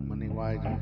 money wider.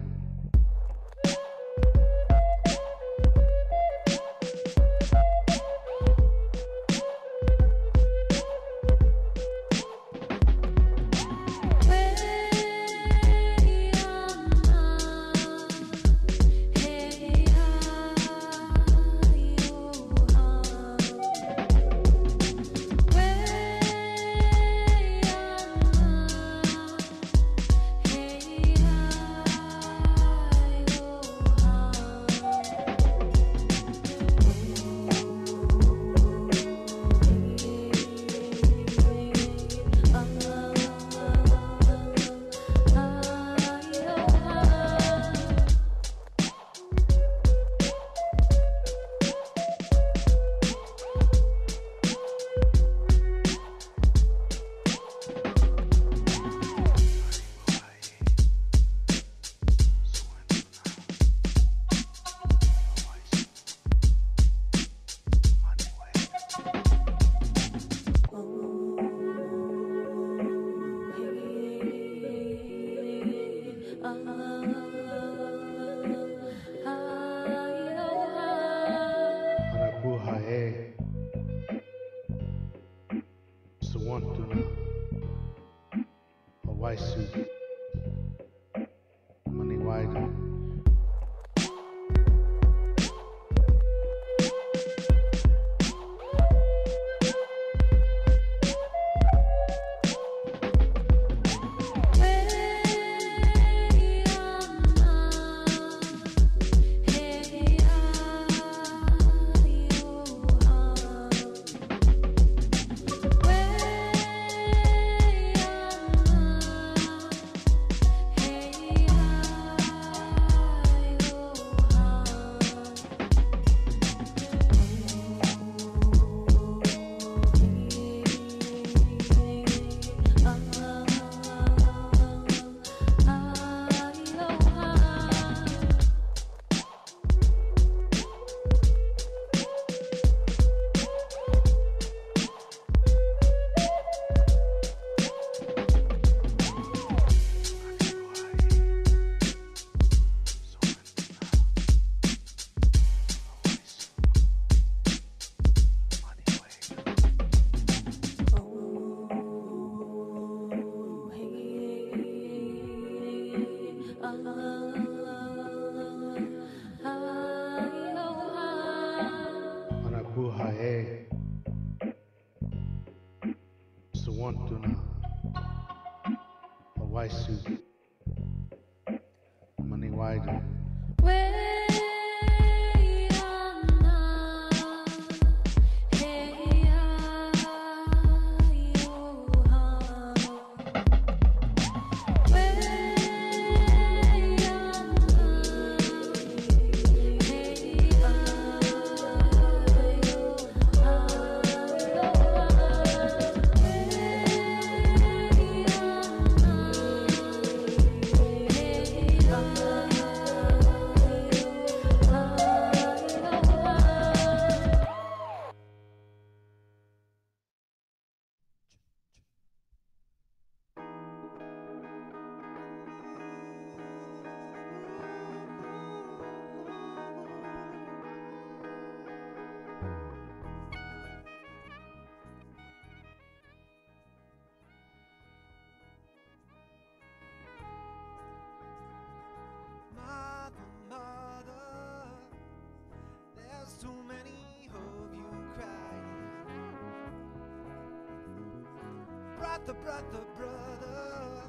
Brother,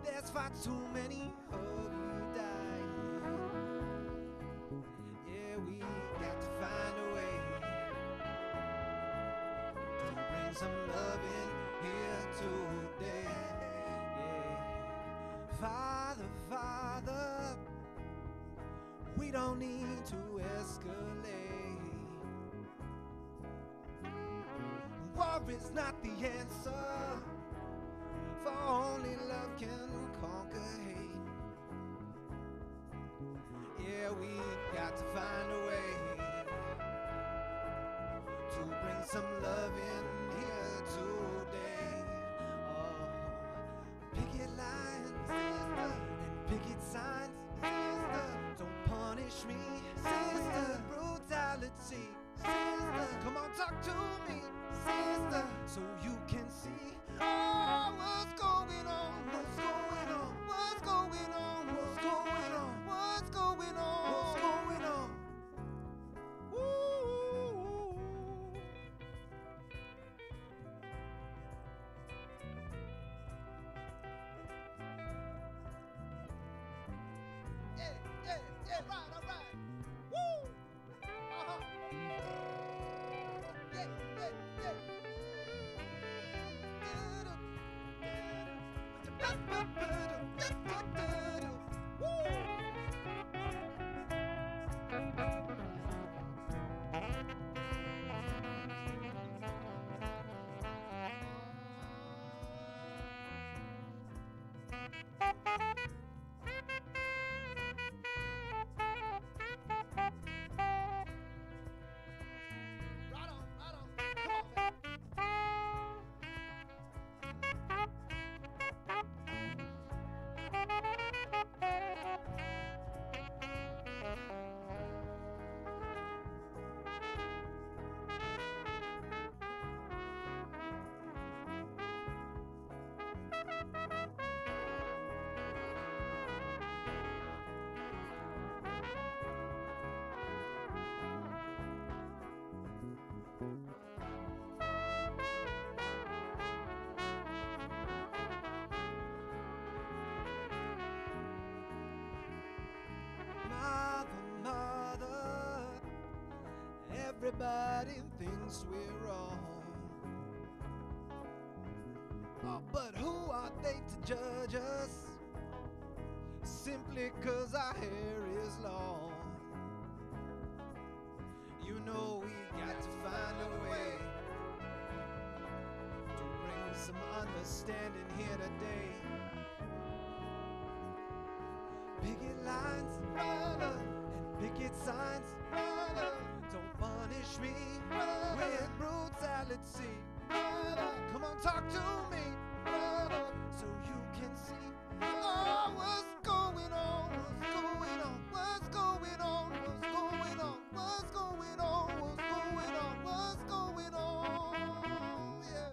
there's far too many of you dying. Yeah, we got to find a way to bring some love in here today. Yeah, Father, we don't need to escalate. War is not the answer, for only love can conquer hate. Yeah, we got to find a way to bring some love in here today. Oh, picket lines and everybody thinks we're wrong. Oh, but who are they to judge us? Simply 'cause our hair is long. You know we got to find a way to bring some understanding here today. Picket lines, brother, and picket signs, brother. Don't punish me with brutality, brother. Come on, talk to me, brother, so you can see what's going on, what's going on, what's going on, what's going on, what's going on, what's going on, what's going on, yeah.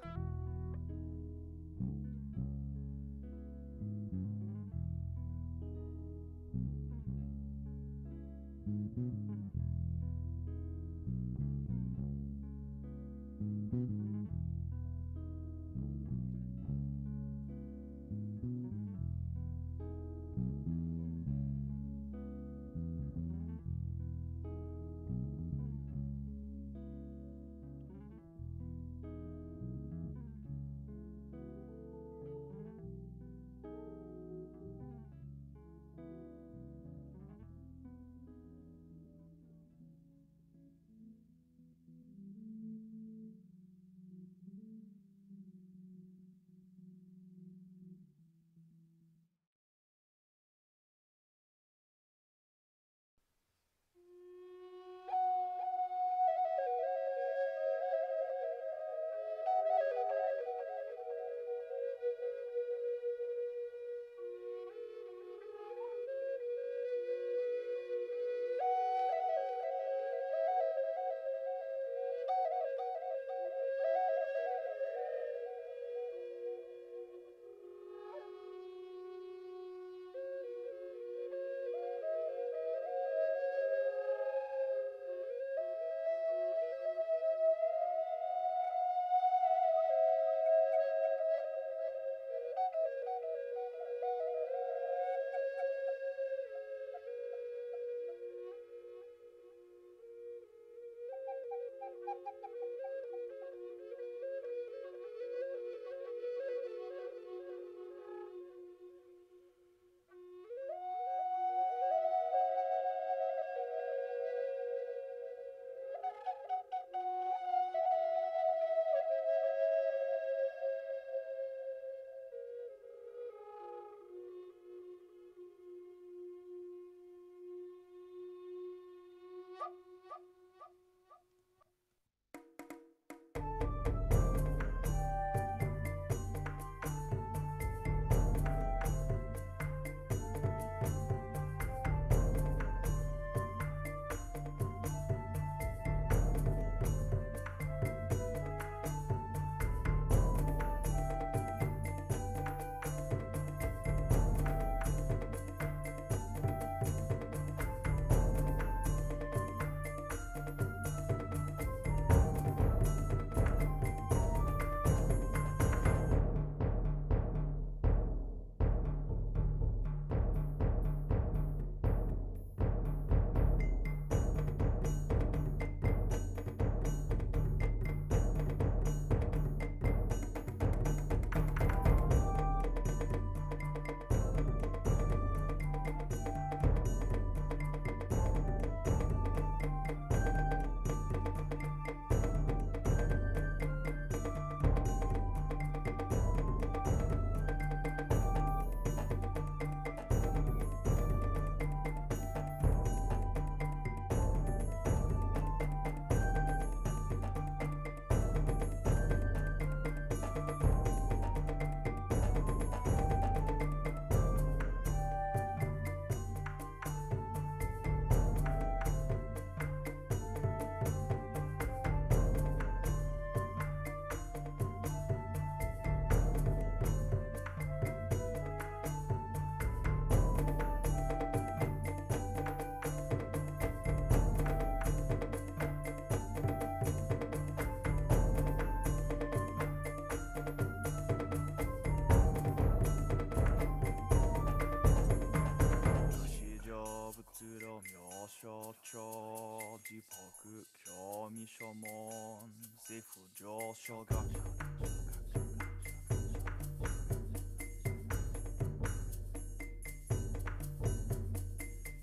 書門自負上昇学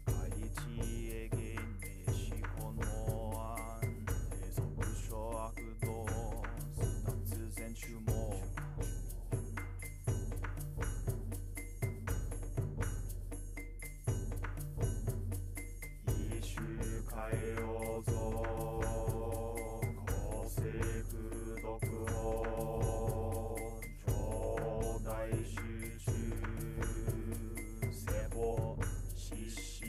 開地へ現名資本の案永続諸悪道脱全注目一周変えようぞ公正不読法上大集中世法失縮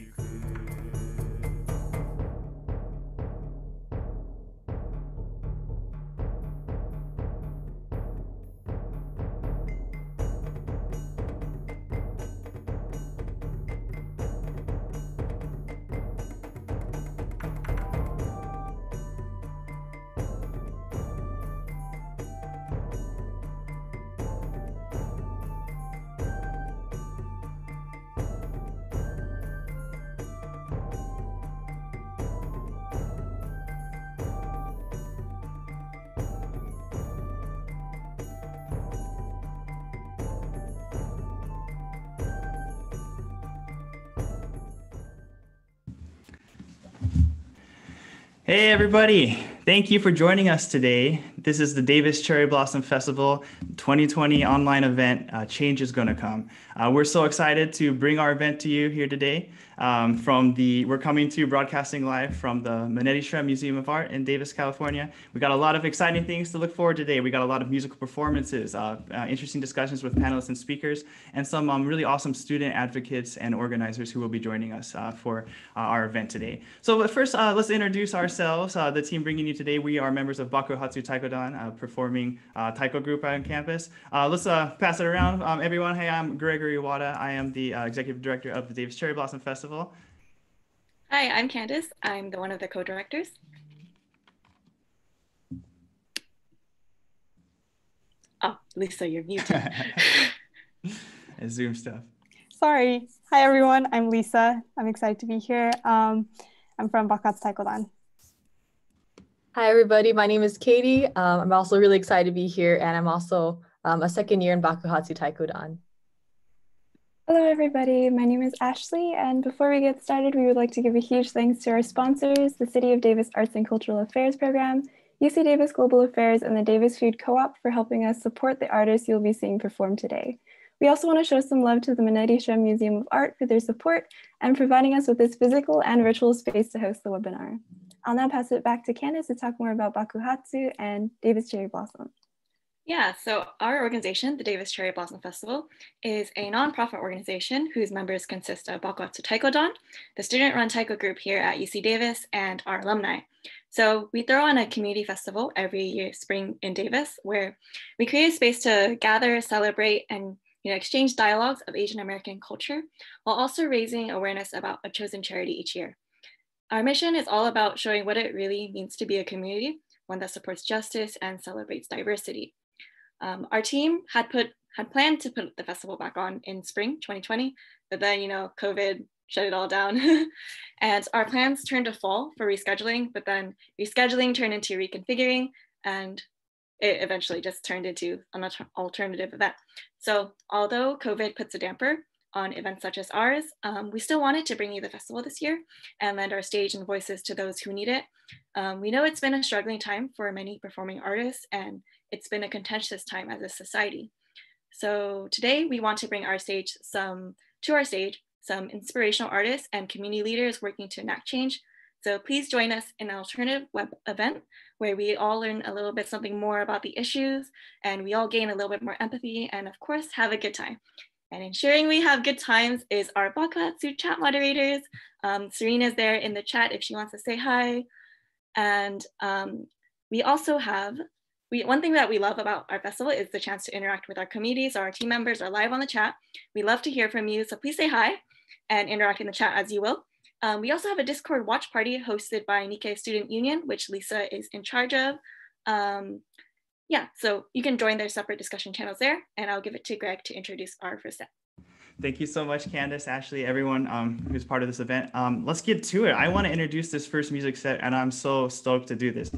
Hey everybody, thank you for joining us today. This is the Davis Cherry Blossom Festival 2020 online event, Change is Gonna Come. We're so excited to bring our event to you here today. We're coming to you broadcasting live from the Manetti Shrimp Museum of Art in Davis, California. We got a lot of exciting things to look forward to today. We got a lot of musical performances, interesting discussions with panelists and speakers, and some really awesome student advocates and organizers who will be joining us for our event today. So but first, let's introduce ourselves. The team bringing you today, we are members of Bakuhatsu Taikodan, performing taiko group on campus. Let's pass it around. Everyone, hey, I'm Gregory Iwata. I am the executive director of the Davis Cherry Blossom Festival. Hi, I'm Candace. I'm one of the co-directors. Oh, Lisa, you're muted. Zoom stuff. Sorry. Hi, everyone. I'm Lisa. I'm excited to be here. I'm from Bakuhatsu Taikodan. Hi, everybody. My name is Katie. I'm also really excited to be here, and I'm also a second year in Bakuhatsu Taikodan. Hello, everybody. My name is Ashley, and before we get started, we would like to give a huge thanks to our sponsors, the City of Davis Arts and Cultural Affairs Program, UC Davis Global Affairs, and the Davis Food Co-op for helping us support the artists you'll be seeing perform today. We also want to show some love to the Manetti Shrimp Museum of Art for their support and providing us with this physical and virtual space to host the webinar. I'll now pass it back to Candace to talk more about Bakuhatsu and Davis Cherry Blossom. Yeah, so our organization, the Davis Cherry Blossom Festival, is a nonprofit organization whose members consist of Bakuhatsu Taikodan, the student-run taiko group here at UC Davis, and our alumni. So we throw on a community festival every year, spring in Davis, where we create a space to gather, celebrate, and exchange dialogues of Asian American culture, while also raising awareness about a chosen charity each year. Our mission is all about showing what it really means to be a community, one that supports justice and celebrates diversity. Our team had planned to put the festival back on in spring 2020, but then, COVID shut it all down. And our plans turned to fall for rescheduling, but then rescheduling turned into reconfiguring, and it eventually just turned into an alternative event. So although COVID puts a damper on events such as ours, we still wanted to bring you the festival this year and lend our stage and voices to those who need it. We know it's been a struggling time for many performing artists, and it's been a contentious time as a society. So today we want to bring to our stage some inspirational artists and community leaders working to enact change. So please join us in an alternative web event where we all learn a little bit something more about the issues, and we all gain a little bit more empathy, and of course have a good time. And ensuring we have good times is our Bakuhatsu chat moderators. Serena's there in the chat if she wants to say hi. And we also have, one thing that we love about our festival is the chance to interact with our communities. Our team members are live on the chat. We love to hear from you, so please say hi and interact in the chat as you will. We also have a Discord watch party hosted by Nikkei Student Union, which Lisa is in charge of. Yeah, so you can join their separate discussion channels there, and I'll give it to Greg to introduce our first set. Thank you so much, Candace, Ashley, everyone who's part of this event. Let's get to it. I want to introduce this first music set, and I'm so stoked to do this.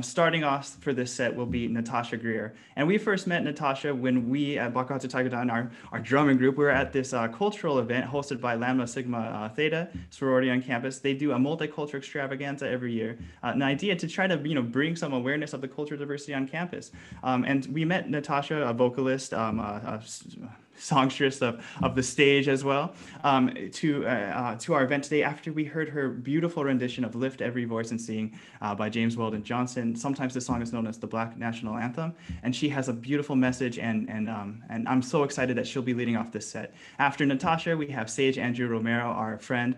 Starting off for this set will be Natasha Greer. And we first met Natasha when we at Bakuhatsu Taiko, our drumming group, we were at this cultural event hosted by Lambda Sigma Theta sorority on campus. They do a multicultural extravaganza every year, an idea to try to bring some awareness of the cultural diversity on campus. And we met Natasha, a vocalist, a songstress of the stage as well, to our event today after we heard her beautiful rendition of Lift Every Voice and Sing by James Weldon Johnson. Sometimes this song is known as the Black National Anthem, and she has a beautiful message, and I'm so excited that she'll be leading off this set. After Natasha, we have Sage Andrew Romero, our friend,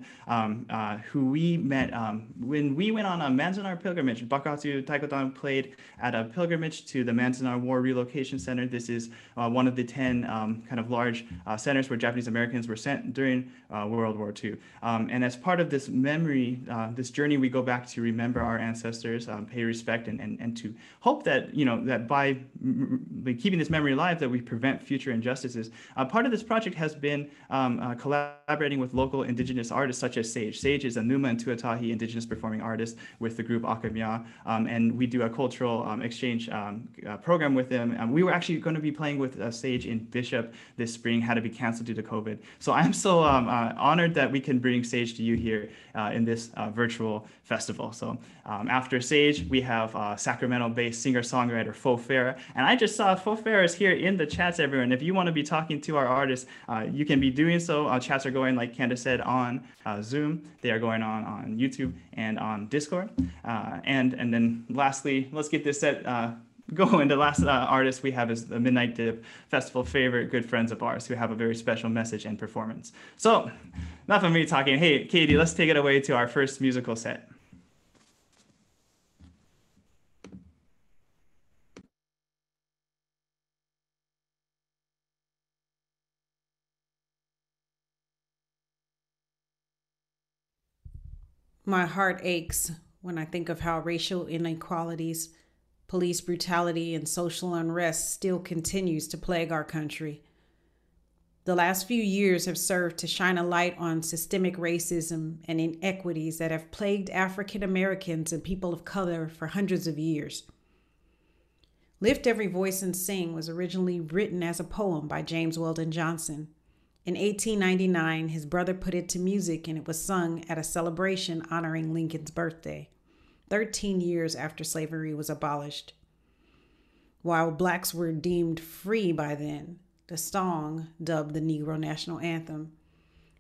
who we met when we went on a Manzanar pilgrimage. Bakuhatsu Taiko played at a pilgrimage to the Manzanar War Relocation Center. This is one of the 10 kind of large centers where Japanese Americans were sent during World War II. And as part of this memory, this journey, we go back to remember our ancestors, pay respect, and to hope that, that by keeping this memory alive, that we prevent future injustices. Part of this project has been collaborating with local indigenous artists such as Sage. Sage is a Numa and Tuatahi indigenous performing artist with the group AkaMya, and we do a cultural exchange program with them. We were actually going to be playing with Sage in Bishop this spring, had to be canceled due to COVID. So I'm so honored that we can bring Sage to you here in this virtual festival. So after Sage, we have Sacramento-based singer-songwriter Fera. And I just saw Fera is here in the chats, everyone. If you want to be talking to our artists, you can be doing so. Chats are going, like Candace said, on Zoom. They are going on YouTube and on Discord. And then lastly, let's get this set going. The last artist we have is the Midnight Dip Festival favorite, good friends of ours who have a very special message and performance. So enough of me talking. Hey, Katie, let's take it away to our first musical set. My heart aches when I think of how racial inequalities, police brutality, and social unrest still continues to plague our country. The last few years have served to shine a light on systemic racism and inequities that have plagued African Americans and people of color for hundreds of years. Lift Every Voice and Sing was originally written as a poem by James Weldon Johnson. In 1899, his brother put it to music and it was sung at a celebration honoring Lincoln's birthday, 13 years after slavery was abolished. While blacks were deemed free by then, the song, dubbed the Negro National Anthem,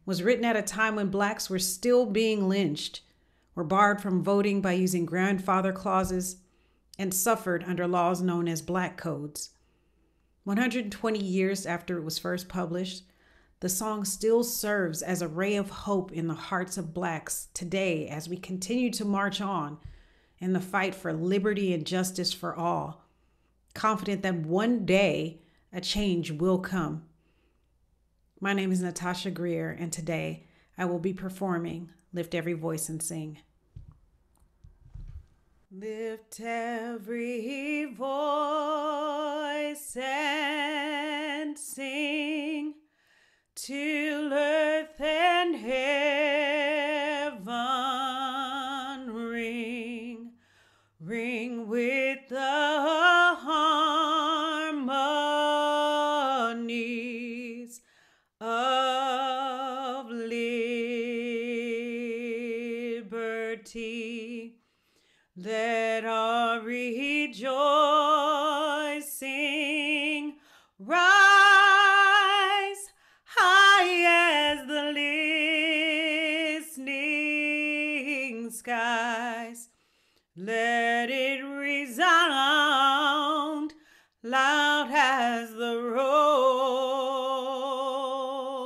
was written at a time when blacks were still being lynched, were barred from voting by using grandfather clauses, and suffered under laws known as black codes. 120 years after it was first published, the song still serves as a ray of hope in the hearts of blacks today as we continue to march on in the fight for liberty and justice for all, confident that one day a change will come. My name is Natasha Greer, and today I will be performing Lift Every Voice and Sing. Lift every voice and sing till earth and heaven ring with the harmonies of liberty. Let our rejoicing rise high as the listening skies. Let it resound loud as the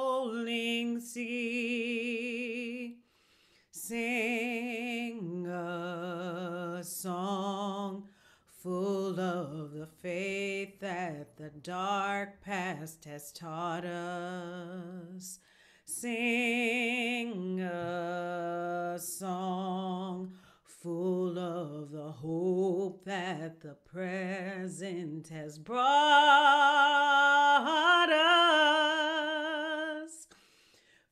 rolling sea. Sing a song full of the faith that the dark past has taught us. Sing a song full of the hope that the present has brought us.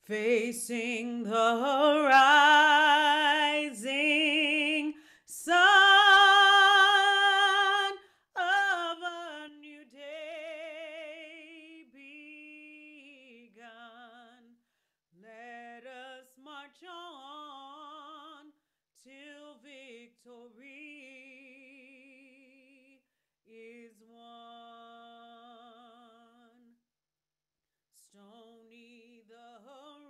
facing the rising sun of a new day begun. Let us march on till victory is won. Stony the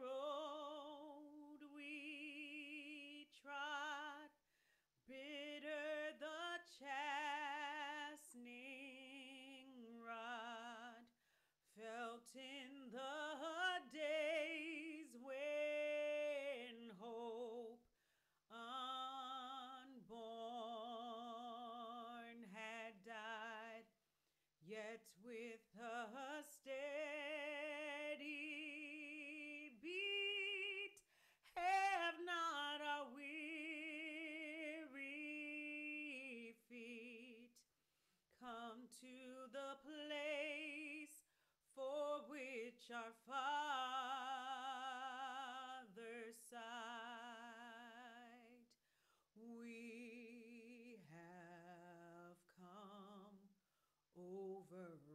road we trod, bitter the chastening rod, felt in the days when hope unborn had died, yet with a steady beat have not our weary feet come to the place for which our fathers sighed. We have come over a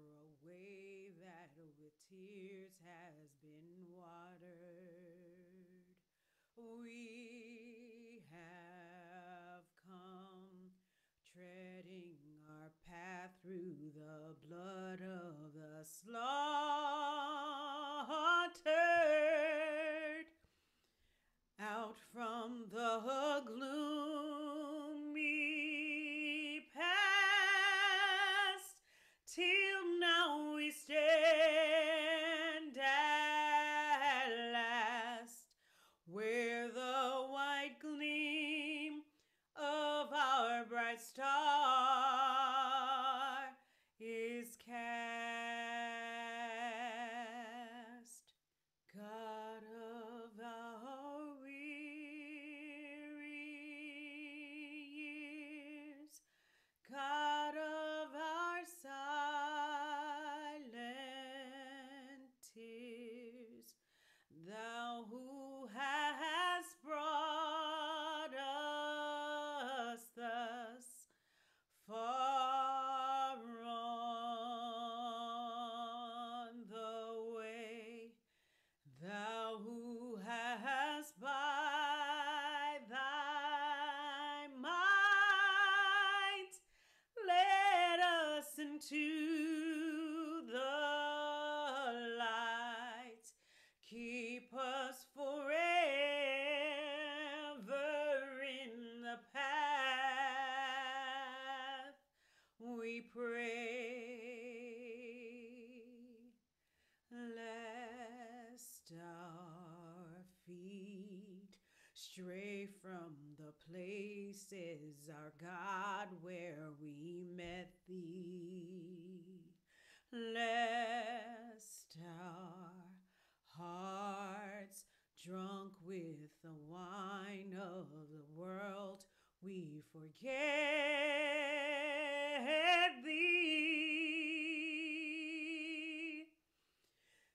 way that with tears has been watered. We have come treading our path through the blood of the slaughtered, out from the gloomy past, till now we stand at last, where the white gleam of our bright star is cast. God of our weary years, God of our silent tears, thou who hast brought us thus far on the way, thou who hast by thy might led us into the light, keep us forever in the path, we pray, lest our feet stray from the places, our God, where we met thee, lest our hearts, drunk with the wine of the world, we forget thee,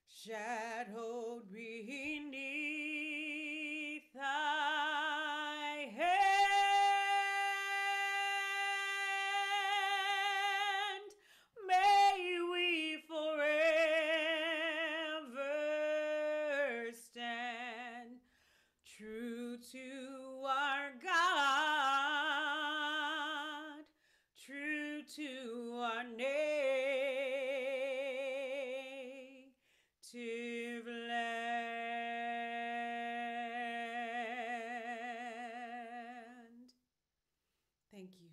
shadowed beneath thy hand, may we forever stand true to our God, true to our native land. Thank you.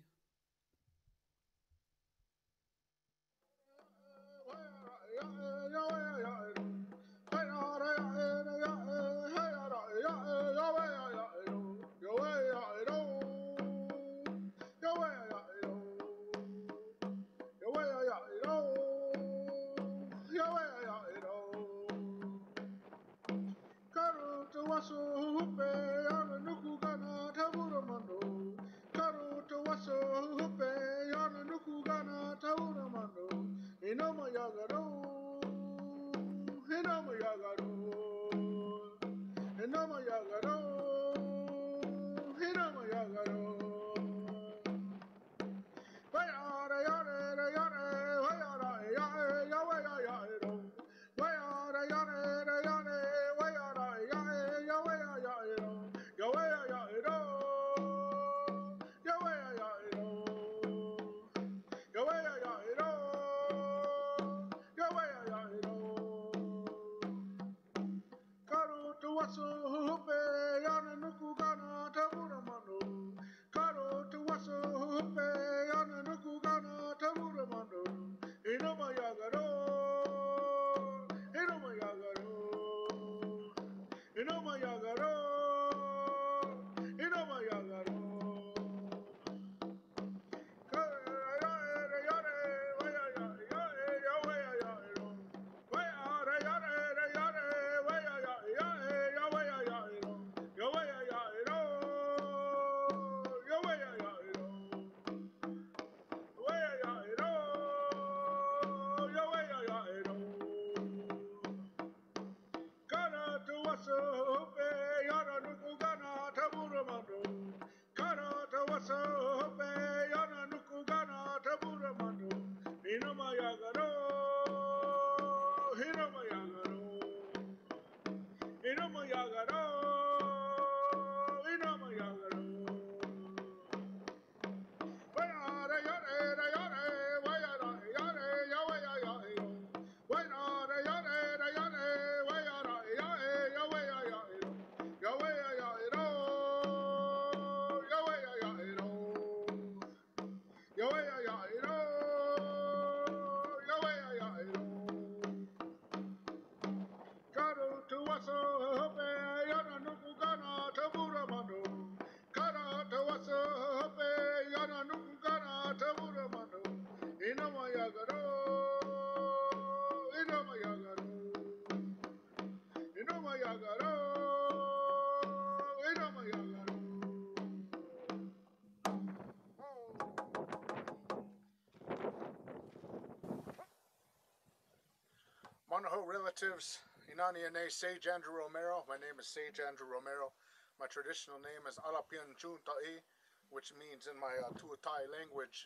Monoho relatives, Inani Ane Sage Andrew Romero. My name is Sage Andrew Romero. My traditional name is Alapian Junta'i, which means in my Tuatai language,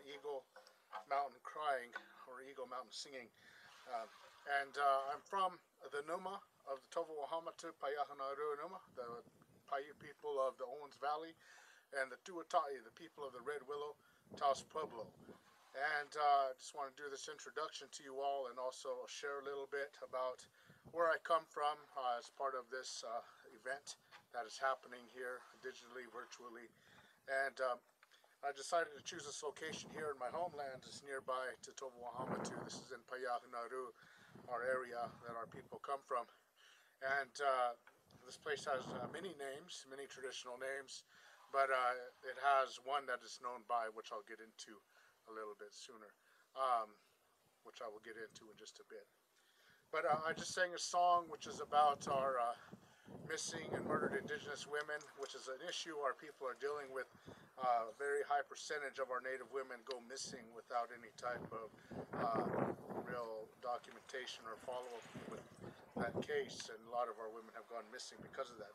eagle mountain crying, or eagle mountain singing. I'm from the Numa of the Tovo Wahamatu, Payahanaru Numa, the Paiute people of the Owens Valley, and the Tuatai, the people of the Red Willow, Taos Pueblo. And I just want to do this introduction to you all and also share a little bit about where I come from as part of this event that is happening here digitally, virtually. And I decided to choose this location here in my homeland. It's nearby to Tovo Wahamatu. This is in Payahanaru, our area that our people come from. And this place has many names, many traditional names, but it has one that is known by, which I'll get into a little bit sooner, which I will get into in just a bit. But I just sang a song which is about our missing and murdered indigenous women, which is an issue our people are dealing with. A very high percentage of our Native women go missing without any type of real documentation or follow-up with that case, and a lot of our women have gone missing because of that.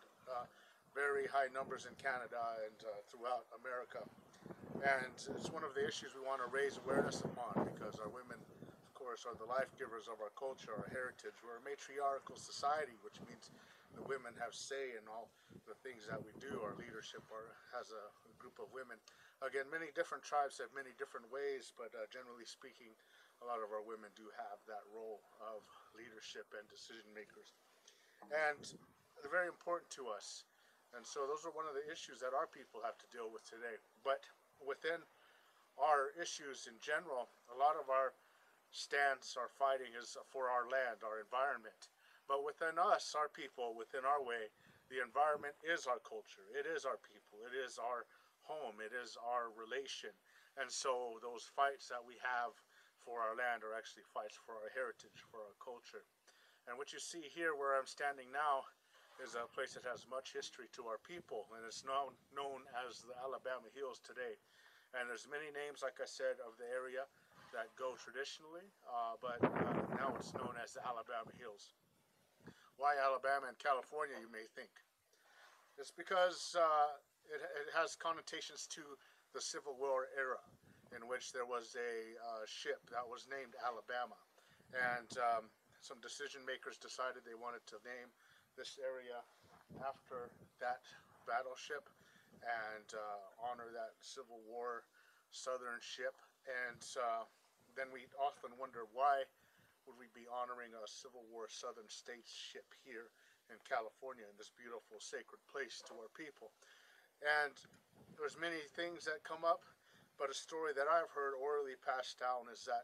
Very high numbers in Canada and throughout America. And it's one of the issues we want to raise awareness upon, because our women, of course, are the life givers of our culture, our heritage. We're a matriarchal society, which means the women have say in all the things that we do. Our leadership has a group of women. Again, many different tribes have many different ways, but generally speaking, a lot of our women do have that role of leadership and decision makers. And they're very important to us. And so those are one of the issues that our people have to deal with today. But within our issues in general, a lot of our stance, our fighting is for our land, our environment. But within us, our people, within our way, the environment is our culture. It is our people. It is our home. It is our relation. And so those fights that we have for our land are actually fights for our heritage, for our culture. And what you see here where I'm standing now is a place that has much history to our people, and it's known as the Alabama Hills today. And there's many names, like I said, of the area that go traditionally, but now it's known as the Alabama Hills. Why Alabama and California, you may think? It's because it has connotations to the Civil War era, in which there was a ship that was named Alabama. And some decision makers decided they wanted to name this area after that battleship and honor that Civil War Southern ship. And then we often wonder, why would we be honoring a Civil War Southern States ship here in California, in this beautiful sacred place to our people? And there's many things that come up, but a story that I've heard orally passed down is that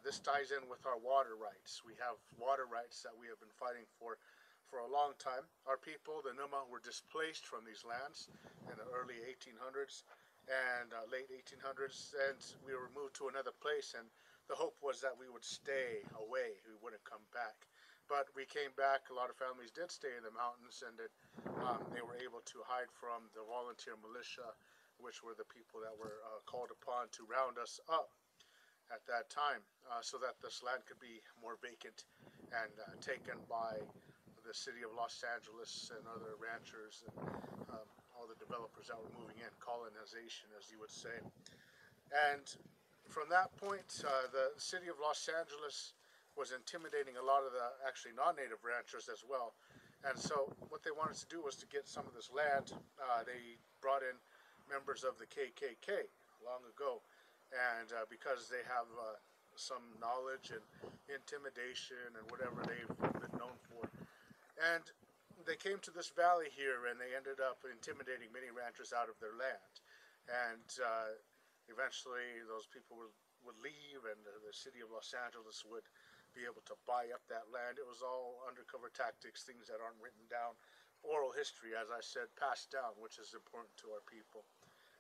this ties in with our water rights. We have water rights that we have been fighting for a long time. Our people, the Numa, were displaced from these lands in the early 1800s and late 1800s, and we were moved to another place, and the hope was that we would stay away, we wouldn't come back. But we came back. A lot of families did stay in the mountains, and they were able to hide from the volunteer militia, which were the people that were called upon to round us up at that time, so that this land could be more vacant and taken by the city of Los Angeles and other ranchers and all the developers that were moving in, colonization, as you would say. And from that point, the city of Los Angeles was intimidating a lot of the actually non-native ranchers as well. And so what they wanted to do was to get some of this land. They brought in members of the KKK long ago, and because they have some knowledge and intimidation and whatever they've been known for. And they came to this valley here, and they ended up intimidating many ranchers out of their land. And eventually those people would leave, and the city of Los Angeles would be able to buy up that land. It was all undercover tactics, things that aren't written down. Oral history, as I said, passed down, which is important to our people.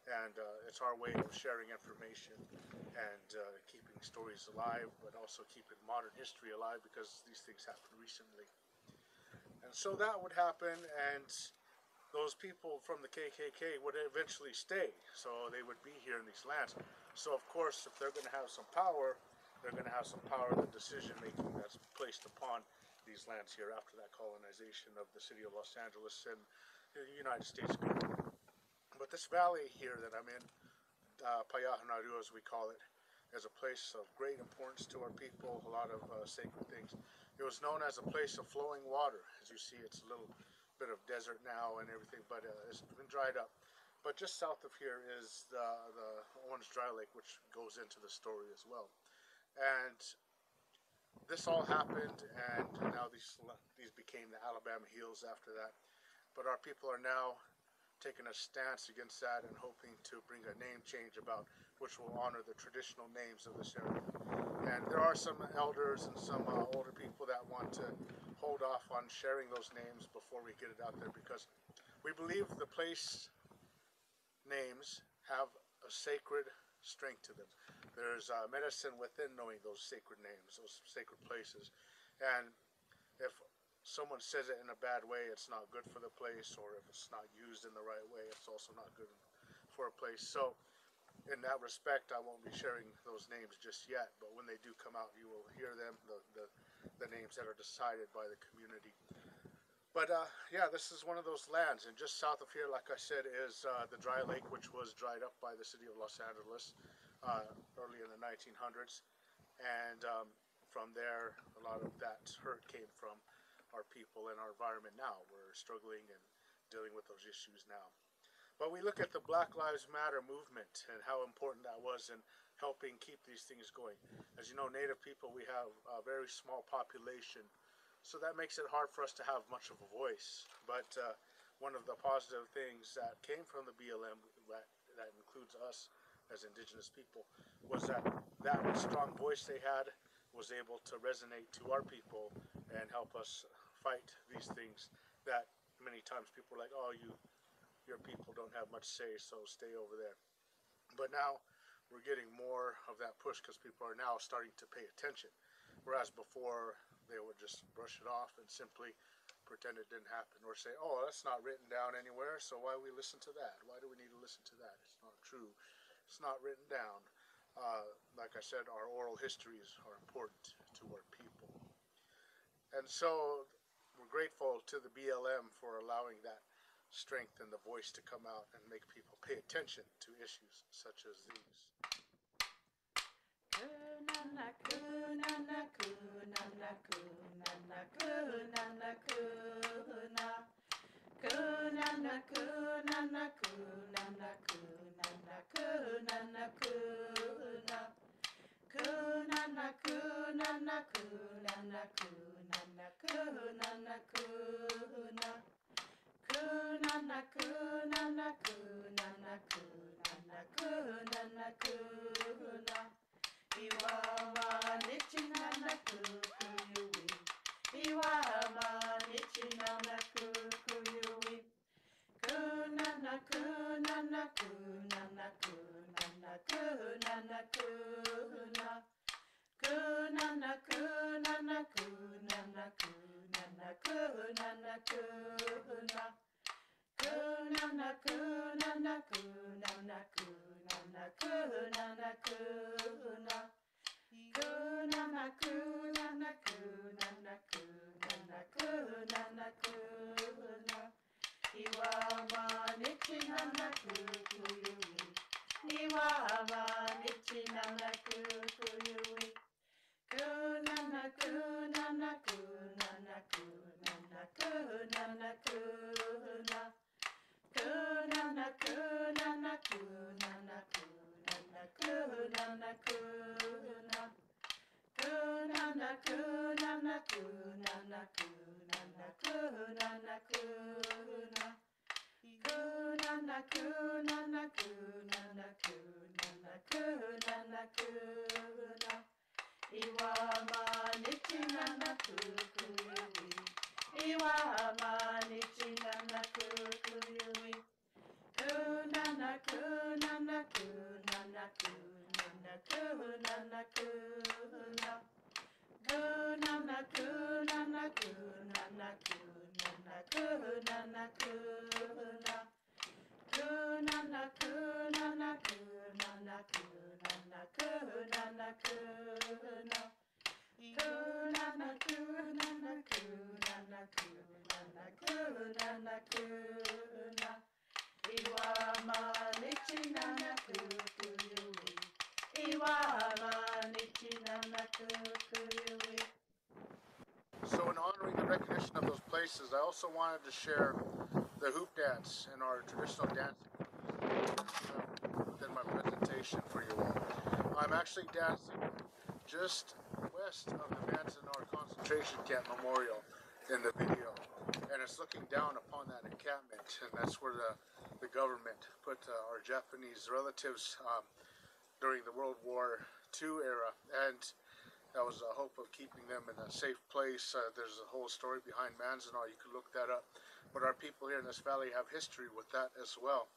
And it's our way of sharing information and keeping stories alive, but also keeping modern history alive, because these things happened recently. And so that would happen, and those people from the KKK would eventually stay. So they would be here in these lands. So of course, if they're going to have some power, they're going to have some power in the decision making that's placed upon these lands here after that colonization of the city of Los Angeles and the United States government. But this valley here that I'm in, Payahanaru as we call it, is a place of great importance to our people, a lot of sacred things. It was known as a place of flowing water. As you see, it's a little bit of desert now and everything, but it's been dried up. But just south of here is the Orange Dry Lake, which goes into the story as well. And this all happened, and now these became the Alabama Hills after that. But our people are now taking a stance against that and hoping to bring a name change about, which will honor the traditional names of this area. And there are some elders and some older people that want to hold off on sharing those names before we get it out there, because we believe the place names have a sacred strength to them. There's medicine within knowing those sacred names, those sacred places. And if someone says it in a bad way, it's not good for the place, or if it's not used in the right way, it's also not good for a place. So in that respect, I won't be sharing those names just yet, but when they do come out, you will hear them, the names that are decided by the community. But yeah, this is one of those lands, and just south of here, like I said, is the Dry Lake, which was dried up by the city of Los Angeles early in the 1900s. And from there, a lot of that hurt came from our people and our environment now. We're struggling and dealing with those issues now. But we look at the Black Lives Matter movement and how important that was in helping keep these things going. As you know, Native people, we have a very small population, so that makes it hard for us to have much of a voice. But one of the positive things that came from the BLM, that includes us as Indigenous people, was that strong voice they had was able to resonate to our people and help us fight these things that many times people are like, oh, your people don't have much say, so stay over there. But now we're getting more of that push because people are now starting to pay attention, whereas before they would just brush it off and simply pretend it didn't happen, or say, oh, that's not written down anywhere, so why we listen to that? Why do we need to listen to that? It's not true. It's not written down. Like I said, our oral histories are important to our people. And so we're grateful to the BLM for allowing that strength and the voice to come out and make people pay attention to issues such as these. So in honoring the recognition of those places, I also wanted to share the hoop dance and our traditional dancing within my presentation for you all. I'm actually dancing just west of the Manzanar concentration camp memorial in the video, and it's looking down upon that encampment, and that's where the government put our Japanese relatives during the World War II era, and that was a hope of keeping them in a safe place. There's a whole story behind Manzanar. You can look that up. But our people here in this valley have history with that as well.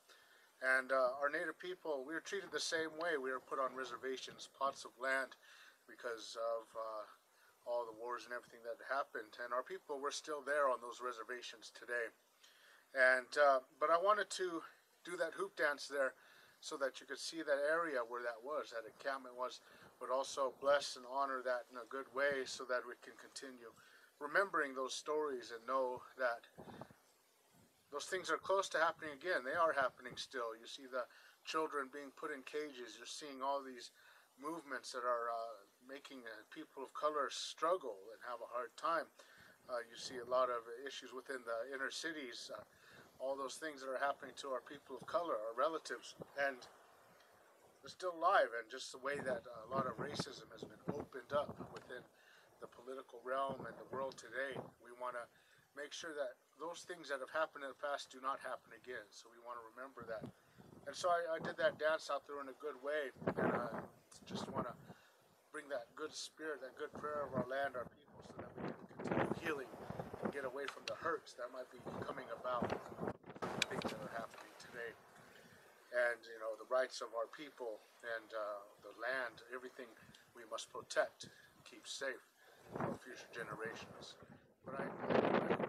And our native people, we were treated the same way. We were put on reservations, plots of land, because of all the wars and everything that happened. And our people were still there on those reservations today. And but I wanted to do that hoop dance there so that you could see that area where that was, that encampment was, but also bless and honor that in a good way so that we can continue remembering those stories and know that those things are close to happening again. They are happening still. You see the children being put in cages. You're seeing all these movements that are making people of color struggle and have a hard time. You see a lot of issues within the inner cities, all those things that are happening to our people of color, our relatives, and they're still alive. And just the way that a lot of racism has been opened up within the political realm and the world today, we want to make sure that those things that have happened in the past do not happen again. So we want to remember that. And so I did that dance out there in a good way, and I just want to bring that good spirit, that good prayer of our land, our people, so that we can continue healing and get away from the hurts that might be coming about, the things that are happening today. And, you know, the rights of our people and the land, everything we must protect and keep safe for future generations. But I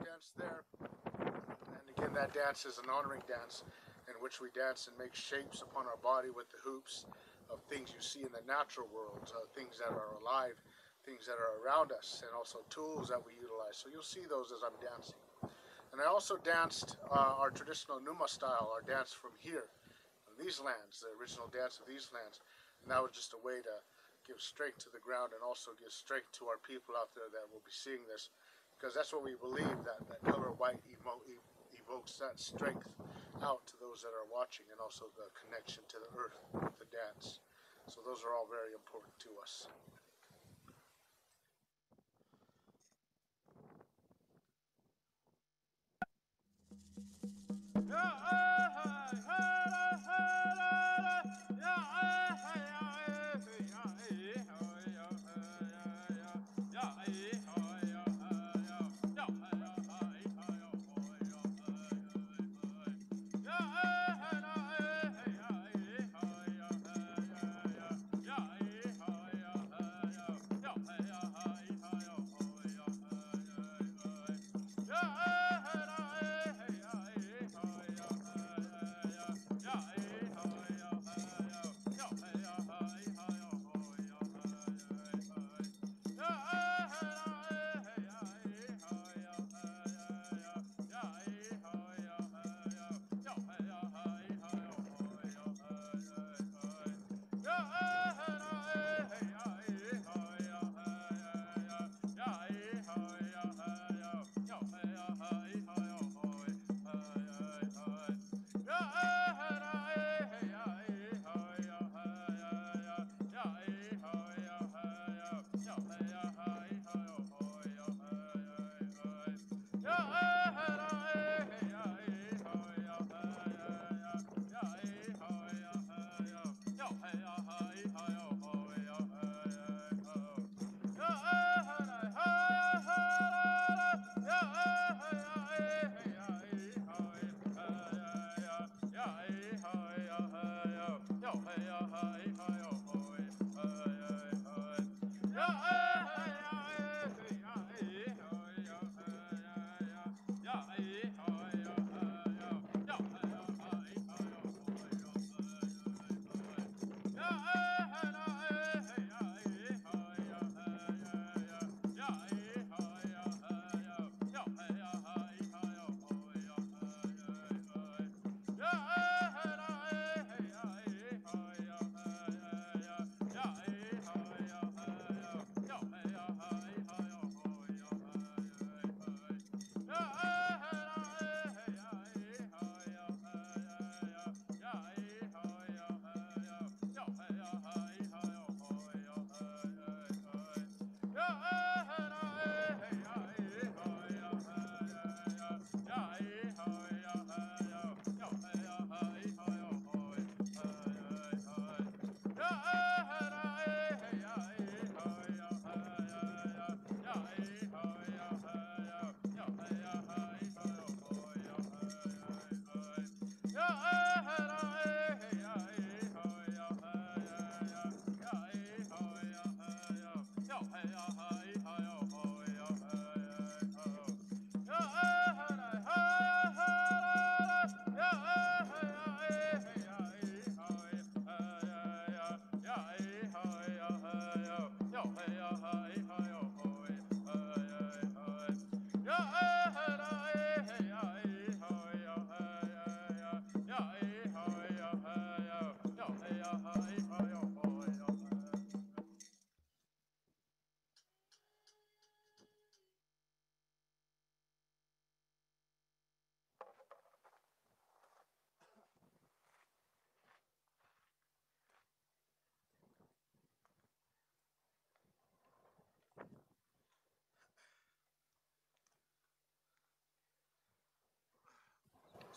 danced there, and again, that dance is an honoring dance in which we dance and make shapes upon our body with the hoops of things you see in the natural world, things that are alive, things that are around us, and also tools that we utilize. So you'll see those as I'm dancing. And I also danced our traditional Numa style, our dance from here, from these lands, the original dance of these lands. And that was just a way to give strength to the ground and also give strength to our people out there that will be seeing this. Because that's what we believe, that color white evokes that strength out to those that are watching, and also the connection to the earth with the dance. So those are all very important to us.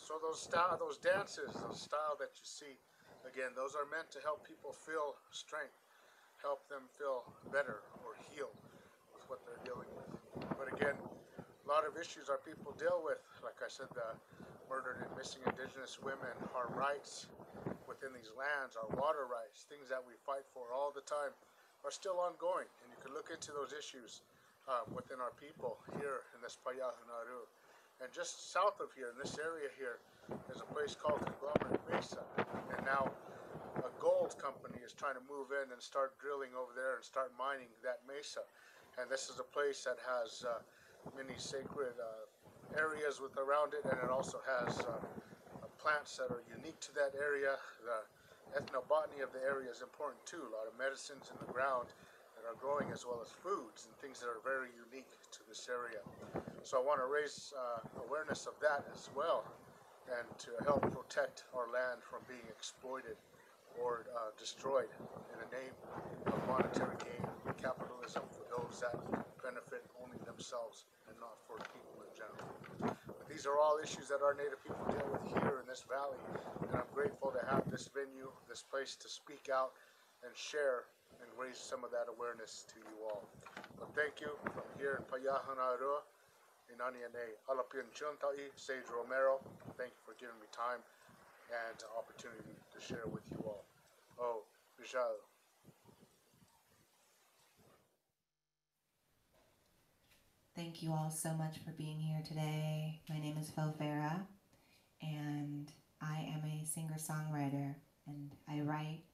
So those dances, those style that you see, again, those are meant to help people feel strength, help them feel better or heal with what they're dealing with. But again, a lot of issues our people deal with, like I said, the murdered and missing indigenous women, our rights within these lands, our water rights, things that we fight for all the time, are still ongoing. And you can look into those issues within our people here in this Payahunaru. And just south of here, in this area here, there's a place called Conglomerate Mesa. And now a gold company is trying to move in and start drilling over there and start mining that mesa. And this is a place that has many sacred areas around it, and it also has plants that are unique to that area. The ethnobotany of the area is important too. A lot of medicines in the ground that are growing, as well as foods and things that are very unique to this area. So I want to raise awareness of that as well, and to help protect our land from being exploited or destroyed in the name of monetary gain, capitalism for those that benefit only themselves and not for people in general. But these are all issues that our Native people deal with here in this valley, and I'm grateful to have this venue, this place to speak out and share and raise some of that awareness to you all. But thank you from here in Payahunaru, Inaniane, Alapian Chuntai, Sage Romero. Thank you for giving me time and opportunity to share with you all. Oh, Bijal. Thank you all so much for being here today. My name is Fera, and I am a singer-songwriter, and I write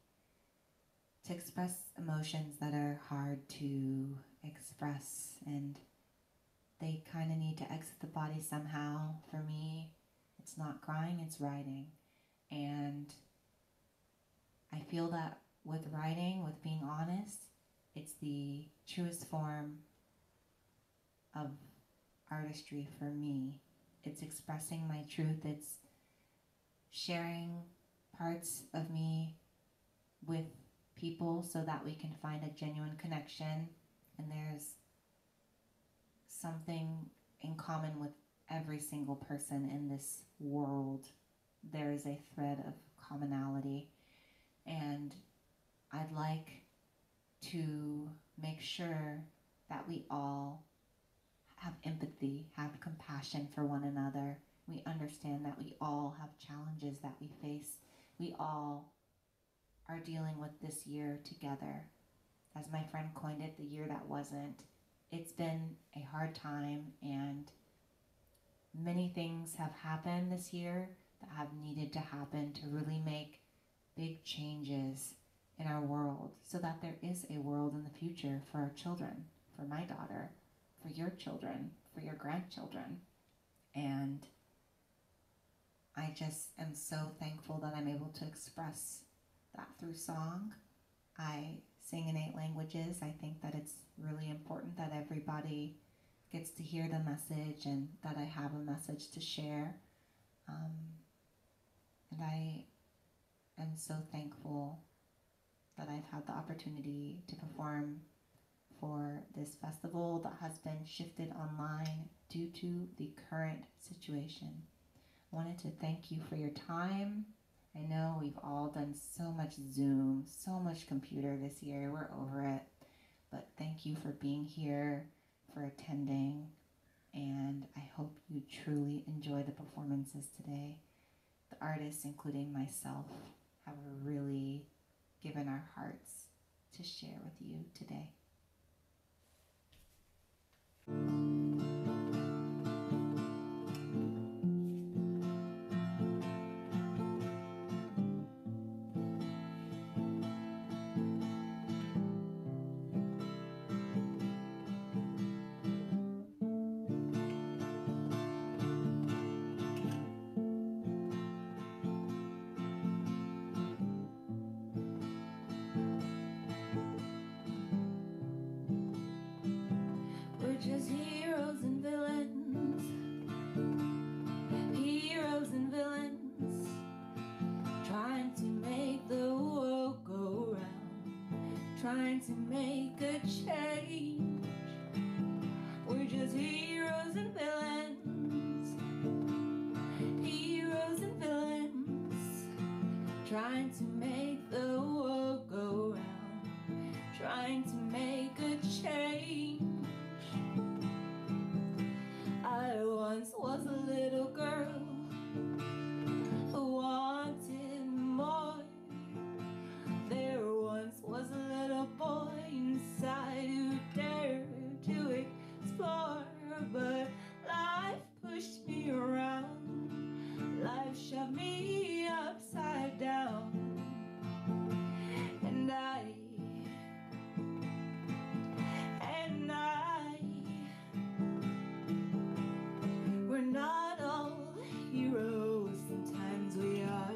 to express emotions that are hard to express, and they kind of need to exit the body somehow. For me, it's not crying, it's writing. And I feel that with writing, with being honest, it's the truest form of artistry for me. It's expressing my truth. It's sharing parts of me with people so that we can find a genuine connection. And there's something in common with every single person in this world. There is a thread of commonality. And I'd like to make sure that we all have empathy, have compassion for one another. We understand that we all have challenges that we face. We all are dealing with this year together. As my friend coined it, the year that wasn't. It's been a hard time, and many things have happened this year that have needed to happen to really make big changes in our world so that there is a world in the future for our children, for my daughter, for your children, for your grandchildren. And I just am so thankful that I'm able to express that through song. I sing in 8 languages. I think that it's really important that everybody gets to hear the message and that I have a message to share. And I am so thankful that I've had the opportunity to perform for this festival that has been shifted online due to the current situation. I wanted to thank you for your time. I know we've all done so much Zoom, so much computer this year. We're over it. But thank you for being here, for attending, and I hope you truly enjoy the performances today. The artists, including myself, have really given our hearts to share with you today. We're just heroes and villains, heroes and villains, trying to make the world go round, trying to make a change. We're just heroes and villains, heroes trying to make the world go round, trying to make a change. I once was a little girl who wanted more. There once was a little boy inside who dared to explore, but life pushed me around, life shoved me upside down, and I we're not all heroes, sometimes we are.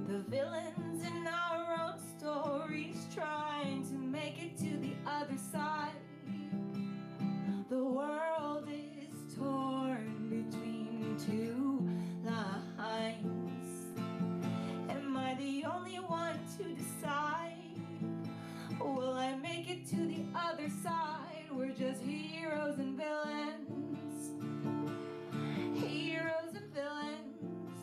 The villains in our own stories trying to make it to the other side. The world is torn between two lines. Am I the only one to decide? Will I make it to the other side? We're just heroes and villains, heroes and villains,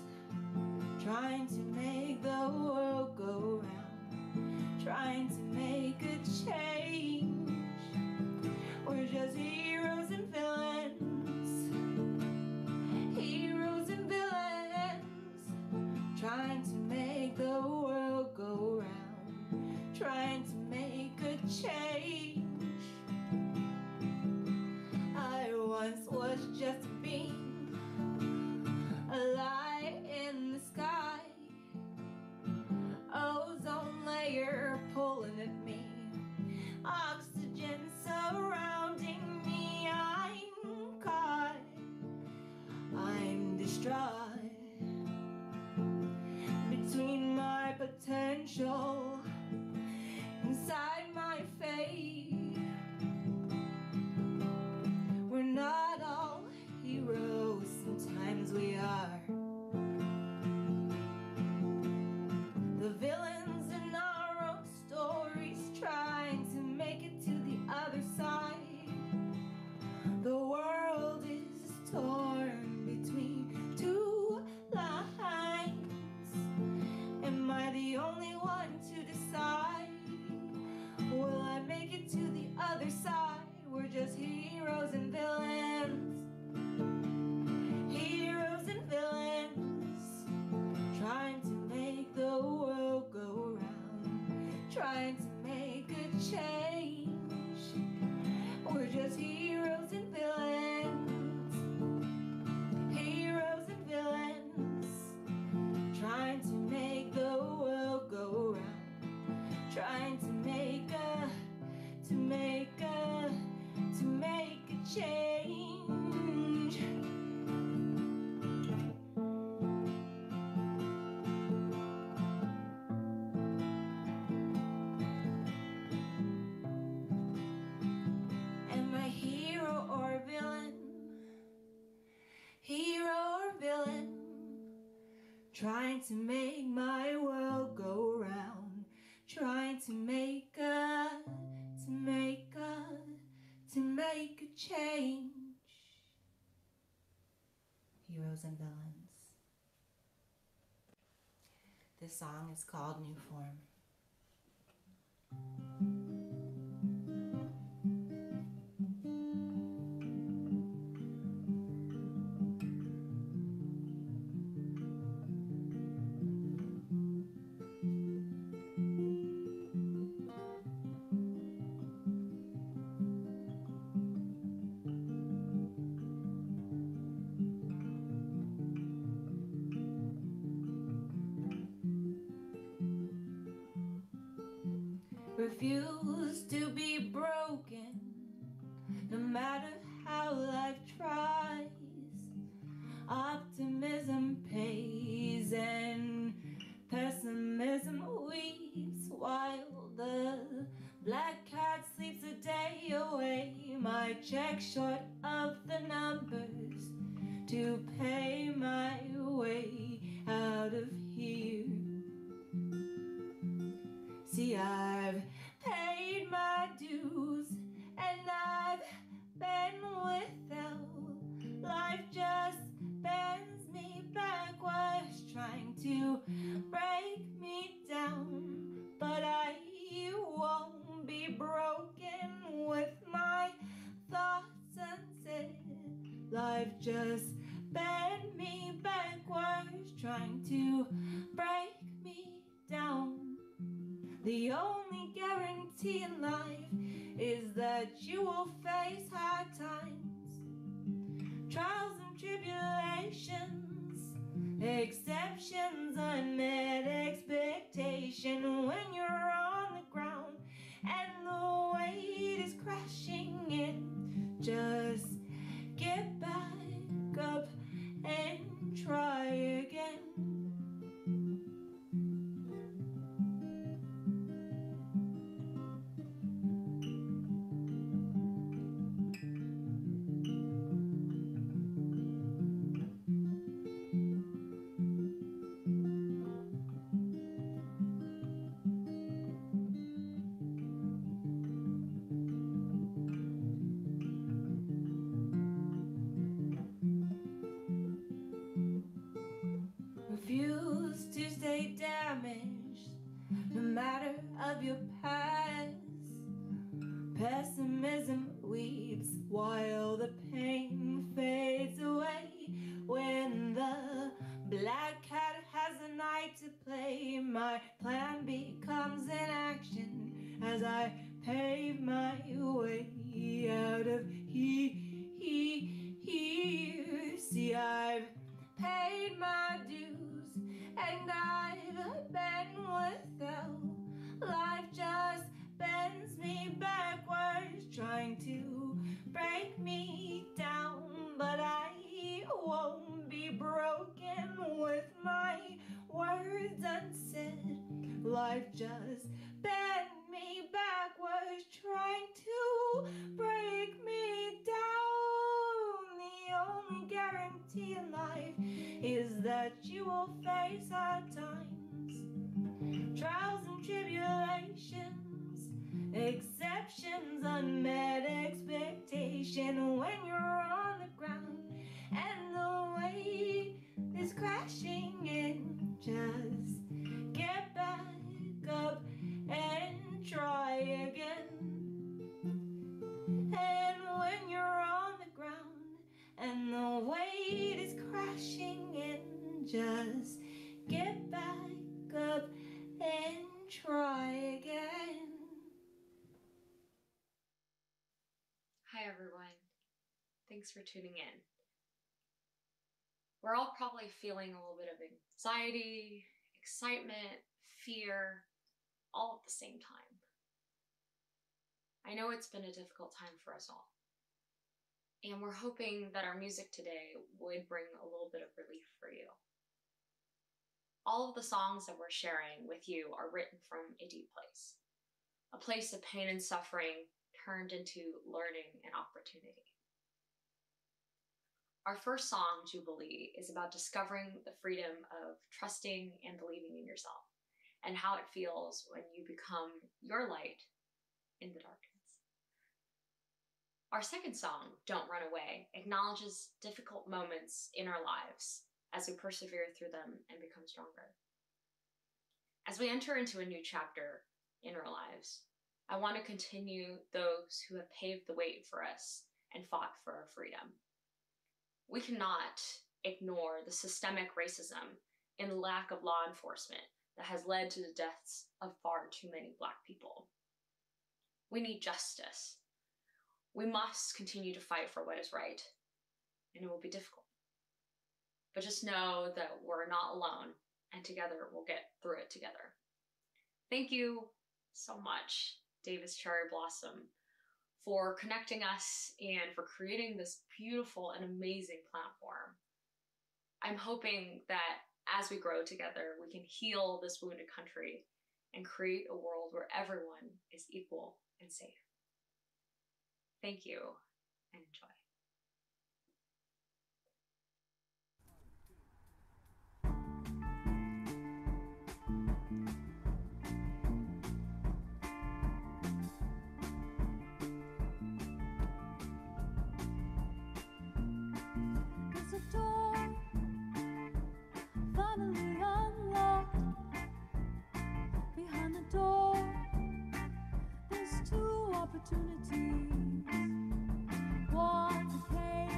trying to make the world go round, trying to make a change. We're just heroes and villains, heroes and villains, trying to make the world go round, trying to make a change. I once was just a beam, a light in the sky, ozone layer pulling at me, oxygen surrounding me. I'm caught, I'm distraught between my potential inside my fate. We're not all heroes, sometimes we are. The villains in our own stories trying to make it to the other side. The world is torn between two lines. Am I the only one to decide? Will I make it to the other side? We're just heroes and villains, heroes and villains, trying to make the world go round, trying to make a change. We're just heroes and villains, heroes and villains, trying to make the world go round, trying to make a change. Am I hero or villain? Hero or villain? Trying to make my world go round, trying to make a change. Heroes and villains. This song is called New Form. Refuse to be broken, no matter how life tries. Optimism pays and pessimism weeps, while the black cat sleeps a day away. My check short of the numbers to pay my way out of here. See, I've paid my dues and I've been without. Life just bends me back Life just bent me backwards, trying to break me down. The only guarantee in life is that you will face hard times, trials and tribulations, exceptions, unmet expectation. When you're on the ground and the weight is crashing in, just get back up and try again. Refuse to stay damaged, no matter of your past. Pessimism weeps while the pain fades away. When the black cat has a night to play, my plan becomes inaction as I pave my way out of here. See, I've paid my dues and I've been without. Life just bends me backwards, trying to break me down, but I won't be broken with my words unsaid. Life just bent me backwards, trying to break me down. The only guarantee in life is that you will face hard times, trials and tribulations, exceptions, unmet expectation. When you're on the ground and the weight is crashing in, just get back up and try again. And when you're on the ground and the weight is crashing in, just get back up and try again. Hi everyone, thanks for tuning in. We're all probably feeling a little bit of anxiety, excitement, fear, all at the same time. I know it's been a difficult time for us all, and we're hoping that our music today would bring a little bit of relief for you. All of the songs that we're sharing with you are written from a deep a place of pain and suffering turned into learning and opportunity. Our first song, Jubilee, is about discovering the freedom of trusting and believing in yourself, and how it feels when you become your light in the darkness. Our second song, Don't Run Away, acknowledges difficult moments in our lives as we persevere through them and become stronger. As we enter into a new chapter in our lives, I want to continue those who have paved the way for us and fought for our freedom. We cannot ignore the systemic racism and lack of law enforcement that has led to the deaths of far too many Black people. We need justice. We must continue to fight for what is right, and it will be difficult. But just know that we're not alone, and together we'll get through it together. Thank you so much, Davis Cherry Blossom, for connecting us and for creating this beautiful and amazing platform. I'm hoping that as we grow together, we can heal this wounded country and create a world where everyone is equal and safe. Thank you, and enjoy. There's a door finally unlocked. Behind the door, there's two opportunities. One to pay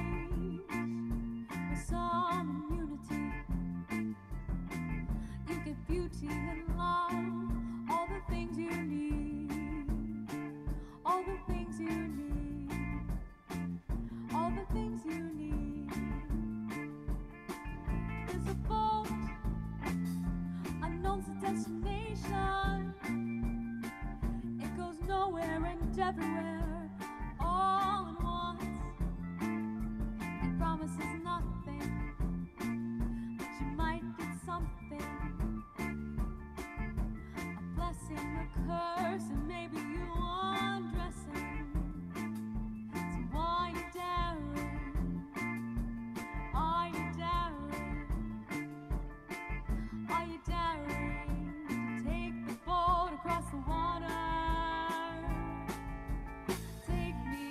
destination. It goes nowhere and everywhere, all at once. It promises nothing, but you might get something. A blessing, a curse, and maybe you undressing. So why you daring? Are you daring? Are you daring to take the boat across the water? Take me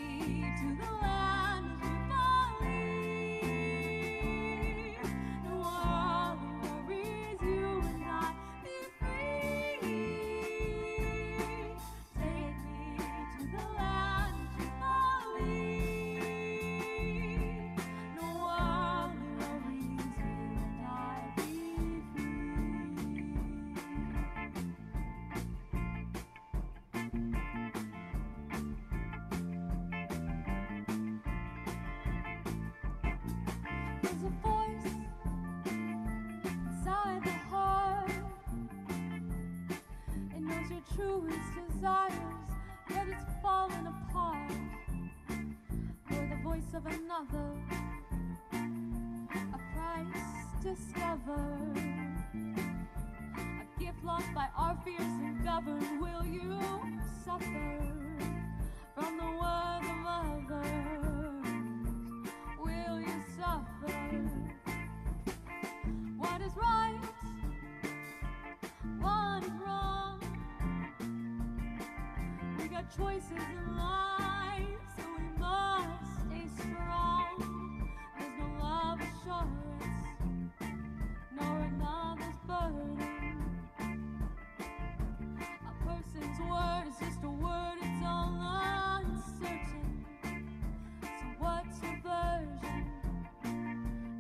to the land of Tripoli, the world that worries you and I be free. Take me to the land of Tripoli, the world that worries you and I be free. There's a voice inside the heart. It knows your truest desires, yet it's falling apart. You're the voice of another, a price discovered, a gift lost by our fears and governed. Will you suffer from the words of others? Will you suffer? What is right? What is wrong? We got choices in life, so we must stay strong. There's no love assurance, nor another's burden. A person's word is just a word, it's all uncertain. So what's your version?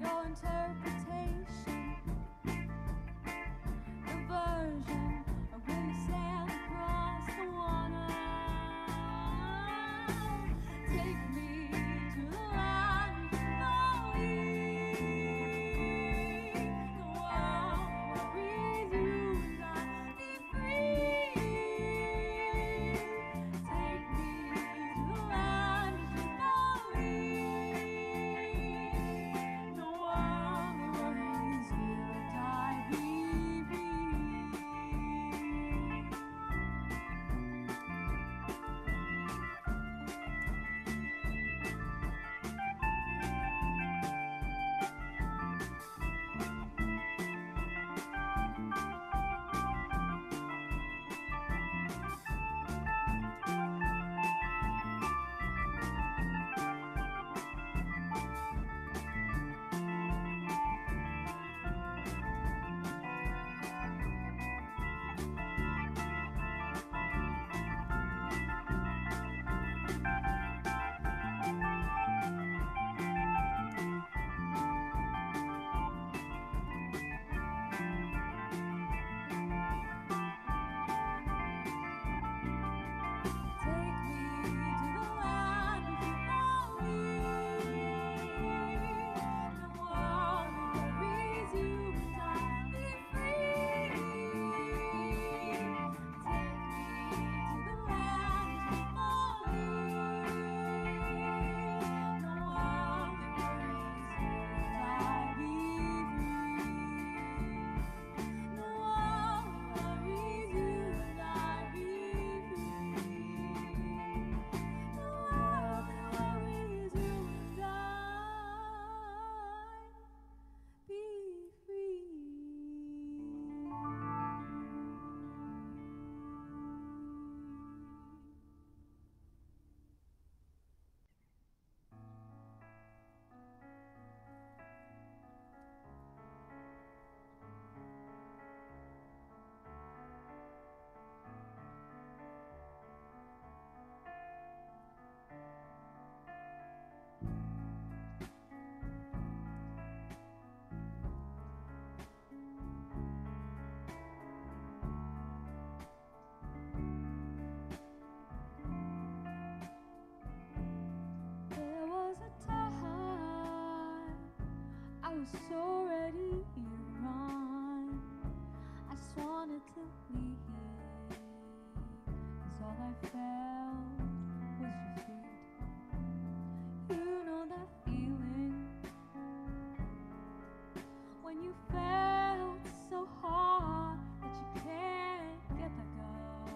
Your interpretation? Your version? Or will you sail across the water? Take me to the land of Hawaii, the world that worries you and I be free. Take me to the land of Hawaii, the world that worries you and I be free. Take me to the land of Hawaii, the world that worries you and I be free. Take me to the land of Hawaii, the world that worries you and I be free. The world that worries you and I be free. The world that worries you and I be free. There was a time I was so ready to run. I just wanted to leave, 'cause all I felt was your feet. You know that feeling when you felt so hard that you can't get back up.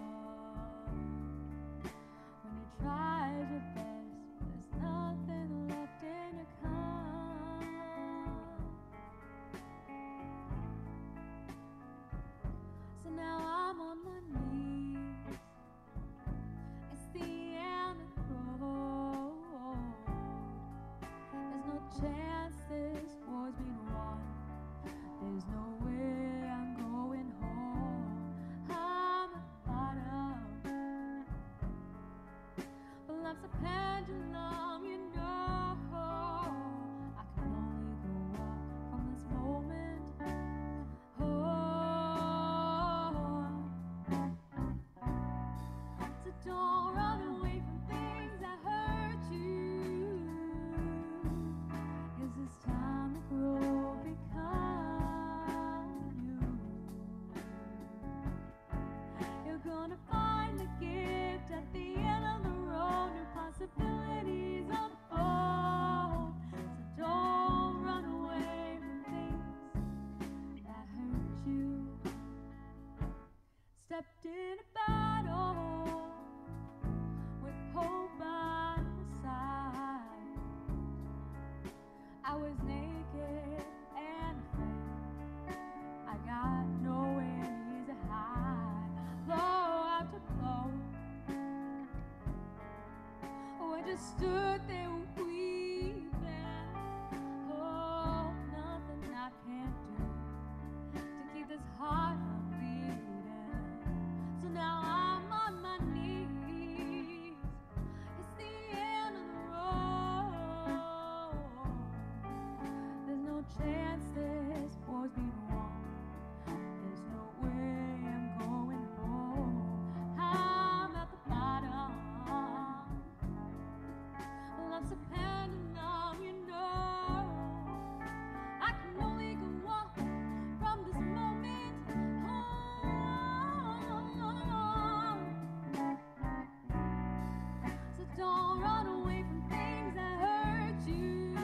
When you tried your best, but there's nothing left in your cup. So now I'm on my knees. It's the end of the road. There's no chance this war's been won. There's no way I'm going home. I'm at the bottom, but life's a pendulum, you know. I can only go up from this moment. Oh, so don't run away from things that hurt you, 'cause it's time to grow, become you. You're gonna find the gift at the end of the road. New possibilities unfold. So don't run away from things that hurt you. Stepped in a battle with hope by my side. I was naked and afraid. I got nowhere near to hide. Blow after blow, oh, I just stood there weeping. Oh, nothing I can't do to keep this heart from beating. So now I'm on my knees. It's the end of the road. There's no chance this war's been won. There's no way I'm going home. I'm at the bottom. Love's a pendulum, you know. I can only go up from this moment. Oh, so don't run away from things that hurt you.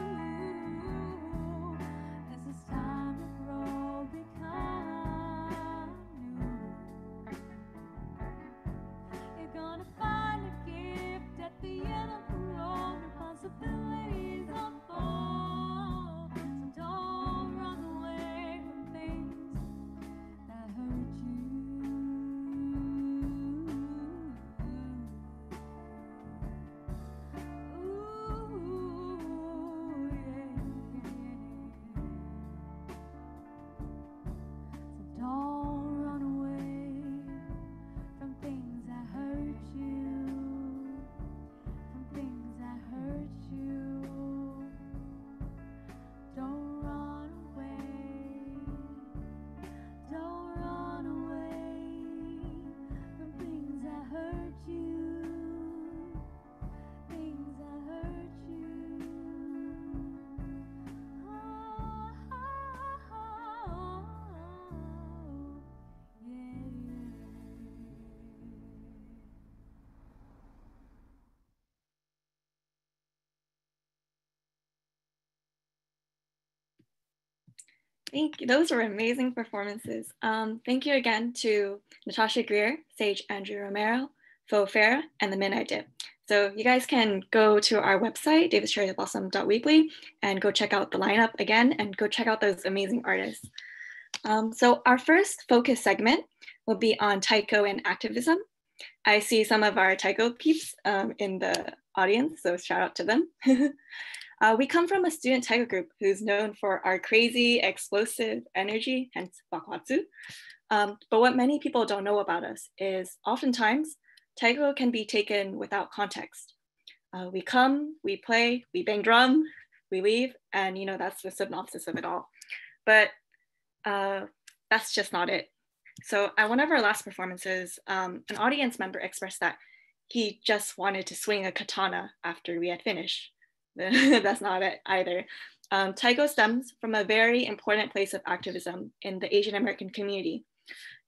This is time to grow, become new. You're gonna find a gift at the end of the road. New possibilities unfold. So don't run away from things that hurt you. Ooh, yeah. So don't run away from things that hurt you. From things that hurt you. Don't run away. Don't run away from things that hurt you. Things that hurt you. Thank you. Those were amazing performances. Thank you again to Natasha, Greer, Sage Andrew Romero, Fera, and the Midnight Dip. So you guys can go to our website, davischerryblossom.weekly, and go check out the lineup again, and go check out those amazing artists. So our first focus segment will be on Taiko and activism. I see some of our Taiko peeps in the audience, so shout out to them. We come from a student Taiko group who's known for our crazy, explosive energy, hence Bakuhatsu. But what many people don't know about us is oftentimes Taiko can be taken without context. We come, we play, we bang drum, we leave, and you know that's the synopsis of it all. But that's just not it. So at one of our last performances, an audience member expressed that he just wanted to swing a katana after we had finished. That's not it either. Taiko stems from a very important place of activism in the Asian American community.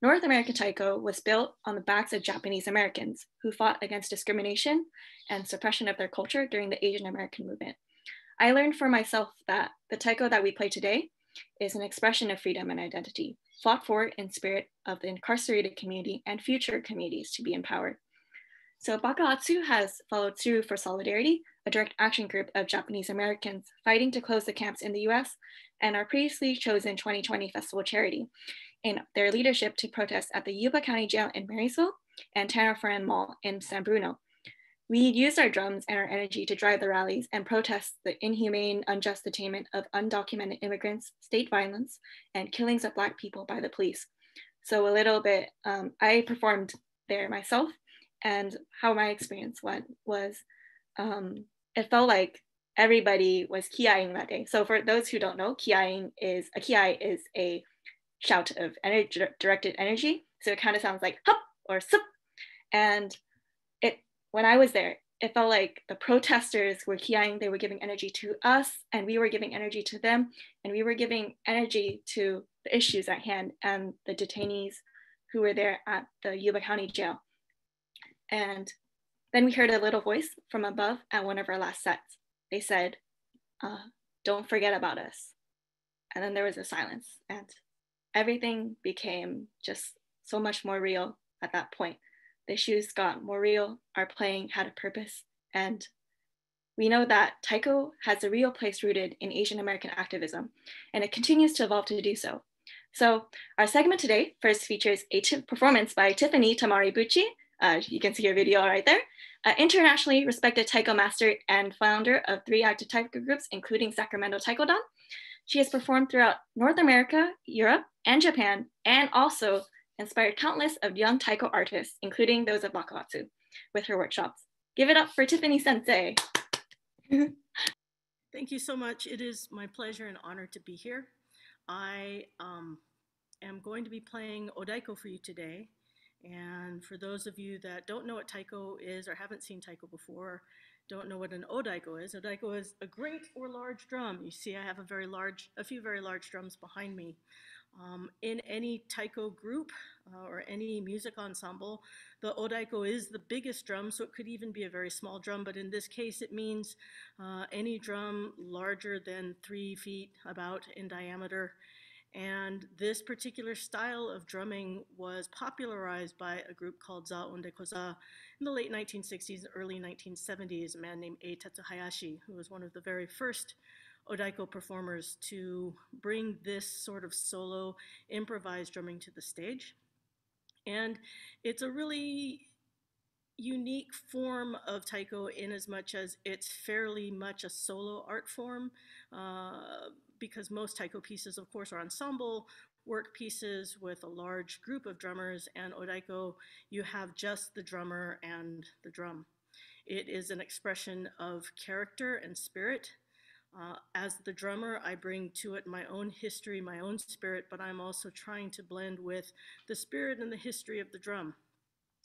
North American taiko was built on the backs of Japanese Americans who fought against discrimination and suppression of their culture during the Asian American movement. I learned for myself that the taiko that we play today is an expression of freedom and identity, fought for in spirit of the incarcerated community and future communities to be empowered. So Bakuhatsu has followed through for Solidarity, a direct action group of Japanese Americans fighting to close the camps in the US, and our previously chosen 2020 festival charity in their leadership to protest at the Yuba County Jail in Marysville and Tanner Ferran Mall in San Bruno. We used our drums and our energy to drive the rallies and protest the inhumane, unjust detainment of undocumented immigrants, state violence, and killings of Black people by the police. So a little bit, I performed there myself, and how my experience went was, it felt like everybody was kiaing that day. So for those who don't know, kiai is a shout of energy, directed energy. So it kind of sounds like hup or sup. And when I was there, it felt like the protesters were kiaing, they were giving energy to us, and we were giving energy to them, and we were giving energy to the issues at hand and the detainees who were there at the Yuba County Jail. And then we heard a little voice from above at one of our last sets. They said, don't forget about us. And then there was a silence, and everything became just so much more real at that point. The issues got more real, our playing had a purpose, and we know that taiko has a real place rooted in Asian American activism, and it continues to evolve to do so. So our segment today first features a performance by Tiffany Tamaribuchi. You can see her video right there. Internationally respected taiko master and founder of 3 active taiko groups, including Sacramento Taiko-dan. She has performed throughout North America, Europe, and Japan, and also inspired countless of young taiko artists, including those of Bakuhatsu, with her workshops. Give it up for Tiffany Sensei. Thank you so much. It is my pleasure and honor to be here. I am going to be playing odaiko for you today. And for those of you that don't know what taiko is or haven't seen taiko before, don't know what an odaiko is a great or large drum. You see I have a few very large drums behind me. In any taiko group or any music ensemble, the odaiko is the biggest drum, so it could even be a very small drum, but in this case it means any drum larger than 3 feet about in diameter. And this particular style of drumming was popularized by a group called Za Onde Koza in the late 1960s, early 1970s, a man named Eiitatsu Hayashi, who was one of the very first odaiko performers to bring this sort of solo improvised drumming to the stage. And it's a really unique form of taiko in as much as it's fairly much a solo art form, because most taiko pieces, of course, are ensemble work pieces with a large group of drummers, and odaiko, you have just the drummer and the drum. It is an expression of character and spirit. As the drummer, I bring to it my own history, my own spirit, but I'm also trying to blend with the spirit and the history of the drum.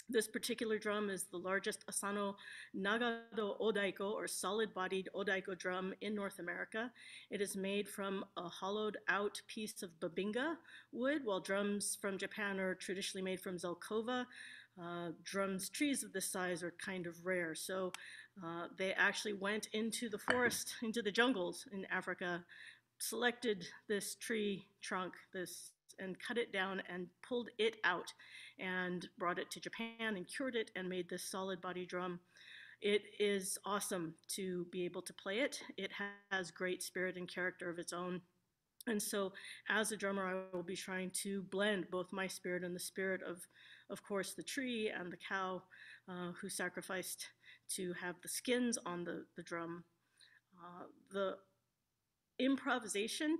This particular drum is the largest Asano Nagado odaiko, or solid-bodied odaiko drum in North America. It is made from a hollowed-out piece of babinga wood, while drums from Japan are traditionally made from zelkova. Trees of this size are kind of rare, so they actually went into the forest, into the jungles in Africa, selected this tree trunk, and cut it down and pulled it out and brought it to Japan and cured it and made this solid body drum. It is awesome to be able to play it. It has great spirit and character of its own. And so as a drummer, I will be trying to blend both my spirit and the spirit of course, the tree and the cow who sacrificed to have the skins on the drum. The improvisation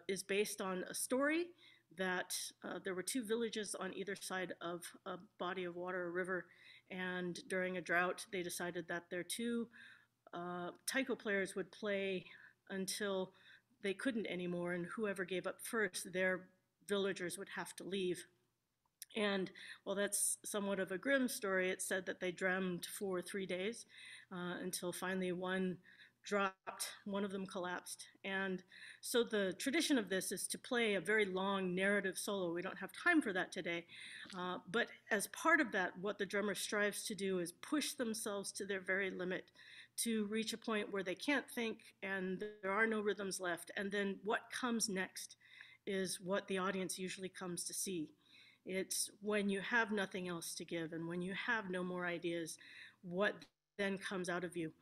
is based on a story that there were 2 villages on either side of a body of water, a river, and during a drought, they decided that their 2 taiko players would play until they couldn't anymore, and whoever gave up first, their villagers would have to leave. And while that's somewhat of a grim story, it's said that they drummed for 3 days until finally one dropped, one of them collapsed. And so the tradition of this is to play a very long narrative solo. We don't have time for that today. But as part of that, what the drummer strives to do is push themselves to their very limit to reach a point where they can't think and there are no rhythms left. And then what comes next is what the audience usually comes to see. It's when you have nothing else to give and when you have no more ideas, what then comes out of you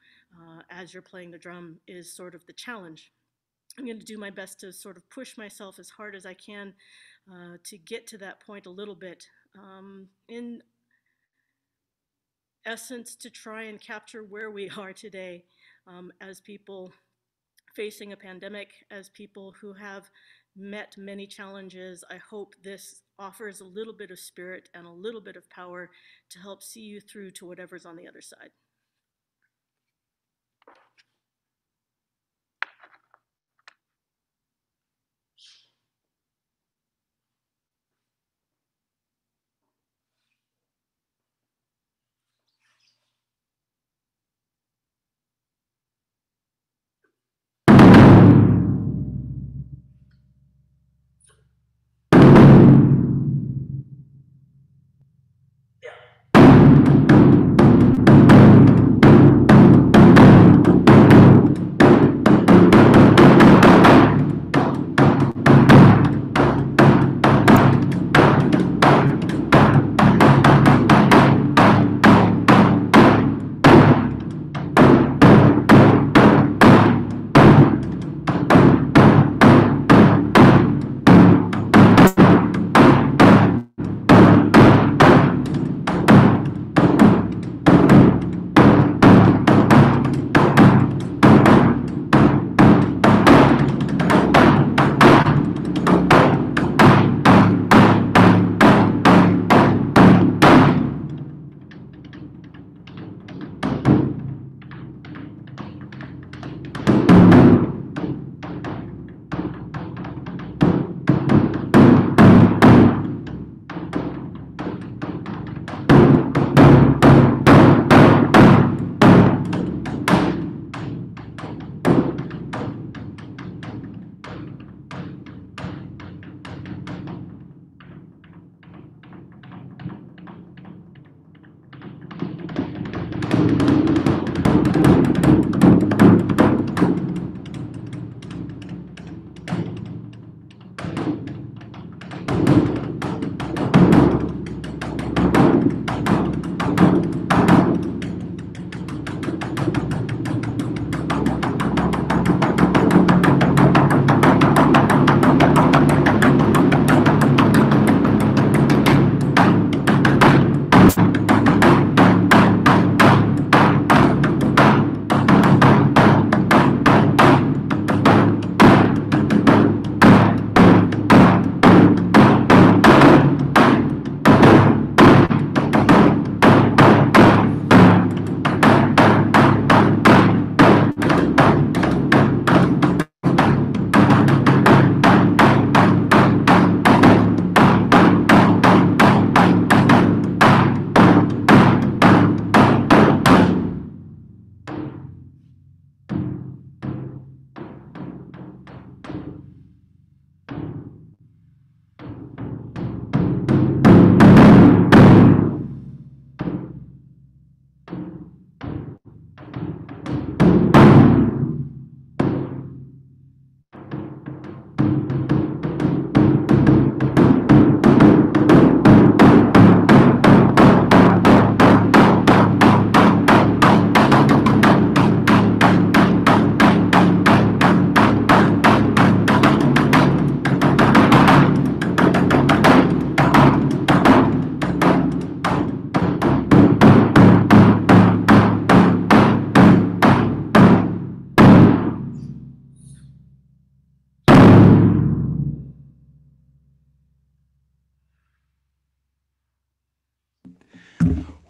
as you're playing the drum is sort of the challenge. I'm going to do my best to sort of push myself as hard as I can to get to that point a little bit. In essence, to try and capture where we are today as people facing a pandemic, as people who have met many challenges. I hope this offers a little bit of spirit and a little bit of power to help see you through to whatever's on the other side.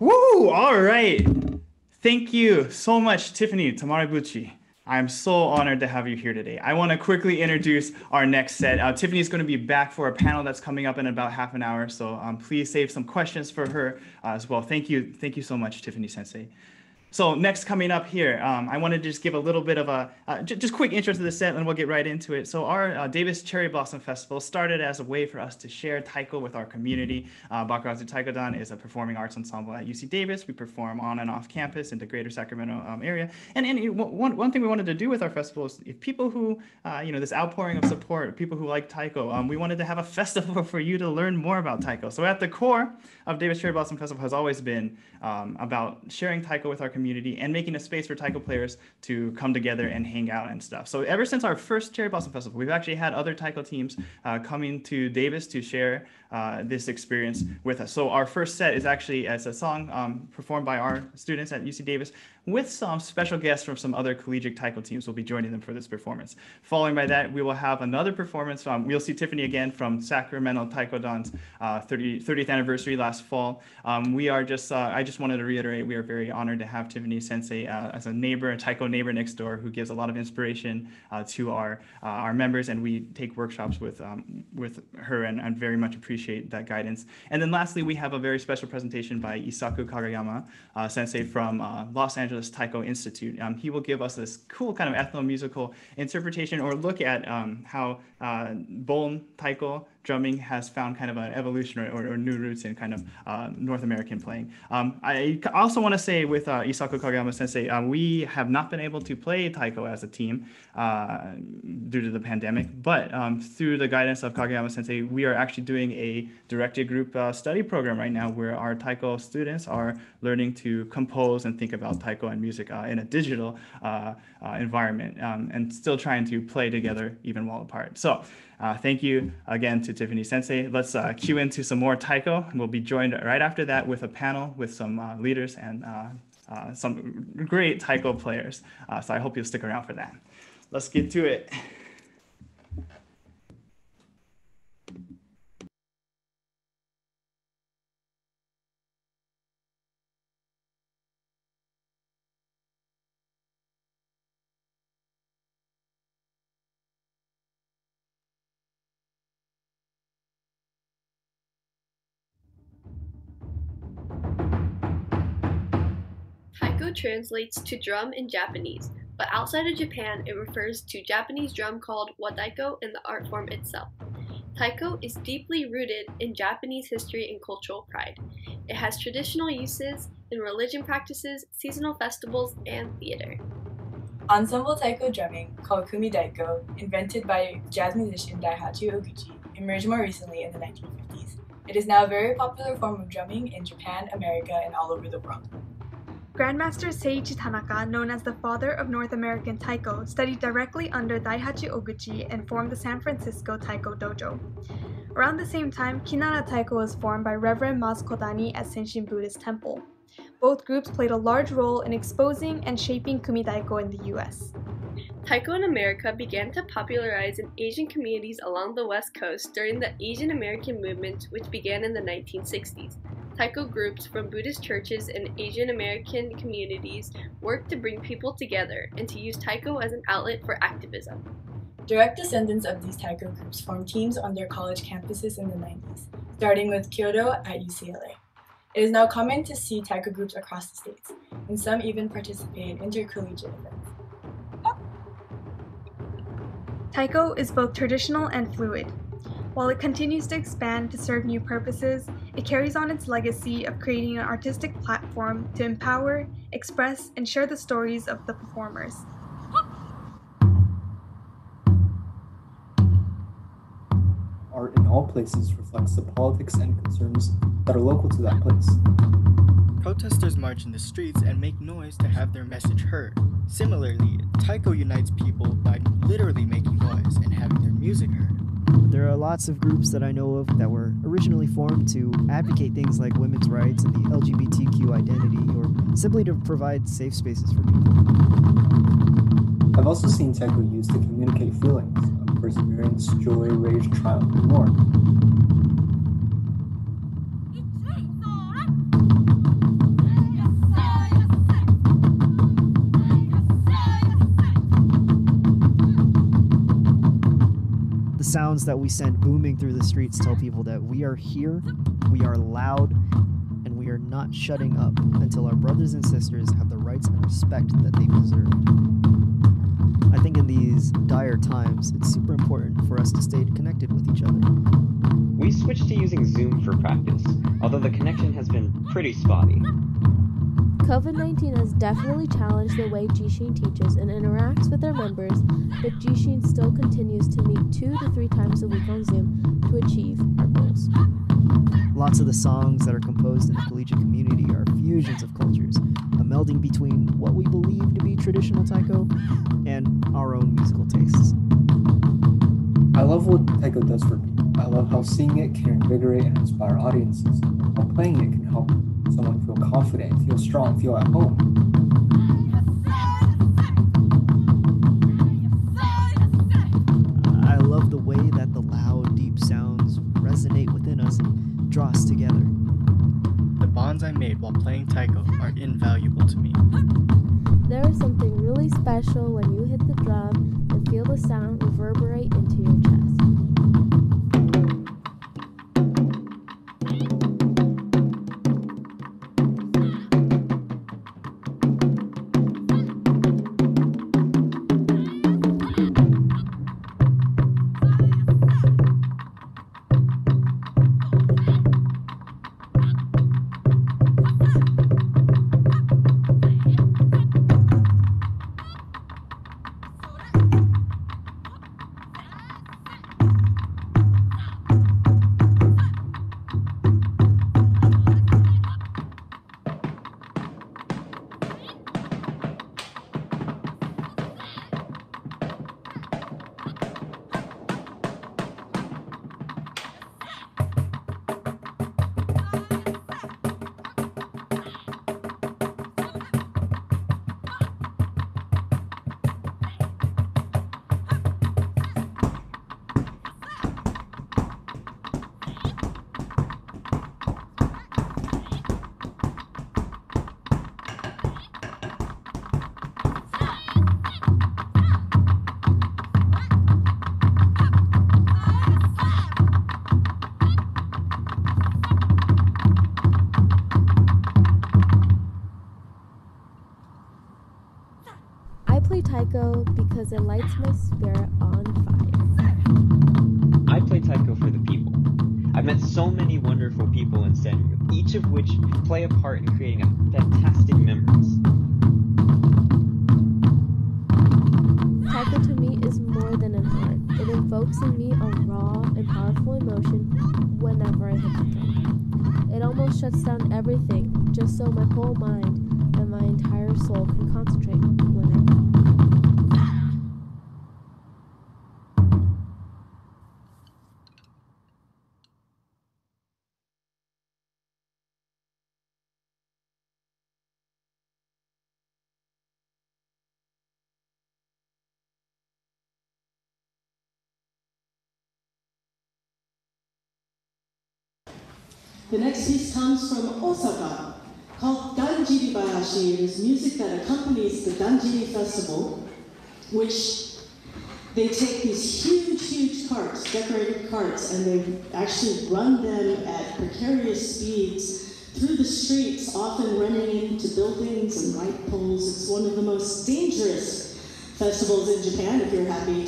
Woo! All right. Thank you so much, Tiffany, Tamaribuchi. I'm so honored to have you here today. I want to quickly introduce our next set. Tiffany is going to be back for a panel that's coming up in about half an hour, so please save some questions for her as well. Thank you so much, Tiffany Sensei. So next coming up here, I wanted to just give a little bit of a just quick intro to the set, and we'll get right into it. So our Davis Cherry Blossom Festival started as a way for us to share taiko with our community. Bakuhatsu Taiko-dan is a performing arts ensemble at UC Davis. We perform on and off campus in the greater Sacramento area. And one thing we wanted to do with our festival is if people who, this outpouring of support, people who like taiko, we wanted to have a festival for you to learn more about taiko. So at the core of Davis Cherry Blossom Festival has always been about sharing taiko with our community and making a space for taiko players to come together and hang out and stuff. So ever since our first Cherry Blossom Festival, we've actually had other taiko teams coming to Davis to share this experience with us. So our first set is actually as a song performed by our students at UC Davis with some special guests from some other collegiate taiko teams will be joining them for this performance. Following by that, we will have another performance. We'll see Tiffany again from Sacramento Taiko-dan's 30th anniversary last fall. I just wanted to reiterate, we are very honored to have Tiffany Sensei as a neighbor, a taiko neighbor next door who gives a lot of inspiration to our members, and we take workshops with her and very much appreciate that guidance. And then lastly, we have a very special presentation by Isaku Kageyama Sensei from Los Angeles Taiko Institute. He will give us this cool kind of ethno-musical interpretation or look at how Bon taiko drumming has found kind of an evolution or new roots in kind of North American playing. I also want to say with Isaku Kageyama Sensei, we have not been able to play taiko as a team due to the pandemic, but through the guidance of Kageyama Sensei, we are actually doing a directed group study program right now where our taiko students are learning to compose and think about taiko and music in a digital environment and still trying to play together even while apart. So thank you again to Tiffany Sensei. Let's cue into some more taiko. We'll be joined right after that with a panel with some leaders and some great taiko players. So I hope you'll stick around for that. Let's get to it. Taiko translates to drum in Japanese, but outside of Japan it refers to Japanese drum called wadaiko in the art form itself. Taiko is deeply rooted in Japanese history and cultural pride. It has traditional uses in religion practices, seasonal festivals, and theater. Ensemble taiko drumming, called kumidaiko, invented by jazz musician Daihachi Oguchi, emerged more recently in the 1950s. It is now a very popular form of drumming in Japan, America, and all over the world. Grandmaster Seiichi Tanaka, known as the father of North American taiko, studied directly under Daihachi Oguchi and formed the San Francisco Taiko Dojo. Around the same time, Kinara Taiko was formed by Reverend Mas Kodani at Senshin Buddhist Temple. Both groups played a large role in exposing and shaping kumidaiko in the US. Taiko in America began to popularize in Asian communities along the West Coast during the Asian American movement, which began in the 1960s. Taiko groups from Buddhist churches and Asian American communities worked to bring people together and to use taiko as an outlet for activism. Direct descendants of these taiko groups formed teams on their college campuses in the 90s, starting with Kyoto at UCLA. It is now common to see taiko groups across the states, and some even participate in intercollegiate events. Taiko is both traditional and fluid. While it continues to expand to serve new purposes, it carries on its legacy of creating an artistic platform to empower, express, and share the stories of the performers. Art in all places reflects the politics and concerns that are local to that place. Protesters march in the streets and make noise to have their message heard. Similarly, taiko unites people by literally making noise and having their music heard. There are lots of groups that I know of that were originally formed to advocate things like women's rights and the LGBTQ identity, or simply to provide safe spaces for people. I've also seen taiko used to communicate feelings of perseverance, joy, rage, triumph, and more. Sounds that we send booming through the streets tell people that we are here, we are loud, and we are not shutting up until our brothers and sisters have the right rights and respect that they've deserved. I think in these dire times, it's super important for us to stay connected with each other. We switched to using Zoom for practice, although the connection has been pretty spotty. COVID-19 has definitely challenged the way Jishin teaches and interacts with their members, but Jishin still continues to meet 2 to 3 times a week on Zoom to achieve our goals. Lots of the songs that are composed in the collegiate community are fusions of cultures, a melding between what we believe to be traditional taiko and our own musical tastes. I love what taiko does for people. I love how seeing it can invigorate and inspire audiences, while playing it can help someone feel confident, feel strong, feel at home. I love the way that the loud, deep sounds resonate within us and draw us together. The bonds I made while playing taiko are invaluable to me. There is something really special when you hit the drum and feel the sound reverberate into your chest. Taiko because it lights my spirit on fire. I play taiko for the people. I've met so many wonderful people in standing group, each of which play a part in creating a fantastic memories. Taiko to me is more than an art. It invokes in me a raw and powerful emotion whenever I hit the drum. It almost shuts down everything just so my whole mind and my entire soul can concentrate whenever. The next piece comes from Osaka, called Hirabayashi. It is music that accompanies the Danjiri Festival, which they take these huge carts, decorated carts, and they actually run them at precarious speeds through the streets, often running into buildings and light poles. It's one of the most dangerous festivals in Japan, if you're happy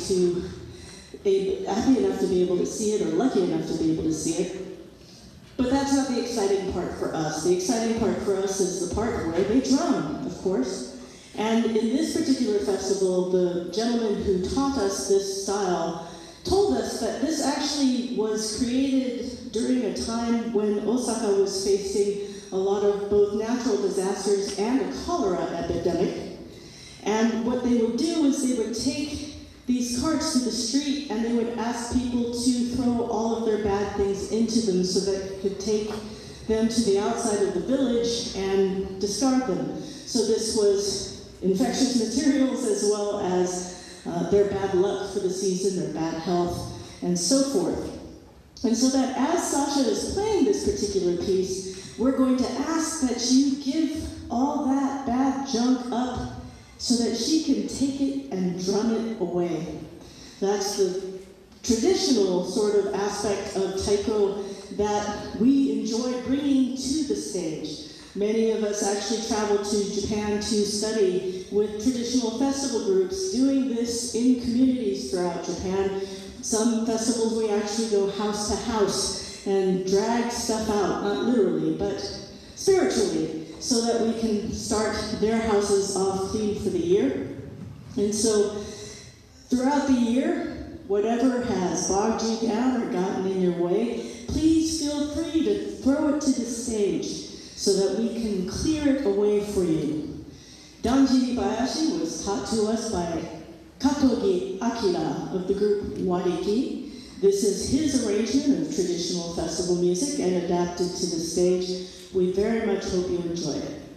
enough to be able to see it, or lucky enough to be able to see it. But that's not the exciting part for us. The exciting part for us is the part where they drum, of course. And in this particular festival, the gentleman who taught us this style told us that this actually was created during a time when Osaka was facing a lot of both natural disasters and a cholera epidemic. And what they would do is they would take these carts to the street and they would ask people to throw all of their bad things into them so that they could take them to the outside of the village and discard them. So this was infectious materials as well as their bad luck for the season, their bad health, and so forth. And so that as Sasha is playing this particular piece, we're going to ask that you give all that bad junk up so that she can take it and drum it away. That's the traditional sort of aspect of taiko that we enjoy bringing to the stage. Many of us actually traveled to Japan to study with traditional festival groups, doing this in communities throughout Japan. Some festivals we actually go house to house and drag stuff out, not literally, but spiritually, so that we can start their houses off clean for the year. And so throughout the year, whatever has bogged you down or gotten in your way, please feel free to throw it to the stage so that we can clear it away for you. Hirabayashi was taught to us by Katogi Akira of the group Wariki. This is his arrangement of traditional festival music and adapted to the stage. We very much hope you enjoy it.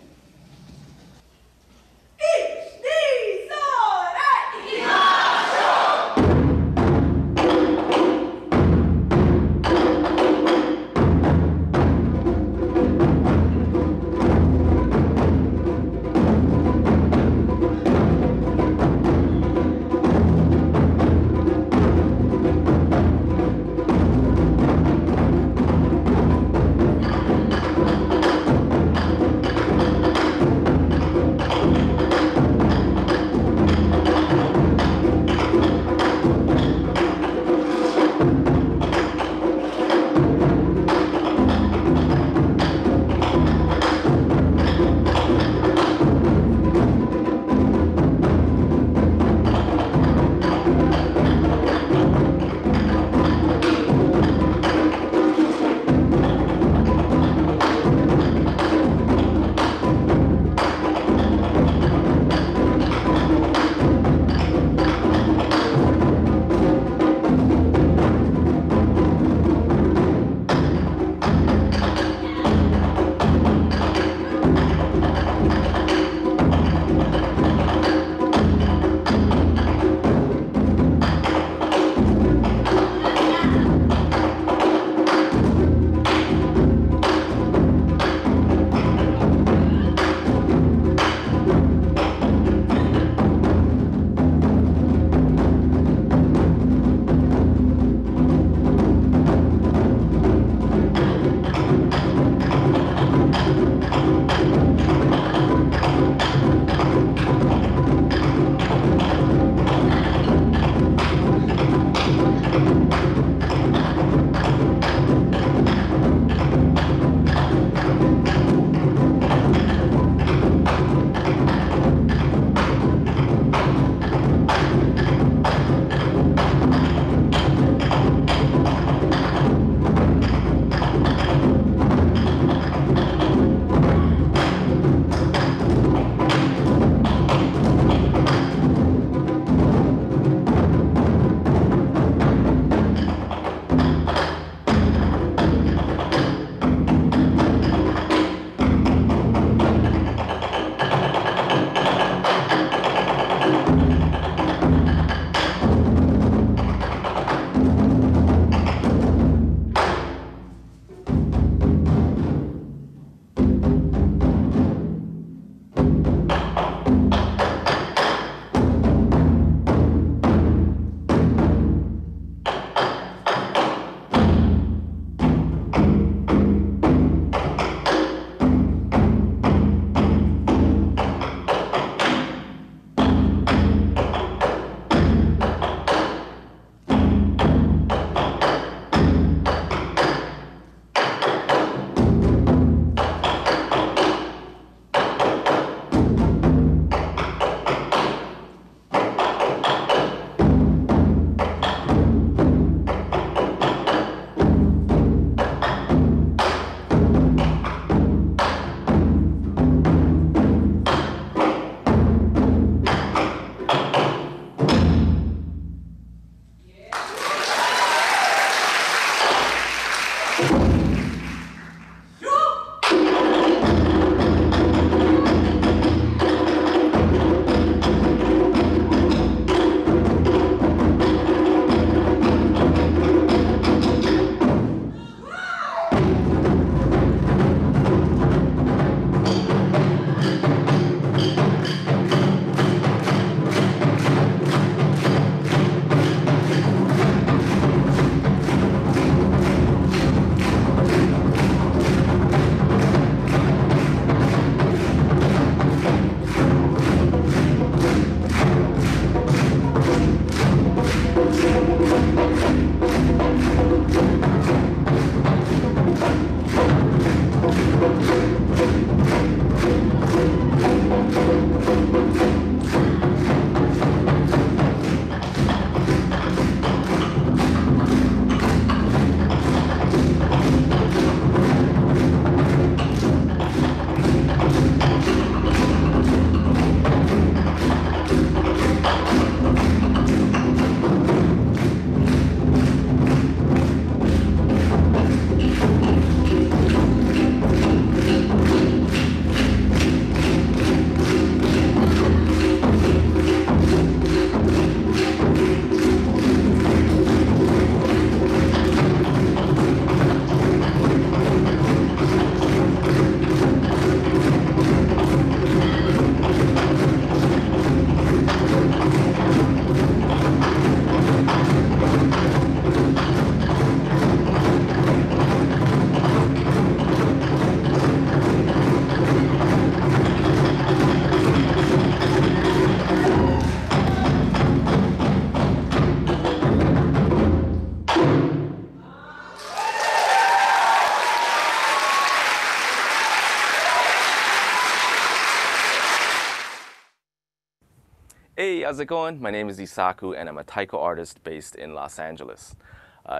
how's it going? My name is Isaku and I'm a taiko artist based in Los Angeles.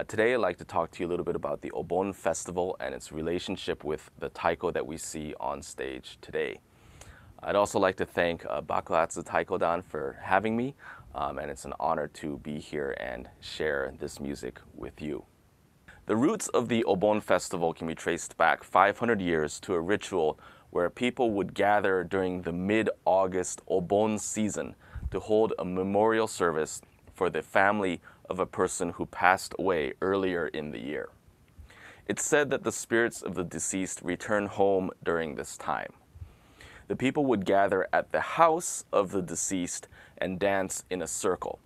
Today I'd like to talk to you a little bit about the Obon Festival and its relationship with the taiko that we see on stage today. I'd also like to thank Bakuhatsu Taiko-dan for having me, and it's an honor to be here and share this music with you. The roots of the Obon Festival can be traced back 500 years to a ritual where people would gather during the mid-August Obon season to hold a memorial service for the family of a person who passed away earlier in the year. It's said that the spirits of the deceased return home during this time. The people would gather at the house of the deceased and dance in a circle,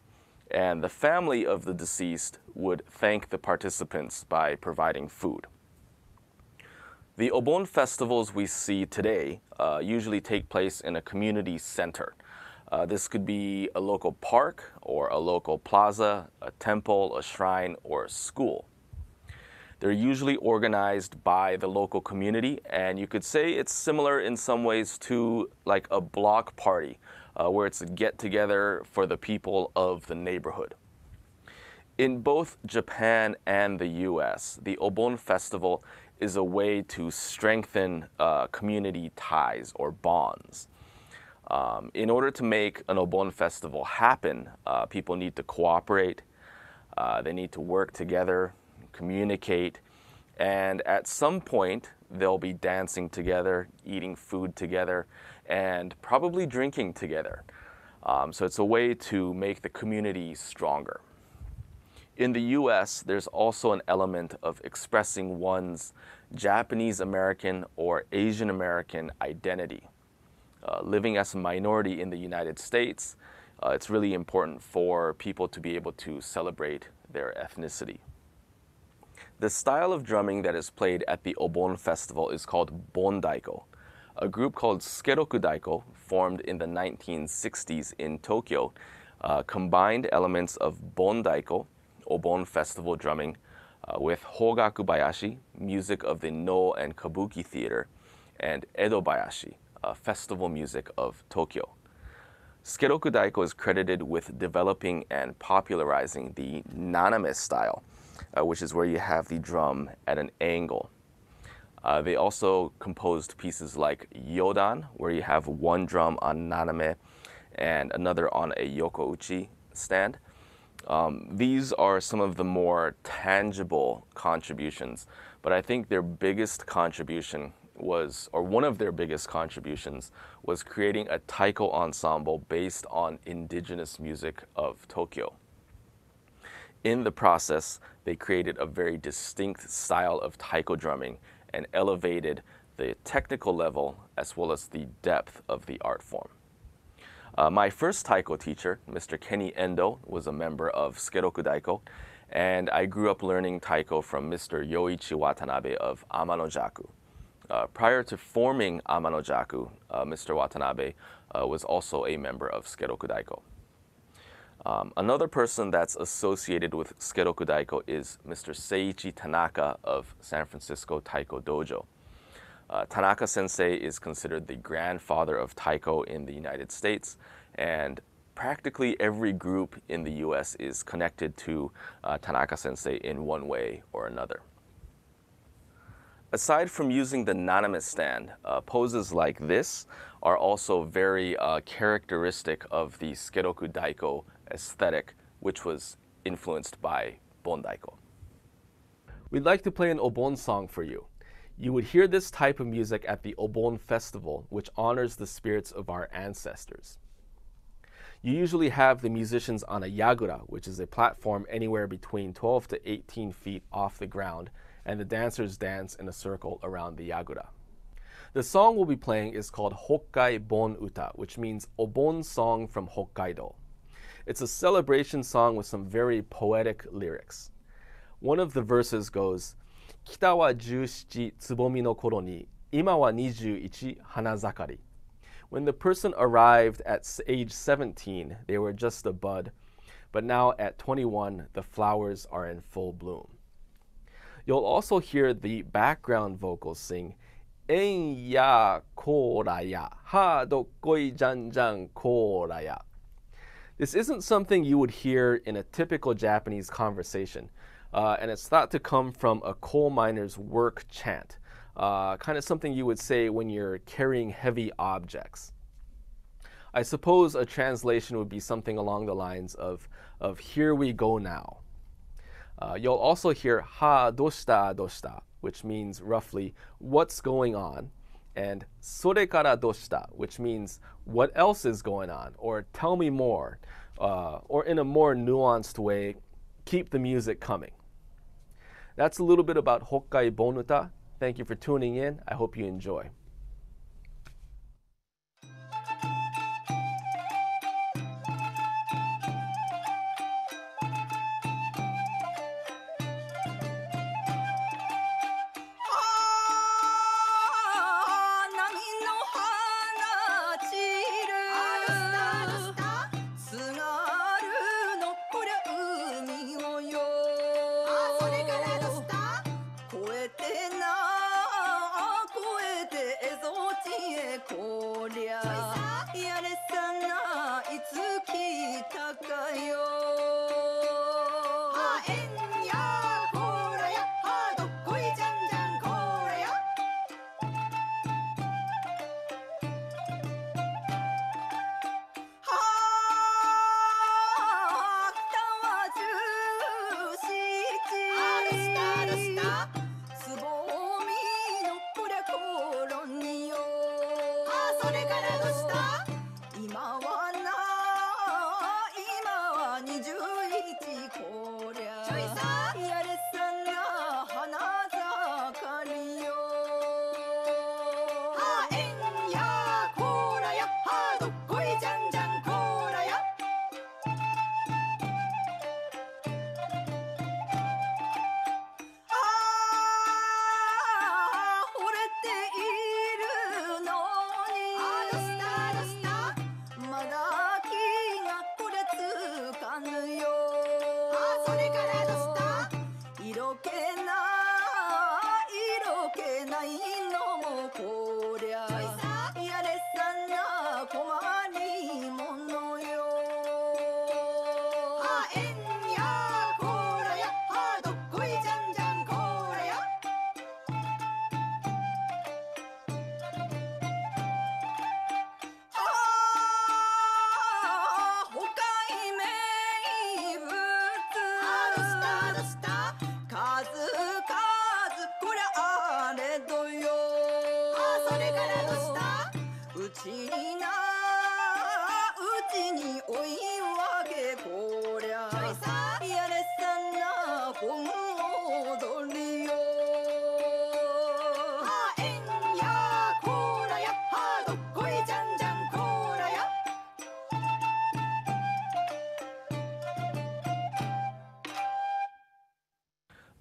and the family of the deceased would thank the participants by providing food. The Obon festivals we see today usually take place in a community center. This could be a local park or a local plaza, a temple, a shrine, or a school. They're usually organized by the local community, and you could say it's similar in some ways to like a block party, where it's a get-together for the people of the neighborhood. In both Japan and the US, the Obon Festival is a way to strengthen community ties or bonds. In order to make an Obon Festival happen, people need to cooperate, they need to work together, communicate, and at some point they'll be dancing together, eating food together, and probably drinking together. So it's a way to make the community stronger. In the US, there's also an element of expressing one's Japanese American or Asian American identity. Living as a minority in the United States, it's really important for people to be able to celebrate their ethnicity. The style of drumming that is played at the Obon Festival is called Bondaiko. A group called Sukeroku Daiko, formed in the 1960s in Tokyo, combined elements of Bondaiko, Obon Festival drumming, with Hogakubayashi, music of the No and Kabuki theater, and Edobayashi, festival music of Tokyo. Sukeroku Daiko is credited with developing and popularizing the naname style, which is where you have the drum at an angle. They also composed pieces like Yodan, where you have one drum on naname and another on a yokouchi stand. These are some of the more tangible contributions, but I think their biggest contribution was, or one of their biggest contributions, was creating a taiko ensemble based on indigenous music of Tokyo. In the process, they created a very distinct style of taiko drumming and elevated the technical level as well as the depth of the art form. My first taiko teacher, Mr. Kenny Endo, was a member of Sukeroku Daiko, and I grew up learning taiko from Mr. Yoichi Watanabe of Amanojaku. Prior to forming Amanojaku, Mr. Watanabe was also a member of Sukeroku Daiko. Another person that's associated with Sukeroku Daiko is Mr. Seiichi Tanaka of San Francisco Taiko Dojo. Tanaka sensei is considered the grandfather of taiko in the United States, and practically every group in the US is connected to Tanaka sensei in one way or another. Aside from using the naname stand, poses like this are also very characteristic of the Sukeroku Daiko aesthetic, which was influenced by Bondaiko. We'd like to play an Obon song for you. You would hear this type of music at the Obon Festival, which honors the spirits of our ancestors. You usually have the musicians on a yagura, which is a platform anywhere between 12 to 18 feet off the ground, and the dancers dance in a circle around the yagura. The song we'll be playing is called Hokkai Bon Uta, which means Obon Song from Hokkaido. It's a celebration song with some very poetic lyrics. One of the verses goes, Kita wa 17 tsubomi no koro ni, ima wa 21 hanazakari. When the person arrived at age 17, they were just a bud, but now at 21, the flowers are in full bloom. You'll also hear the background vocals sing, En ya koraya, ha dokkoi jan jan koraya. This isn't something you would hear in a typical Japanese conversation, and it's thought to come from a coal miner's work chant, kind of something you would say when you're carrying heavy objects. I suppose a translation would be something along the lines of here we go now. You'll also hear ha doshita doshita, which means roughly what's going on, and sorekara doshita, which means what else is going on, or tell me more, or in a more nuanced way, keep the music coming. That's a little bit about Hokkai Bonuta. Thank you for tuning in. I hope you enjoy.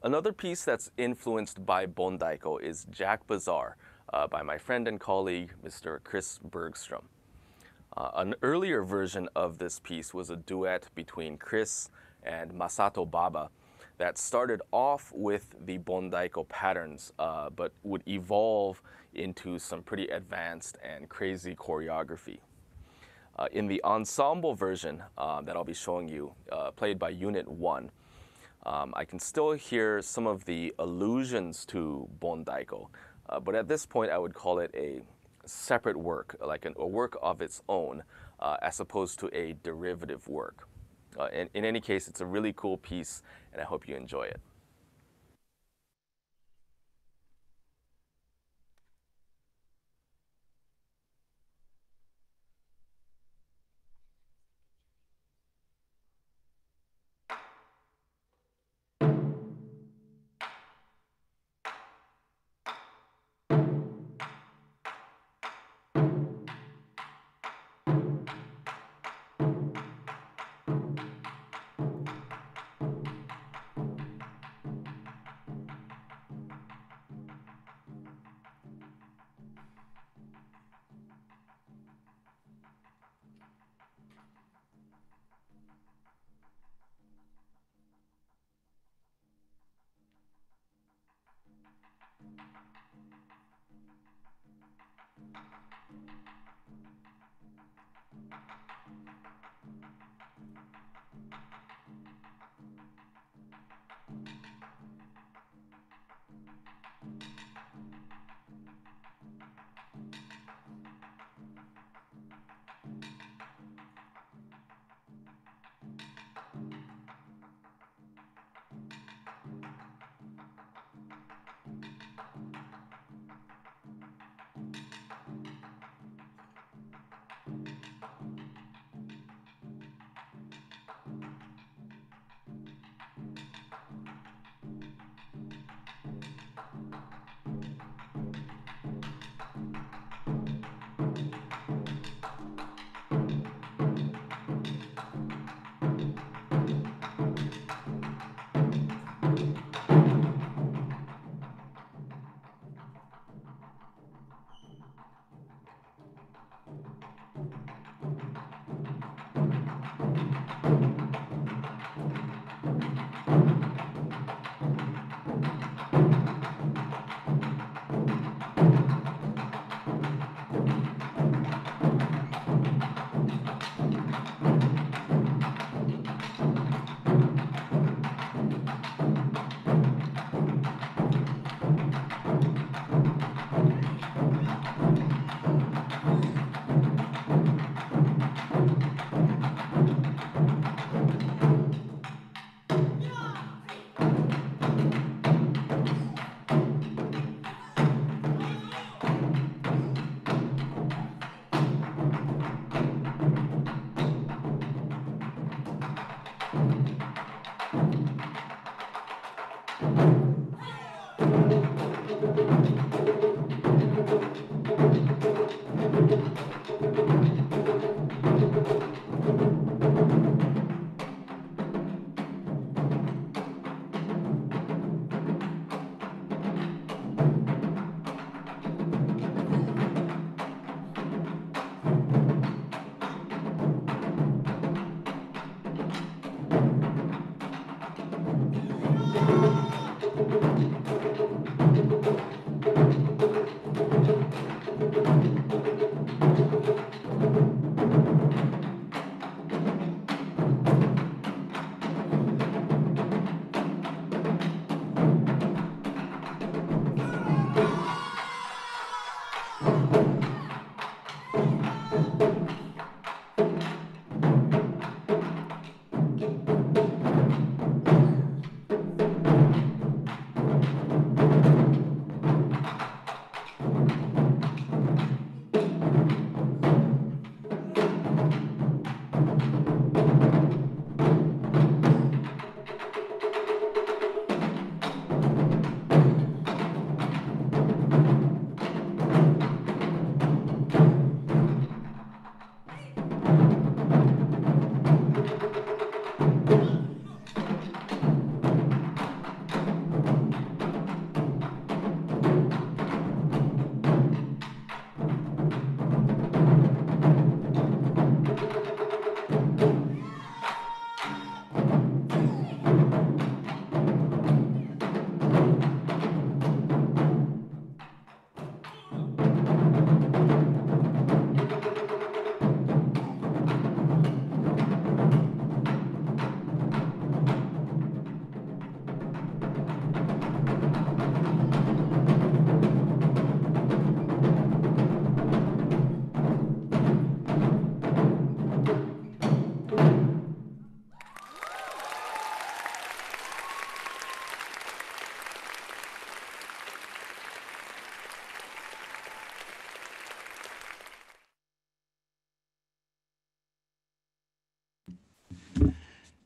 Another piece that's influenced by Bondaiko is Jack Bazaar by my friend and colleague, Mr. Chris Bergstrom. An earlier version of this piece was a duet between Chris and Masato Baba that started off with the Bondaiko patterns, but would evolve into some pretty advanced and crazy choreography. In the ensemble version that I'll be showing you, played by Unit 1, I can still hear some of the allusions to Bondaiko, but at this point I would call it a separate work, like a work of its own, as opposed to a derivative work. In any case, it's a really cool piece, and I hope you enjoy it.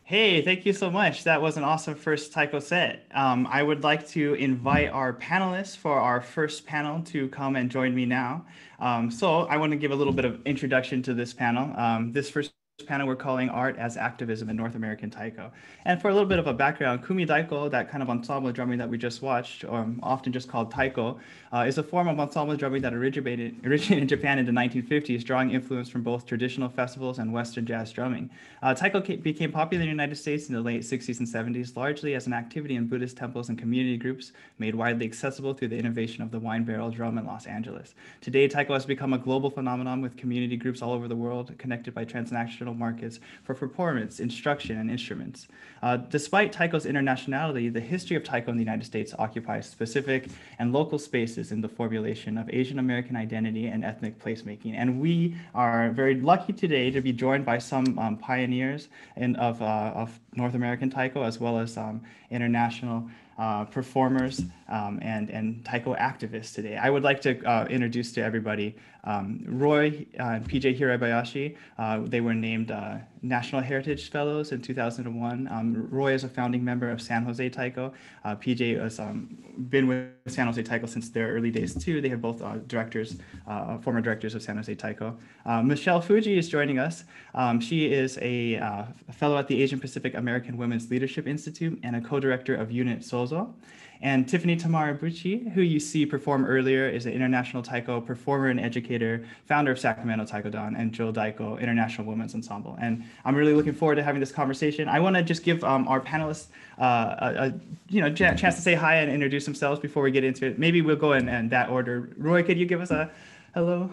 Hey, thank you so much. That was an awesome first taiko set. I would like to invite our panelists for our first panel to come and join me now. So I want to give a little bit of introduction to this panel. This first panel we're calling Art as Activism in North American Taiko. And for a little bit of a background, Kumi Daiko, that kind of ensemble drumming that we just watched, often just called taiko, is a form of ensemble drumming that originated in Japan in the 1950s, drawing influence from both traditional festivals and Western jazz drumming. Taiko became popular in the United States in the late 60s and 70s, largely as an activity in Buddhist temples and community groups, made widely accessible through the innovation of the wine barrel drum in Los Angeles. Today, taiko has become a global phenomenon with community groups all over the world, connected by transnational markets for performance, instruction, and instruments. Despite taiko's internationality, the history of taiko in the United States occupies specific and local spaces in the formulation of Asian American identity and ethnic placemaking. And we are very lucky today to be joined by some pioneers of North American taiko, as well as international performers and taiko activists today. I would like to introduce to everybody Roy and PJ Hirabayashi. They were named National Heritage Fellows in 2001. Roy is a founding member of San Jose Taiko. PJ has been with San Jose Taiko since their early days too. They have both former directors of San Jose Taiko. Michelle Fujii is joining us. She is a fellow at the Asian Pacific American Women's Leadership Institute and a co-director of Unit Sozo. And Tiffany Tamaribuchi, who you see perform earlier, is an international taiko performer and educator, founder of Sacramento Taiko-Dan and Joe Daiko International Women's Ensemble. And I'm really looking forward to having this conversation. I want to just give our panelists a chance to say hi and introduce themselves before we get into it. Maybe we'll go in that order. Roy, could you give us a hello?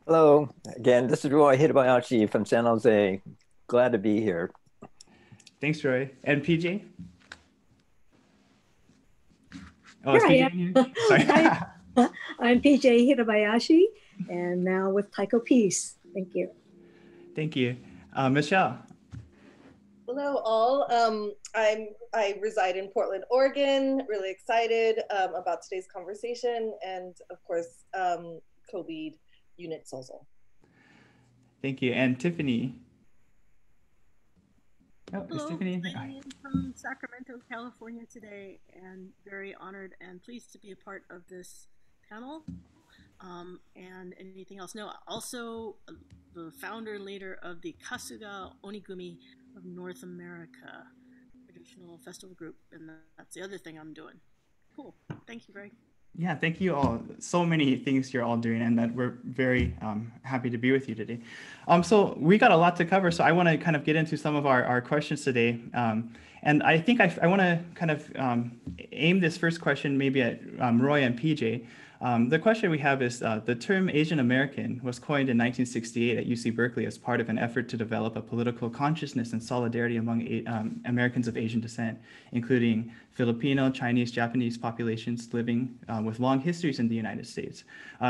Hello, again, this is Roy Hirabayashi from San Jose. Glad to be here. Thanks, Roy. And PJ? Oh, Here I am. Sorry. I'm PJ Hirabayashi, and now with Taiko Peace. Thank you. Thank you. Michelle. Hello, all. I reside in Portland, Oregon. Really excited about today's conversation, and of course, co-lead Unit Sozo. Thank you. And Tiffany. Oh, Hello, Tiffany? I'm from Sacramento, California today, and very honored and pleased to be a part of this panel and anything else. No, also the founder and leader of the Kasuga Onigumi of North America, traditional festival group, and that's the other thing I'm doing. Cool. Thank you, Greg. Yeah, thank you all. So many things you're all doing, and that we're very happy to be with you today. So we got a lot to cover, so I want to kind of get into some of our questions today. And I think I want to kind of aim this first question maybe at Roy and PJ. The question we have is, the term Asian American was coined in 1968 at UC Berkeley as part of an effort to develop a political consciousness and solidarity among Americans of Asian descent, including Filipino, Chinese, Japanese populations living with long histories in the United States.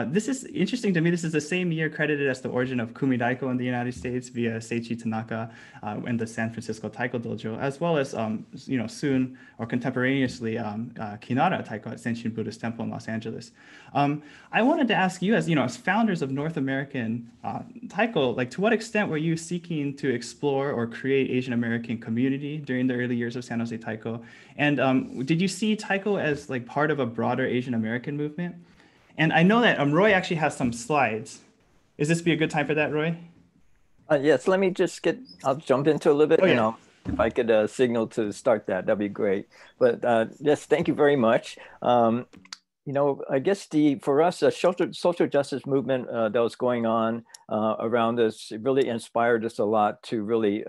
This is interesting to me. This is the same year credited as the origin of Kumi Daiko in the United States via Seiichi Tanaka and the San Francisco Taiko Dojo, as well as soon or contemporaneously Kinara Taiko at Senshin Buddhist Temple in Los Angeles. I wanted to ask you, as founders of North American Taiko, to what extent were you seeking to explore or create Asian American community during the early years of San Jose Taiko? And did you see Taiko as part of a broader Asian American movement? And I know that Roy actually has some slides. Is this be a good time for that, Roy? Yes, let me just I'll jump into a little bit, if I could signal to start that'd be great. But yes, thank you very much. I guess for us, the social justice movement that was going on around us, it really inspired us a lot to really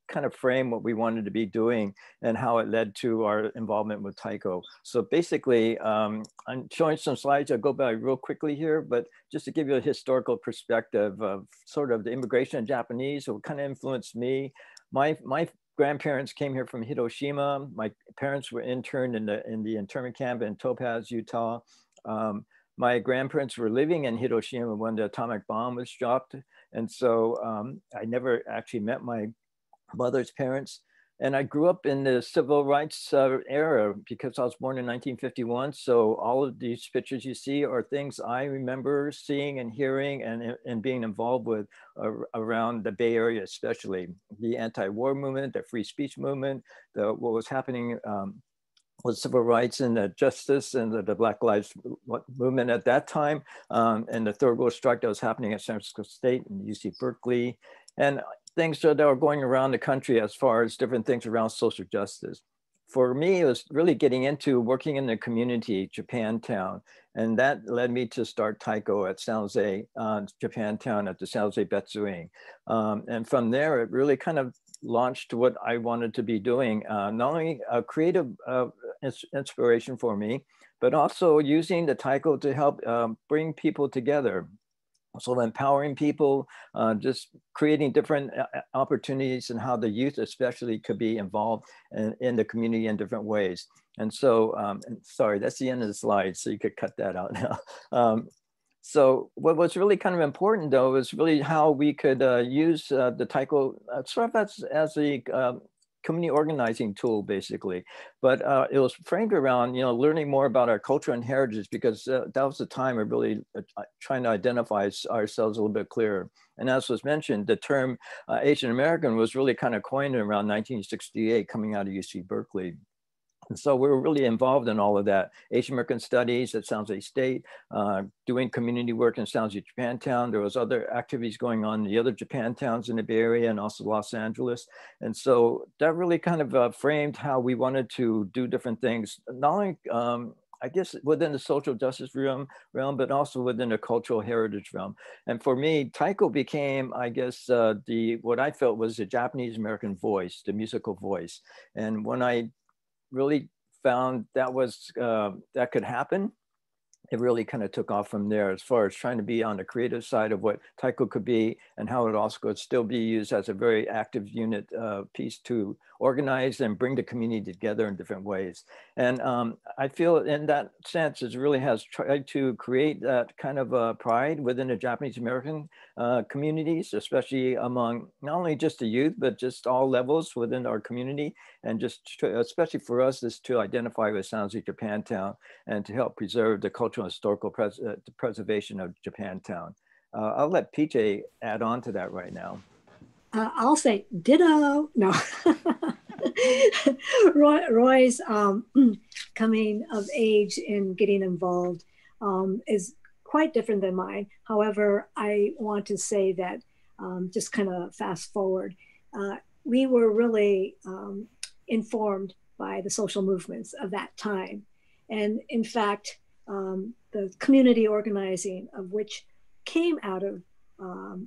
kind of frame what we wanted to be doing and how it led to our involvement with Taiko. So basically, I'm showing some slides. I'll go by real quickly here, but just to give you a historical perspective of sort of the immigration of Japanese, what kind of influenced me. My grandparents came here from Hiroshima. My parents were interned in the internment camp in Topaz, Utah. My grandparents were living in Hiroshima when the atomic bomb was dropped. And so I never actually met my mother's parents. And I grew up in the civil rights era because I was born in 1951. So all of these pictures you see are things I remember seeing and hearing and being involved with around the Bay Area, especially the anti-war movement, the free speech movement, what was happening with civil rights and the justice and the Black Lives movement at that time, and the third world strike that was happening at San Francisco State and UC Berkeley, and things that were going around the country as far as different things around social justice. For me, it was really getting into working in the community, Japantown, and that led me to start Taiko at San Jose, Japantown at the San Jose Betsuing. And from there, it really kind of launched what I wanted to be doing, not only a creative inspiration for me, but also using the Taiko to help bring people together. So empowering people, just creating different opportunities and how the youth especially could be involved in the community in different ways. And so, sorry, that's the end of the slide, so you could cut that out now. So what was really kind of important though, is really how we could use the Taiko sort of as a community organizing tool, basically. But it was framed around, learning more about our culture and heritage, because that was the time of really trying to identify ourselves a little bit clearer. And as was mentioned, the term Asian American was really kind of coined around 1968, coming out of UC Berkeley. And so we were really involved in all of that. Asian American Studies at San Jose State, doing community work in San Jose Japantown. There was other activities going on in the other Japantowns in the Bay Area and also Los Angeles. And so that really kind of framed how we wanted to do different things, not only I guess within the social justice realm, but also within the cultural heritage realm. And for me, Taiko became, I guess, what I felt was the Japanese American voice, the musical voice. And when I really found that that could happen, it really kind of took off from there as far as trying to be on the creative side of what Taiko could be and how it also could still be used as a very active unit piece to organize and bring the community together in different ways. And I feel in that sense, it really has tried to create that kind of pride within the Japanese American communities, especially among not only just the youth, but just all levels within our community. And just especially for us is to identify with San Jose Japantown and to help preserve the cultural and historical preservation of Japantown. I'll let PJ add on to that right now. I'll say ditto. No. Roy's coming of age and getting involved is quite different than mine. However, I want to say that just kind of fast forward, we were really informed by the social movements of that time. And in fact, the community organizing of which came out of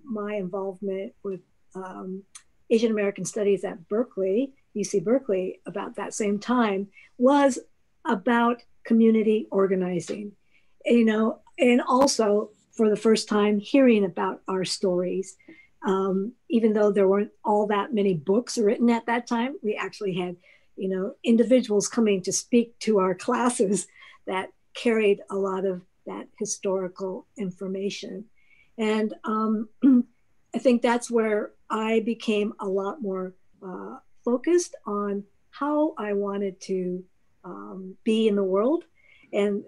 my involvement with Asian American Studies at Berkeley, UC Berkeley, about that same time, was about community organizing, and also for the first time hearing about our stories. Even though there weren't all that many books written at that time, we actually had, individuals coming to speak to our classes that carried a lot of that historical information. And I think that's where I became a lot more focused on how I wanted to be in the world, and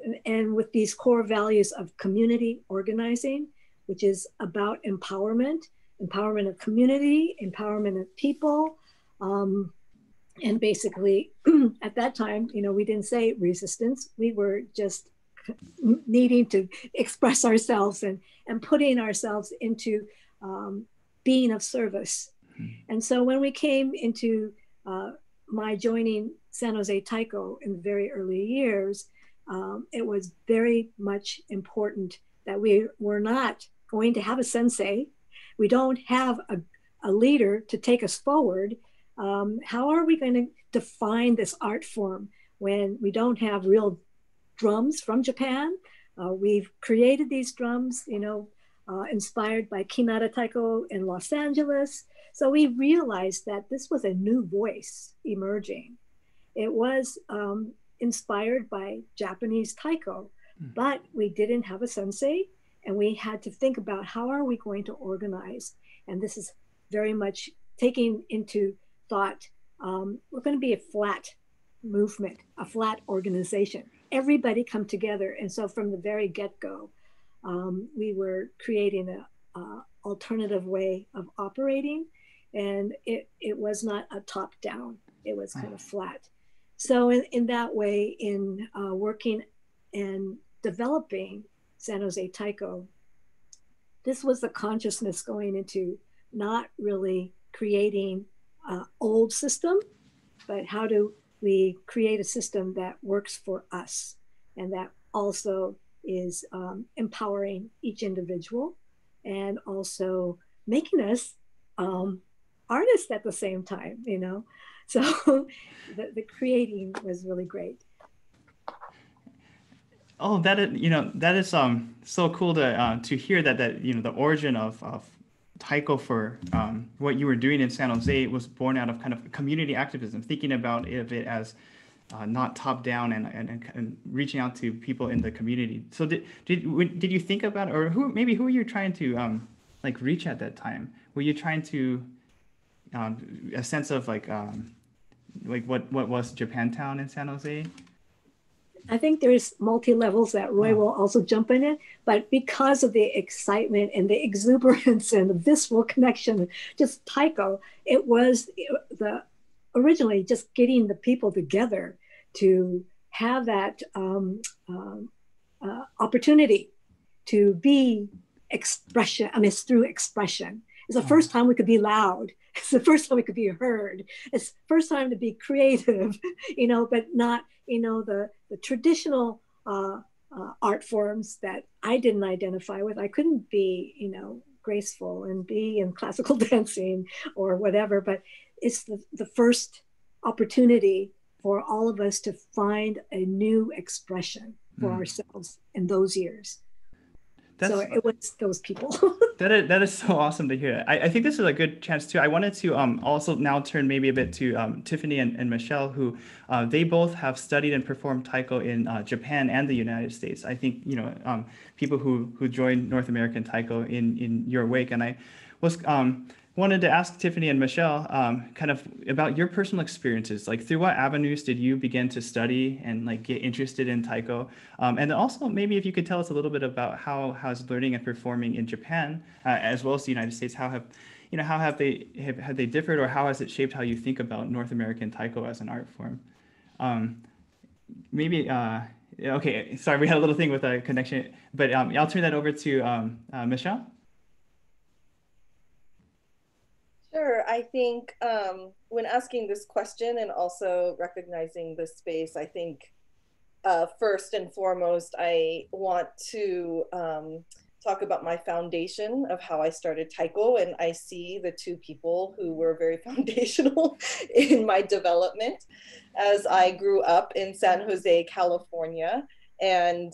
with these core values of community organizing, which is about empowerment of community, empowerment of people. And basically at that time, we didn't say resistance, we were just needing to express ourselves and putting ourselves into being of service. And so when we came into my joining San Jose Taiko in the very early years, it was very much important that we were not going to have a sensei. We don't have a leader to take us forward. How are we going to define this art form when we don't have real drums from Japan? We've created these drums, inspired by Kinara Taiko in Los Angeles. So we realized that this was a new voice emerging. It was inspired by Japanese Taiko, but we didn't have a sensei, and we had to think about how are we going to organize. And this is very much taking into thought we're going to be a flat movement, a flat organization. Everybody come together. And so from the very get-go, we were creating a alternative way of operating, and it was not a top-down. It was kind of flat. So in that way, in working and developing San Jose Taiko, this was the consciousness going into not really creating an old system, but how do we create a system that works for us and that also is empowering each individual and also making us artists at the same time, you know? So the creating was really great. Oh, that is, that is so cool to hear that the origin of Taiko for what you were doing in San Jose was born out of kind of community activism, thinking about it as not top down and reaching out to people in the community. So did you think about, or who were you trying to like reach at that time? Were you trying to a sense of like what was Japantown in San Jose? I think there's multi-levels that Roy will also jump in it, but because of the excitement and the exuberance and the visceral connection, just Taiko, it was originally just getting the people together to have that opportunity to be expression. I mean, it's through expression. It's the first time we could be loud. It's the first time we could be heard. It's the first time to be creative, but not, the traditional art forms that I didn't identify with. I couldn't be, graceful and be in classical dancing or whatever, but it's the first opportunity for all of us to find a new expression for ourselves in those years. So it was those people. That is so awesome to hear. I think this is a good chance too. I wanted to also now turn maybe a bit to Tiffany and Michelle, who they both have studied and performed Taiko in Japan and the United States. I think people who joined North American Taiko in your wake, and I was wanted to ask Tiffany and Michelle kind of about your personal experiences, like through what avenues did you begin to study and like get interested in Taiko? And also maybe if you could tell us a little bit about how has learning and performing in Japan as well as the United States, how have they differed, or how has it shaped how you think about North American Taiko as an art form? Okay, sorry, we had a little thing with a connection, but I'll turn that over to Michelle. Sure. I think when asking this question and also recognizing this space, I think first and foremost, I want to talk about my foundation of how I started Taiko. And I see the two people who were very foundational in my development as I grew up in San Jose, California, and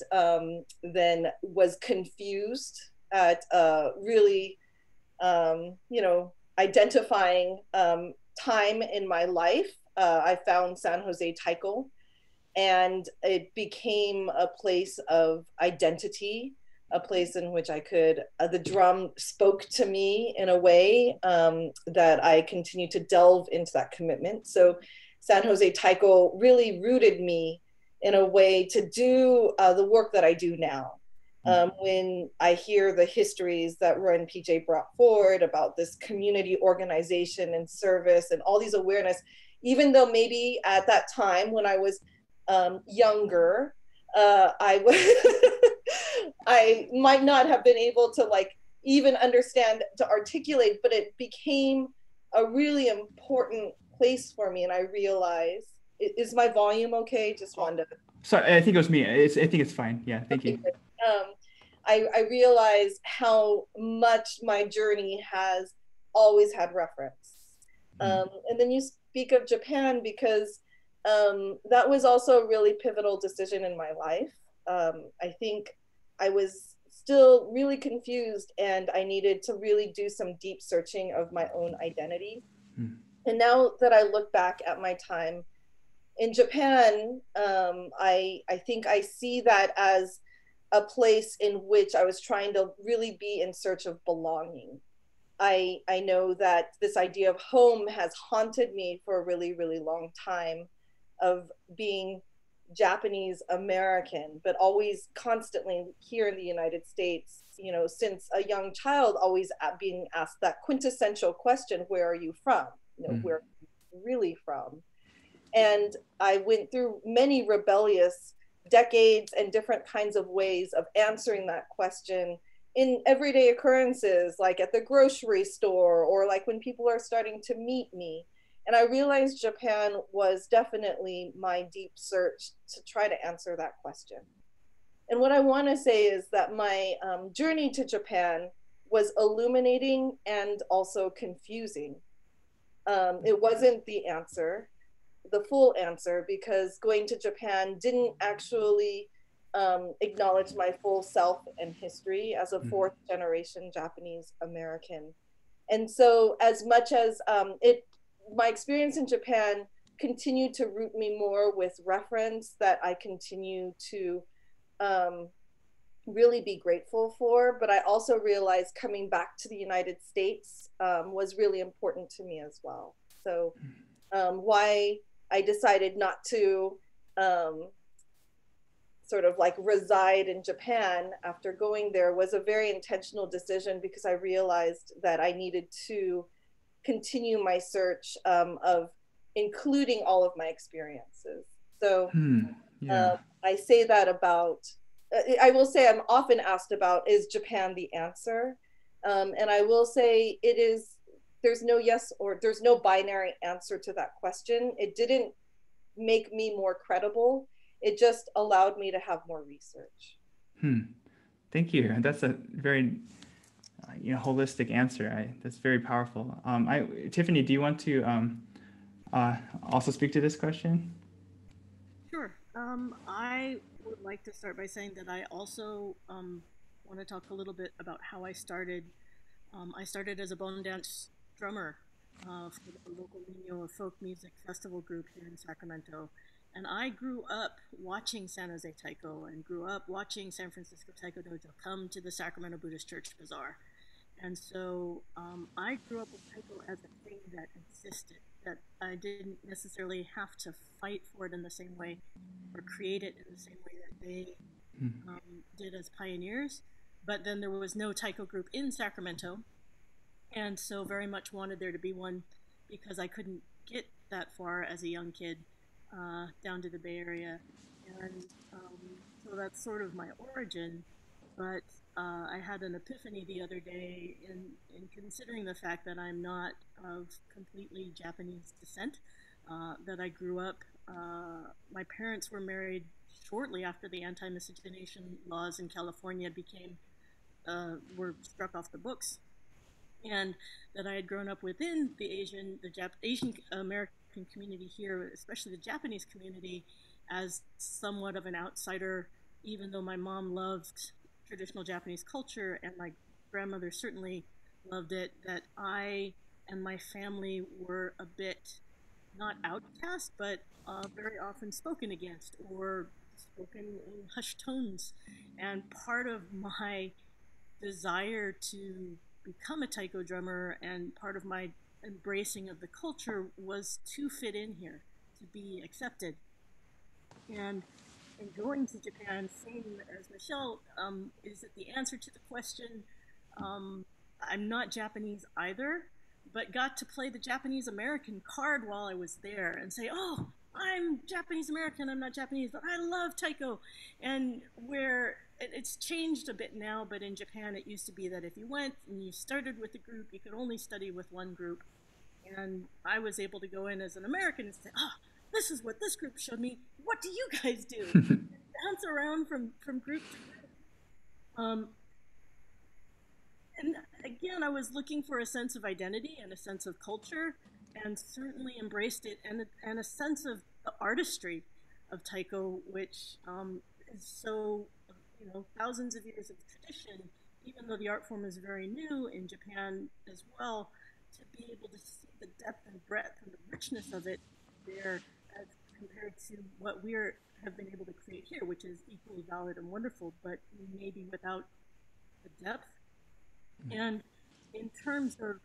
then was confused at really, identifying time in my life. I found San Jose Taiko, and it became a place of identity, a place in which I could, the drum spoke to me in a way that I continue to delve into that commitment. So San Jose Taiko really rooted me in a way to do the work that I do now. When I hear the histories that Roy and PJ brought forward about this community organization and service and all these awareness, even though maybe at that time when I was younger, I might not have been able to even understand, to articulate, but it became a really important place for me. And I realized, is my volume okay? Just wanted to. Sorry, I think it was me. I think it's fine. Yeah, thank you. I realized how much my journey has always had reference. And then you speak of Japan because that was also a really pivotal decision in my life. I think I was still really confused and I needed to really do some deep searching of my own identity. And now that I look back at my time in Japan, I think I see that as a place in which I was trying to really be in search of belonging. I know that this idea of home has haunted me for a really, really long time, of being Japanese American, but always constantly here in the United States, you know, since a young child, always being asked that quintessential question, where are you from? You know, where are you really from? And I went through many rebellious decades and different kinds of ways of answering that question in everyday occurrences, like at the grocery store, or like when people are starting to meet me. And I realized Japan was definitely my deep search to try to answer that question. And what I want to say is that my journey to Japan was illuminating and also confusing. It wasn't the answer, the full answer, because going to Japan didn't actually acknowledge my full self and history as a fourth generation Japanese American. And so as much as my experience in Japan continued to root me more with reference that I continue to really be grateful for, but I also realized coming back to the United States was really important to me as well. So why I decided not to sort of like reside in Japan after going there was a very intentional decision, because I realized that I needed to continue my search of including all of my experiences. So I say that about, I will say I'm often asked about, is Japan the answer? And I will say it is, there's no yes or there's no binary answer to that question. It didn't make me more credible. It just allowed me to have more research. Thank you. That's a very holistic answer. That's very powerful. Tiffany, do you want to also speak to this question? Sure. I would like to start by saying that I also want to talk a little bit about how I started. I started as a bone dance drummer for the local Nino folk music festival group here in Sacramento. And I grew up watching San Jose Taiko and grew up watching San Francisco Taiko Dojo come to the Sacramento Buddhist Church Bazaar. And so I grew up with Taiko as a thing that existed, that I didn't necessarily have to fight for it in the same way or create it in the same way that they did as pioneers. But then there was no Taiko group in Sacramento. And so very much wanted there to be one, because I couldn't get that far as a young kid down to the Bay Area. And so that's sort of my origin. But I had an epiphany the other day in considering the fact that I'm not of completely Japanese descent, that I grew up, my parents were married shortly after the anti-miscegenation laws in California were struck off the books, and that I had grown up within the Asian American community here, especially the Japanese community, as somewhat of an outsider, even though my mom loved traditional Japanese culture and my grandmother certainly loved it, that I and my family were a bit, not outcast, but very often spoken against or spoken in hushed tones. And part of my desire to become a taiko drummer and part of my embracing of the culture was to fit in here, to be accepted. And in going to Japan, same as Michelle, is it the answer to the question? I'm not Japanese either, but got to play the Japanese American card while I was there and say, oh, I'm Japanese American, I'm not Japanese, but I love taiko. And where it's changed a bit now, but in Japan it used to be that if you went and you started with a group, you could only study with one group. And I was able to go in as an American and say, oh, this is what this group showed me. What do you guys do? Bounce around from group to group. And again, I was looking for a sense of identity and a sense of culture, and certainly embraced it, and a sense of the artistry of taiko, which is so, thousands of years of tradition, even though the art form is very new in Japan as well, to be able to see the depth and breadth and the richness of it there as compared to what we have been able to create here, which is equally valid and wonderful, but maybe without the depth. And in terms of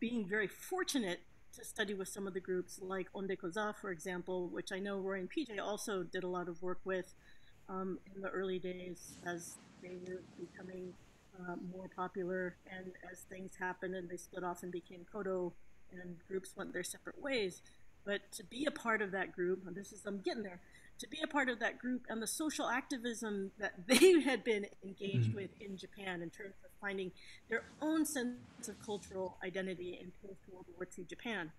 being very fortunate to study with some of the groups like Onde Koza, for example, which I know Roy and PJ also did a lot of work with in the early days as they were becoming more popular, and as things happened and they split off and became Kodo and groups went their separate ways. But to be a part of that group, and I'm getting there, to be a part of that group and the social activism that they had been engaged with in Japan in terms of finding their own sense of cultural identity in post-World War II Japan.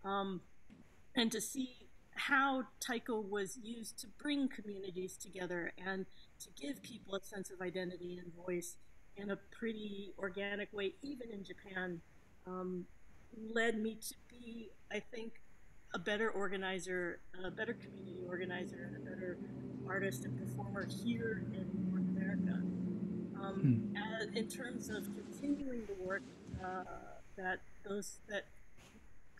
And to see how Taiko was used to bring communities together and to give people a sense of identity and voice in a pretty organic way, even in Japan, led me to be, I think, a better organizer, a better community organizer, and a better artist and performer here in North America. In terms of continuing the work that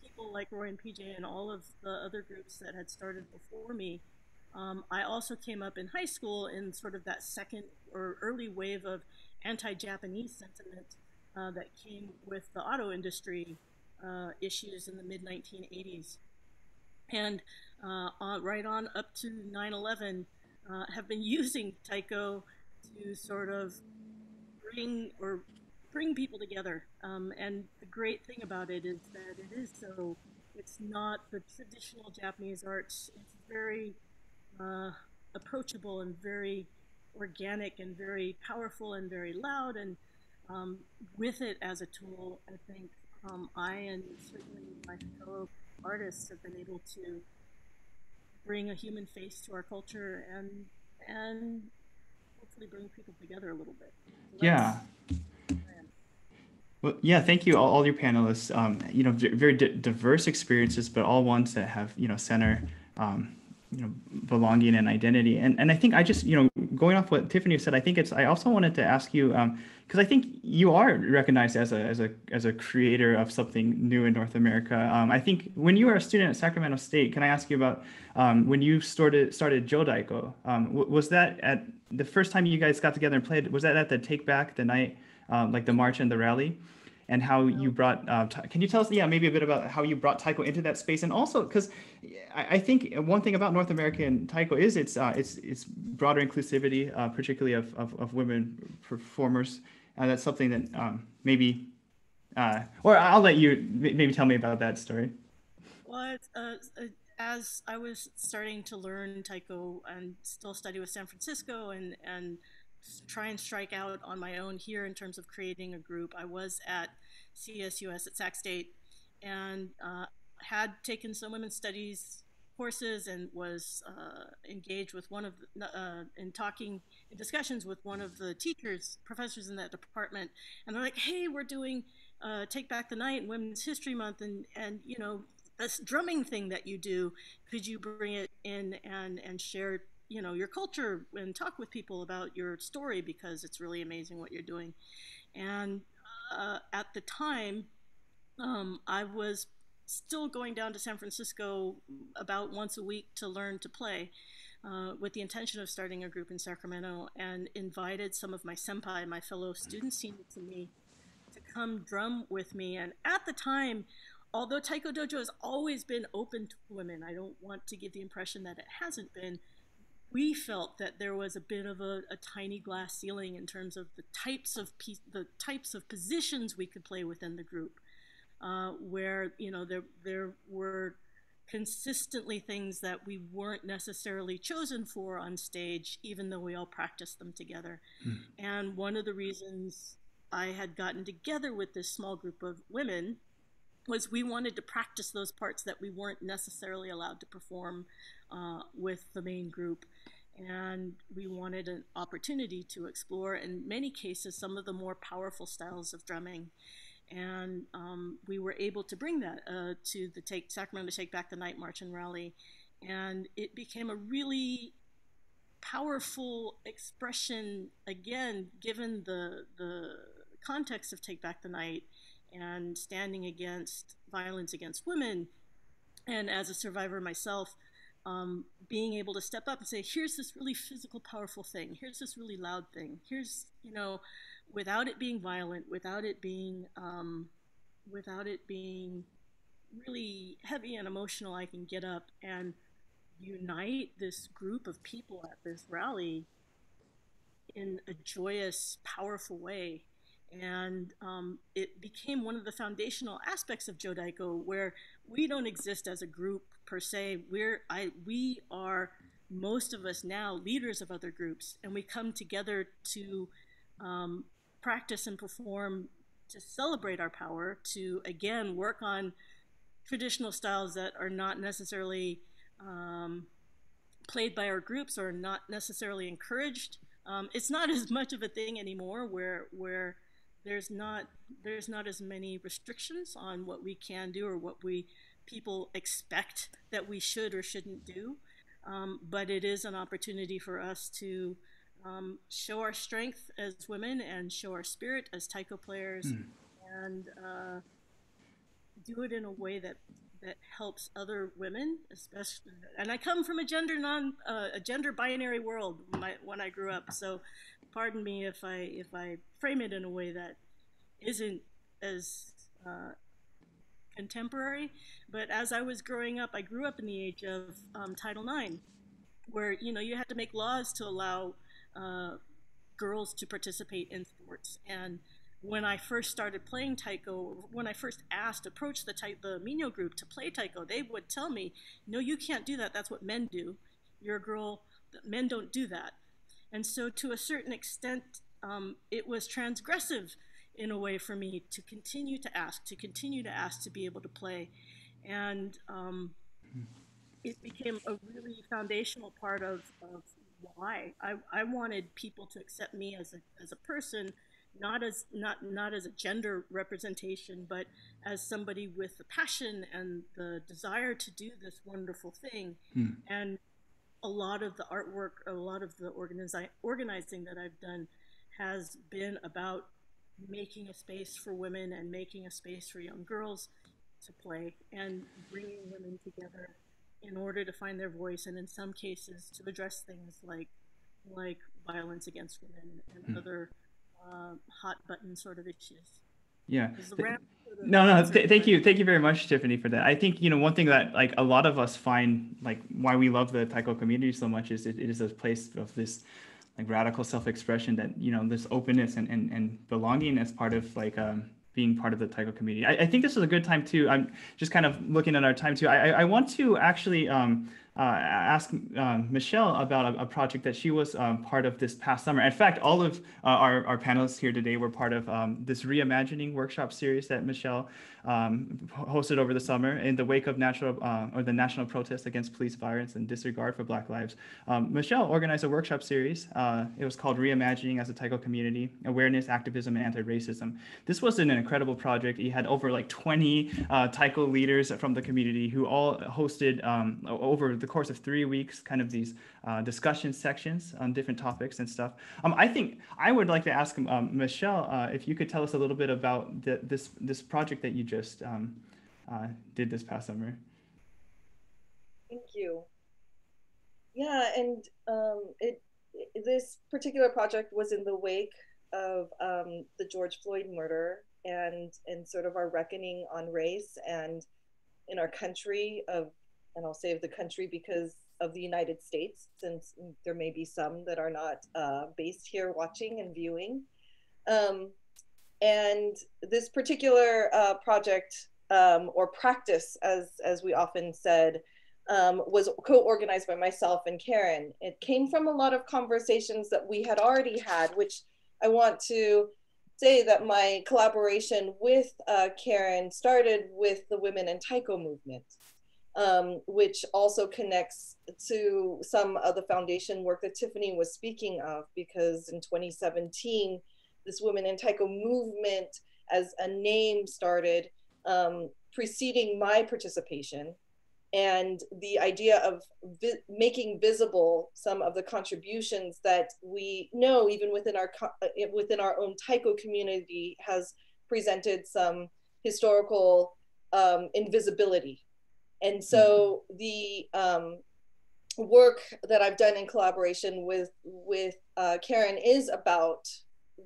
people like Roy and PJ and all of the other groups that had started before me, I also came up in high school in sort of that second or early wave of anti-Japanese sentiment that came with the auto industry issues in the mid-1980s. And right on up to 9/11, have been using Taiko to sort of bring people together. And the great thing about it is that it's not the traditional Japanese arts. It's very approachable and very organic and very powerful and very loud. And with it as a tool, I think I and certainly my fellow artists have been able to bring a human face to our culture and hopefully bring people together a little bit. So yeah. Well, yeah, thank you, all your panelists. Very diverse experiences, but all ones that have, center, belonging and identity. And I think I just, going off what Tiffany said, I also wanted to ask you, because I think you are recognized as a creator of something new in North America. I think when you were a student at Sacramento State, can I ask you about when you started Jodaiko? Was that at the first time you guys got together and played? Was that at the Take Back the Night, like the march and the rally? And how you brought, can you tell us, maybe a bit about how you brought Taiko into that space? And also, because I think one thing about North American Taiko is its broader inclusivity, particularly of women performers. That's something that maybe, or I'll let you maybe tell me about that story. Well, as I was starting to learn Taiko and still study with San Francisco and try and strike out on my own here in terms of creating a group, I was at CSUS at Sac State and had taken some women's studies courses and was engaged with one of in discussions with one of the professors in that department, and they're like, hey, we're doing Take Back the Night and Women's History Month, and this drumming thing that you do, could you bring it in and share your culture and talk with people about your story, because it's really amazing what you're doing. And at the time, I was still going down to San Francisco about once a week to learn to play with the intention of starting a group in Sacramento, and invited some of my senpai, my fellow student senior to me, to come drum with me. And at the time, although Taiko Dojo has always been open to women, I don't want to give the impression that it hasn't been, we felt that there was a bit of a tiny glass ceiling in terms of the types of positions we could play within the group, where there were consistently things that we weren't necessarily chosen for on stage, even though we all practiced them together. And one of the reasons I had gotten together with this small group of women was we wanted to practice those parts that we weren't necessarily allowed to perform with the main group. And we wanted an opportunity to explore, in many cases, some of the more powerful styles of drumming. And we were able to bring that to the Sacramento Take Back the Night March and Rally. And it became a really powerful expression, again, given the context of Take Back the Night and standing against violence against women. And as a survivor myself, being able to step up and say, here's this really physical, powerful thing. Here's this really loud thing. Here's, without it being violent, without it being really heavy and emotional, I can get up and unite this group of people at this rally in a joyous, powerful way. And it became one of the foundational aspects of Jodaiko, where we don't exist as a group per se. We are, most of us now, leaders of other groups, and we come together to practice and perform, to celebrate our power, to again work on traditional styles that are not necessarily played by our groups or not necessarily encouraged. It's not as much of a thing anymore where there's not as many restrictions on what we can do or what people expect that we should or shouldn't do. But it is an opportunity for us to show our strength as women and show our spirit as taiko players, and do it in a way that helps other women, especially. And I come from a gender binary world when I grew up, so pardon me if I frame it in a way that isn't as contemporary. But as I was growing up, I grew up in the age of Title IX, where you had to make laws to allow girls to participate in sports. And when I first started playing taiko, when I first approached the Minyo group to play taiko, they would tell me, no, you can't do that. That's what men do. You're a girl. Men don't do that. And so to a certain extent, it was transgressive in a way for me to continue to ask to be able to play. And it became a really foundational part of why I wanted people to accept me as a person, not as a gender representation, but as somebody with the passion and the desire to do this wonderful thing. And a lot of the artwork, a lot of the organizing that I've done has been about making a space for women and making a space for young girls to play and bringing women together in order to find their voice, and in some cases to address things like violence against women and other hot button sort of issues. Yeah. Thank you very much, Tiffany, for that. I think one thing that like a lot of us find like why we love the taiko community so much is it is a place of this like radical self-expression, that this openness and belonging as part of like being part of the taiko community. I think this is a good time too. I'm just kind of looking at our time too. I want to actually ask Michelle about a project that she was part of this past summer. In fact, all of our panelists here today were part of this reimagining workshop series that Michelle hosted over the summer in the wake of the national protest against police violence and disregard for Black lives. Michelle organized a workshop series. It was called Reimagining as a Taiko Community: Awareness, Activism, and Anti-Racism. This was an incredible project. You had over like 20 taiko leaders from the community who all hosted over the course of 3 weeks kind of these discussion sections on different topics and stuff. I think I would like to ask Michelle if you could tell us a little bit about this project that you just did this past summer. Thank you. Yeah, and this particular project was in the wake of the George Floyd murder and sort of our reckoning on race and in our country and I'll say of the country because of the United States, since there may be some that are not based here watching and viewing. And this particular project or practice, as we often said, was co-organized by myself and Karen. It came from a lot of conversations that we had already had, which I want to say that my collaboration with Karen started with the Women in Taiko movement. Which also connects to some of the foundation work that Tiffany was speaking of, because in 2017, this Women in Taiko movement as a name started preceding my participation, and the idea of making visible some of the contributions that we know even within our own Taiko community has presented some historical invisibility. And so the work that I've done in collaboration with Karen is about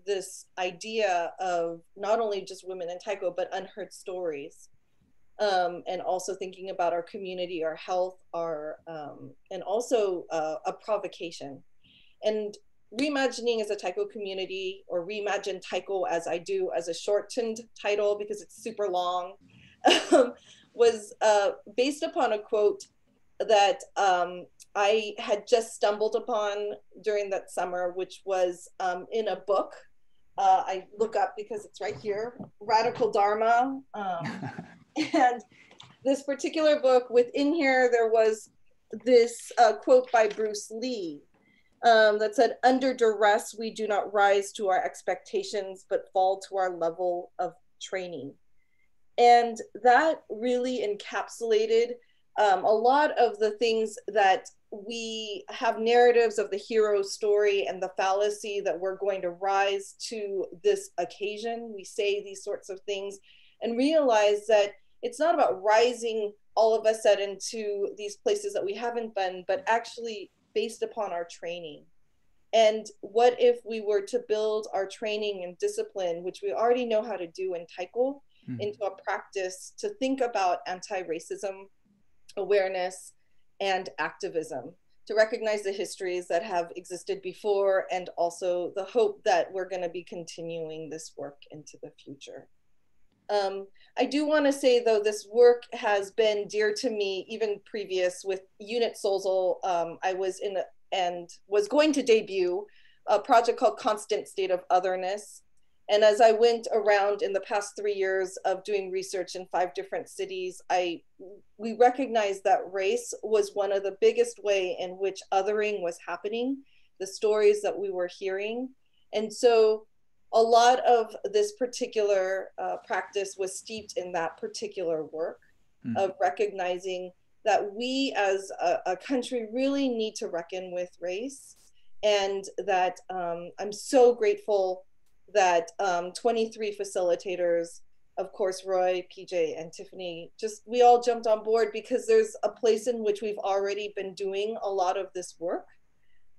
this idea of not only just women in taiko, but unheard stories. And also thinking about our community, our health, and also a provocation. And reimagining as a taiko community, or reimagine taiko as I do as a shortened title because it's super long, was based upon a quote that I had just stumbled upon during that summer, which was in a book I look up because it's right here, Radical Dharma. And this particular book, within here, there was this quote by Bruce Lee that said, "Under duress, we do not rise to our expectations, but fall to our level of training." And that really encapsulated a lot of the things that we have narratives of the hero story and the fallacy that we're going to rise to this occasion. We say these sorts of things and realize that it's not about rising all of a sudden to these places that we haven't been, but actually based upon our training. And what if we were to build our training and discipline, which we already know how to do in taiko, into a practice to think about anti-racism awareness and activism, to recognize the histories that have existed before, and also the hope that we're going to be continuing this work into the future. I do want to say, though, this work has been dear to me even previous with Unit Soulsel. I was in and was going to debut a project called Constant State of Otherness. And as I went around in the past 3 years of doing research in 5 different cities, we recognized that race was one of the biggest way in which othering was happening, the stories that we were hearing. And so a lot of this particular practice was steeped in that particular work of recognizing that we as a country really need to reckon with race. And that I'm so grateful that 23 facilitators, of course, Roy, PJ, and Tiffany, we all jumped on board because there's a place in which we've already been doing a lot of this work.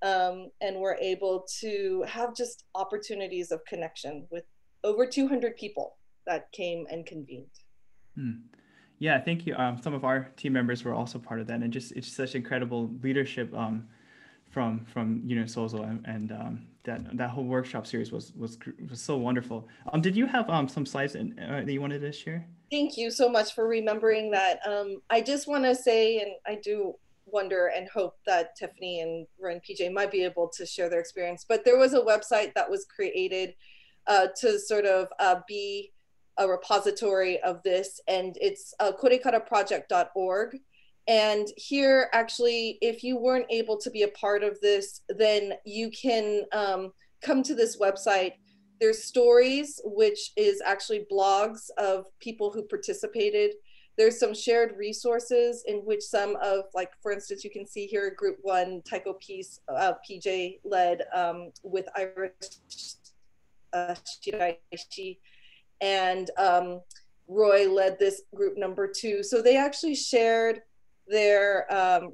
And we're able to have just opportunities of connection with over 200 people that came and convened. Yeah, thank you. Some of our team members were also part of that, and it's such incredible leadership from Unit Soulsel, and that whole workshop series was so wonderful. Did you have some slides that you wanted to share? Thank you so much for remembering that. I just want to say, and I do wonder and hope that Tiffany and Roy and PJ might be able to share their experience, but there was a website that was created to sort of be a repository of this, and it's korekaraproject.org. And here, actually, if you weren't able to be a part of this, then you can come to this website. There's stories, which is actually blogs of people who participated. There's some shared resources in which some of, like, for instance, you can see here Group 1 Taiko piece, PJ led with Irish Shiraishi, and Roy led this group number 2. So they actually shared their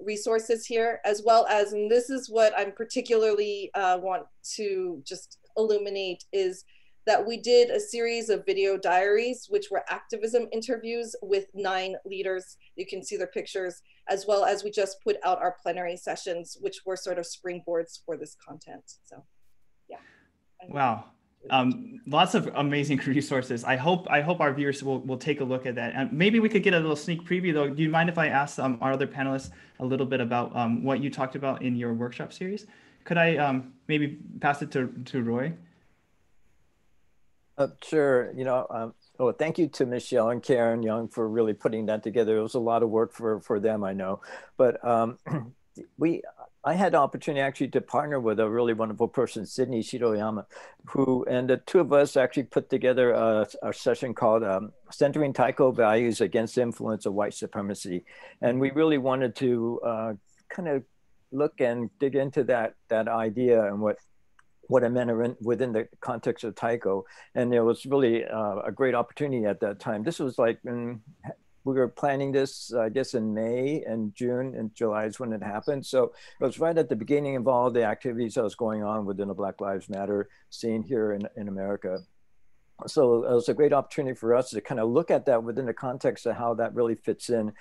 resources here, as well as, and this is what I'm particularly want to just illuminate, is that we did a series of video diaries, which were activism interviews with 9 leaders. You can see their pictures, as well as we just put out our plenary sessions, which were sort of springboards for this content. So, yeah. Wow. Lots of amazing resources. I hope our viewers will take a look at that. And maybe we could get a little sneak preview, though. Do you mind if I ask our other panelists a little bit about what you talked about in your workshop series? Could I maybe pass it to Roy? Sure. Thank you to Michelle and Karen Young for really putting that together. It was a lot of work for them, I know. But I had the opportunity actually to partner with a really wonderful person, Sydney Shiroyama, and the 2 of us actually put together a session called Centering Taiko Values Against the Influence of White Supremacy. And we really wanted to kind of look and dig into that idea and what it meant within the context of taiko. And it was really a great opportunity at that time. This was like we were planning this, I guess, in May and June and July is when it happened. So it was right at the beginning of all the activities that was going on within the Black Lives Matter scene here in America. So it was a great opportunity for us to kind of look at that within the context of how that really fits in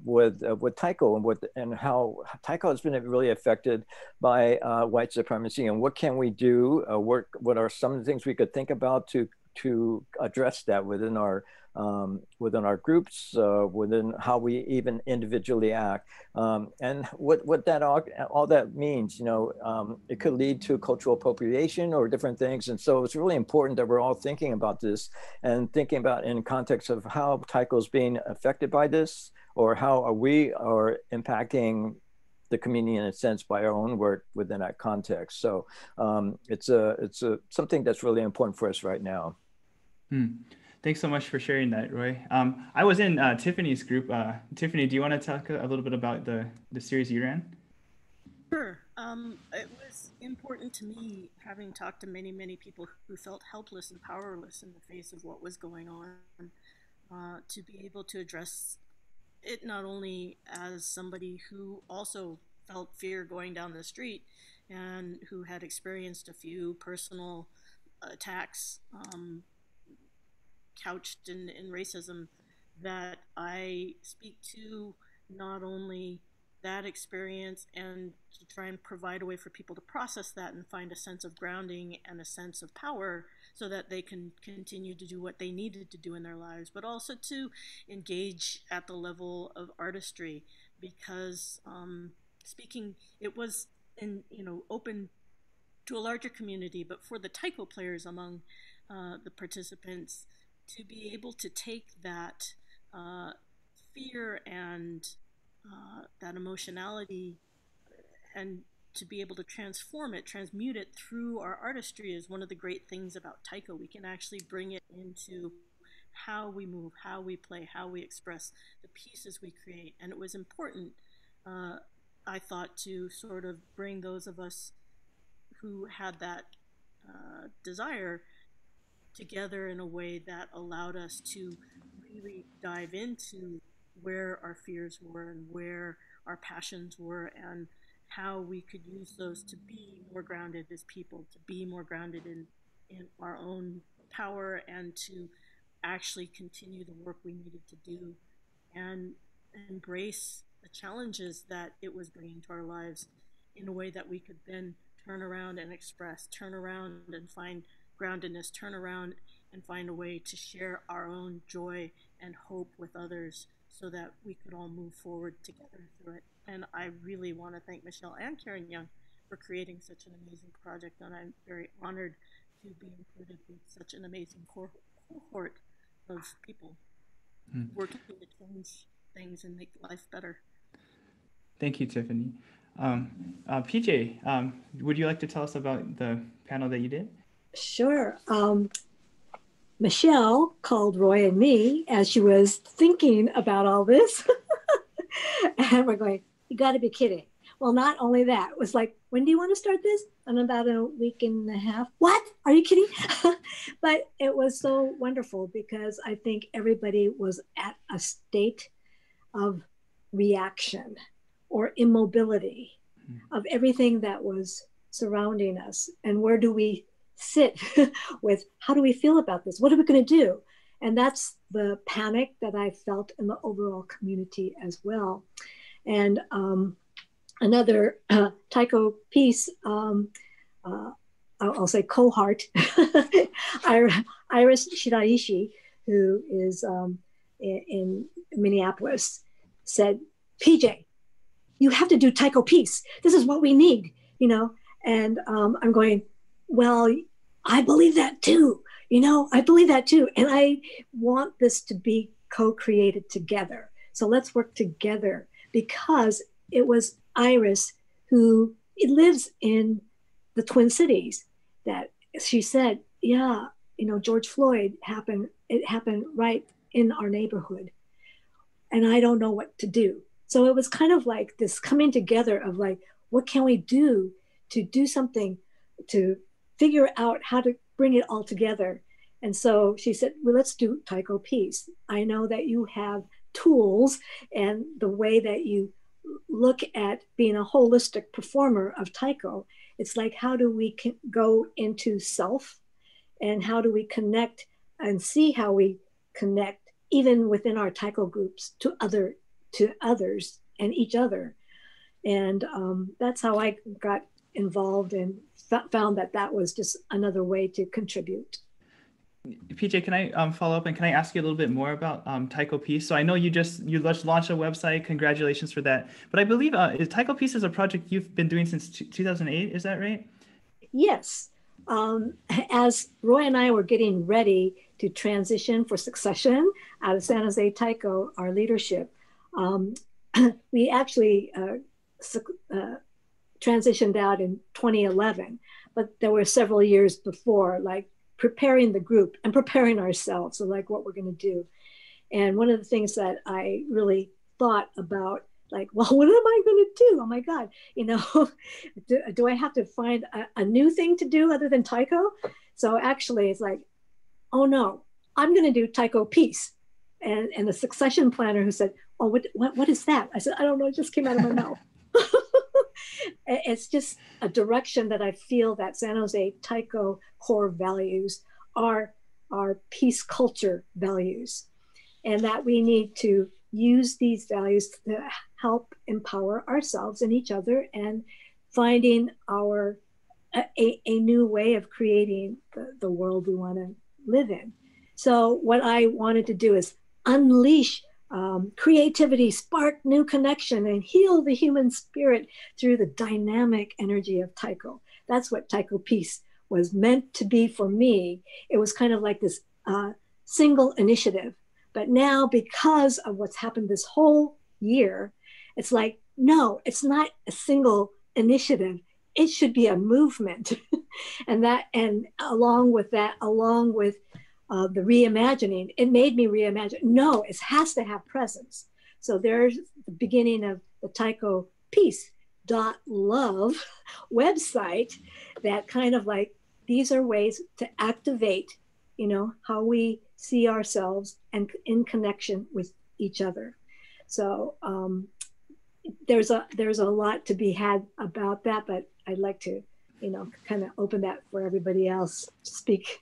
with Taiko and how Taiko has been really affected by white supremacy, and what can we do? What are some of the things we could think about to address that within our groups, within how we even individually act, and what that all that means. It could lead to cultural appropriation or different things, and so it's really important that we're all thinking about this and thinking about in context of how Taiko's being affected by this, or how we are impacting the community in a sense by our own work within that context. So it's something that's really important for us right now. Thanks so much for sharing that, Roy. I was in Tiffany's group. Tiffany, do you want to talk a little bit about the series you ran? Sure. It was important to me, having talked to many, many people who felt helpless and powerless in the face of what was going on, to be able to address it not only as somebody who also felt fear going down the street and who had experienced a few personal attacks couched in racism, that I speak to not only that experience and to try and provide a way for people to process that and find a sense of grounding and a sense of power so that they can continue to do what they needed to do in their lives, but also to engage at the level of artistry, because it was open to a larger community, but for the taiko players among the participants, to be able to take that fear and that emotionality and to be able to transmute it through our artistry is one of the great things about taiko. We can actually bring it into how we move, how we play, how we express the pieces we create. And it was important, I thought, to sort of bring those of us who had that desire together in a way that allowed us to really dive into where our fears were and where our passions were, and how we could use those to be more grounded as people, to be more grounded in our own power, and to actually continue the work we needed to do and embrace the challenges that it was bringing to our lives in a way that we could then turn around and express, turn around and find groundedness, turn around and find a way to share our own joy and hope with others so that we could all move forward together through it. And I really want to thank Michelle and Karen Young for creating such an amazing project, and I'm very honored to be included with such an amazing cohort of people working to change things and make life better. Thank you, Tiffany. PJ, would you like to tell us about the panel that you did? Sure. Michelle called Roy and me as she was thinking about all this. And we're going, you got to be kidding. Well, not only that, it was like, when do you want to start this? In about a week and a half. What? Are you kidding? But it was so wonderful because I think everybody was at a state of reaction or immobility of everything that was surrounding us. And where do we sit with, how do we feel about this? What are we going to do? And that's the panic that I felt in the overall community as well. And another taiko piece, I'll say cohort, Iris Shiraishi, who is in Minneapolis, said, PJ, you have to do taiko piece. This is what we need, you know? And I'm going, well, I believe that too. You know, I believe that too. And I want this to be co-created together. So let's work together, because it was Iris who lives in the Twin Cities that she said, yeah, you know, George Floyd happened. It happened right in our neighborhood. And I don't know what to do. So it was kind of like this coming together of like, what can we do to do something to figure out how to bring it all together. And so she said, well, let's do taiko piece. I know that you have tools and the way that you look at being a holistic performer of taiko. It's like, how do we go into self, and how do we connect and see how we connect even within our taiko groups to others and each other. And that's how I got involved and found that that was just another way to contribute. PJ, can I follow up, and can I ask you a little bit more about Taiko Peace? So I know you just launched a website. Congratulations for that. But I believe Taiko Peace is a project you've been doing since 2008. Is that right? Yes. As Roy and I were getting ready to transition for succession out of San Jose Taiko, our leadership, we actually transitioned out in 2011, but there were several years before, like preparing the group and preparing ourselves, so like what we're going to do. And one of the things that I really thought about, like, well, what am I going to do? Oh my God, do I have to find a new thing to do other than taiko? So actually it's like, oh no, I'm going to do Taiko Peace. And the succession planner who said, oh, what is that? I said, I don't know, it just came out of my mouth. It's just a direction that I feel that San Jose Taiko core values are peace culture values, and that we need to use these values to help empower ourselves and each other, and finding a new way of creating the world we want to live in. So what I wanted to do is unleash creativity, spark new connection, and heal the human spirit through the dynamic energy of taiko. That's what Taiko Peace was meant to be for me. It was kind of like this single initiative. But now, because of what's happened this whole year, it's like, no, it's not a single initiative. It should be a movement. and along with the reimagining, it made me reimagine. No, it has to have presence. So there's the beginning of the Taiko Peace.love website that kind of like, these are ways to activate, how we see ourselves and in connection with each other. So there's a lot to be had about that, but I'd like to, kind of open that for everybody else to speak.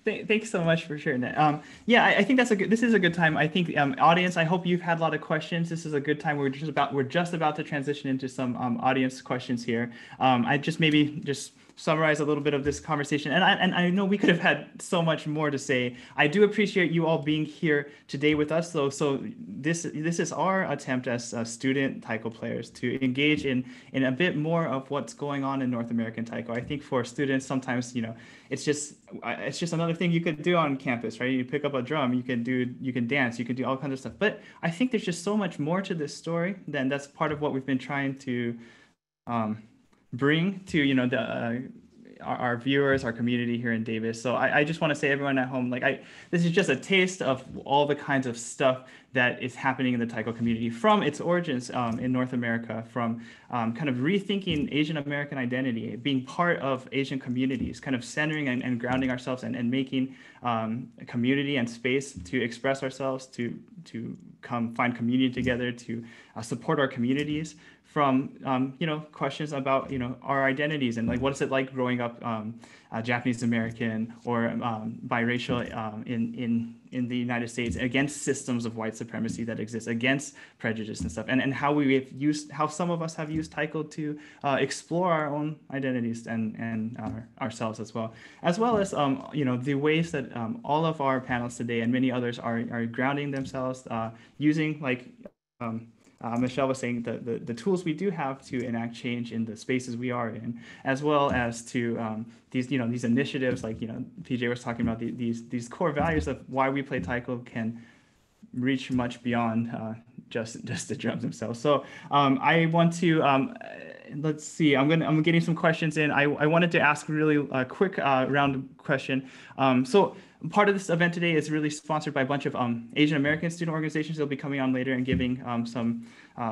Thanks so much for sharing that. Yeah, I think this is a good time. I think audience, I hope you've had a lot of questions. This is a good time. We're just about to transition into some audience questions here. I just maybe summarize a little bit of this conversation. And I know we could have had so much more to say. I do appreciate you all being here today with us, though. So this is our attempt as student taiko players to engage in a bit more of what's going on in North American taiko. I think for students, sometimes, it's just another thing you could do on campus, right? You pick up a drum, you can dance, you can do all kinds of stuff. But I think there's just so much more to this story. Then that's part of what we've been trying to bring to our viewers, our community here in Davis. So I just want to say, everyone at home, this is just a taste of all the kinds of stuff that is happening in the taiko community from its origins in North America, from kind of rethinking Asian American identity, being part of Asian communities, kind of centering and grounding ourselves and making a community and space to express ourselves, to come find community together, to support our communities, from questions about our identities and what is it like growing up Japanese American or biracial in the United States, against systems of white supremacy that exist, against prejudice and stuff, and how some of us have used taiko to explore our own identities and ourselves as well as the ways that all of our panels today and many others are grounding themselves using Michelle was saying the tools we do have to enact change in the spaces we are in, as well as to these initiatives like PJ was talking about, these core values of why we play taiko can reach much beyond just the drums themselves. So I want to let's see. I'm getting some questions in. I wanted to ask really a quick round question. So part of this event today is really sponsored by a bunch of Asian American student organizations. They'll be coming on later and giving some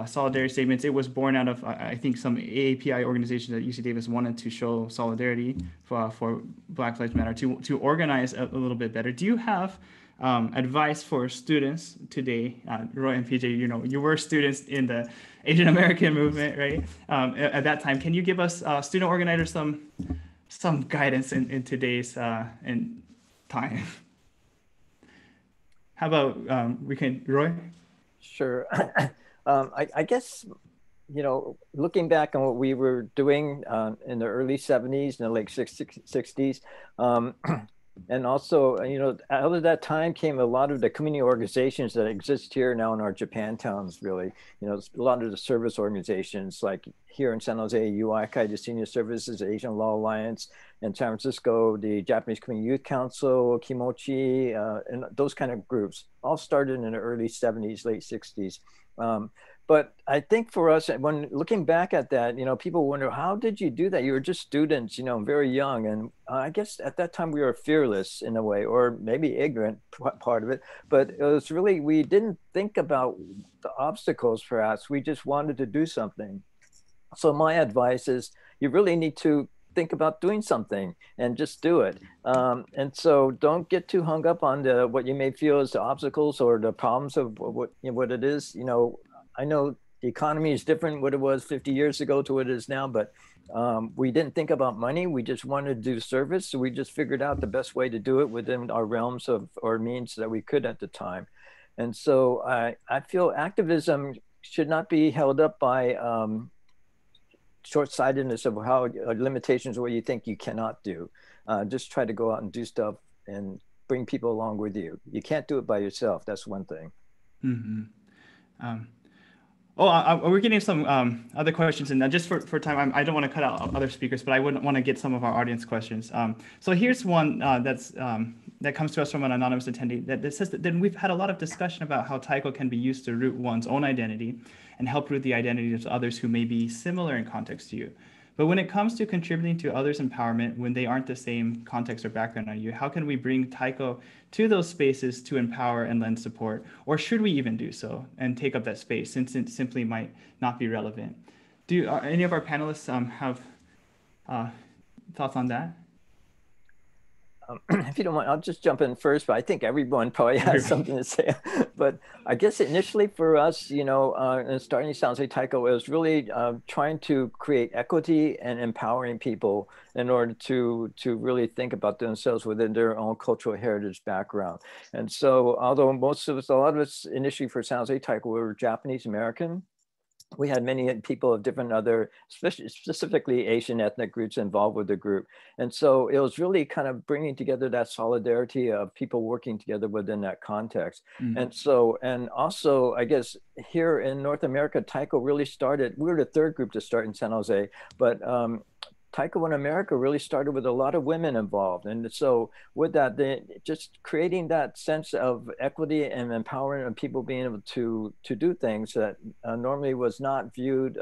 solidarity statements. It was born out of, I think, some AAPI organizations at UC Davis wanted to show solidarity for Black Lives Matter, to organize a little bit better. Do you have advice for students today. Roy and PJ, you were students in the Asian American movement, right? At that time, can you give us student organizers some guidance in today's in time? How about Roy? Sure. I guess, looking back on what we were doing in the early 70s and the late 60s, and also, out of that time came a lot of the community organizations that exist here now in our Japan towns, really. A lot of the service organizations, like here in San Jose, UICAI, the Senior Services, Asian Law Alliance, in San Francisco, the Japanese Community Youth Council, Kimochi, and those kind of groups, all started in the early 70s, late 60s. But I think for us, when looking back at that, people wonder, how did you do that? You were just students, very young. And I guess at that time we were fearless in a way, or maybe ignorant, part of it. But it was really, we didn't think about the obstacles perhaps. We just wanted to do something. So my advice is you really need to think about doing something and just do it. And so don't get too hung up on what you may feel as the obstacles or the problems of what it is. I know the economy is different what it was 50 years ago to what it is now, but we didn't think about money. We just wanted to do service. So we just figured out the best way to do it within our realms of or means that we could at the time. And so I feel activism should not be held up by short-sightedness of how limitations of what you think you cannot do. Just try to go out and do stuff and bring people along with you. You can't do it by yourself. That's one thing. Mm-hmm. We're getting some other questions, and just for time, I don't want to cut out other speakers, but I would want to get some of our audience questions. So here's one that comes to us from an anonymous attendee that says that then we've had a lot of discussion about how Taiko can be used to root one's own identity and help root the identities of others who may be similar in context to you. But when it comes to contributing to others' empowerment when they aren't the same context or background on you, how can we bring Taiko to those spaces to empower and lend support? Or should we even do so and take up that space since it simply might not be relevant? Do any of our panelists have thoughts on that? If you don't mind, I'll just jump in first, but I think everyone probably has something to say. But I guess initially for us, and starting San Jose Taiko, it was really trying to create equity and empowering people in order to really think about themselves within their own cultural heritage background. And so, although a lot of us initially for San Jose Taiko were Japanese American, we had many people of different other, specifically Asian ethnic groups involved with the group. And so it was really kind of bringing together that solidarity of people working together within that context. Mm-hmm. And also, I guess here in North America, Taiko really started, we were the third group to start in San Jose, but Taiko in America really started with a lot of women involved. And so with that, just creating that sense of equity and empowerment of people being able to do things that normally was not viewed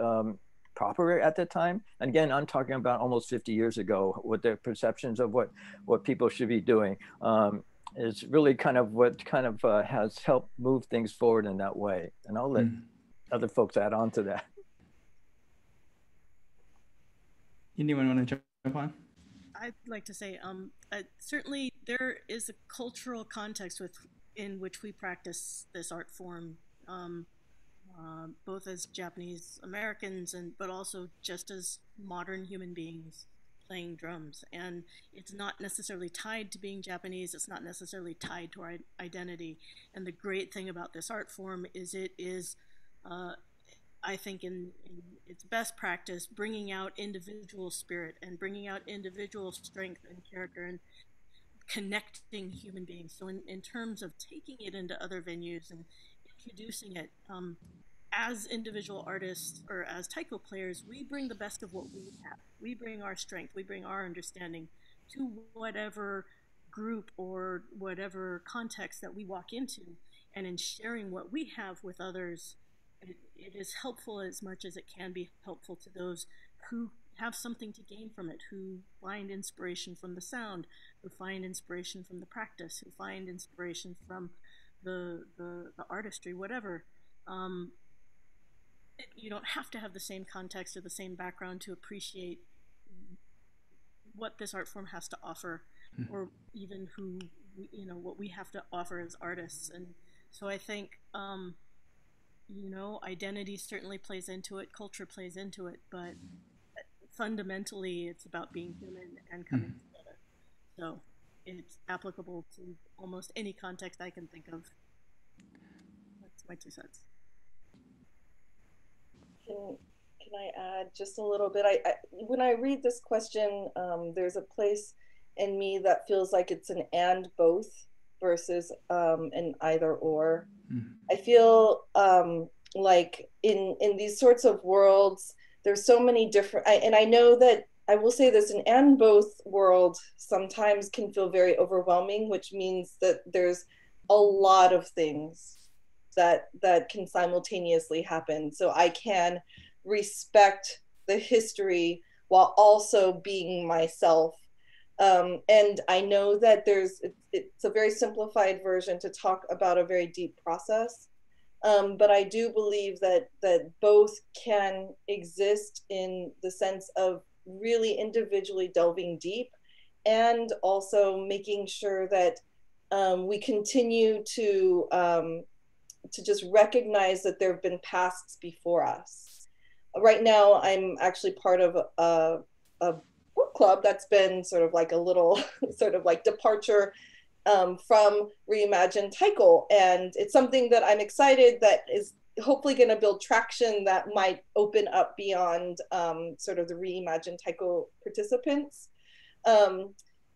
proper at the time. And again, I'm talking about almost 50 years ago with the perceptions of what people should be doing. Is really kind of what has helped move things forward in that way. And I'll let other folks add on to that. Anyone want to jump on? I'd like to say, certainly there is a cultural context in which we practice this art form, both as Japanese Americans but also just as modern human beings playing drums. And it's not necessarily tied to being Japanese. It's not necessarily tied to our identity. And the great thing about this art form is it is, I think in its best practice, bringing out individual spirit and bringing out individual strength and character and connecting human beings. So in terms of taking it into other venues and introducing it, as individual artists or as taiko players, we bring the best of what we have. We bring our strength, we bring our understanding to whatever group or whatever context that we walk into. And in sharing what we have with others, it is helpful as much as it can be helpful to those who have something to gain from it, who find inspiration from the sound, who find inspiration from the practice, who find inspiration from the artistry, whatever. You don't have to have the same context or the same background to appreciate what this art form has to offer, or even who you know, what we have to offer as artists. And so I think, you know, identity certainly plays into it, culture plays into it, but fundamentally it's about being human and coming together. So it's applicable to almost any context I can think of. That's my 2 cents. Can I add just a little bit? When I read this question, there's a place in me that feels like it's an and both versus an either or. I feel like in these sorts of worlds, there's so many different, and I know that, I will say this, an and both world sometimes can feel very overwhelming, which means that there's a lot of things that can simultaneously happen. So I can respect the history while also being myself. And I know that it's a very simplified version to talk about a very deep process. But I do believe that both can exist in the sense of really individually delving deep, and also making sure that we continue to just recognize that there have been pasts before us. Right now, I'm actually part of a book club that's been sort of like a little sort of like departure from Reimagine Taiko. And it's something that I'm excited that is hopefully going to build traction that might open up beyond sort of the Reimagine Taiko participants.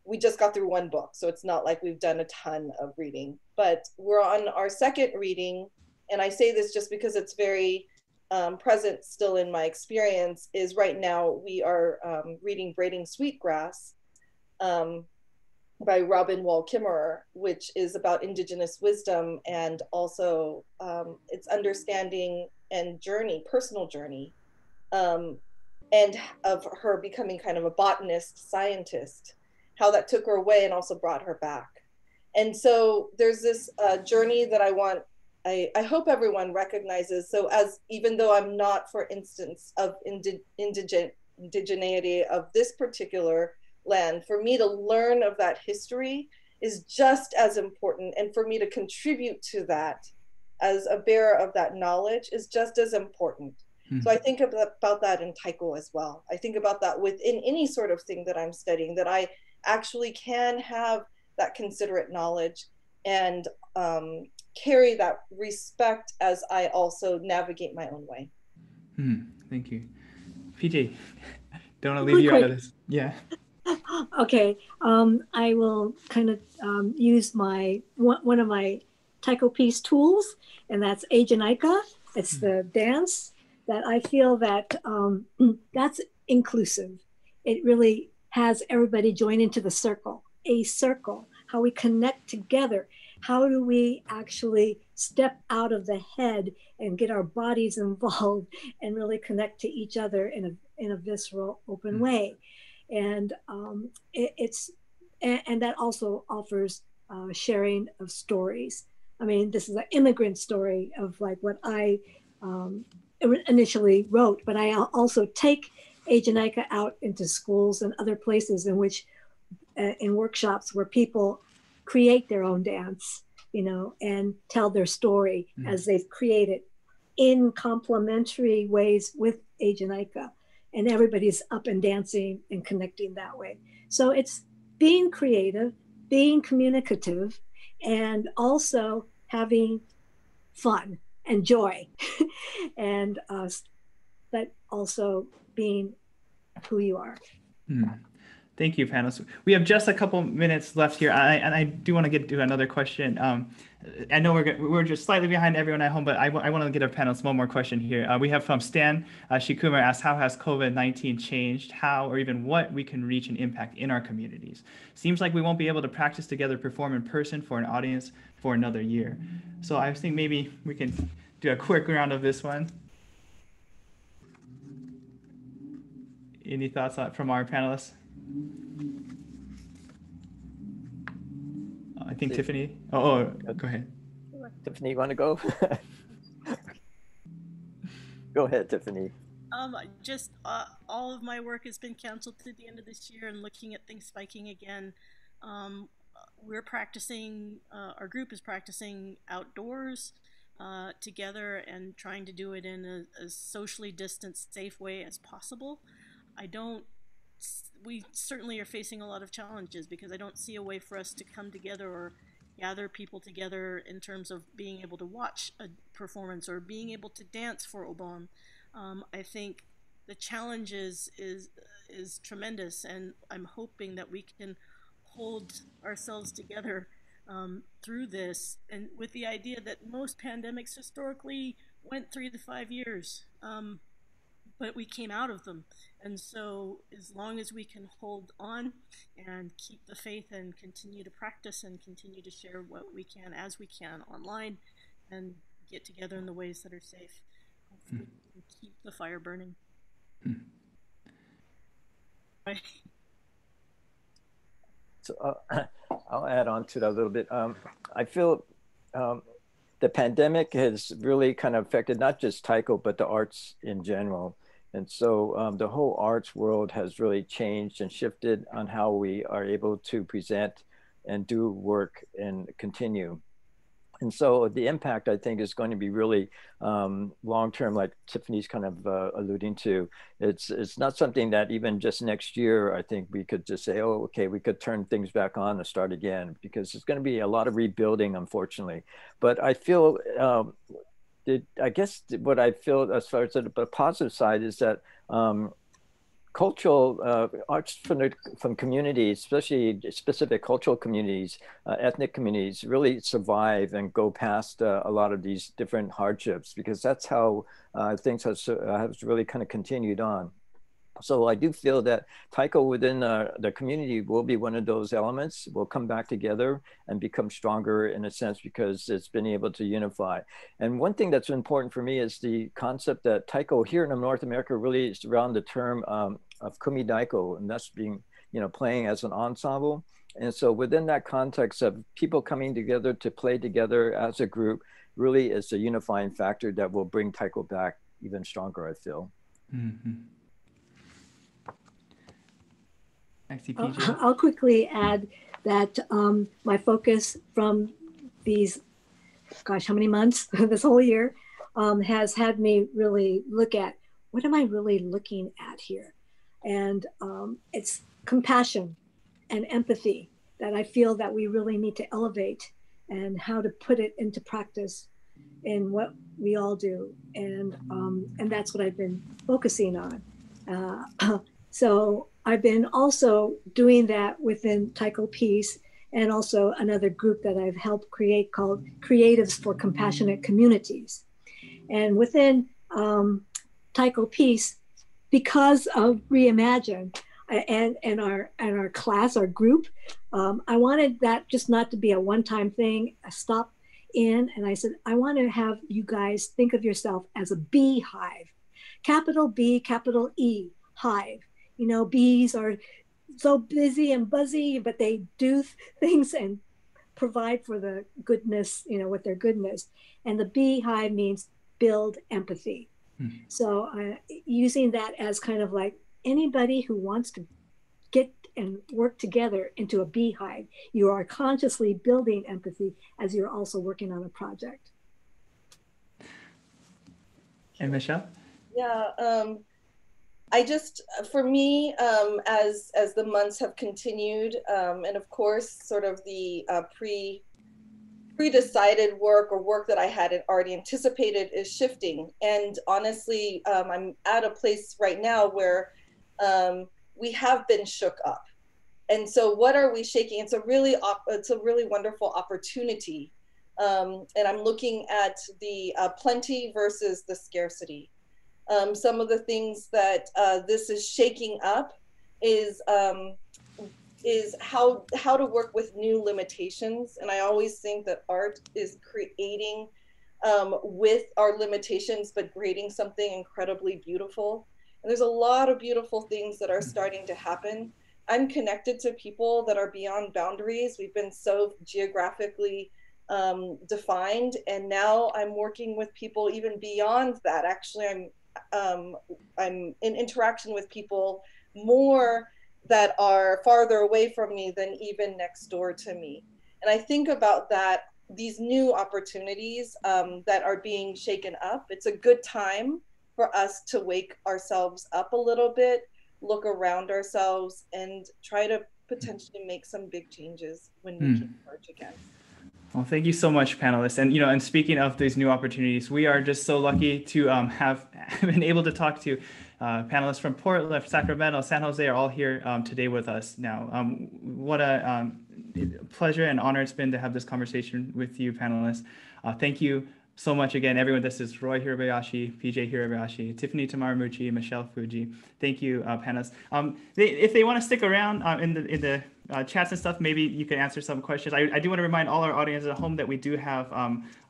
We just got through 1 book, so it's not like we've done a ton of reading, but we're on our 2nd reading. And I say this just because it's very present still in my experience, is right now we are reading Braiding Sweetgrass by Robin Wall Kimmerer, which is about Indigenous wisdom, and also its understanding and journey, personal journey, and of her becoming kind of a botanist scientist, how that took her away and also brought her back. And so there's this journey that I hope everyone recognizes. So even though I'm not, for instance, of indigeneity of this particular land, for me to learn of that history is just as important, and for me to contribute to that as a bearer of that knowledge is just as important. So I think about that in Taiko as well. I think about that within any sort of thing that I'm studying, that I actually can have that considerate knowledge and carry that respect as I also navigate my own way. Thank you. PJ, don't want to leave you out of this. Yeah. Okay, I will kind of use one of my Taiko piece tools, and that's Ajanika. It's the dance that I feel that that's inclusive. It really has everybody join into the circle, a circle, how we connect together. How do we actually step out of the head and get our bodies involved and really connect to each other in a visceral, open way? And and that also offers sharing of stories. I mean, this is an immigrant story of like what I initially wrote, but I also take Ajanika out into schools and other places in which, in workshops where people create their own dance, you know, and tell their story as they've created in complementary ways with Ajanika. And everybody's up and dancing and connecting that way. So it's being creative, being communicative, and also having fun and joy, and but also being who you are. Thank you, panelists. We have just a couple minutes left here, and I do want to get to another question. I know we're just slightly behind everyone at home, but I want to get our panelists one more question here. We have from Stan Shikumer asked, how has COVID-19 changed how or even what we can reach and impact in our communities? Seems like we won't be able to practice together, perform in person for an audience for another year. So I think maybe we can do a quick round of this one. Any thoughts from our panelists? I think Tiffany. Oh, go ahead. Tiffany, you want to go? Go ahead, Tiffany. Just all of my work has been canceled through the end of this year, and looking at things spiking again. we're practicing, our group is practicing outdoors together and trying to do it in a socially distanced, safe way as possible. We certainly are facing a lot of challenges because I don't see a way for us to come together or gather people together in terms of being able to watch a performance or being able to dance for Obon. I think the challenge is tremendous, and I'm hoping that we can hold ourselves together through this, and with the idea that most pandemics historically went 3 to 5 years, but we came out of them. And so as long as we can hold on and keep the faith and continue to practice and continue to share what we can as we can online and get together in the ways that are safe, hopefully we can keep the fire burning. Right. So I'll add on to that a little bit. I feel the pandemic has really kind of affected not just Taiko, but the arts in general. And so the whole arts world has really changed and shifted on how we are able to present and do work and continue. And so the impact, I think, is going to be really long-term, like Tiffany's kind of alluding to. It's not something that even just next year, I think we could just say, oh, okay, we could turn things back on and start again, because there's going to be a lot of rebuilding, unfortunately. But I feel, I guess what I feel as far as the positive side is that cultural arts from communities, especially specific cultural communities, ethnic communities, really survive and go past a lot of these different hardships, because that's how things has really kind of continued on. So I do feel that Taiko within the community will be one of those elements, will come back together and become stronger in a sense, because it's been able to unify. And one thing that's important for me is the concept that Taiko here in North America really is around the term of kumidaiko, and that's being, playing as an ensemble. And so within that context of people coming together to play together as a group really is a unifying factor that will bring Taiko back even stronger, I feel. Mm-hmm. I'll quickly add that my focus from these, gosh, how many months, this whole year, has had me really look at, what am I really looking at here? And it's compassion and empathy that I feel that we really need to elevate, and how to put it into practice in what we all do. And that's what I've been focusing on. So I've been also doing that within Taiko Peace, and also another group that I've helped create called Creatives for Compassionate Communities. And within Taiko Peace, because of Reimagine and our class, our group, I wanted that just not to be a one-time thing, a stop in. And I said, I want to have you guys think of yourself as a beehive, capital B, capital E, hive. Bees are so busy and buzzy, but they do things and provide for the goodness, with their goodness. And the beehive means build empathy. Mm-hmm. So using that as kind of like anybody who wants to get and work together into a beehive, you are consciously building empathy as you're also working on a project. And Michelle? Yeah. I just, for me, as the months have continued, and of course, sort of the pre-decided work or work that I had already anticipated is shifting. And honestly, I'm at a place right now where we have been shook up. And so what are we shaking? It's a really wonderful opportunity. And I'm looking at the plenty versus the scarcity. Some of the things that this is shaking up is how to work with new limitations. And I always think that art is creating with our limitations, but creating something incredibly beautiful. And there's a lot of beautiful things that are starting to happen. I'm connected to people that are beyond boundaries. We've been so geographically defined, and now I'm working with people even beyond that. Actually, I'm in interaction with people more that are farther away from me than even next door to me. And I think about that, these new opportunities that are being shaken up. It's a good time for us to wake ourselves up a little bit, look around ourselves, and try to potentially make some big changes when we can emerge again. Well, thank you so much, panelists. And, you know, and speaking of these new opportunities, we are just so lucky to have been able to talk to panelists from Portland, Sacramento, San Jose are all here today with us now. What a pleasure and honor it's been to have this conversation with you, panelists. Thank you so much again, everyone. This is Roy Hirabayashi, PJ Hirabayashi, Tiffany Tamaribuchi, Michelle Fujii. Thank you, panelists. If they want to stick around in the chats and stuff, maybe you can answer some questions. I do want to remind all our audience at home that we do have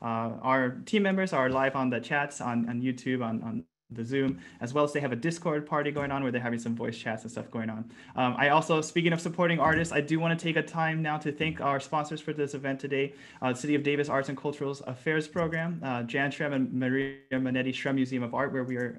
our team members are live on the chats on YouTube, on the Zoom, as well as they have a Discord party going on where they're having some voice chats and stuff going on. I also, speaking of supporting artists, I do want to take a time now to thank our sponsors for this event today, City of Davis Arts and Cultural Affairs Program, Jan Shrem and Maria Manetti Shrem Museum of Art, where we are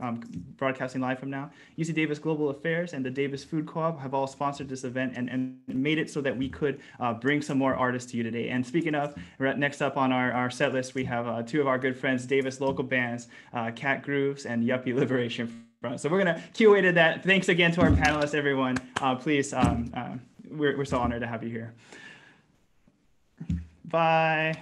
broadcasting live from now, UC Davis Global Affairs and the Davis Food Co-op have all sponsored this event and made it so that we could bring some more artists to you today. And speaking of, next up on our set list, we have two of our good friends, Davis local bands, katgrüvs and Yuppie Liberation Front. So we're going to cue away to that. Thanks again to our panelists, everyone. Please, we're so honored to have you here. Bye.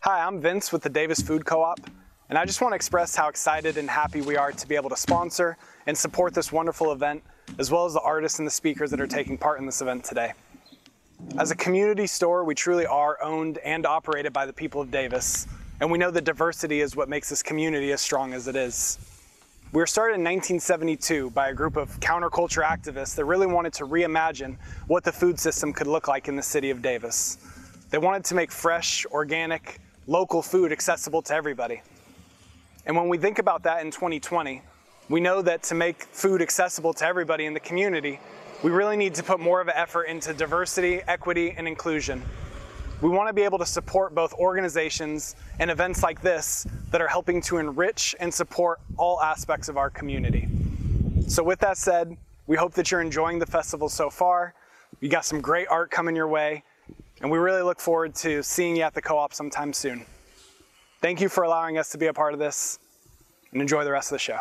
Hi, I'm Vince with the Davis Food Co-op, and I just want to express how excited and happy we are to be able to sponsor and support this wonderful event, as well as the artists and the speakers that are taking part in this event today. As a community store, we truly are owned and operated by the people of Davis, and we know that diversity is what makes this community as strong as it is. We were started in 1972 by a group of counterculture activists that really wanted to reimagine what the food system could look like in the city of Davis. They wanted to make fresh, organic, local food accessible to everybody. And when we think about that in 2020, we know that to make food accessible to everybody in the community, we really need to put more of an effort into diversity, equity, and inclusion. We want to be able to support both organizations and events like this that are helping to enrich and support all aspects of our community. So with that said, we hope that you're enjoying the festival so far. You got some great art coming your way, and we really look forward to seeing you at the co-op sometime soon. Thank you for allowing us to be a part of this, and enjoy the rest of the show.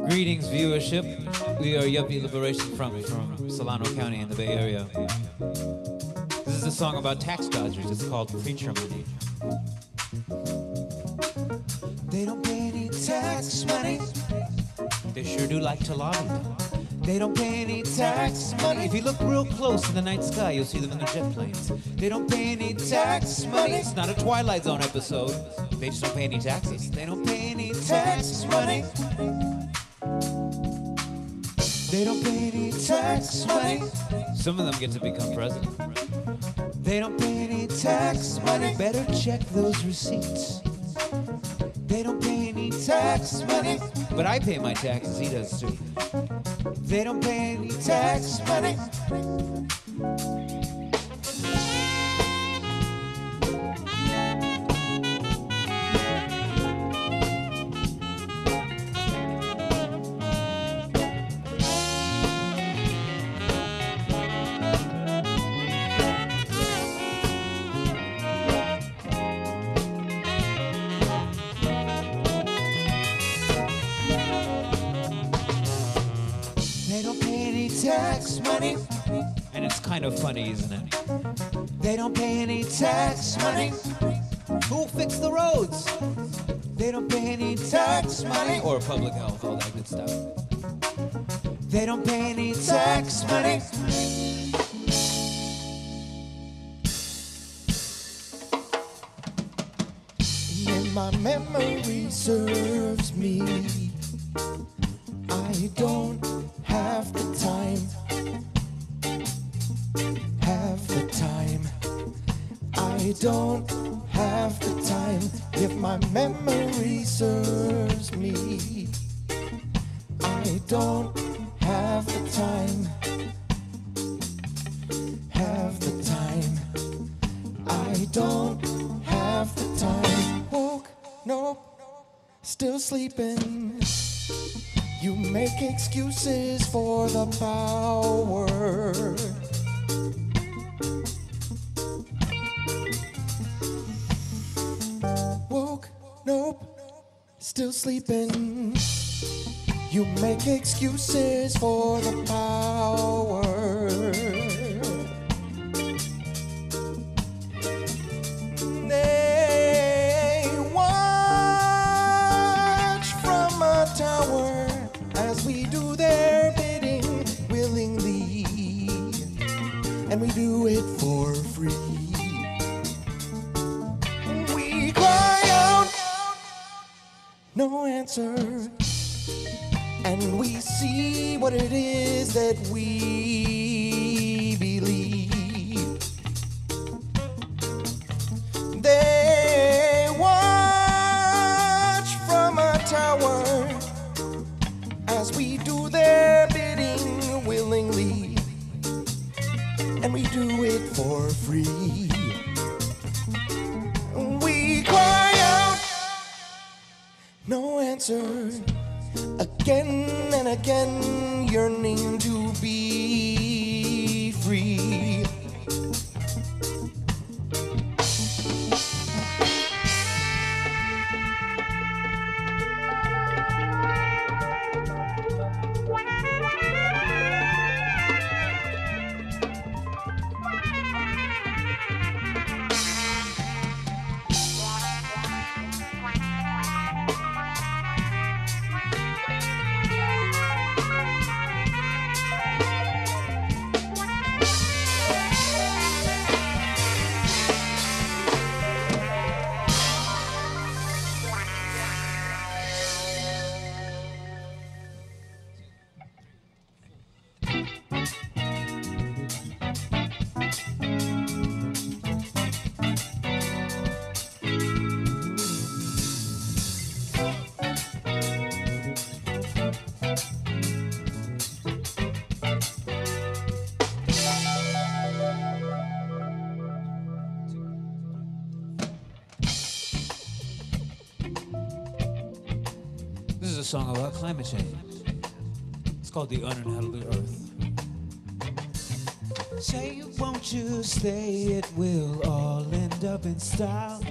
Greetings, viewership. We are Yuppie Liberation Front from Solano County in the Bay Area. This is a song about tax dodgers. It's called Preacher Money. They don't pay any tax money. They sure do like to lobby. They don't pay any tax money. If you look real close in the night sky, you'll see them in their jet planes. They don't pay any tax money. It's not a Twilight Zone episode. They just don't pay any taxes. They don't pay any tax money. They don't pay any tax money. Some of them get to become president. They don't pay any tax money. Better check those receipts. They don't pay any tax money. But I pay my taxes, he does too. They don't pay any tax money. Tax money, and it's kind of funny, isn't it? They don't pay any tax money. Who'll fix the roads? They don't pay any tax money. Or public health, all that good stuff. They don't pay any tax money. When my memory serves me, I don't have the time, I don't have the time. If my memory serves me, I don't have the time, I don't have the time. Woke, nope, still sleeping. You make excuses for the power. Woke, nope, still sleeping. You make excuses for the power. They watch from a tower as we do their bidding willingly, and we do it for free. We cry out, no answer, and we see what it is that we believe. They watch from a tower as we do their bidding willingly, and we do it for free. We cry out, no answer, again and again, yearning to be free. Song about climate change. It's called The Uninhabitable Earth. Say, won't you stay? It will all end up in style.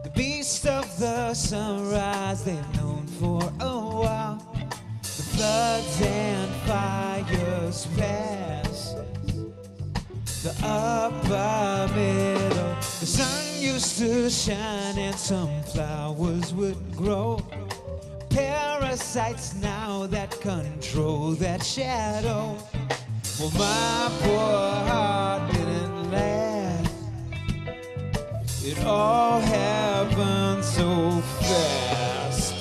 The beast of the sunrise they've known for a while. The floods and fires pass. The upper middle, the sun used to shine and some flowers would grow. Parasites now that control that shadow. Well, my poor heart didn't last. It all happened so fast.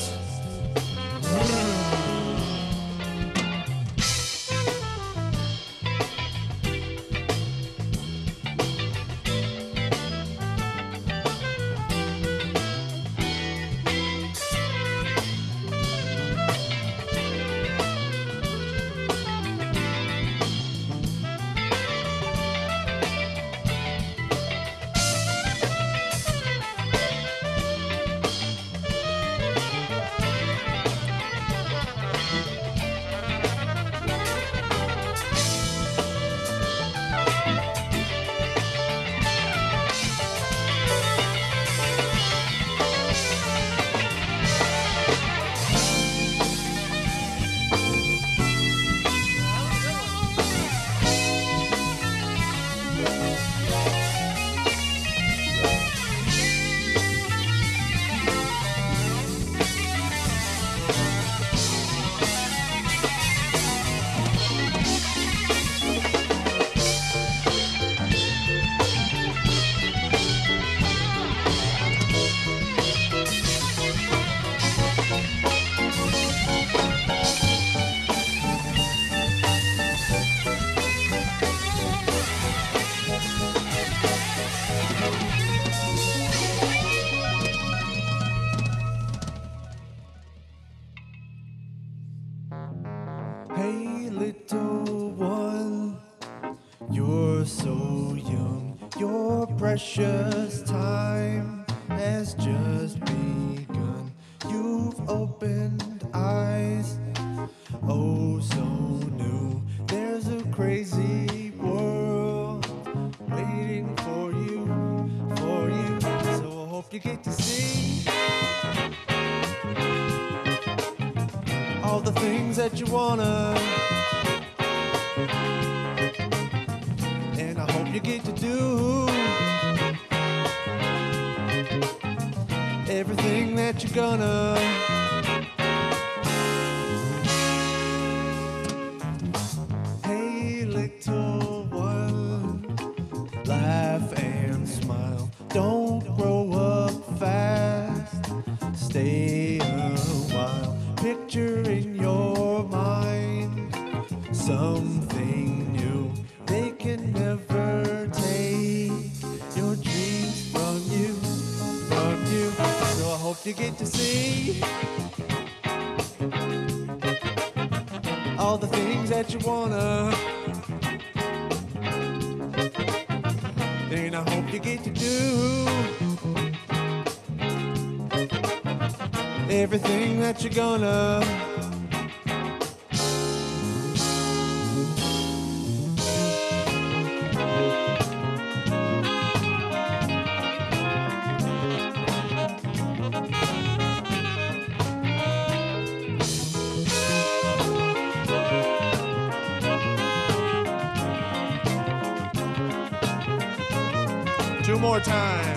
Hey little one, you're so young, your precious time has just begun. You've opened eyes, oh so new. There's a crazy world waiting for you, for you. So I hope you get to see all the things that you wanna, and I hope you get to do everything that you're gonna. Hey little one, laugh and smile, don't grow up fast, stay a while. Picture in your mind something new. They can never take your dreams from you, from you. So I hope you get to see all the things that you wanna, and I hope you get to do everything that you're gonna. Two more times.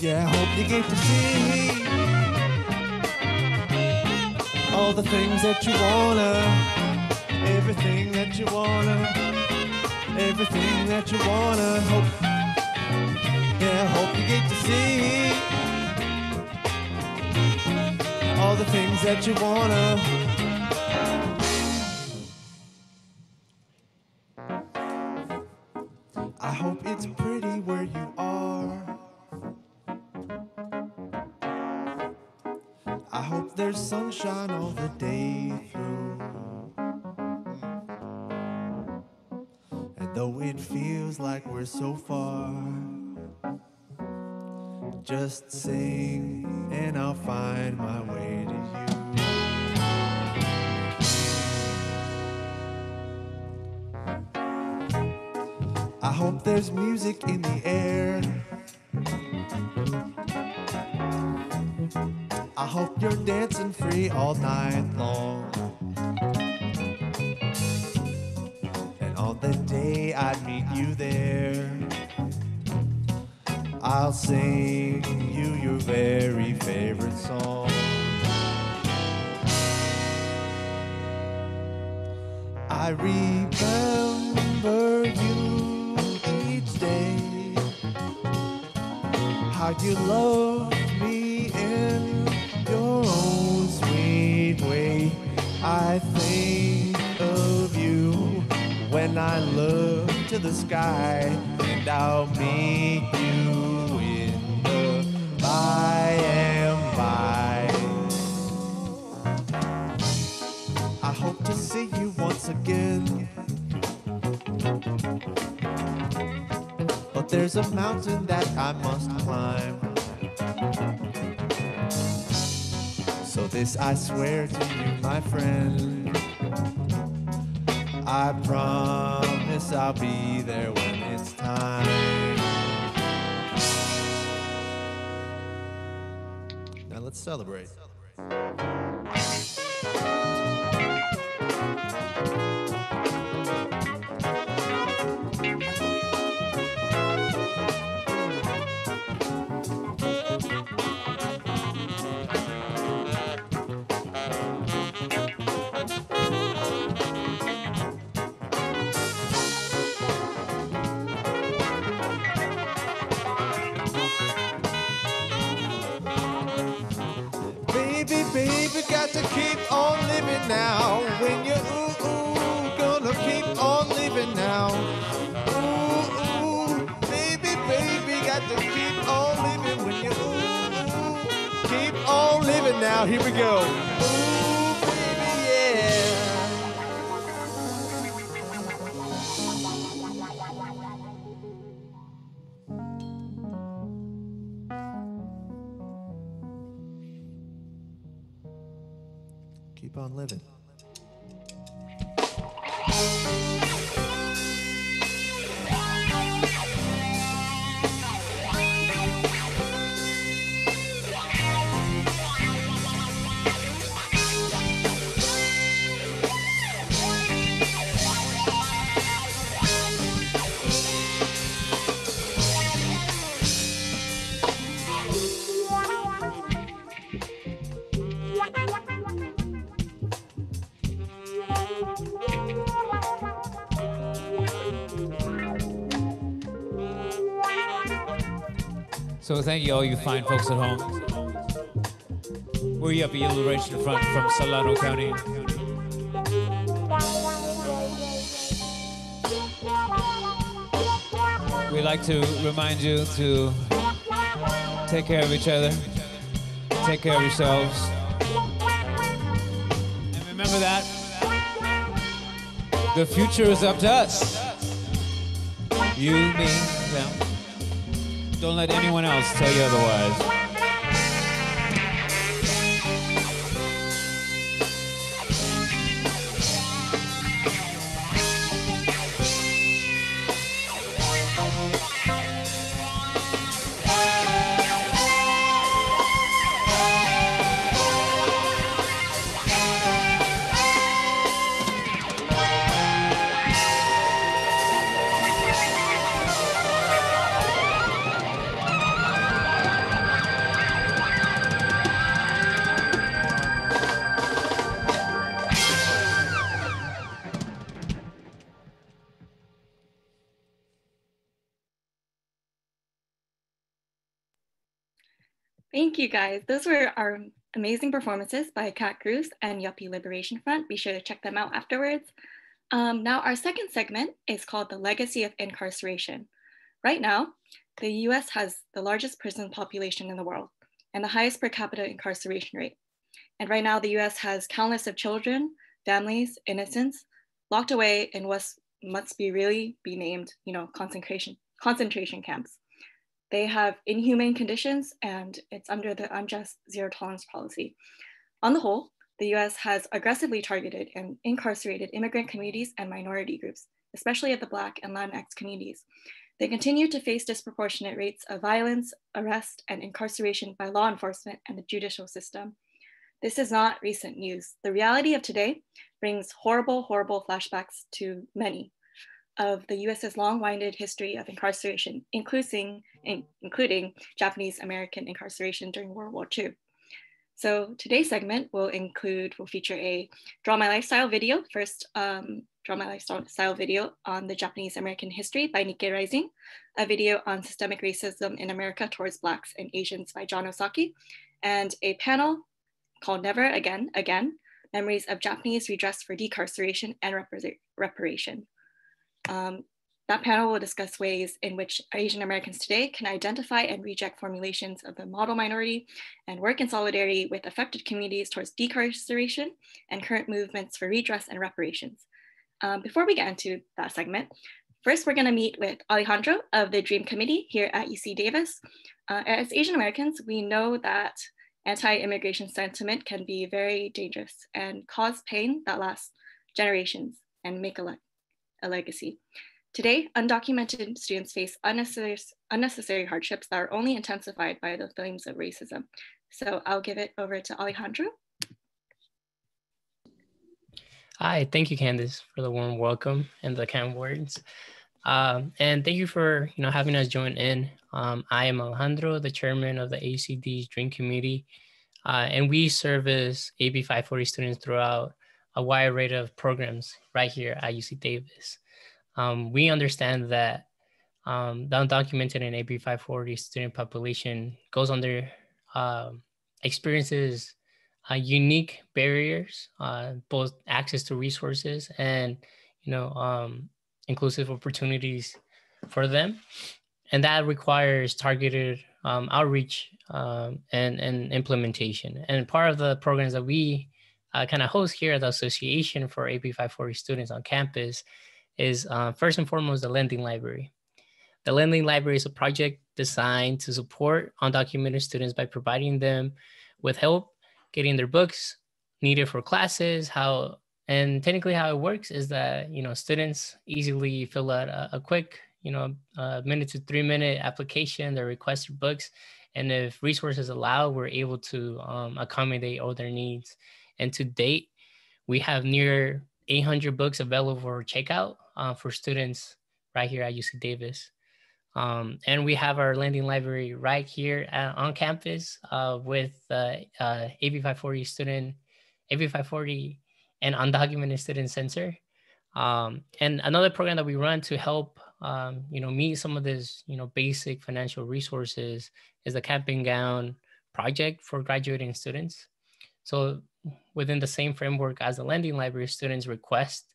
Yeah, I hope you get to see all the things that you wanna, everything that you wanna, everything that you wanna. Hope, yeah, I hope you get to see all the things that you wanna. I hope it's pretty where you are. I hope there's sunshine all the day through. And though it feels like we're so far, just sing and I'll find my way to you. I hope there's music in the air. I hope you're dancing free all night long. And on the day I meet you there, I'll sing you your very favorite song. I remember you each day, how you loved me in your own sweet way. I think of you when I look to the sky, and I'll meet you in the by and by. I hope to see you once again, but there's a mountain that I must climb. So this I swear to you, my friend, I promise I'll be there when it's time. Now let's celebrate. Baby, got to keep on living now. When you're gonna keep on living now. Baby, got to keep on living. When you keep on living now. Here we go. Baby, yeah. Keep on living. So thank you all you fine folks at home. We're up at the Liberation Front from Solano County. We'd like to remind you to take care of each other, take care of yourselves, and remember that the future is up to us. You, me, them. Don't let anyone else tell you otherwise. Thank you guys. Those were our amazing performances by katgrüvs and Yuppie Liberation Front. Be sure to check them out afterwards. Now our second segment is called The Legacy of Incarceration. Right now, the US has the largest prison population in the world and the highest per capita incarceration rate. And right now, the US has countless of children, families, innocents locked away in what must be named, concentration camps. They have inhumane conditions, and it's under the unjust zero tolerance policy. On the whole, the US has aggressively targeted and incarcerated immigrant communities and minority groups, especially at the Black and Latinx communities. They continue to face disproportionate rates of violence, arrest, and incarceration by law enforcement and the judicial system. This is not recent news. The reality of today brings horrible, horrible flashbacks to many of the US's long-winded history of incarceration, including Japanese American incarceration during World War II. So today's segment will feature a Draw My Lifestyle video. First, Draw My Lifestyle video on the Japanese American history by Nikkei Rising, a video on systemic racism in America towards Blacks and Asians by John Osaki, and a panel called Never Again, Memories of Japanese Redress for Decarceration and Reparation. That panel will discuss ways in which Asian Americans today can identify and reject formulations of the model minority and work in solidarity with affected communities towards decarceration and current movements for redress and reparations. Before we get into that segment, first we're gonna meet with Alejandro of the DREAM Committee here at UC Davis. As Asian Americans, we know that anti-immigration sentiment can be very dangerous and cause pain that lasts generations and make a legacy. Today, undocumented students face unnecessary hardships that are only intensified by the flames of racism. So I'll give it over to Alejandro. Hi, thank you, Candice, for the warm welcome and the kind words. And thank you for having us join in. I am Alejandro, the chairman of the ACD's DREAM Committee, and we service AB 540 students throughout a wide array of programs right here at UC Davis. We understand that the undocumented and AB 540 student population goes under experiences unique barriers, both access to resources and inclusive opportunities for them, and that requires targeted outreach and implementation. And part of the programs that we kind of host here at the Association for AB 540 students on campus is first and foremost the Lending Library. The Lending Library is a project designed to support undocumented students by providing them with help getting their books needed for classes. And technically how it works is that students easily fill out a quick minute to 3 minute application that requests their books, and if resources allow, we're able to accommodate all their needs. And to date, we have near 800 books available for checkout for students right here at UC Davis. And we have our Lending Library right here on campus with AB 540 and Undocumented Student Center. And another program that we run to help meet some of this basic financial resources is the Cap and Gown project for graduating students. So within the same framework as the Lending Library, students request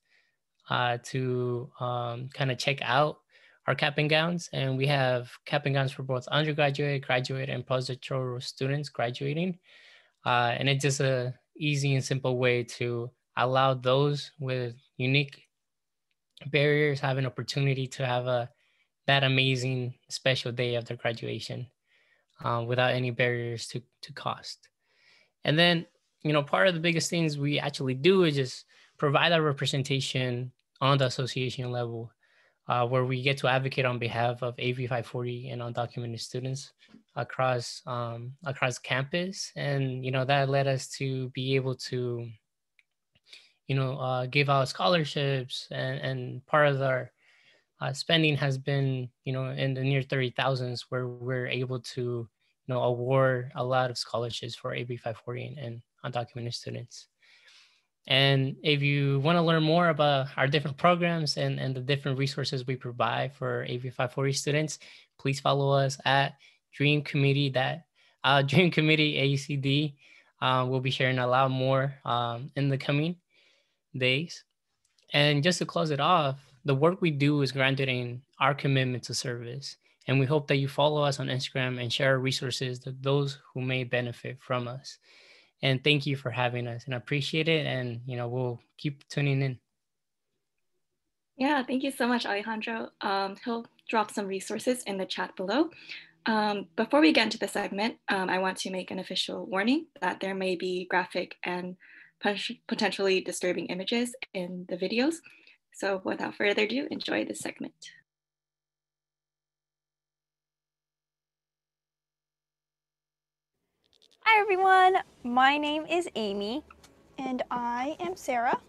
to kind of check out our cap and gowns, and we have cap and gowns for both undergraduate, graduate, and postdoctoral students graduating. And it's just a easy and simple way to allow those with unique barriers have an opportunity to have that amazing special day of their graduation without any barriers to cost. And then, part of the biggest things we actually do is just provide our representation on the association level, where we get to advocate on behalf of AB 540 and undocumented students across campus. And, that led us to be able to, give out scholarships, and part of our spending has been, in the near 30,000s, where we're able to, award a lot of scholarships for AB 540 and undocumented students. And if you want to learn more about our different programs and the different resources we provide for AB 540 students, please follow us at Dream Committee ACD. We'll be sharing a lot more in the coming days. And just to close it off, The work we do is grounded in our commitment to service, and we hope that you follow us on Instagram and share our resources to those who may benefit from us. And thank you for having us, and I appreciate it, and we'll keep tuning in. Yeah, thank you so much, Alejandro. He'll drop some resources in the chat below. Before we get into the segment, I want to make an official warning that there may be graphic and potentially disturbing images in the videos. So without further ado, enjoy this segment. Hi everyone, my name is Amy. And I am Sarah.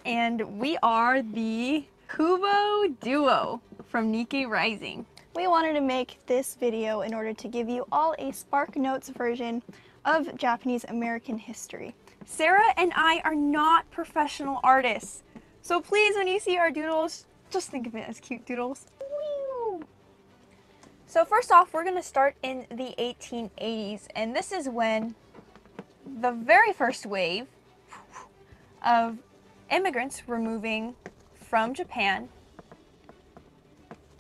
And we are the Kubo duo from Nikkei Rising. We wanted to make this video in order to give you all a Spark Notes version of Japanese American history. Sarah and I are not professional artists, so please, when you see our doodles, just think of it as cute doodles. Woo! So first off, we're gonna start in the 1880s, and this is when the very first wave of immigrants were moving from Japan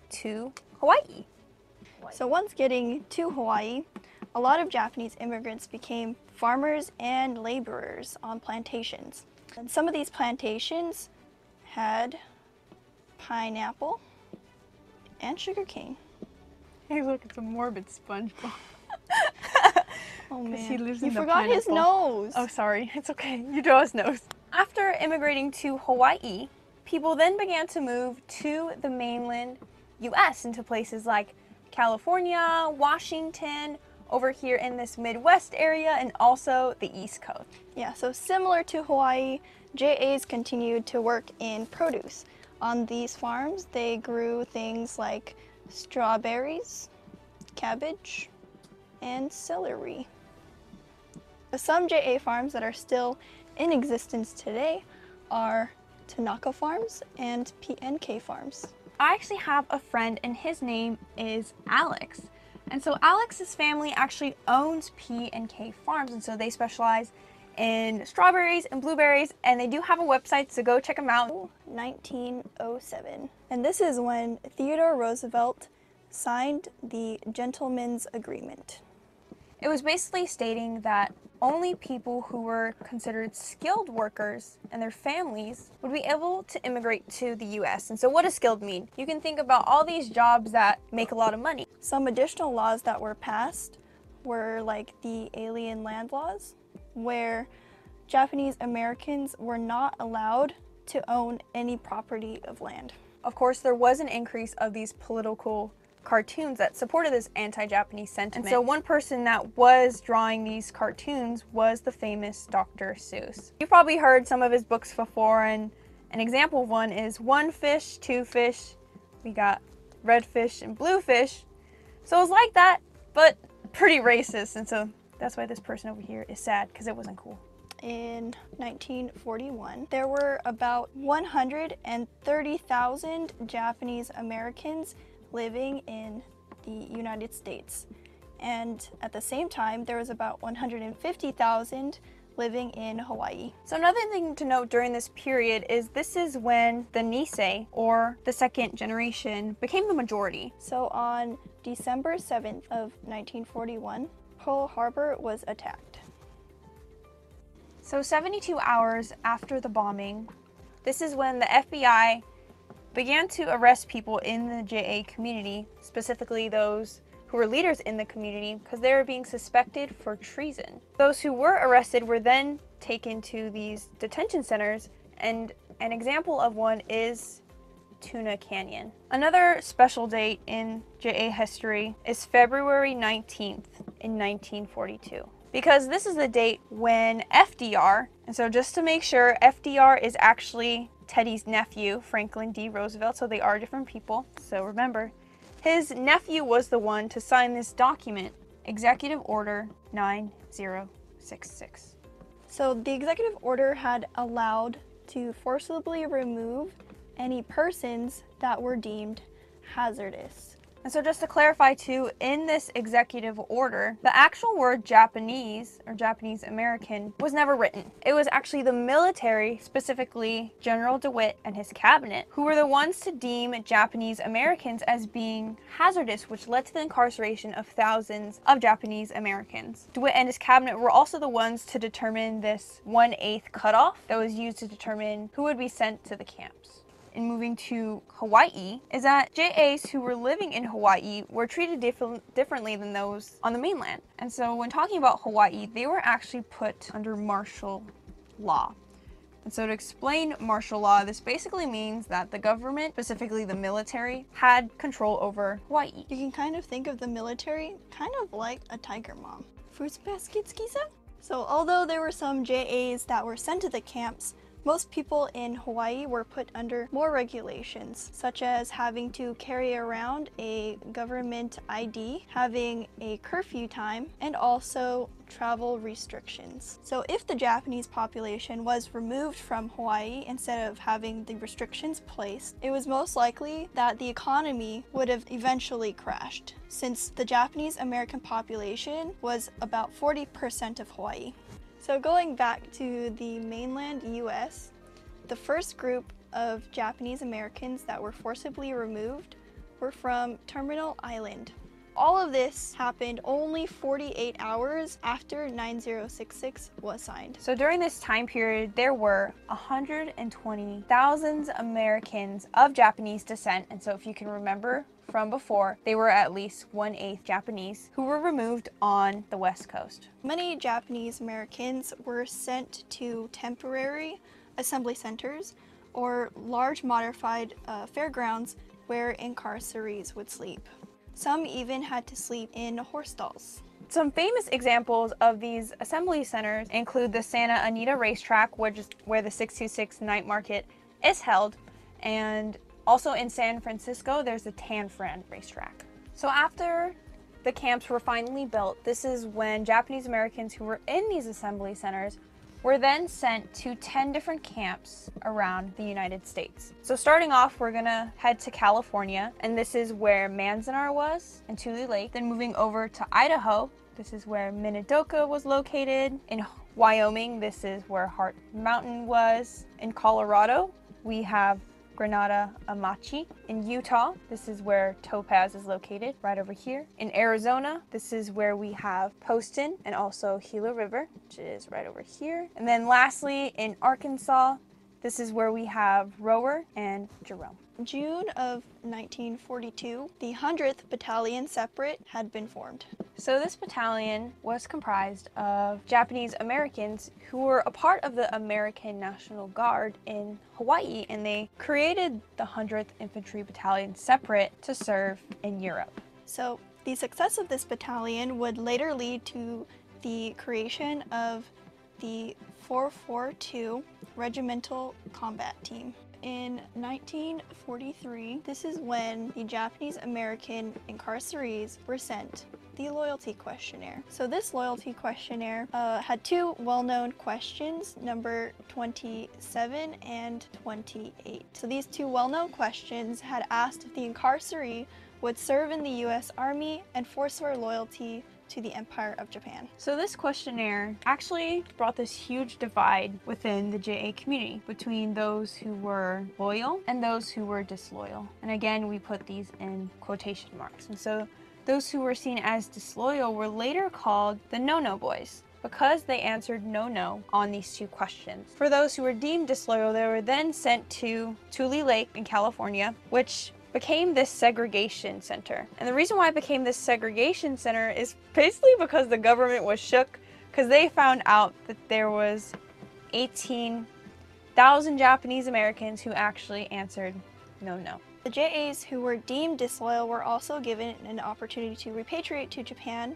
to Hawaii. So once getting to Hawaii, a lot of Japanese immigrants became farmers and laborers on plantations. And some of these plantations had pineapple and sugarcane. Hey look, it's a morbid SpongeBob. Oh man, he lives you in the forgot his pineapple. nose. Oh sorry, it's okay, you draw his nose. After immigrating to Hawaii, people then began to move to the mainland US into places like California, Washington, over here in this Midwest area, and also the East Coast. Yeah, so similar to Hawaii, JAs continued to work in produce. On these farms, they grew things like strawberries, cabbage, and celery. Some JA farms that are still in existence today are Tanaka farms and PNK farms. I actually have a friend and his name is Alex. And so Alex's family actually owns P&K farms, and so they specialize in strawberries and blueberries, and they do have a website, so go check them out. 1907. And this is when Theodore Roosevelt signed the Gentleman's Agreement. It was basically stating that only people who were considered skilled workers and their families would be able to immigrate to the US. And so what does skilled mean? You can think about all these jobs that make a lot of money. Some additional laws that were passed were like the Alien Land Laws, where Japanese Americans were not allowed to own any property of land. Of course, there was an increase of these political cartoons that supported this anti-Japanese sentiment. And so one person that was drawing these cartoons was the famous Dr. Seuss. You've probably heard some of his books before, and an example of one is One Fish, Two Fish. We got red fish and blue fish. So it was like that, but pretty racist, and so that's why this person over here is sad, because it wasn't cool. In 1941, there were about 130,000 Japanese Americans living in the United States. And at the same time, there was about 150,000 living in Hawaii. So another thing to note during this period is this is when the Nisei, or the second generation, became the majority. So on December 7th of 1941, Pearl Harbor was attacked. So 72 hours after the bombing, this is when the FBI began to arrest people in the JA community, specifically those who were leaders in the community, because they were being suspected for treason. Those who were arrested were then taken to these detention centers, and an example of one is Tuna Canyon. Another special date in JA history is February 19th in 1942. Because this is the date when FDR, and so just to make sure, FDR is actually Teddy's nephew, Franklin D. Roosevelt, so they are different people. So remember, his nephew was the one to sign this document, Executive Order 9066. So the executive order had allowed to forcibly remove any persons that were deemed hazardous. And so just to clarify too, in this executive order, the actual word Japanese or Japanese American was never written. It was actually the military, specifically General DeWitt and his cabinet, who were the ones to deem Japanese Americans as being hazardous, which led to the incarceration of thousands of Japanese Americans. DeWitt and his cabinet were also the ones to determine this 1/8 cutoff that was used to determine who would be sent to the camps. In moving to Hawaii, is that JAs who were living in Hawaii were treated differently than those on the mainland. And so when talking about Hawaii, they were actually put under martial law. And so to explain martial law, this basically means that the government, specifically the military, had control over Hawaii. You can kind of think of the military kind of like a tiger mom. So although there were some JAs that were sent to the camps, most people in Hawaii were put under more regulations, such as having to carry around a government ID, having a curfew time, and also travel restrictions. So if the Japanese population was removed from Hawaii instead of having the restrictions placed, it was most likely that the economy would have eventually crashed, since the Japanese American population was about 40% of Hawaii. So going back to the mainland US, the first group of Japanese Americans that were forcibly removed were from Terminal Island. All of this happened only 48 hours after 9066 was signed. So during this time period, there were 120,000 Americans of Japanese descent. And so if you can remember from before, they were at least 1/8 Japanese who were removed on the West Coast. Many Japanese Americans were sent to temporary assembly centers or large modified fairgrounds where incarcerees would sleep. Some even had to sleep in horse stalls. Some famous examples of these assembly centers include the Santa Anita racetrack, which is where the 626 night market is held, and also in San Francisco, there's the Tan Fran racetrack. So after the camps were finally built, this is when Japanese Americans who were in these assembly centers were then sent to 10 different camps around the United States. So starting off, we're gonna head to California, and this is where Manzanar was and Tule Lake. Then moving over to Idaho, this is where Minidoka was located. In Wyoming, this is where Heart Mountain was. In Colorado, we have Granada Amachi. In Utah, this is where Topaz is located, right over here. In Arizona, this is where we have Poston and also Gila River, which is right over here. And then lastly, in Arkansas, this is where we have Rower and Jerome. June of 1942, the 100th Battalion Separate had been formed. So this battalion was comprised of Japanese Americans who were a part of the American National Guard in Hawaii, and they created the 100th Infantry Battalion Separate to serve in Europe. So the success of this battalion would later lead to the creation of the 442 Regimental Combat Team. In 1943, this is when the Japanese American incarcerees were sent the loyalty questionnaire. So this loyalty questionnaire had two well-known questions, number 27 and 28. So these two well-known questions had asked if the incarceree would serve in the US Army and forswear loyalty to the Empire of Japan. So this questionnaire actually brought this huge divide within the JA community between those who were loyal and those who were disloyal. And again, we put these in quotation marks. And so those who were seen as disloyal were later called the no-no boys, because they answered no on these two questions. For those who were deemed disloyal, they were then sent to Tule Lake in California, which became this segregation center. And the reason why it became this segregation center is basically because the government was shook, because they found out that there was 18,000 Japanese Americans who actually answered no. The JAs who were deemed disloyal were also given an opportunity to repatriate to Japan.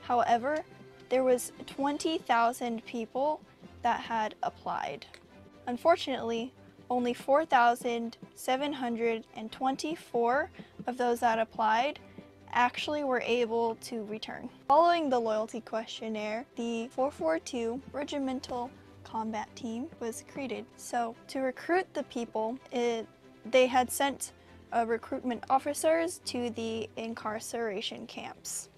However, there was 20,000 people that had applied. Unfortunately, only 4,724 of those that applied actually were able to return. Following the loyalty questionnaire, the 442 Regimental Combat Team was created. So to recruit the people, they had sent recruitment officers to the incarceration camps.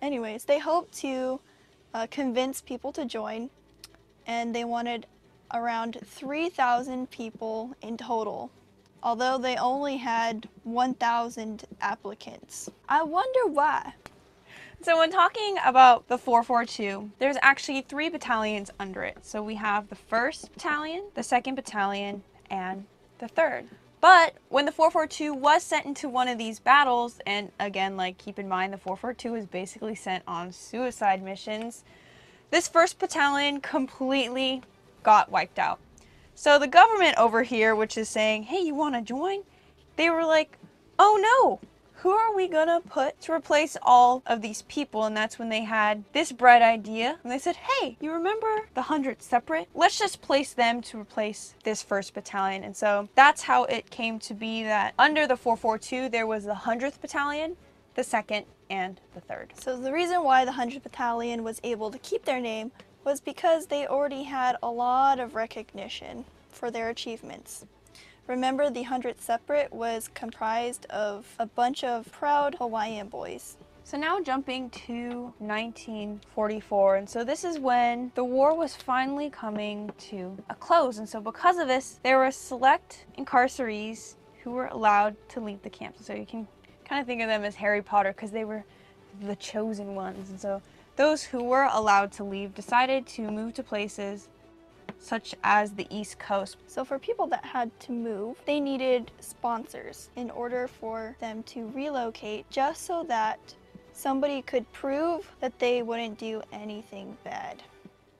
Anyways, they hoped to convince people to join, and they wanted around 3,000 people in total, although they only had 1,000 applicants. I wonder why. So when talking about the 442, there's actually 3 battalions under it. So we have the 1st Battalion, the 2nd Battalion, and the 3rd. But when the 442 was sent into one of these battles, and again, like, keep in mind the 442 is basically sent on suicide missions, this 1st Battalion completely got wiped out. So the government over here, which is saying, hey, you want to join? They were like, oh no, who are we gonna put to replace all of these people? And that's when they had this bright idea. And they said, hey, you remember the 100 separate? Let's just place them to replace this 1st Battalion. And so that's how it came to be that under the 442, there was the 100th Battalion, the 2nd, and the 3rd. So the reason why the 100th Battalion was able to keep their name was because they already had a lot of recognition for their achievements. Remember, the 100th Separate was comprised of a bunch of proud Hawaiian boys. So now jumping to 1944, and so this is when the war was finally coming to a close. And so because of this, there were select incarcerees who were allowed to leave the camps. So you can kind of think of them as Harry Potter because they were the chosen ones. And so those who were allowed to leave decided to move to places such as the East Coast. So for people that had to move, they needed sponsors in order for them to relocate, just so that somebody could prove that they wouldn't do anything bad.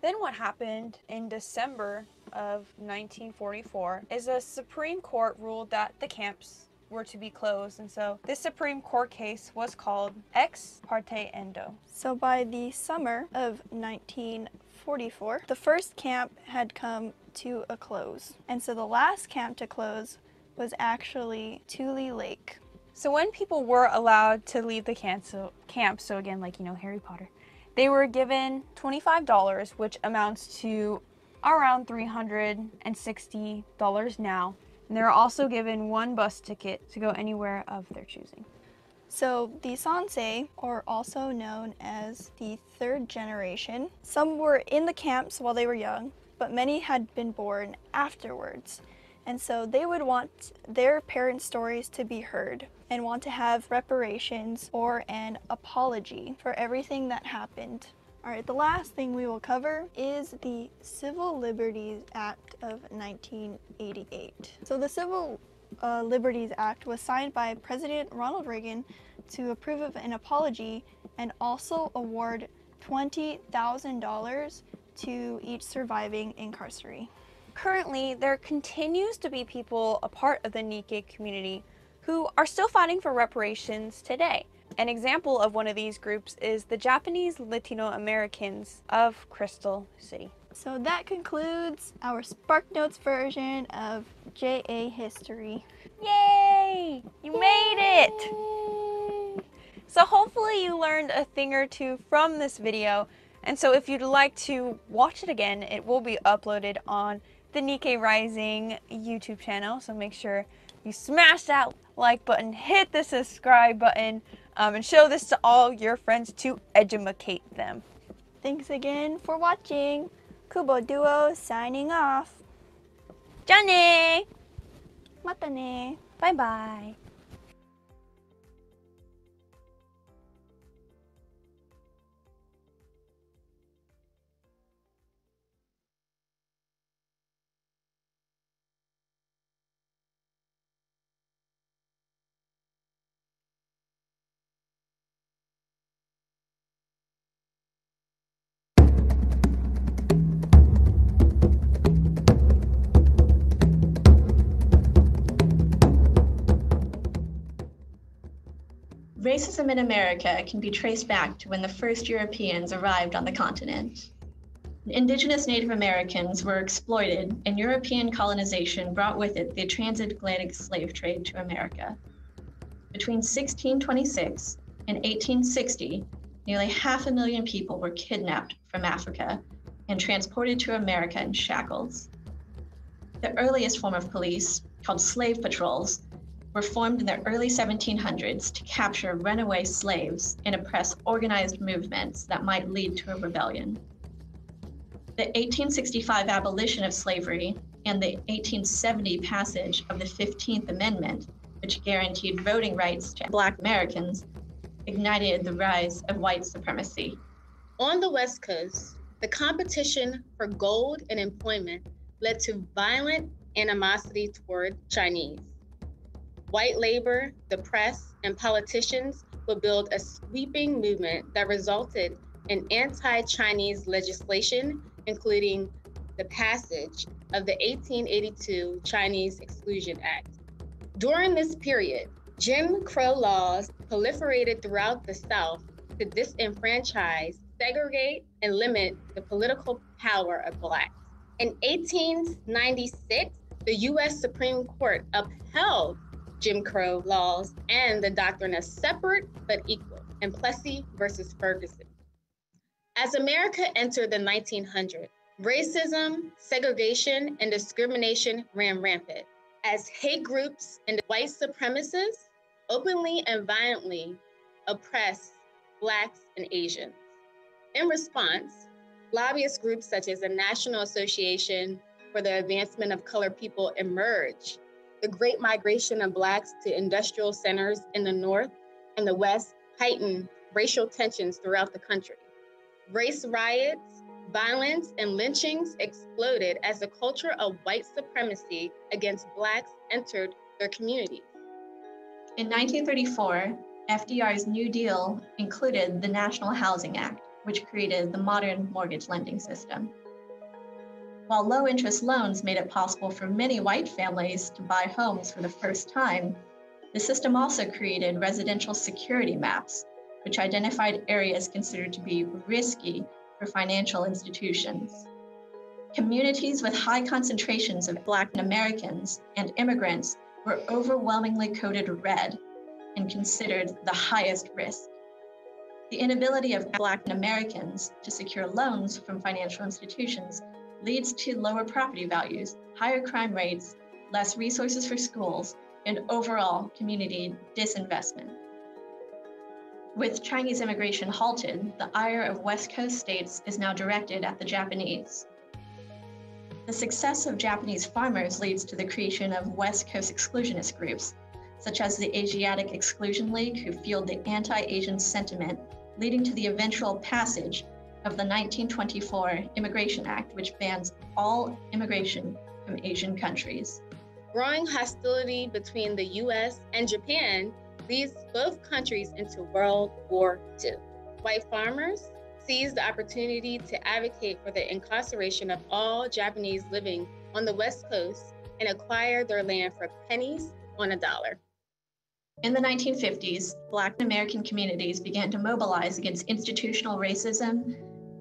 Then what happened in December of 1944 is a Supreme Court ruled that the camps were to be closed, and so this Supreme Court case was called Ex Parte Endo. So by the summer of 1944, the first camp had come to a close, and so the last camp to close was actually Tule Lake. So when people were allowed to leave the camp, so again, like, you know, Harry Potter, they were given $25, which amounts to around $360 now. And they're also given 1 bus ticket to go anywhere of their choosing. So the Sansei, or also known as the 3rd generation, some were in the camps while they were young, but many had been born afterwards. And so they would want their parents' stories to be heard and want to have reparations or an apology for everything that happened. All right, the last thing we will cover is the Civil Liberties Act of 1988. So the Civil Liberties Act was signed by President Ronald Reagan to approve of an apology and also award $20,000 to each surviving incarceree. Currently, there continues to be people a part of the Nikkei community who are still fighting for reparations today. An example of one of these groups is the Japanese Latino Americans of Crystal City. So that concludes our SparkNotes version of JA history. Yay! You made it! So hopefully you learned a thing or two from this video. And so if you'd like to watch it again, it will be uploaded on the Nikkei Rising YouTube channel. So make sure you smash that like button, hit the subscribe button, and show this to all your friends to edumacate them. Thanks again for watching. Kubo Duo signing off. Janice! Mata ne. Bye bye. Racism in America can be traced back to when the first Europeans arrived on the continent. Indigenous Native Americans were exploited, and European colonization brought with it the transatlantic slave trade to America. Between 1626 and 1860, nearly 500,000 people were kidnapped from Africa and transported to America in shackles. The earliest form of police, called slave patrols, were formed in the early 1700s to capture runaway slaves and oppress organized movements that might lead to a rebellion. The 1865 abolition of slavery and the 1870 passage of the 15th Amendment, which guaranteed voting rights to Black Americans, ignited the rise of white supremacy. On the West Coast, the competition for gold and employment led to violent animosity toward Chinese. White labor, the press, and politicians would build a sweeping movement that resulted in anti-Chinese legislation, including the passage of the 1882 Chinese Exclusion Act. During this period, Jim Crow laws proliferated throughout the South to disenfranchise, segregate, and limit the political power of Blacks. In 1896, the U.S. Supreme Court upheld Jim Crow laws and the doctrine of separate but equal in Plessy versus Ferguson. As America entered the 1900s, racism, segregation, and discrimination ran rampant as hate groups and white supremacists openly and violently oppressed Blacks and Asians. In response, lobbyist groups such as the National Association for the Advancement of Colored People emerged. The Great Migration of Blacks to industrial centers in the North and the West heightened racial tensions throughout the country. Race riots, violence, and lynchings exploded as the culture of white supremacy against Blacks entered their communities. In 1934, FDR's New Deal included the National Housing Act, which created the modern mortgage lending system. While low-interest loans made it possible for many white families to buy homes for the first time, the system also created residential security maps, which identified areas considered to be risky for financial institutions. Communities with high concentrations of Black Americans and immigrants were overwhelmingly coded red and considered the highest risk. The inability of Black Americans to secure loans from financial institutions leads to lower property values, higher crime rates, less resources for schools, and overall community disinvestment. With Chinese immigration halted, the ire of West Coast states is now directed at the Japanese. The success of Japanese farmers leads to the creation of West Coast exclusionist groups, such as the Asiatic Exclusion League, who fueled the anti-Asian sentiment, leading to the eventual passage of the 1924 Immigration Act, which bans all immigration from Asian countries. Growing hostility between the US and Japan leads both countries into World War II. White farmers seized the opportunity to advocate for the incarceration of all Japanese living on the West Coast and acquired their land for pennies on a dollar. In the 1950s, Black American communities began to mobilize against institutional racism,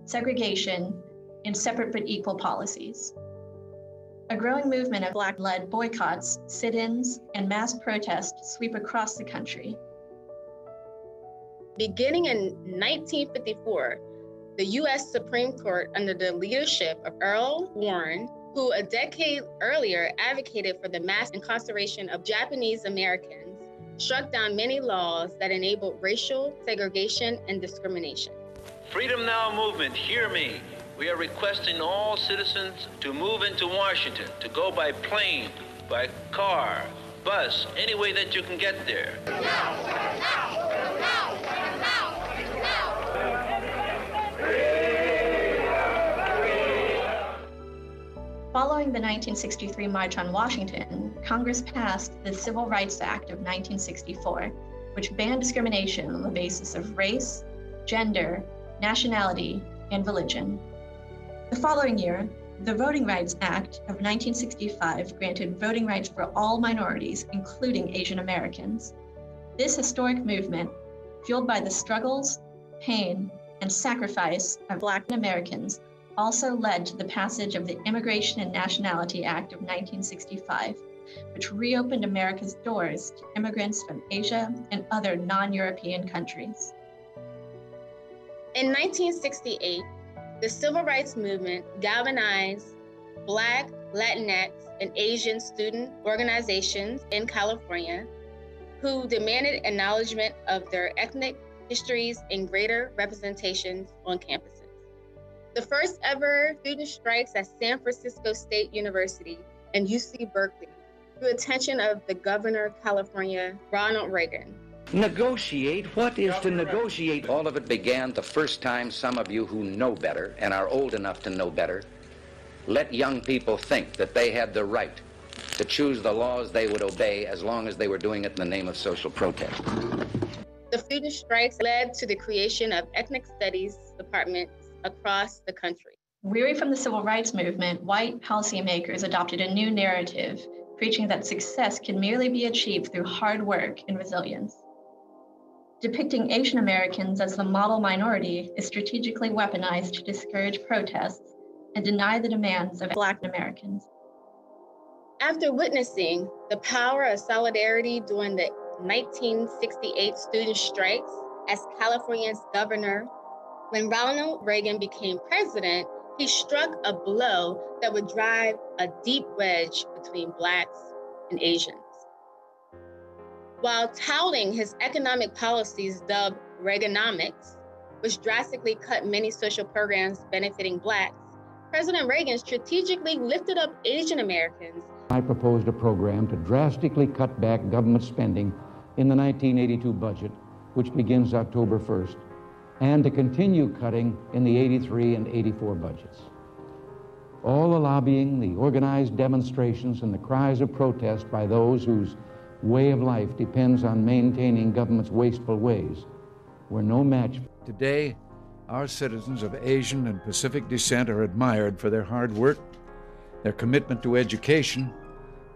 segregation, and separate but equal policies. A growing movement of Black-led boycotts, sit-ins, and mass protests sweep across the country. Beginning in 1954, the U.S. Supreme Court, under the leadership of Earl Warren, who a decade earlier advocated for the mass incarceration of Japanese Americans, struck down many laws that enabled racial segregation and discrimination. Freedom Now movement, hear me. We are requesting all citizens to move into Washington, to go by plane, by car, bus, any way that you can get there. Following the 1963 March on Washington, Congress passed the Civil Rights Act of 1964, which banned discrimination on the basis of race, gender, nationality, and religion. The following year, the Voting Rights Act of 1965 granted voting rights for all minorities, including Asian Americans. This historic movement, fueled by the struggles, pain, and sacrifice of Black Americans, also led to the passage of the Immigration and Nationality Act of 1965, which reopened America's doors to immigrants from Asia and other non-European countries. In 1968, the Civil Rights Movement galvanized Black, Latinx, and Asian student organizations in California who demanded acknowledgement of their ethnic histories and greater representations on campuses. The first ever student strikes at San Francisco State University and UC Berkeley drew attention of the Governor of California, Ronald Reagan. Negotiate? What is to negotiate? All of it began the first time some of you who know better and are old enough to know better let young people think that they had the right to choose the laws they would obey as long as they were doing it in the name of social protest. The student strikes led to the creation of ethnic studies departments across the country. Weary from the civil rights movement, white policymakers adopted a new narrative, preaching that success can merely be achieved through hard work and resilience. Depicting Asian Americans as the model minority is strategically weaponized to discourage protests and deny the demands of Black Americans. After witnessing the power of solidarity during the 1968 student strikes as California's governor, when Ronald Reagan became president, he struck a blow that would drive a deep wedge between Blacks and Asians. While touting his economic policies dubbed Reaganomics, which drastically cut many social programs benefiting Blacks, President Reagan strategically lifted up Asian Americans. I proposed a program to drastically cut back government spending in the 1982 budget, which begins October 1st, and to continue cutting in the 83 and 84 budgets. All the lobbying, the organized demonstrations, and the cries of protest by those whose way of life depends on maintaining government's wasteful ways were no match. Today, our citizens of Asian and Pacific descent are admired for their hard work, their commitment to education,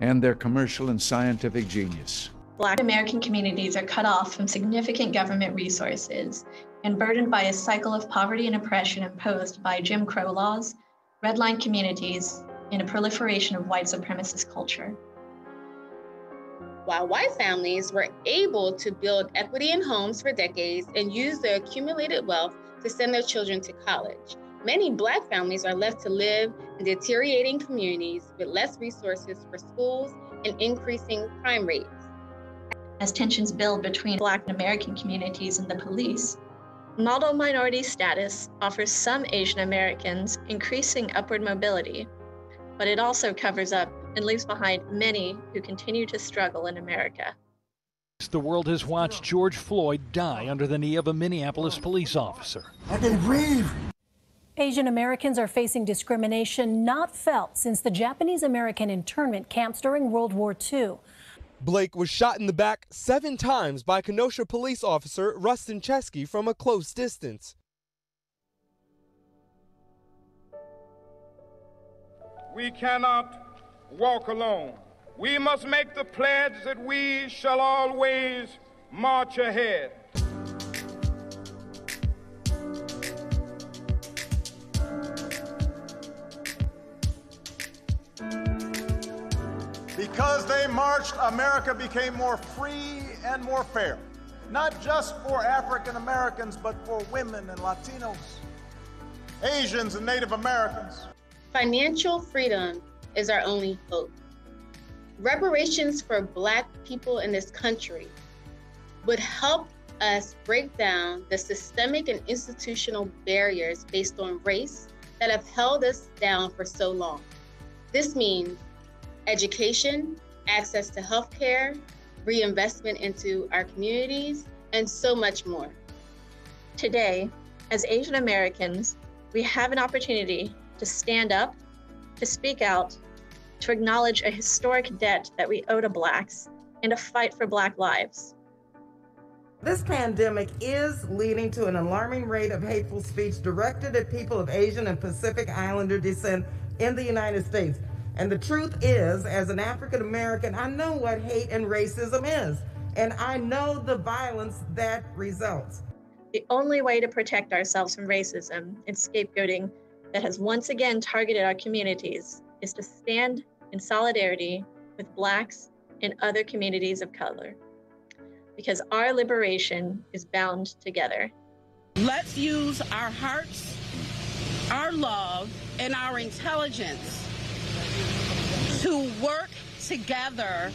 and their commercial and scientific genius. Black American communities are cut off from significant government resources and burdened by a cycle of poverty and oppression imposed by Jim Crow laws, redline communities, and a proliferation of white supremacist culture. While white families were able to build equity in homes for decades and use their accumulated wealth to send their children to college, many Black families are left to live in deteriorating communities with less resources for schools and increasing crime rates. As tensions build between Black American communities and the police, model minority status offers some Asian Americans increasing upward mobility, but it also covers up and leaves behind many who continue to struggle in America. The world has watched George Floyd die under the knee of a Minneapolis police officer. I can breathe. Asian Americans are facing discrimination not felt since the Japanese American internment camps during World War II. Blake was shot in the back 7 times by Kenosha police officer Rustin Chesky from a close distance. We cannot walk alone. We must make the pledge that we shall always march ahead. Because they marched, America became more free and more fair. Not just for African Americans, but for women and Latinos, Asians and Native Americans. Financial freedom is our only hope. Reparations for Black people in this country would help us break down the systemic and institutional barriers based on race that have held us down for so long. This means education, access to healthcare, reinvestment into our communities, and so much more. Today, as Asian Americans, we have an opportunity to stand up, to speak out, to acknowledge a historic debt that we owe to Blacks, and to fight for Black lives. This pandemic is leading to an alarming rate of hateful speech directed at people of Asian and Pacific Islander descent in the United States. And the truth is, as an African American, I know what hate and racism is, and I know the violence that results. The only way to protect ourselves from racism and scapegoating that has once again targeted our communities is to stand in solidarity with Blacks and other communities of color, because our liberation is bound together. Let's use our hearts, our love, and our intelligence to work together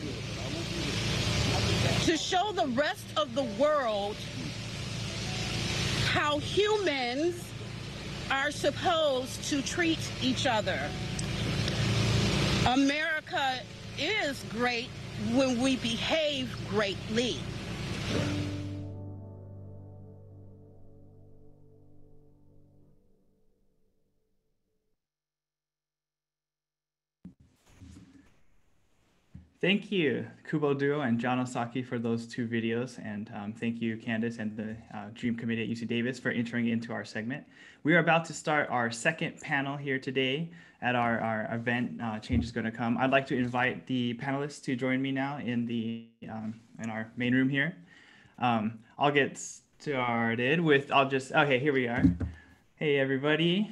to show the rest of the world how humans are supposed to treat each other. America is great when we behave greatly. Thank you, Kubo Duo and John Osaki, for those two videos. And thank you, Candace and the Dream Committee at UC Davis for entering into our segment. We are about to start our second panel here today at our event, Change is Going to Come. I'd like to invite the panelists to join me now in our main room here. I'll get started with, okay, here we are. Hey, everybody.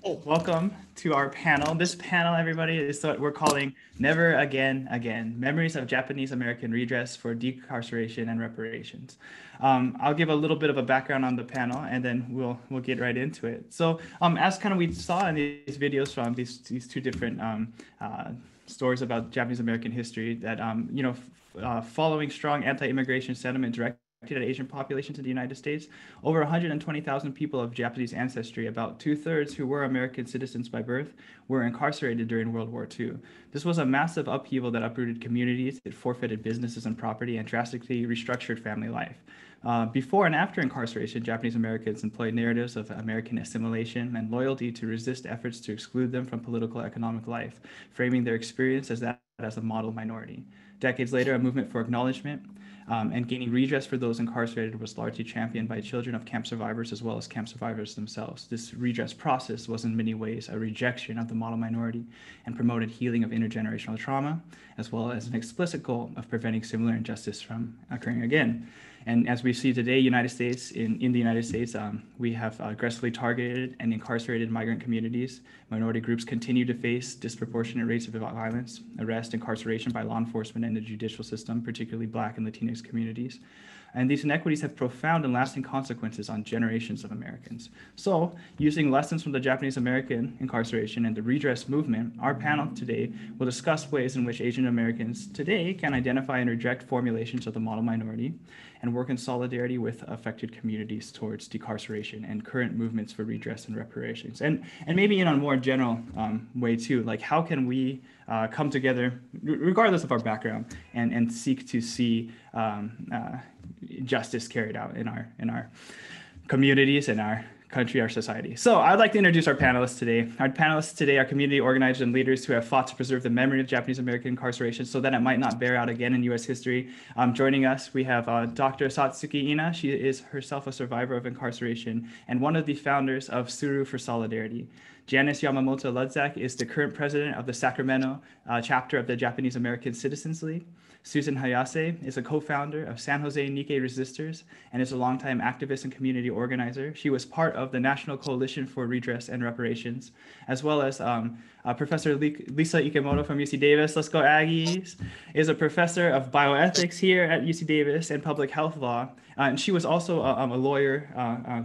Welcome to our panel. This panel, everybody, is what we're calling Never Again Again, Memories of Japanese American Redress for Decarceration and Reparations. I'll give a little bit of a background on the panel, and then we'll get right into it. So as kind of we saw in these videos from these two different stories about Japanese American history, that following strong anti-immigration sentiment directed at Asian populations in the United States, over 120,000 people of Japanese ancestry, about 2/3 who were American citizens by birth, were incarcerated during World War II. This was a massive upheaval that uprooted communities, it forfeited businesses and property, and drastically restructured family life. Before and after incarceration, Japanese Americans employed narratives of American assimilation and loyalty to resist efforts to exclude them from political economic life, framing their experience as a model minority. Decades later, a movement for acknowledgement and gaining redress for those incarcerated was largely championed by children of camp survivors as well as camp survivors themselves. This redress process was in many ways a rejection of the model minority and promoted healing of intergenerational trauma, as well as an explicit goal of preventing similar injustice from occurring again. And as we see today, in the United States, we have aggressively targeted and incarcerated migrant communities. Minority groups continue to face disproportionate rates of violence, arrest, incarceration by law enforcement and the judicial system, particularly Black and Latinx communities. And these inequities have profound and lasting consequences on generations of Americans. So, using lessons from the Japanese American incarceration and the redress movement, our panel today will discuss ways in which Asian Americans today can identify and reject formulations of the model minority and work in solidarity with affected communities towards decarceration and current movements for redress and reparations. And maybe in a more general way too, like how can we come together, regardless of our background, and seek to see justice carried out in our communities, in our country, our society. So I'd like to introduce our panelists today. Our panelists today are community organizers and leaders who have fought to preserve the memory of Japanese American incarceration so that it might not bear out again in U.S. history. Joining us, we have Dr. Satsuki Ina. She is herself a survivor of incarceration and one of the founders of Suru for Solidarity. Janice Yamamoto Luszczak is the current president of the Sacramento chapter of the Japanese American Citizens League. Susan Hayase is a co-founder of San Jose Nikkei Resistors and is a longtime activist and community organizer. She was part of the National Coalition for Redress and Reparations, as well as Professor Lisa Ikemoto from UC Davis, let's go Aggies, is a professor of bioethics here at UC Davis and public health law. And she was also a lawyer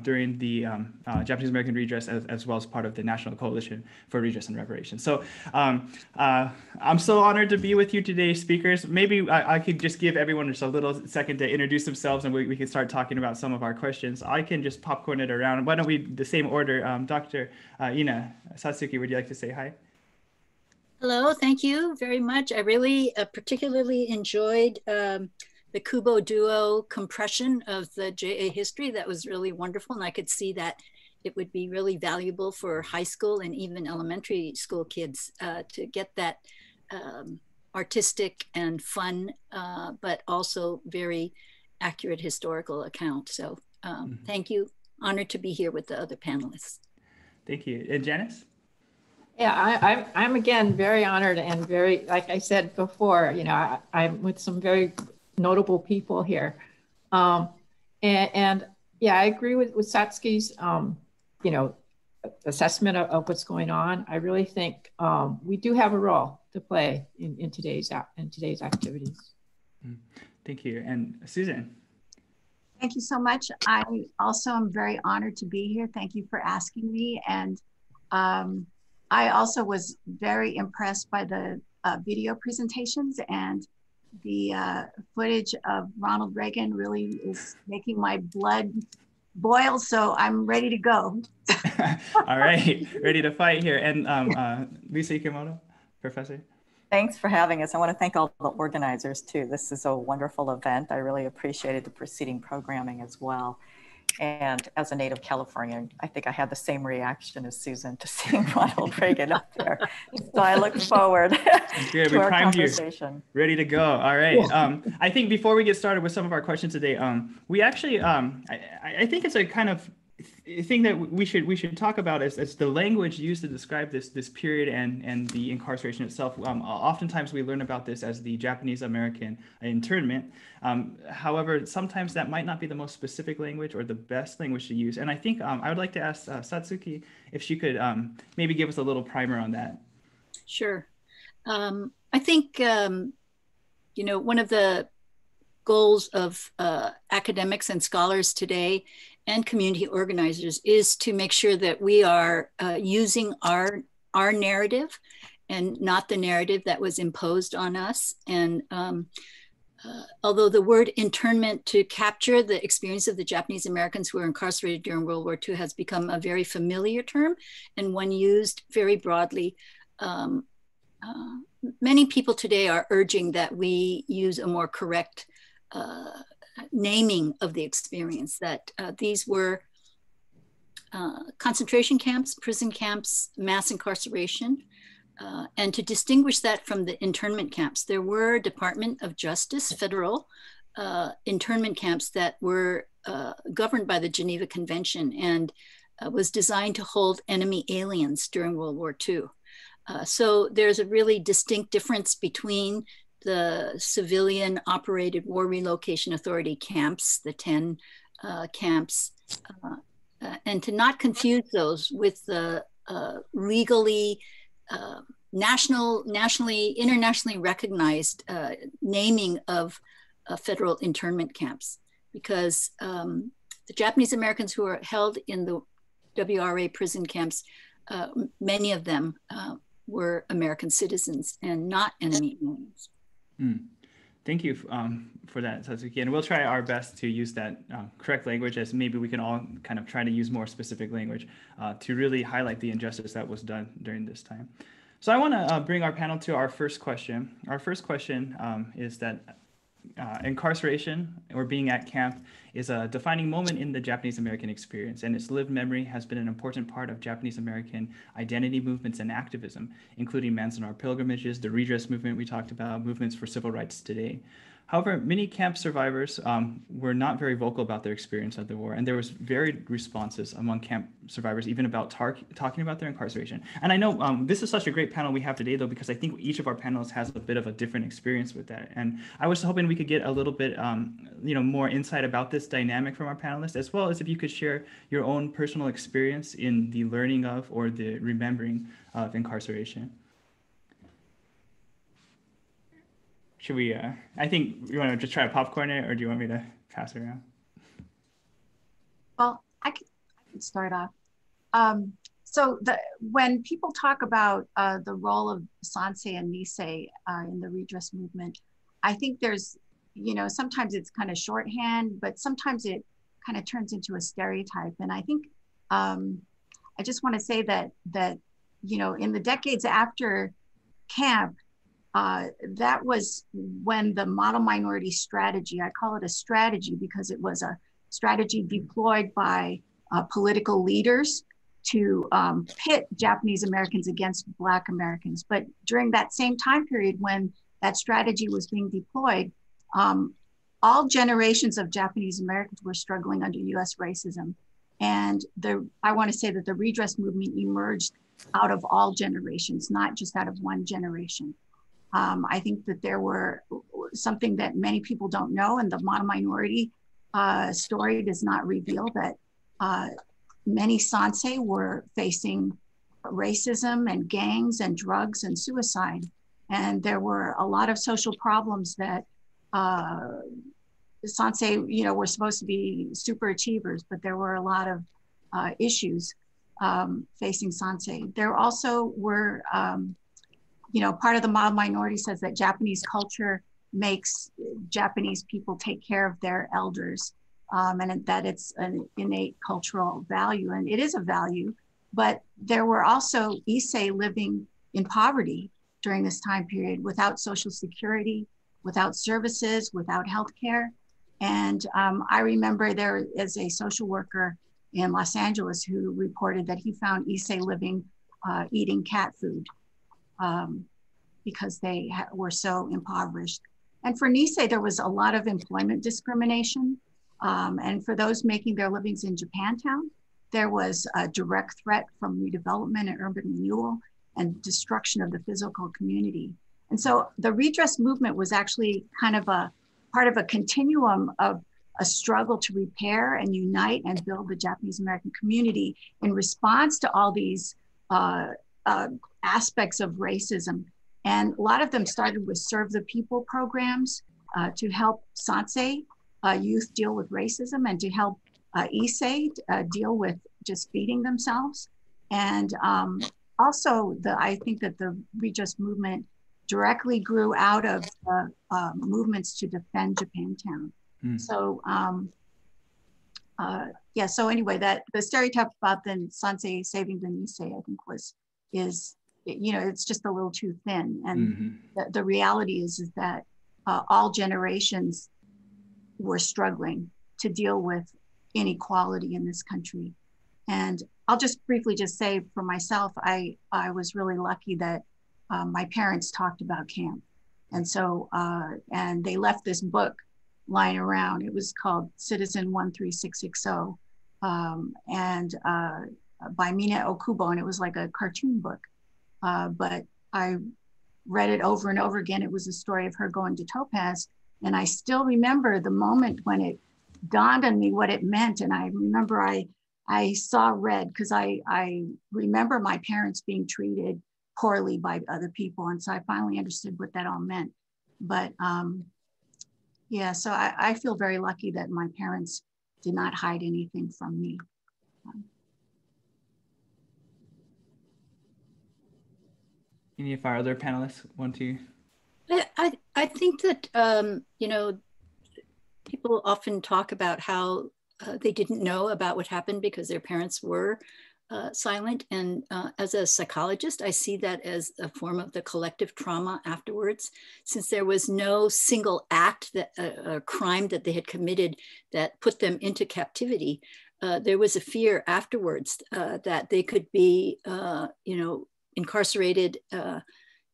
during the Japanese American Redress as well as part of the National Coalition for Redress and Reparations. So I'm so honored to be with you today, speakers. Maybe I could just give everyone just a little second to introduce themselves and we can start talking about some of our questions. I can just popcorn it around. Why don't we, the same order, Dr. Ina, Satsuki, would you like to say hi? Hello, thank you very much. I really particularly enjoyed the Kubo Duo compression of the JA history. That was really wonderful. And I could see that it would be really valuable for high school and even elementary school kids to get that artistic and fun, but also very accurate historical account. So thank you. Honored to be here with the other panelists. Thank you. And Janice? Yeah, I'm again very honored and very, like I said before, you know, I'm with some very notable people here. And yeah, I agree with Satsuki's, you know, assessment of what's going on. I really think we do have a role to play in today's activities. Thank you. And Susan? Thank you so much. I also am very honored to be here. Thank you for asking me. And I also was very impressed by the video presentations and footage of Ronald Reagan really is making my blood boil, so I'm ready to go. All right, ready to fight here. And Lisa Ikemoto, professor. Thanks for having us. I want to thank all the organizers too. This is a wonderful event. I really appreciated the preceding programming as well. And as a native Californian, I think I had the same reaction as Susan to seeing Ronald Reagan up there. So I look forward to our conversation. Ready to go. All right. I think before we get started with some of our questions today, we actually, I think it's a kind of thing that we should talk about is the language used to describe this period and the incarceration itself. Oftentimes we learn about this as the Japanese American internment. However, sometimes that might not be the most specific language or the best language to use. And I think I would like to ask Satsuki if she could maybe give us a little primer on that. Sure. I think, you know, one of the goals of academics and scholars today and community organizers is to make sure that we are using our narrative and not the narrative that was imposed on us. And although the word internment to capture the experience of the Japanese Americans who were incarcerated during World War II has become a very familiar term and one used very broadly, many people today are urging that we use a more correct naming of the experience, that these were concentration camps, prison camps, mass incarceration, and to distinguish that from the internment camps. There were Department of Justice federal internment camps that were governed by the Geneva Convention and was designed to hold enemy aliens during World War II. So there's a really distinct difference between the civilian operated War Relocation Authority camps, the 10 camps, and to not confuse those with the legally, internationally recognized naming of federal internment camps, because the Japanese Americans who are held in the WRA prison camps, many of them were American citizens and not enemy aliens. Thank you for that, Satsuki. And we'll try our best to use that correct language, as maybe we can all kind of try to use more specific language to really highlight the injustice that was done during this time. So I want to bring our panel to our first question. Our first question is that incarceration or being at camp is a defining moment in the Japanese American experience, and its lived memory has been an important part of Japanese American identity movements and activism, including Manzanar pilgrimages, the Redress movement we talked about, movements for civil rights today. However, many camp survivors were not very vocal about their experience of the war, and there was varied responses among camp survivors, even about talking about their incarceration. And I know this is such a great panel we have today, though, because I think each of our panelists has a bit of a different experience with that. And I was hoping we could get a little bit, more insight about this dynamic from our panelists, as well as if you could share your own personal experience in the learning of or the remembering of incarceration. Should we, I think you want to just try to popcorn it, or do you want me to pass it around? Well, I could start off. So when people talk about the role of Sansei and Nisei in the redress movement, I think there's, sometimes it's kind of shorthand, but sometimes it kind of turns into a stereotype. And I think I just want to say that in the decades after camp, that was when the model minority strategy, I call it a strategy because it was a strategy deployed by political leaders to pit Japanese Americans against Black Americans. But during that same time period when that strategy was being deployed, all generations of Japanese Americans were struggling under US racism. And I want to say that the redress movement emerged out of all generations, not just out of one generation. I think that there were something that many people don't know, and the model minority story does not reveal that many Sansei were facing racism and gangs and drugs and suicide. And there were a lot of social problems that Sansei, were supposed to be super achievers, but there were a lot of issues facing Sansei. There also were, part of the model minority says that Japanese culture makes Japanese people take care of their elders, and that it's an innate cultural value, and it is a value. But there were also Issei living in poverty during this time period, without Social Security, without services, without health care. And I remember there is a social worker in Los Angeles who reported that he found Issei living, eating cat food because they were so impoverished. And for Nisei, there was a lot of employment discrimination. And for those making their livings in Japantown, there was a direct threat from redevelopment and urban renewal and destruction of the physical community. And so the redress movement was actually kind of a part of a continuum of a struggle to repair and unite and build the Japanese American community in response to all these aspects of racism. And a lot of them started with Serve the People programs to help Sansei youth deal with racism, and to help Issei deal with just feeding themselves. And also, I think that the redress movement directly grew out of the movements to defend Japantown. So, yeah, so anyway, that the stereotype about the Sansei saving the Nisei, I think is, you know, it's just a little too thin. And the reality is that all generations were struggling to deal with inequality in this country. And I'll just briefly just say for myself, I was really lucky that my parents talked about camp. And so, and they left this book lying around. It was called Citizen 13660, and by Mina Okubo, and it was like a cartoon book. But I read it over and over again. It was a story of her going to Topaz. And I still remember the moment when it dawned on me what it meant. And I remember I saw red, because I remember my parents being treated poorly by other people. And so I finally understood what that all meant. But yeah, so I feel very lucky that my parents did not hide anything from me. Any of our other panelists want to? I think that, you know, people often talk about how they didn't know about what happened because their parents were silent. And as a psychologist, I see that as a form of the collective trauma afterwards, since there was no single act, that a crime that they had committed that put them into captivity. There was a fear afterwards that they could be, you know, incarcerated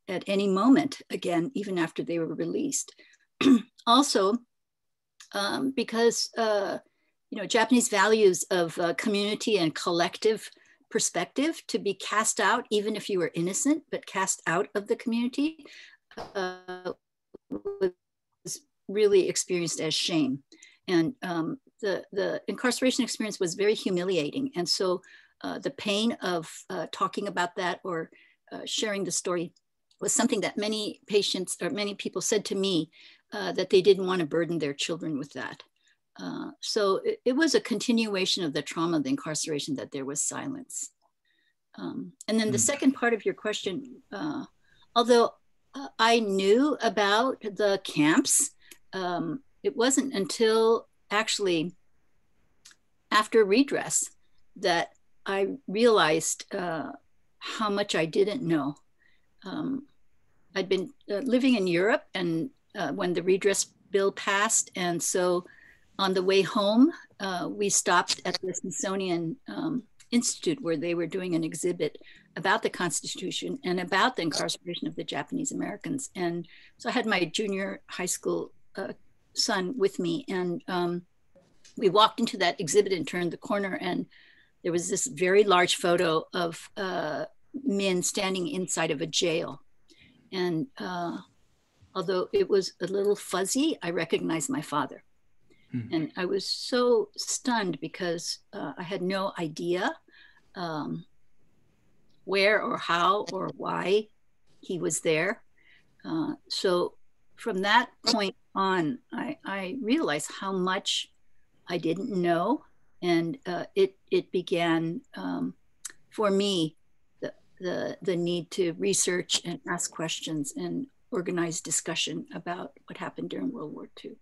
at any moment again, even after they were released. Also, because you know, Japanese values of community and collective perspective, to be cast out, even if you were innocent, but cast out of the community, was really experienced as shame. And the incarceration experience was very humiliating. And so the pain of talking about that or sharing the story was something that many patients or many people said to me that they didn't want to burden their children with that. So it was a continuation of the trauma of the incarceration that there was silence. And then the second part of your question, although I knew about the camps, it wasn't until actually after Redress that I realized how much I didn't know. I'd been living in Europe, and when the Redress bill passed, and so on the way home, we stopped at the Smithsonian Institute, where they were doing an exhibit about the Constitution and about the incarceration of the Japanese Americans. And so I had my junior high school son with me, and we walked into that exhibit and turned the corner, and there was this very large photo of men standing inside of a jail. And although it was a little fuzzy, I recognized my father. And I was so stunned because I had no idea where or how or why he was there. So from that point on, I realized how much I didn't know. And it began for me, the need to research and ask questions. And organized discussion about what happened during World War II.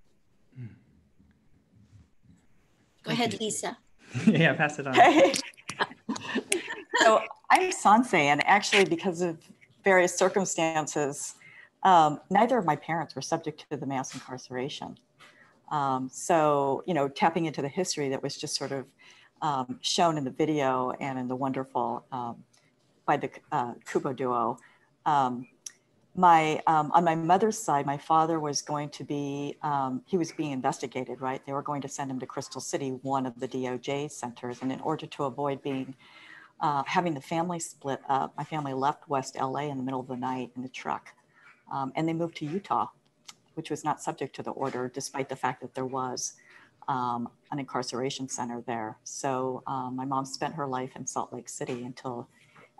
Go ahead, Lisa. Yeah, pass it on. Hey. So I'm Sansei, and actually because of various circumstances, neither of my parents were subject to the mass incarceration. So, you know, tapping into the history that was just sort of shown in the video and in the wonderful by the Kubo duo. On my mother's side, my father was going to be, he was being investigated, right? They were going to send him to Crystal City, one of the DOJ centers. And in order to avoid being, having the family split up, my family left West LA in the middle of the night in the truck. And they moved to Utah, which was not subject to the order, despite the fact that there was an incarceration center there. So my mom spent her life in Salt Lake City until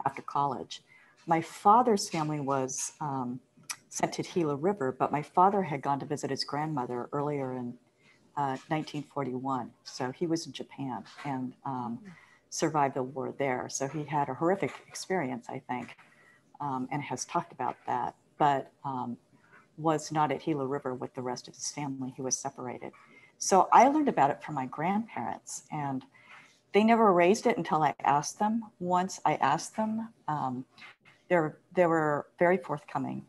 after college. My father's family was sent to Gila River, but my father had gone to visit his grandmother earlier in 1941. So he was in Japan and survived the war there. So he had a horrific experience, I think, and has talked about that, but was not at Gila River with the rest of his family. He was separated. So I learned about it from my grandparents, and they never erased it until I asked them. Once I asked them, they were very forthcoming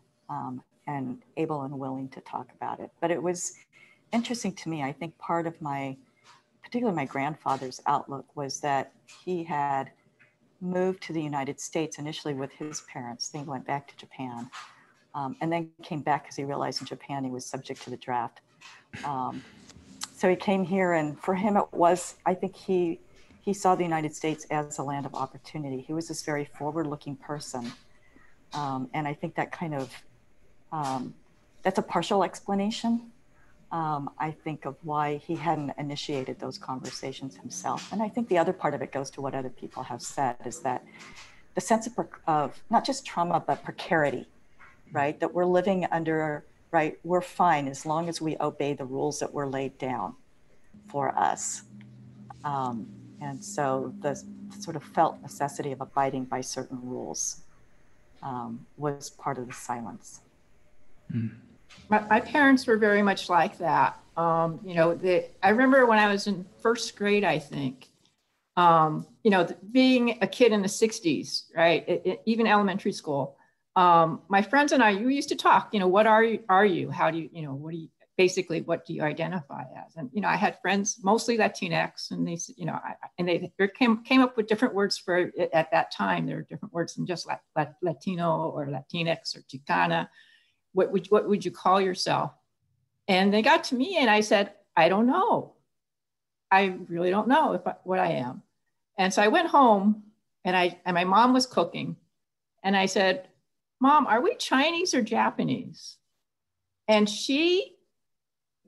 and able and willing to talk about it. But it was interesting to me. I think part of particularly my grandfather's outlook was that he had moved to the United States initially with his parents. They went back to Japan and then came back because he realized in Japan he was subject to the draft. So he came here, and for him it was, I think he saw the United States as a land of opportunity. He was this very forward-looking person. And I think that kind of, that's a partial explanation, I think, of why he hadn't initiated those conversations himself. And I think the other part of it goes to what other people have said, is that the sense of not just trauma, but precarity, right? That we're living under, right? We're fine as long as we obey the rules that were laid down for us. And so the sort of felt necessity of abiding by certain rules was part of the silence. My parents were very much like that. You know, I remember when I was in first grade, I think, you know, being a kid in the 60s, right? Even elementary school, my friends and I, we used to talk, you know, what are you? How do you, you know, basically, what do you identify as? And, you know, I had friends, mostly Latinx, and they, you know, they came up with different words for it at that time. There are different words than just Latino or Latinx or Chicana. What would you call yourself? And they got to me and I said, I don't know. I really don't know what I am. And so I went home and my mom was cooking. And I said, Mom, are we Chinese or Japanese? And she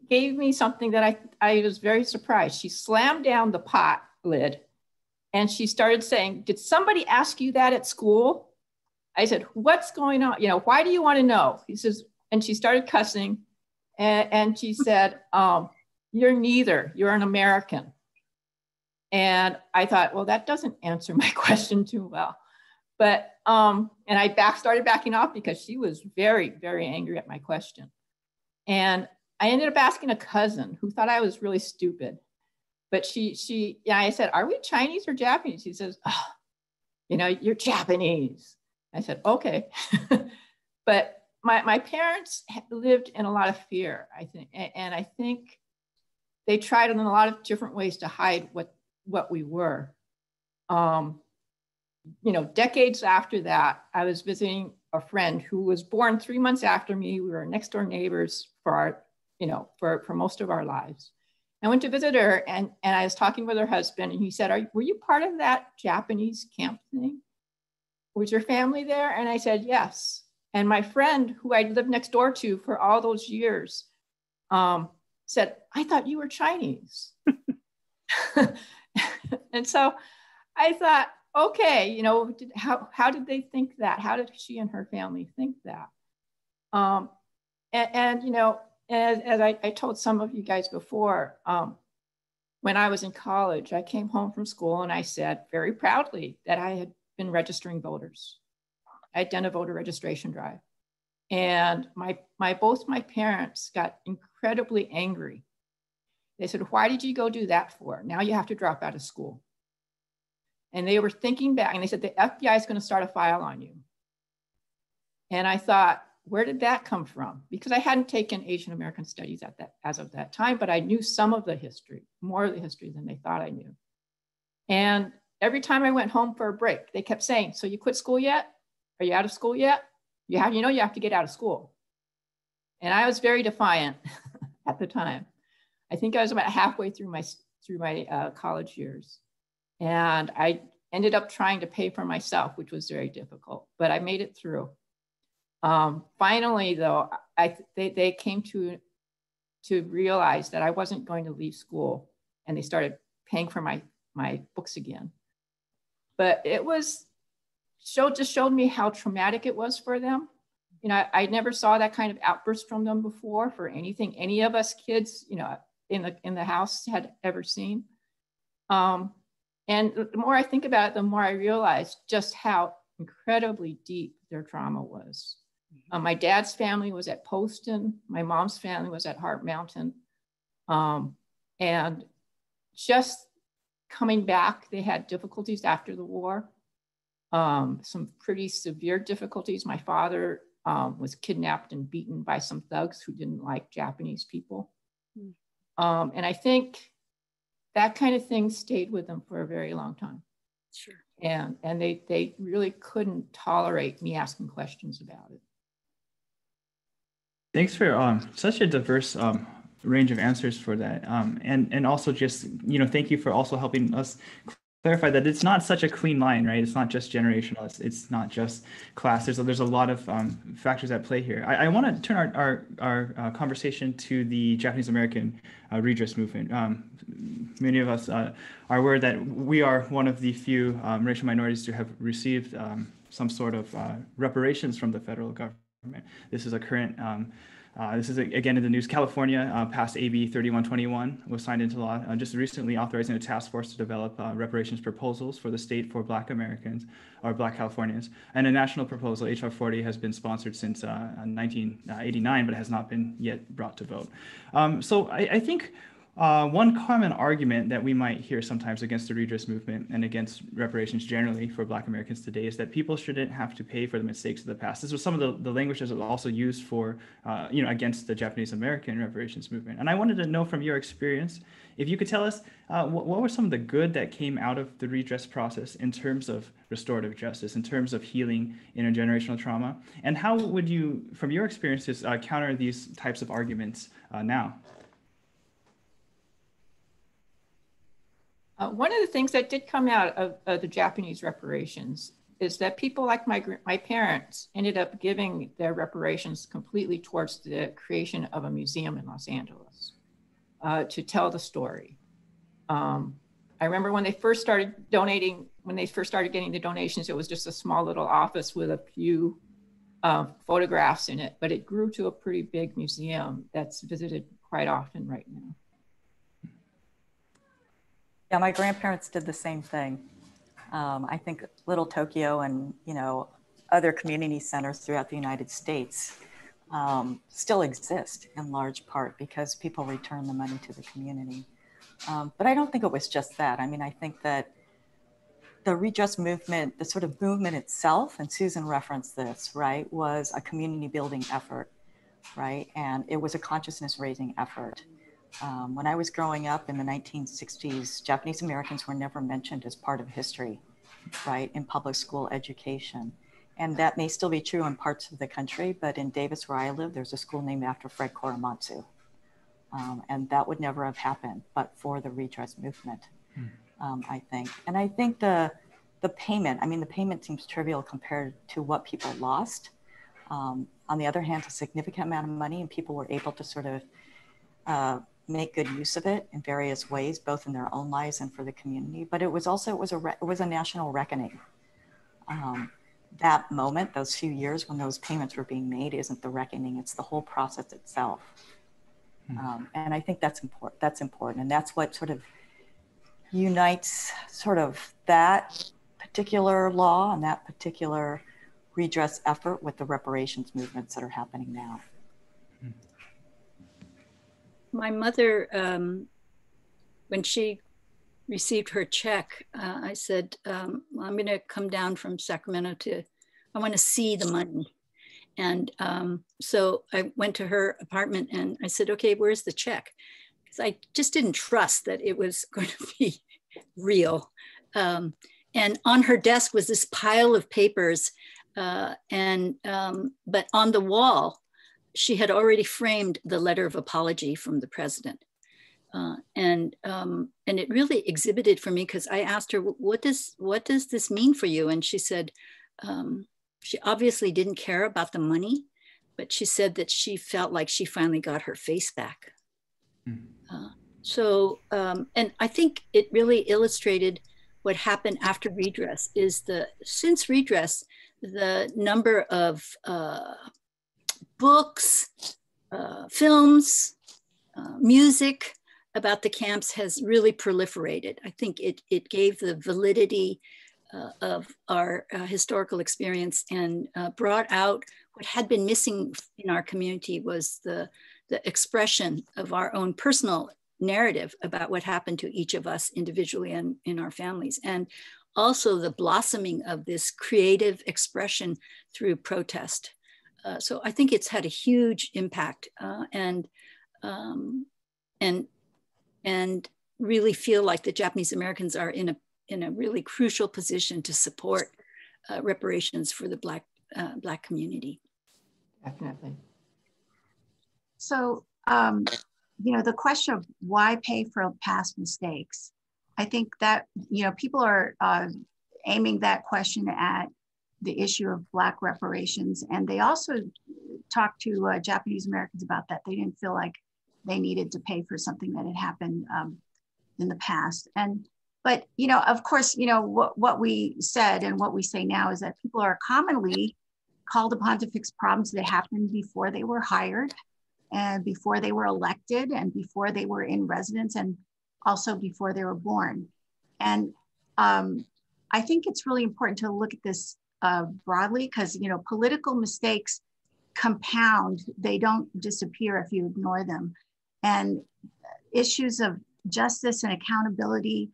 gave me something that I was very surprised. She slammed down the pot lid and she started saying, did somebody ask you that at school? I said, what's going on? You know, why do you want to know? He says, and she started cussing and she said, you're neither, you're an American. And I thought, well, that doesn't answer my question too well. But, and I started backing off because she was very, very angry at my question. And I ended up asking a cousin who thought I was really stupid. But I said, are we Chinese or Japanese? She says, oh, you know, you're Japanese. I said, okay. But my parents lived in a lot of fear, I think. And I think they tried in a lot of different ways to hide what we were. You know, decades after that, I was visiting a friend who was born 3 months after me. We were next door neighbors for most of our lives. I went to visit her and I was talking with her husband and he said, were you part of that Japanese camp thing? Was your family there? And I said, yes. And my friend who I lived next door to for all those years said, I thought you were Chinese. And so I thought, okay, you know, how did they think that? How did she and her family think that? And you know, as I told some of you guys before, when I was in college, I came home from school and I said very proudly that I had been registering voters. I had done a voter registration drive. And both my parents got incredibly angry. They said, why did you go do that for? Now you have to drop out of school. And they were thinking back, and they said, the FBI is going to start a file on you. And I thought, where did that come from? Because I hadn't taken Asian American studies as of that time, but I knew some of the history, more of the history than they thought I knew. And every time I went home for a break, they kept saying, so you quit school yet? Are you out of school yet? You have to get out of school. And I was very defiant at the time. I think I was about halfway through my college years. And I ended up trying to pay for myself, which was very difficult, but I made it through. Finally, though, they came to realize that I wasn't going to leave school, and they started paying for my books again. But it just showed me how traumatic it was for them. You know, I never saw that kind of outburst from them before for anything any of us kids, you know, in the house had ever seen. And the more I think about it, the more I realize just how incredibly deep their trauma was. My dad's family was at Poston. My mom's family was at Hart Mountain. And just coming back, they had difficulties after the war. Some pretty severe difficulties. My father was kidnapped and beaten by some thugs who didn't like Japanese people. And I think that kind of thing stayed with them for a very long time. Sure. And they really couldn't tolerate me asking questions about it. Thanks for such a diverse range of answers for that. And also just, you know, thank you for also helping us clarify that it's not such a clean line, right? It's not just generational. It's not just class. There's a lot of factors at play here. I want to turn our conversation to the Japanese American redress movement. Many of us are aware that we are one of the few racial minorities to have received some sort of reparations from the federal government. This is a current, this is again in the news. California passed AB 3121, was signed into law just recently, authorizing a task force to develop reparations proposals for the state for Black Americans or Black Californians. And a national proposal, HR 40, has been sponsored since 1989, but has not been yet brought to vote. So I think one common argument that we might hear sometimes against the redress movement and against reparations generally for Black Americans today is that people shouldn't have to pay for the mistakes of the past. This was some of the language that was also used for, against the Japanese American reparations movement. And I wanted to know from your experience, if you could tell us what were some of the good that came out of the redress process in terms of restorative justice, in terms of healing intergenerational trauma, and how would you, from your experiences, counter these types of arguments now? One of the things that did come out of the Japanese reparations is that people like my parents ended up giving their reparations completely towards the creation of a museum in Los Angeles to tell the story. I remember when they first started donating, when they first started getting the donations, it was just a small little office with a few photographs in it, but it grew to a pretty big museum that's visited quite often right now. Yeah, my grandparents did the same thing. I think Little Tokyo and, other community centers throughout the United States still exist in large part because people return the money to the community. But I don't think it was just that. I mean, I think that the redress movement, the sort of movement itself, and Susan referenced this, right, was a community building effort, right? And it was a consciousness raising effort. When I was growing up in the 1960s, Japanese Americans were never mentioned as part of history, right, in public school education. And that may still be true in parts of the country, but in Davis, where I live, there's a school named after Fred Korematsu. And that would never have happened, but for the redress movement, I think. And I think the payment, the payment seems trivial compared to what people lost. On the other hand, a significant amount of money, and people were able to sort of make good use of it in various ways, both in their own lives and for the community. But it was also, it was a national reckoning. That moment, those few years when those payments were being made, isn't the reckoning, it's the whole process itself. And I think that's important. And that's what sort of unites sort of that particular law and that particular redress effort with the reparations movements that are happening now? My mother, when she received her check, I said, I'm going to come down from Sacramento I want to see the money. And so I went to her apartment and I said, okay, where's the check? Because I just didn't trust that it was going to be real. And on her desk was this pile of papers, but on the wall, she had already framed the letter of apology from the president. And it really exhibited for me, because I asked her, what does this mean for you? And she said, she obviously didn't care about the money, but she said that she felt like she finally got her face back. And I think it really illustrated what happened after Redress is since Redress, the number of books, films, music about the camps has really proliferated. I think it gave the validity of our historical experience and brought out what had been missing in our community was the expression of our own personal narrative about what happened to each of us individually and in our families, and also the blossoming of this creative expression through protest. So I think it's had a huge impact, and really feel like the Japanese Americans are in a really crucial position to support reparations for the Black community. Definitely. So, the question of why pay for past mistakes, I think that, people are aiming that question at the issue of Black reparations. And they also talked to Japanese Americans about that. They didn't feel like they needed to pay for something that had happened in the past. But, of course, what we said and what we say now is that people are commonly called upon to fix problems that happened before they were hired and before they were elected and before they were in residence and also before they were born. And I think it's really important to look at this broadly because, political mistakes compound, they don't disappear if you ignore them. And issues of justice and accountability,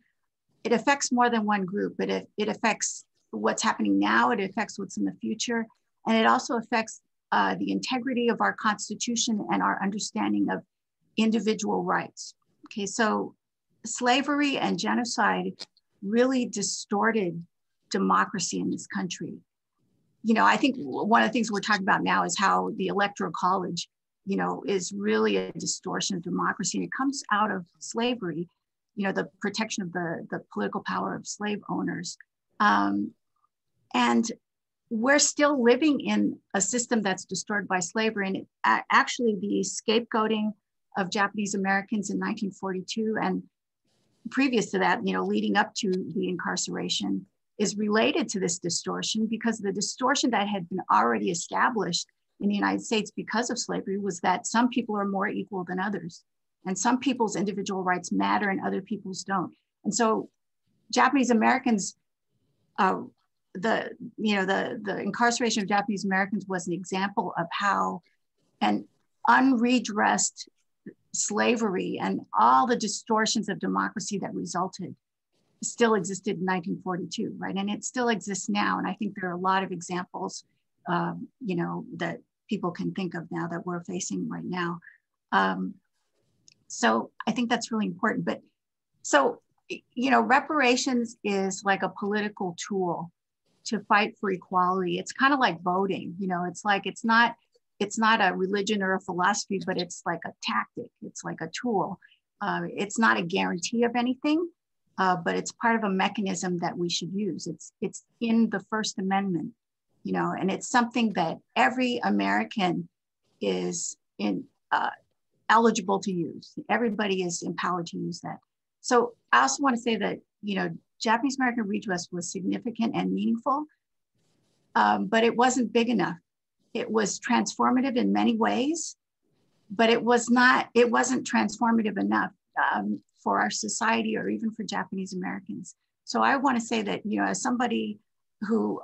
it affects more than one group, but it affects what's happening now, it affects what's in the future, and it also affects the integrity of our Constitution and our understanding of individual rights. Okay, so slavery and genocide really distorted democracy in this country. I think one of the things we're talking about now is how the Electoral College, is really a distortion of democracy. And it comes out of slavery, the protection of the political power of slave owners. And we're still living in a system that's distorted by slavery. And actually the scapegoating of Japanese Americans in 1942 and previous to that, leading up to the incarceration is related to this distortion, because the distortion that had been already established in the United States because of slavery was that some people are more equal than others. And some people's individual rights matter and other people's don't. And so Japanese Americans, the incarceration of Japanese Americans was an example of how an unredressed slavery and all the distortions of democracy that resulted still existed in 1942, right? And it still exists now. And I think there are a lot of examples, that people can think of now that we're facing right now. So I think that's really important. But so, reparations is like a political tool to fight for equality. It's kind of like voting, it's not a religion or a philosophy, but it's like a tactic. It's like a tool. It's not a guarantee of anything, but it's part of a mechanism that we should use. It's in the First Amendment, and it's something that every American is eligible to use. Everybody is empowered to use that. So I also want to say that, Japanese American redress was significant and meaningful, but it wasn't big enough. It was transformative in many ways, but it wasn't transformative enough for our society or even for Japanese Americans. So I want to say that, as somebody who,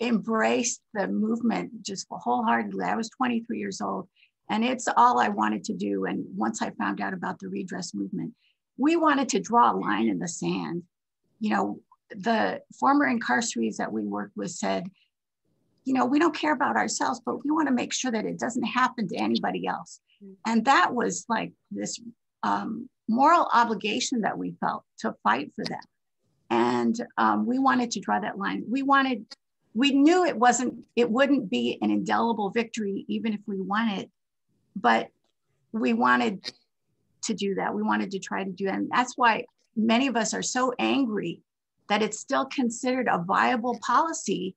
embraced the movement just wholeheartedly. I was 23 years old, and it's all I wanted to do. And once I found out about the redress movement, we wanted to draw a line in the sand. You know, the former incarcerees that we worked with said, you know, we don't care about ourselves, but we want to make sure that it doesn't happen to anybody else. And that was like this moral obligation that we felt to fight for that. And we wanted to draw that line. We knew it wouldn't be an indelible victory, even if we won it, but we wanted to do that. We wanted to try to do that. And that's why many of us are so angry that it's still considered a viable policy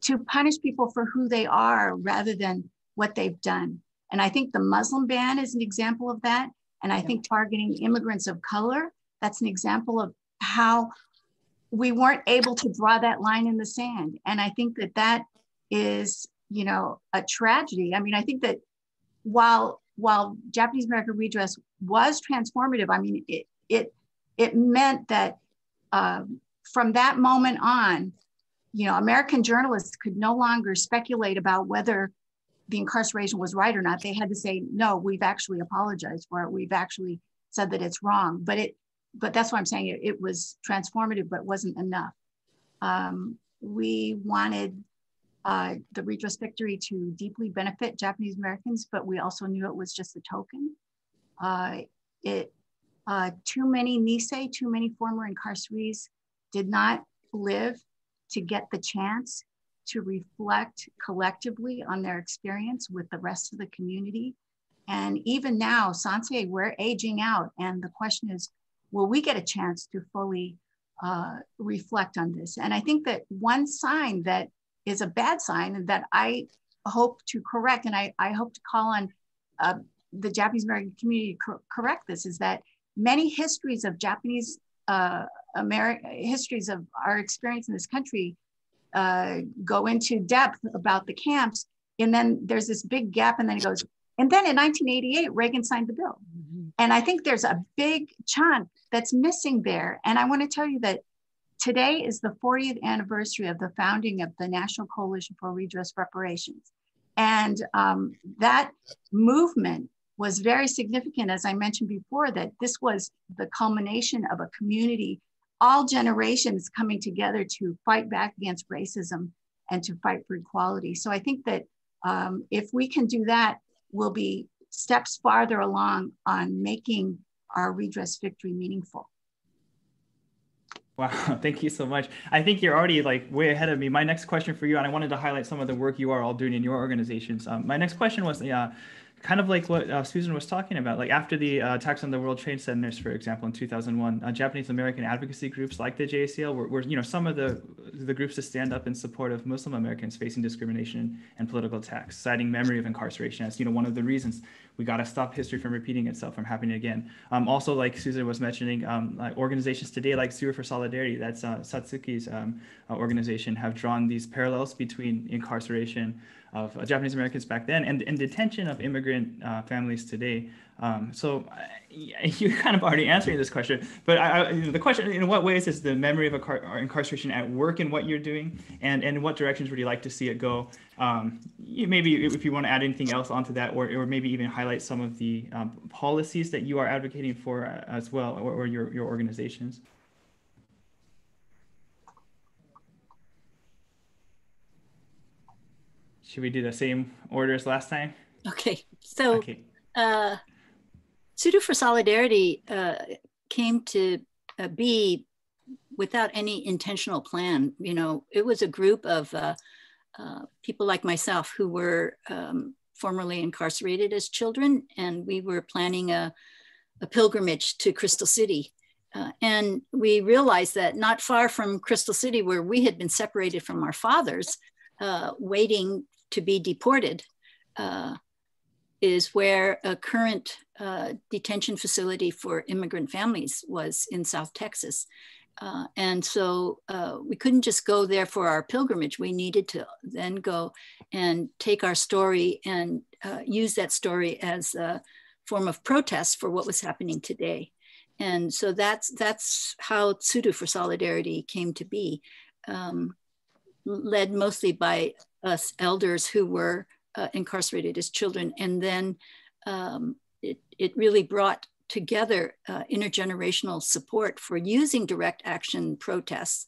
to punish people for who they are rather than what they've done. And I think the Muslim ban is an example of that. And I think targeting immigrants of color, that's an example of how we weren't able to draw that line in the sand. And I think that that is, you know, a tragedy. I mean, I think that while Japanese American redress was transformative, I mean, it meant that from that moment on, you know, American journalists could no longer speculate about whether the incarceration was right or not. They had to say, no, we've actually apologized for it. We've actually said that it's wrong. But that's why I'm saying it was transformative, but wasn't enough. We wanted the redress victory to deeply benefit Japanese Americans, but we also knew it was just a token. Too many Nisei, too many former incarcerees did not live to get the chance to reflect collectively on their experience with the rest of the community. And even now, Sansei, we're aging out. And the question is, will we get a chance to fully reflect on this? And I think that one sign that is a bad sign and that I hope to correct, and I hope to call on the Japanese American community to correct this, is that many histories of Japanese histories of our experience in this country go into depth about the camps. And then there's this big gap, and then it goes, and then in 1988, Reagan signed the bill. Mm-hmm. And I think there's a big chunk that's missing there. And I want to tell you that today is the 40th anniversary of the founding of the National Coalition for Redress Reparations. And that movement was very significant, as I mentioned before, that this was the culmination of a community, all generations coming together to fight back against racism and to fight for equality. So I think that if we can do that, we'll be steps farther along on making our redress victory meaningful. Wow, thank you so much. I think you're already like way ahead of me. My next question for you, and I wanted to highlight some of the work you are all doing in your organizations. My next question was kind of like what Susan was talking about, like after the attacks on the World Trade Centers, for example, in 2001, Japanese American advocacy groups like the JACL were you know, some of the groups to stand up in support of Muslim Americans facing discrimination and political attacks, citing memory of incarceration as, you know, one of the reasons we got to stop history from repeating itself, from happening again. Also, like Susan was mentioning, like organizations today like Zero for Solidarity, that's Satsuki's organization, have drawn these parallels between incarceration of Japanese Americans back then and detention of immigrant families today. So you're kind of already answering this question, but the question, in what ways is the memory of incarceration at work in what you're doing, and in what directions would you like to see it go? Maybe if you want to add anything else onto that, or maybe even highlight some of the policies that you are advocating for as well, or your organizations. Should we do the same order as last time? Okay, so Pseudo for Solidarity came to be without any intentional plan. You know, it was a group of people like myself who were formerly incarcerated as children, and we were planning a pilgrimage to Crystal City. And we realized that not far from Crystal City, where we had been separated from our fathers, waiting to be deported, is where a current detention facility for immigrant families was in South Texas. And so we couldn't just go there for our pilgrimage. We needed to then go and take our story and use that story as a form of protest for what was happening today. And so that's how Pseudo for Solidarity came to be. led mostly by us elders who were incarcerated as children. And then it really brought together intergenerational support for using direct action protests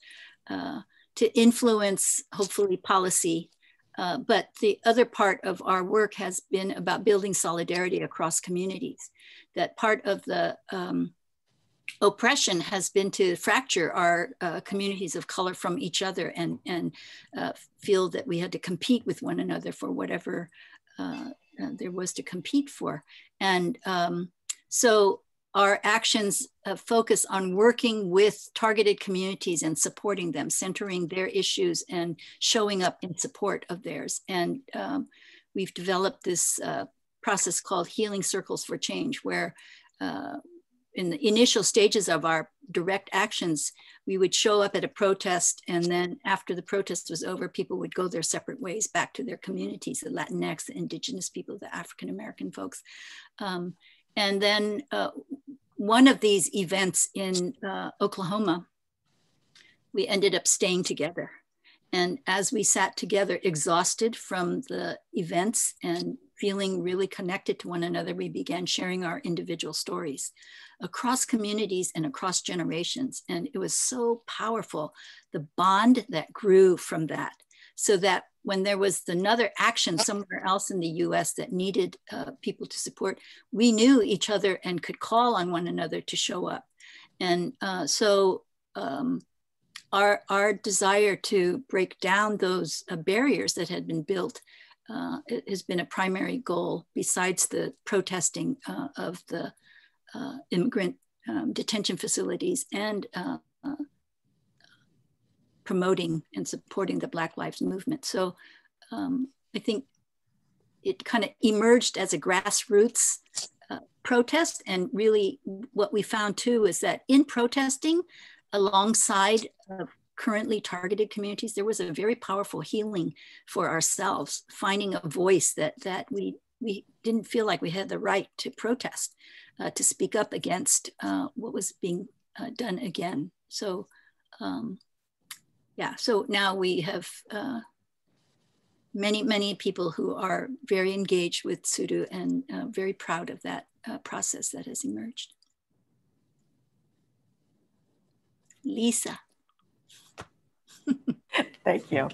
to influence, hopefully, policy. But the other part of our work has been about building solidarity across communities. That part of the oppression has been to fracture our communities of color from each other and feel that we had to compete with one another for whatever there was to compete for. And so our actions focus on working with targeted communities and supporting them, centering their issues and showing up in support of theirs. And we've developed this process called Healing Circles for Change, where in the initial stages of our direct actions, we would show up at a protest, and then after the protest was over, people would go their separate ways back to their communities, the Latinx, the indigenous people, the African-American folks. And then one of these events in Oklahoma, we ended up staying together. And as we sat together, exhausted from the events and feeling really connected to one another, we began sharing our individual stories across communities and across generations. And it was so powerful, the bond that grew from that, so that when there was another action somewhere else in the US that needed people to support, we knew each other and could call on one another to show up. And so our desire to break down those barriers that had been built has been a primary goal, besides the protesting of the immigrant detention facilities and promoting and supporting the Black Lives Movement. So I think it kind of emerged as a grassroots protest. And really what we found too is that in protesting alongside currently targeted communities, there was a very powerful healing for ourselves, finding a voice that we didn't feel like we had the right to protest, to speak up against what was being done again. So yeah, so now we have many people who are very engaged with Suru and very proud of that process that has emerged. Lisa. Thank you.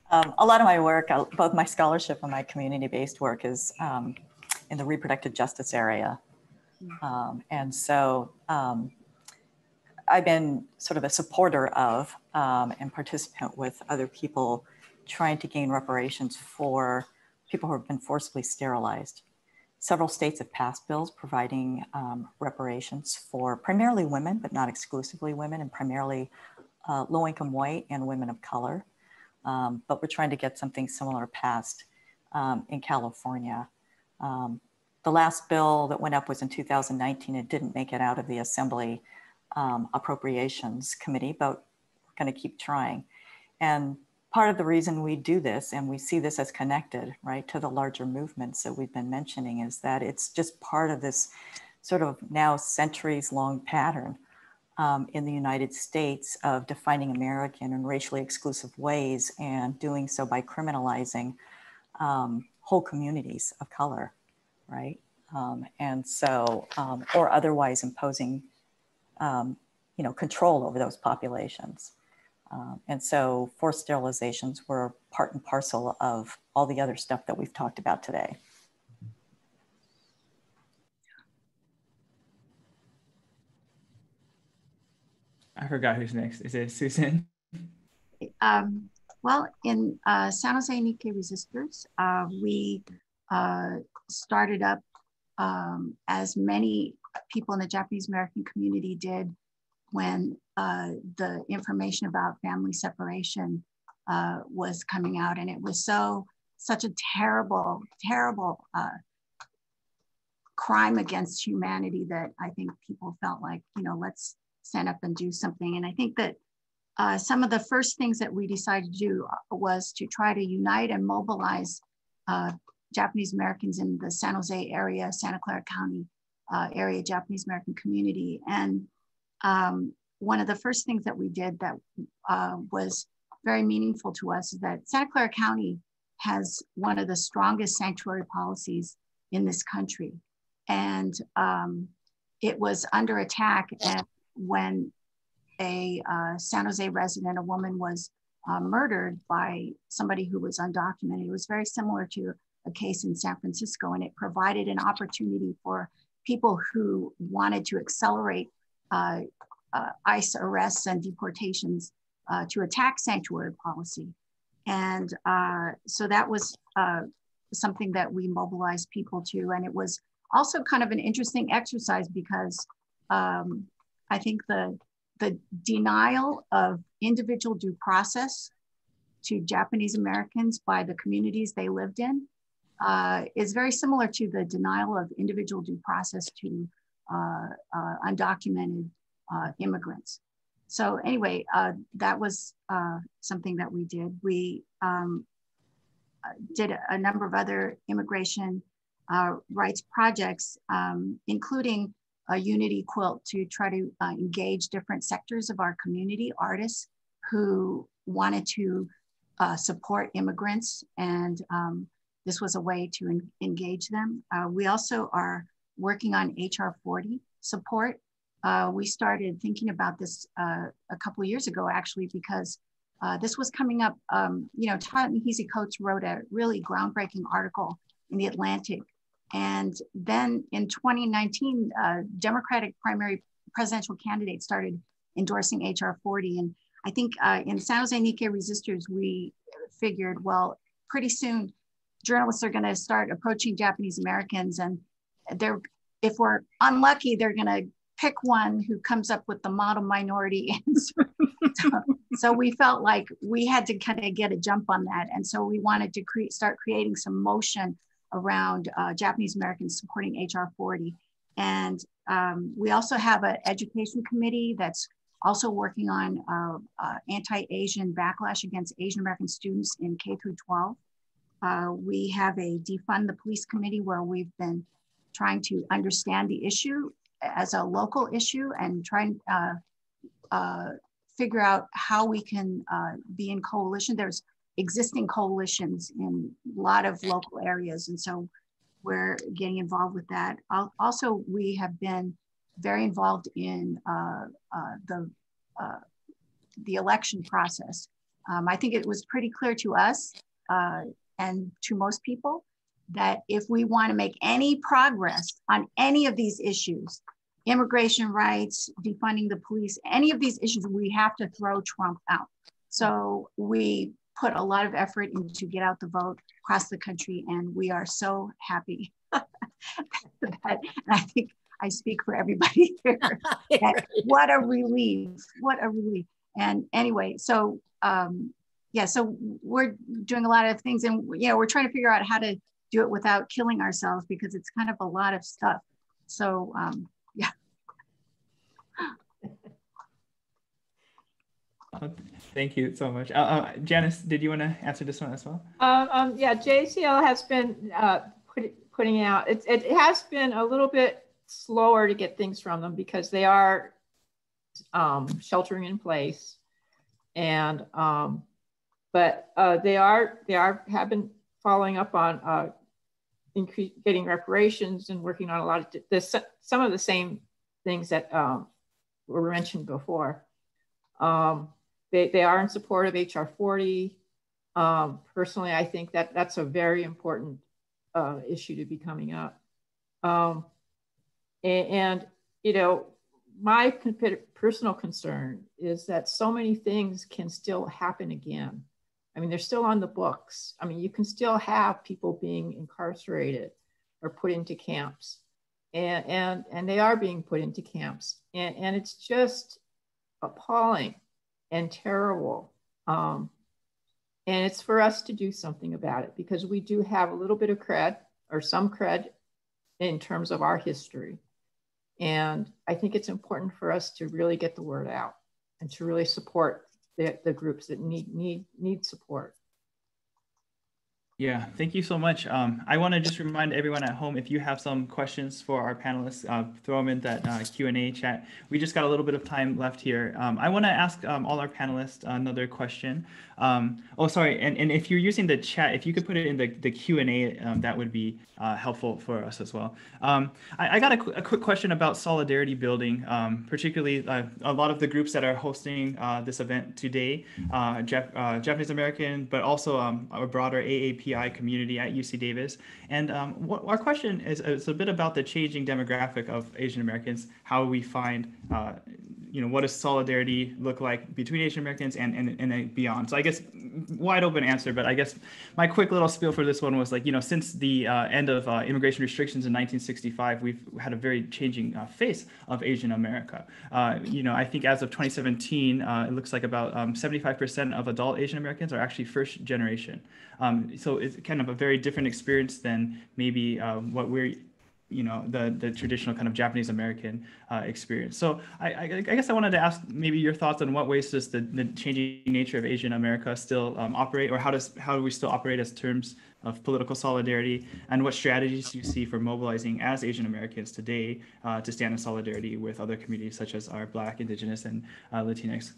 A lot of my work, both my scholarship and my community-based work, is in the reproductive justice area. And so I've been sort of a supporter of and participant with other people trying to gain reparations for people who have been forcibly sterilized. Several states have passed bills providing reparations for primarily women, but not exclusively women, and primarily low-income white and women of color. But we're trying to get something similar passed in California. The last bill that went up was in 2019. It didn't make it out of the Assembly Appropriations Committee, but we're going to keep trying. And part of the reason we do this, and we see this as connected, right, to the larger movements that we've been mentioning, is that it's just part of this sort of now centuries-long pattern in the United States of defining American in racially exclusive ways, and doing so by criminalizing whole communities of color, right? And so, or otherwise imposing, control over those populations. And so forced sterilizations were part and parcel of all the other stuff that we've talked about today. I forgot who's next. Is it Susan? Well, in San Jose Nikkei Resistors, we started up, as many people in the Japanese American community did when the information about family separation was coming out. And it was such a terrible, terrible crime against humanity that I think people felt like, let's stand up and do something. And I think that some of the first things that we decided to do was to try to unite and mobilize Japanese Americans in the San Jose area, Santa Clara County area Japanese American community. And one of the first things that we did that was very meaningful to us is that Santa Clara County has one of the strongest sanctuary policies in this country. And it was under attack when a San Jose resident, a woman, was murdered by somebody who was undocumented. It was very similar to a case in San Francisco, and it provided an opportunity for people who wanted to accelerate ICE arrests and deportations to attack sanctuary policy. And so that was something that we mobilized people to. And it was also kind of an interesting exercise because I think the denial of individual due process to Japanese Americans by the communities they lived in is very similar to the denial of individual due process to undocumented immigrants. So anyway, that was something that we did. We did a number of other immigration rights projects, including a unity quilt to try to engage different sectors of our community, artists who wanted to support immigrants. And this was a way to engage them. We also are working on HR 40 support. We started thinking about this a couple of years ago, actually, because this was coming up. You know, Ta-Nehisi Coates wrote a really groundbreaking article in The Atlantic. And then in 2019, Democratic primary presidential candidates started endorsing HR 40. And I think in San Jose Nikkei Resistors, we figured, well, pretty soon journalists are going to start approaching Japanese Americans, and if we're unlucky, they're going to pick one who comes up with the model minority answer. So we felt like we had to kind of get a jump on that. And so we wanted to start creating some motion around Japanese Americans supporting HR 40. And we also have an education committee that's also working on anti-Asian backlash against Asian American students in K through 12. We have a defund the police committee where we've been trying to understand the issue as a local issue and try and figure out how we can be in coalition. There's existing coalitions in a lot of local areas, and so we're getting involved with that. Also, we have been very involved in the election process. I think it was pretty clear to us and to most people that if we want to make any progress on any of these issues, immigration rights, defunding the police, any of these issues, we have to throw Trump out. So we put a lot of effort in to get out the vote across the country, and we are so happy that, and I think I speak for everybody here. What a relief, what a relief. And anyway, so yeah, so we're doing a lot of things, and you know, we're trying to figure out how to do it without killing ourselves because it's kind of a lot of stuff. So yeah. Thank you so much. Janice, did you want to answer this one as well? Yeah, JCL has been putting out, it has been a little bit slower to get things from them because they are sheltering in place, and but they have been following up on getting reparations and working on a lot of some of the same things that were mentioned before. They are in support of HR 40. Personally, I think that that's a very important issue to be coming up. And you know, my personal concern is that so many things can still happen again. I mean, they're still on the books. I mean, you can still have people being incarcerated or put into camps, and they are being put into camps, and it's just appalling and terrible. And it's for us to do something about it because we do have a little bit of cred or some cred in terms of our history. And I think it's important for us to really get the word out and to really support the groups that need support. Yeah, thank you so much. I want to just remind everyone at home, if you have some questions for our panelists, throw them in that Q&A chat. We just got a little bit of time left here. I want to ask all our panelists another question. Oh, sorry, and if you're using the chat, if you could put it in the Q&A, that would be helpful for us as well. I got a quick question about solidarity building, particularly a lot of the groups that are hosting this event today, Japanese American, but also a broader AAPI community at UC Davis. And our question is a bit about the changing demographic of Asian Americans, how we find, what does solidarity look like between Asian Americans and beyond? So I guess wide open answer, but I guess my quick little spiel for this one was like, since the end of immigration restrictions in 1965, we've had a very changing face of Asian America. I think as of 2017, it looks like about 75% of adult Asian Americans are actually first generation. So it's kind of a very different experience than maybe what we're, the traditional kind of Japanese American experience. So I guess I wanted to ask maybe your thoughts on what ways does the changing nature of Asian America still operate, or how do we still operate as terms of political solidarity, and what strategies do you see for mobilizing as Asian Americans today to stand in solidarity with other communities such as our Black, Indigenous, and Latinx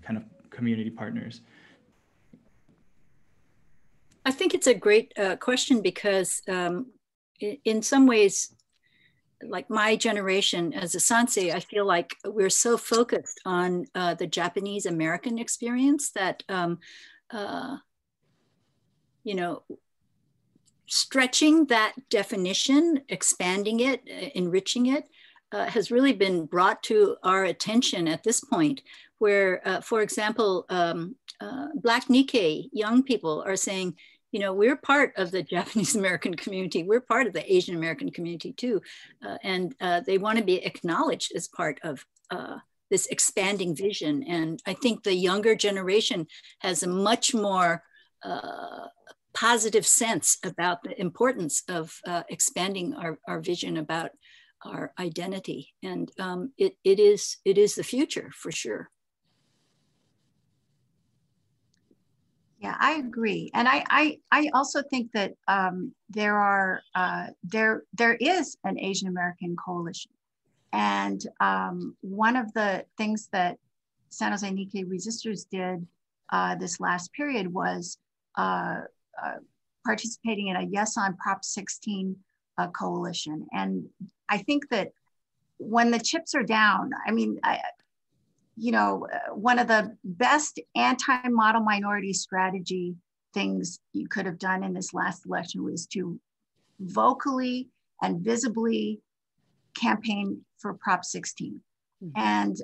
kind of community partners? I think it's a great question because in some ways, like my generation as a Sansei, I feel like we're so focused on the Japanese American experience that, stretching that definition, expanding it, enriching it, has really been brought to our attention at this point, where, for example, Black Nikkei young people are saying, we're part of the Japanese American community. We're part of the Asian American community too. And they want to be acknowledged as part of this expanding vision. And I think the younger generation has a much more positive sense about the importance of expanding our vision about our identity. And it is the future for sure. Yeah, I agree, and I also think that there is an Asian American coalition, and one of the things that San Jose Nikkei Resistors did this last period was participating in a Yes on Prop 16 coalition, and I think that when the chips are down, I mean, one of the best anti-model minority strategy things you could have done in this last election was to vocally and visibly campaign for Prop 16. And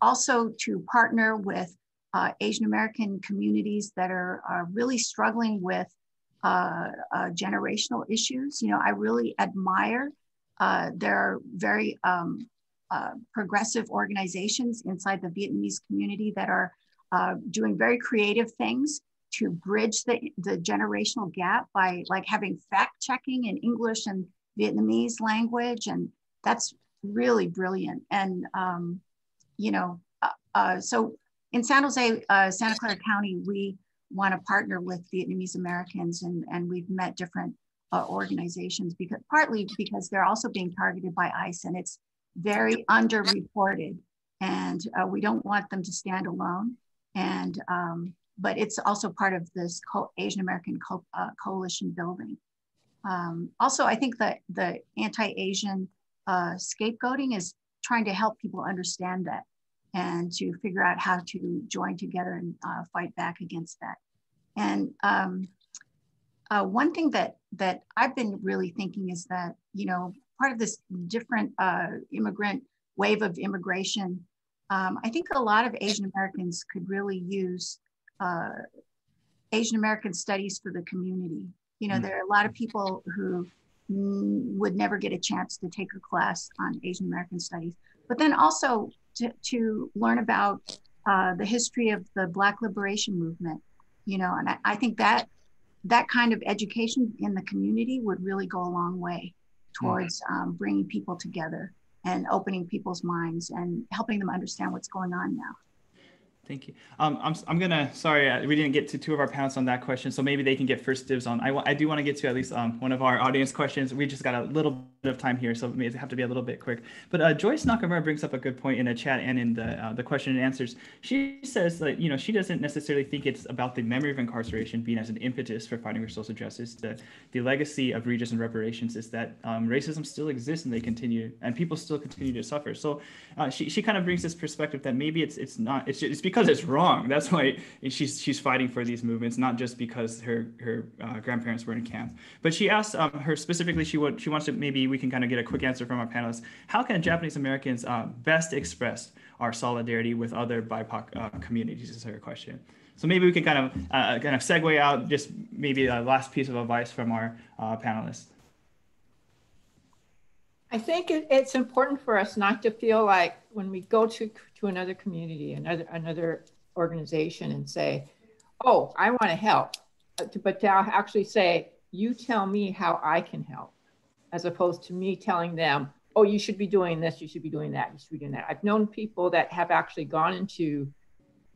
also to partner with Asian American communities that are really struggling with generational issues. I really admire their very progressive organizations inside the Vietnamese community that are doing very creative things to bridge the generational gap by like having fact checking in English and Vietnamese language. And that's really brilliant. And, so in San Jose, Santa Clara County, we want to partner with Vietnamese Americans, and we've met different organizations partly because they're also being targeted by ICE, and it's very underreported, and we don't want them to stand alone. And but it's also part of this Asian American coalition building. Also, I think that the anti-Asian scapegoating is trying to help people understand that and to figure out how to join together and fight back against that. And one thing that I've been really thinking is that, part of this different immigrant wave of immigration, I think a lot of Asian Americans could really use Asian American studies for the community. There are a lot of people who would never get a chance to take a class on Asian American studies, but then also to learn about the history of the Black liberation movement, and I think that kind of education in the community would really go a long way towards bringing people together and opening people's minds and helping them understand what's going on now. Thank you. I'm gonna, sorry, we didn't get to two of our panelists on that question, so maybe they can get first dibs on. I do want to get to at least one of our audience questions. We just got a little bit of time here, so it may have to be a little bit quick. But Joyce Nakamura brings up a good point in the chat and in the question and answers. She says that, you know, she doesn't necessarily think it's about the memory of incarceration being as an impetus for fighting for social justice. The legacy of Redress and reparations is that racism still exists and they continue, and people still continue to suffer. So she kind of brings this perspective that maybe it's because it's wrong. That's why she's fighting for these movements, not just because her grandparents were in camp. But she asked her specifically, she wants to, maybe we can kind of get a quick answer from our panelists. How can Japanese Americans best express our solidarity with other BIPOC communities is her question. So maybe we can kind of segue out just maybe a last piece of advice from our panelists. I think it's important for us not to feel like when we go to another community, another organization and say, oh, I want to help, but to actually say, you tell me how I can help, as opposed to me telling them, oh, you should be doing this, you should be doing that, you should be doing that. I've known people that have actually gone into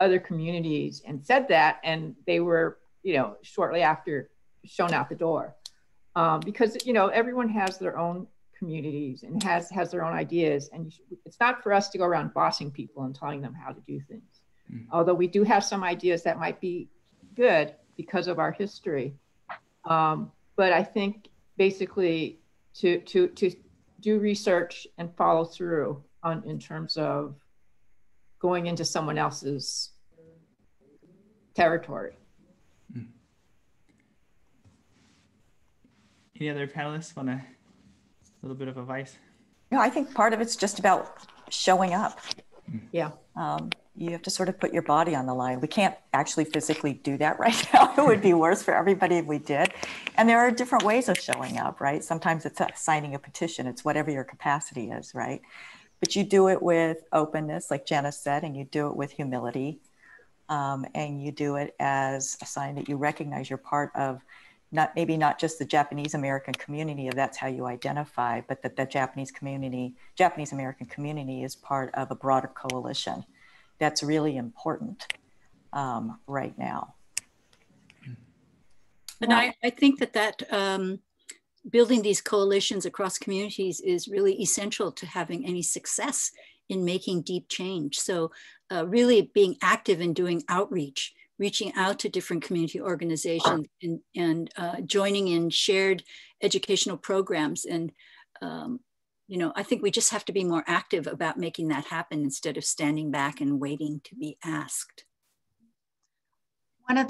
other communities and said that, and they were, you know, shortly after shown out the door. Because, you know, everyone has their own communities and has their own ideas, and it's not for us to go around bossing people and telling them how to do things. Although we do have some ideas that might be good because of our history. But I think basically to do research and follow through in terms of going into someone else's territory. Any other panelists want a little bit of advice? No, I think part of it's just about showing up. Yeah. You have to sort of put your body on the line. We can't actually physically do that right now. It would be worse for everybody if we did. And there are different ways of showing up, right? Sometimes it's signing a petition. It's whatever your capacity is, right? But you do it with openness, like Janice said, and you do it with humility. And you do it as a sign that you recognize you're part of not just the Japanese American community, if that's how you identify, but that the Japanese American community is part of a broader coalition. That's really important right now. And I think that building these coalitions across communities is really essential to having any success in making deep change. So really being active in doing outreach, reaching out to different community organizations and joining in shared educational programs. And, you know, I think we just have to be more active about making that happen instead of standing back and waiting to be asked. One of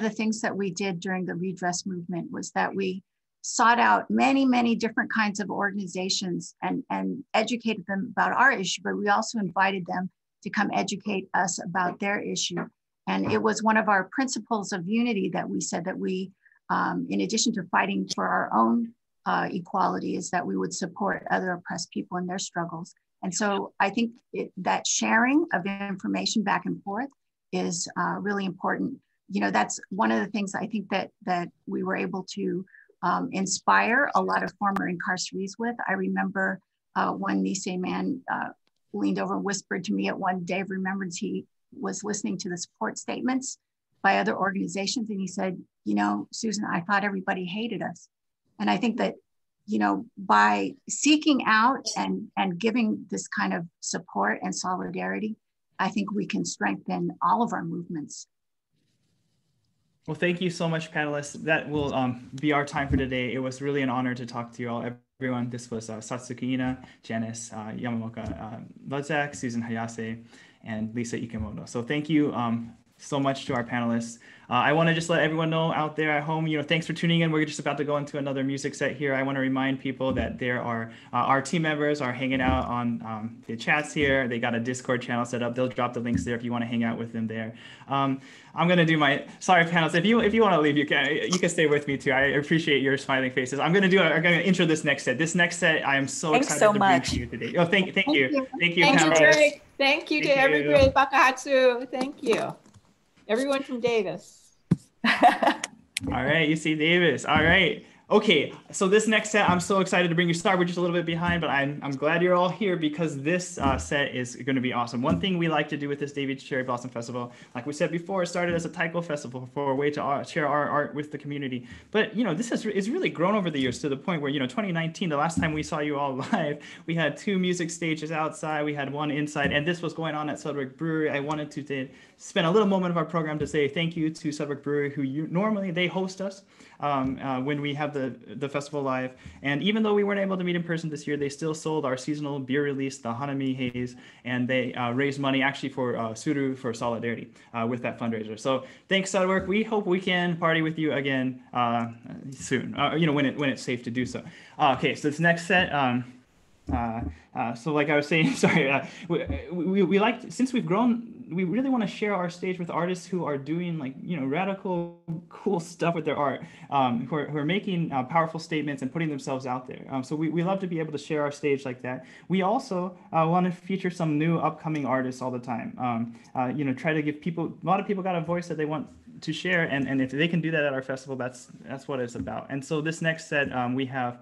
the things that we did during the redress movement was that we sought out many different kinds of organizations and educated them about our issue, but we also invited them to come educate us about their issue. And it was one of our principles of unity that we said that we, in addition to fighting for our own equality, is that we would support other oppressed people in their struggles. And so I think that sharing of information back and forth is really important. You know, that's one of the things I think that we were able to inspire a lot of former incarcerees with. I remember one Nisei man leaned over and whispered to me at one day of remembrance. He was listening to the support statements by other organizations, and he said, you know, Susan, I thought everybody hated us. And I think that, you know, by seeking out and giving this kind of support and solidarity, I think we can strengthen all of our movements. Well, thank you so much, panelists. That will be our time for today. It was really an honor to talk to you all, everyone. This was Satsuki Ina, Janice, Yamamoka, Luszczak, Susan Hayase, and Lisa Ikemoto. So thank you so much to our panelists. I want to just let everyone know out there at home, you know, thanks for tuning in. We're just about to go into another music set here. I want to remind people that there are our team members are hanging out on the chats here. They got a Discord channel set up. They'll drop the links there if you want to hang out with them there. I'm going to do my, sorry panelists, if you want to leave, you can stay with me too. I appreciate your smiling faces. I'm going to intro this next set. This next set, I am so excited to bring to you today. Oh, thank you. Thank you, panelists. Thank you to every great Bakuhatsu. Thank you. Everyone from Davis. All right, you see Davis. All right. Okay, so this next set, I'm so excited to bring you. Sorry, we're just a little bit behind, but I'm glad you're all here because this set is going to be awesome. One thing we like to do with this David's Cherry Blossom Festival, like we said before, it started as a Taiko festival for a way to share our art with the community. But, you know, this is really grown over the years to the point where, you know, 2019, the last time we saw you all live, we had 2 music stages outside, we had 1 inside, and this was going on at Sudwick Brewery. I wanted to spend a little moment of our program to say thank you to Sudwick Brewery, who normally they host us when we have the festival live. And even though we weren't able to meet in person this year, they still sold our seasonal beer release, the Hanami Haze, and they raised money actually for Suru for Solidarity with that fundraiser. So thanks, Sudwick. We hope we can party with you again soon, you know, when it's safe to do so. Okay, so this next set, so like I was saying, sorry, we like, since we've grown, we really want to share our stage with artists who are doing, like, you know, radical, cool stuff with their art, who are making powerful statements and putting themselves out there. So we love to be able to share our stage like that. We also want to feature some new upcoming artists all the time. You know, try to give people, a lot of people got a voice that they want to share, and if they can do that at our festival, that's what it's about. And so this next set we have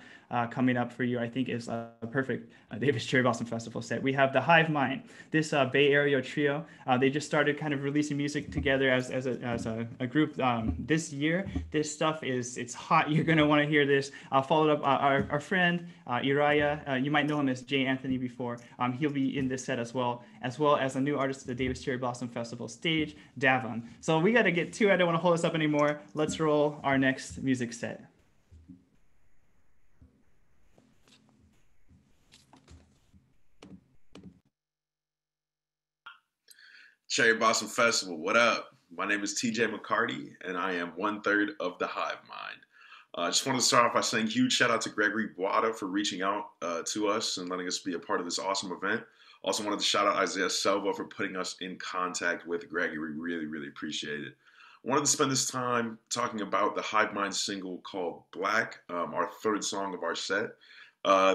coming up for you, I think, is a perfect David's Cherry Blossom Festival set. We have the Hive Mind, this Bay Area trio. They just started kind of releasing music together as a group this year. This stuff it's hot. You're gonna want to hear this. Followed up our friend Iraya. You might know him as Jay Anthony before. He'll be in this set as well as a new artist at the David's Cherry Blossom Festival stage, Davon. So we got to get to it. I don't want to hold us up anymore. Let's roll our next music set. Cherry Blossom Festival, what up? My name is TJ McCarty, and I am 1/3 of the Hive Mind. I just wanted to start off by saying huge shout out to Gregory Boada for reaching out to us and letting us be a part of this awesome event. Also wanted to shout out Isaiah Selva for putting us in contact with Gregory. Really, really appreciate it. I wanted to spend this time talking about the Hive Mind single called Black, our 3rd song of our set.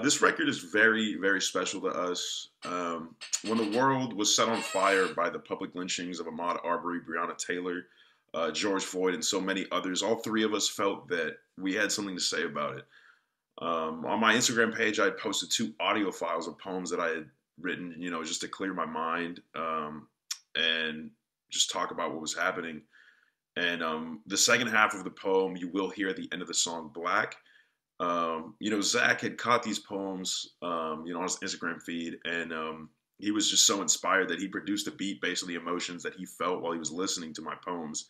This record is very, very special to us. When the world was set on fire by the public lynchings of Ahmaud Arbery, Breonna Taylor, George Floyd, and so many others, all 3 of us felt that we had something to say about it. On my Instagram page, I posted 2 audio files of poems that I had written, you know, just to clear my mind and just talk about what was happening. And the second half of the poem, you will hear at the end of the song Black. You know, Zach had caught these poems, you know, on his Instagram feed, and he was just so inspired that he produced a beat based on the emotions that he felt while he was listening to my poems.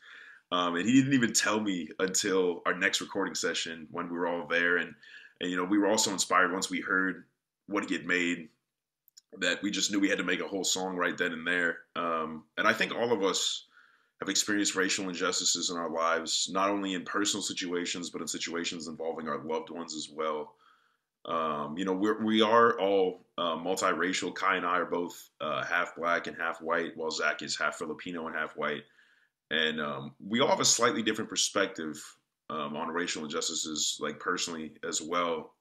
And he didn't even tell me until our next recording session when we were all there. And you know, we were also inspired once we heard what he had made, that we just knew we had to make a whole song right then and there. And I think all of us have experienced racial injustices in our lives, not only in personal situations, but in situations involving our loved ones as well. You know, we are all multiracial. Kai and I are both half Black and half white, while Zach is half Filipino and half white. And we all have a slightly different perspective on racial injustices, like personally as well.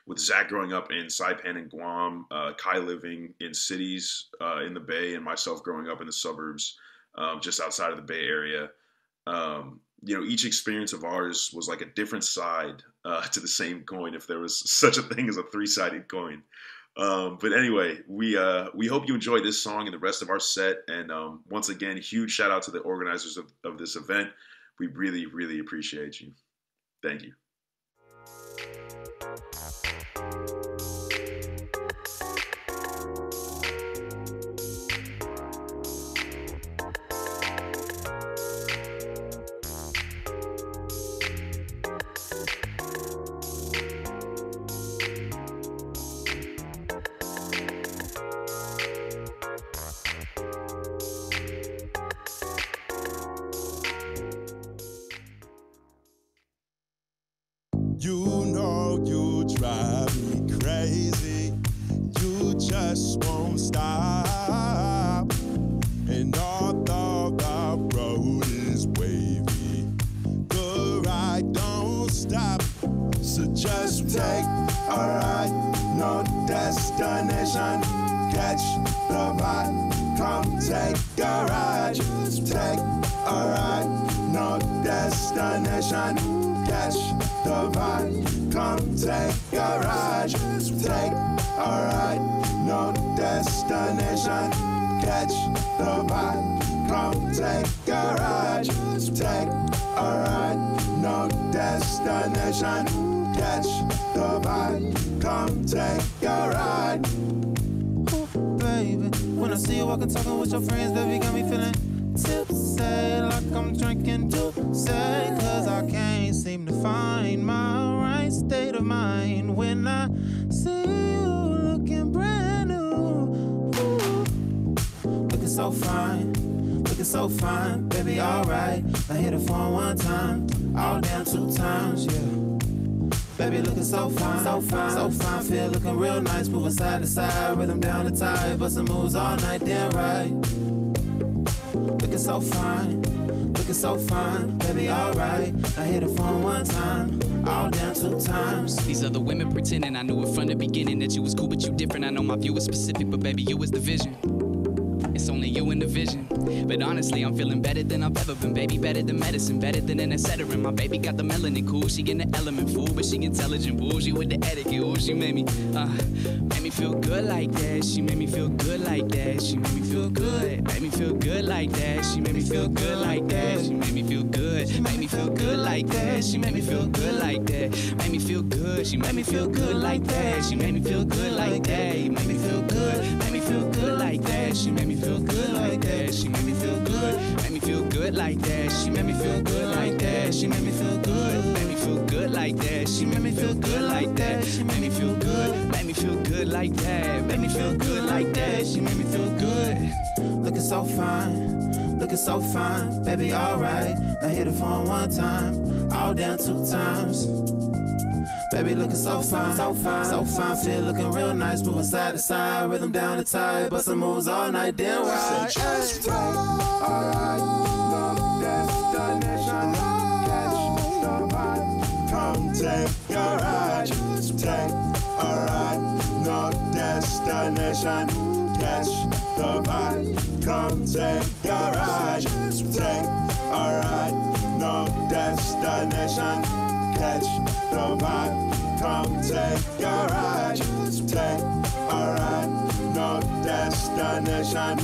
With Zach growing up in Saipan and Guam, Kai living in cities in the Bay, and myself growing up in the suburbs just outside of the Bay Area. You know, each experience of ours was like a different side to the same coin, if there was such a thing as a 3-sided coin. But anyway, we hope you enjoyed this song and the rest of our set. And once again, huge shout out to the organizers of this event. We really, really appreciate you. Thank you. You know you drive me crazy. You just won't stop. And although the road is wavy, the ride don't stop. So just take a ride, no destination. Catch the vibe, come take a ride. Just take a ride, no destination. catch the vibe, come take a ride, take a ride, no destination, catch the vibe, come take a ride, take a ride, no destination, catch the vibe, come take a ride. Ooh, baby, when I see you walking, talking with your friends, baby, got me feeling tipsy, like I'm drinking too, say, cause I can't seem to find my right state of mind when I see you looking brand new. Ooh. Looking so fine, baby, alright. I hit it for one time, all down 2 times, yeah. Baby, looking so fine, feel looking real nice, moving side to side, rhythm down the tide, bustin' moves all night, damn right. Looking so fine, baby, alright. I hit it for one time, all down 2 times. These other women pretending I knew it from the beginning that you was cool, but you different. I know my view is specific, but baby, you was the vision. It's only you and the vision. But honestly, I'm feeling better than I've ever been, baby. Better than medicine, better than an etc. My baby got the melanin cool. She get the element fool, but she intelligent bougie with the etiquette. Ooh, she made me feel good like that. She made me feel good like that. She made me feel good. Made me feel good like that. She made me feel good like that. She made me feel good. Made me feel good like that. She made me feel good like that. Made me feel good. She made me feel good like that. She made me feel good like that. You made me feel good. Made me feel good like that. She made me feel good like that. She made me feel good. Made me feel good like that. She made me feel good like that. She made me feel good. Made me feel good like that. She made me feel good like that. She made me feel good. Made me feel good like that. Made me feel good like that. She made me feel good. Looking so fine, baby, alright. I hit it for one time, all down 2 times. Baby, looking so fine, feel looking real nice, moving side to side, rhythm down the tide, bustin' moves all night, damn right. Just take alright, no destination, catch the vibe, come take a ride, take a ride, no destination, catch the vibe, come take a ride, take a ride, no destination, catch the vibe, come take a ride, take a ride, no destination,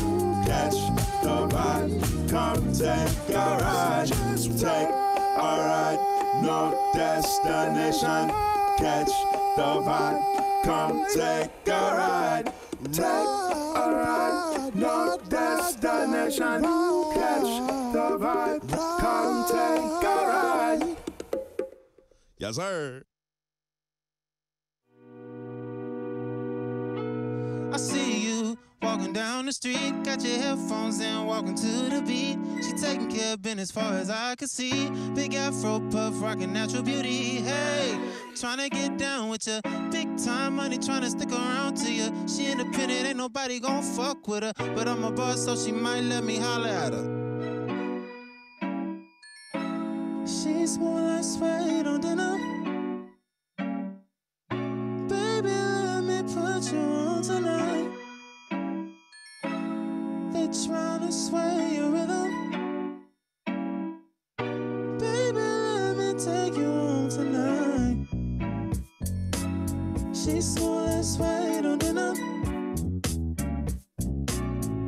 catch the vibe, come take a ride, take a ride, no destination, catch the vibe, come take a ride, take a ride, no destination, catch the vibe, come take a ride. Yes, sir. I see you walking down the street, got your headphones in, walking to the beat. She taking care of business far as I can see. Big afro puff, rocking natural beauty. Hey, trying to get down with ya. Big time money, trying to stick around to ya. She independent, ain't nobody gon' fuck with her. But I'm a boss, so she might let me holler at her. She's more like suede on dinner. Baby, let me put you on tonight. They tryna sway your rhythm. Baby, let me take you on tonight. She's more like suede on dinner.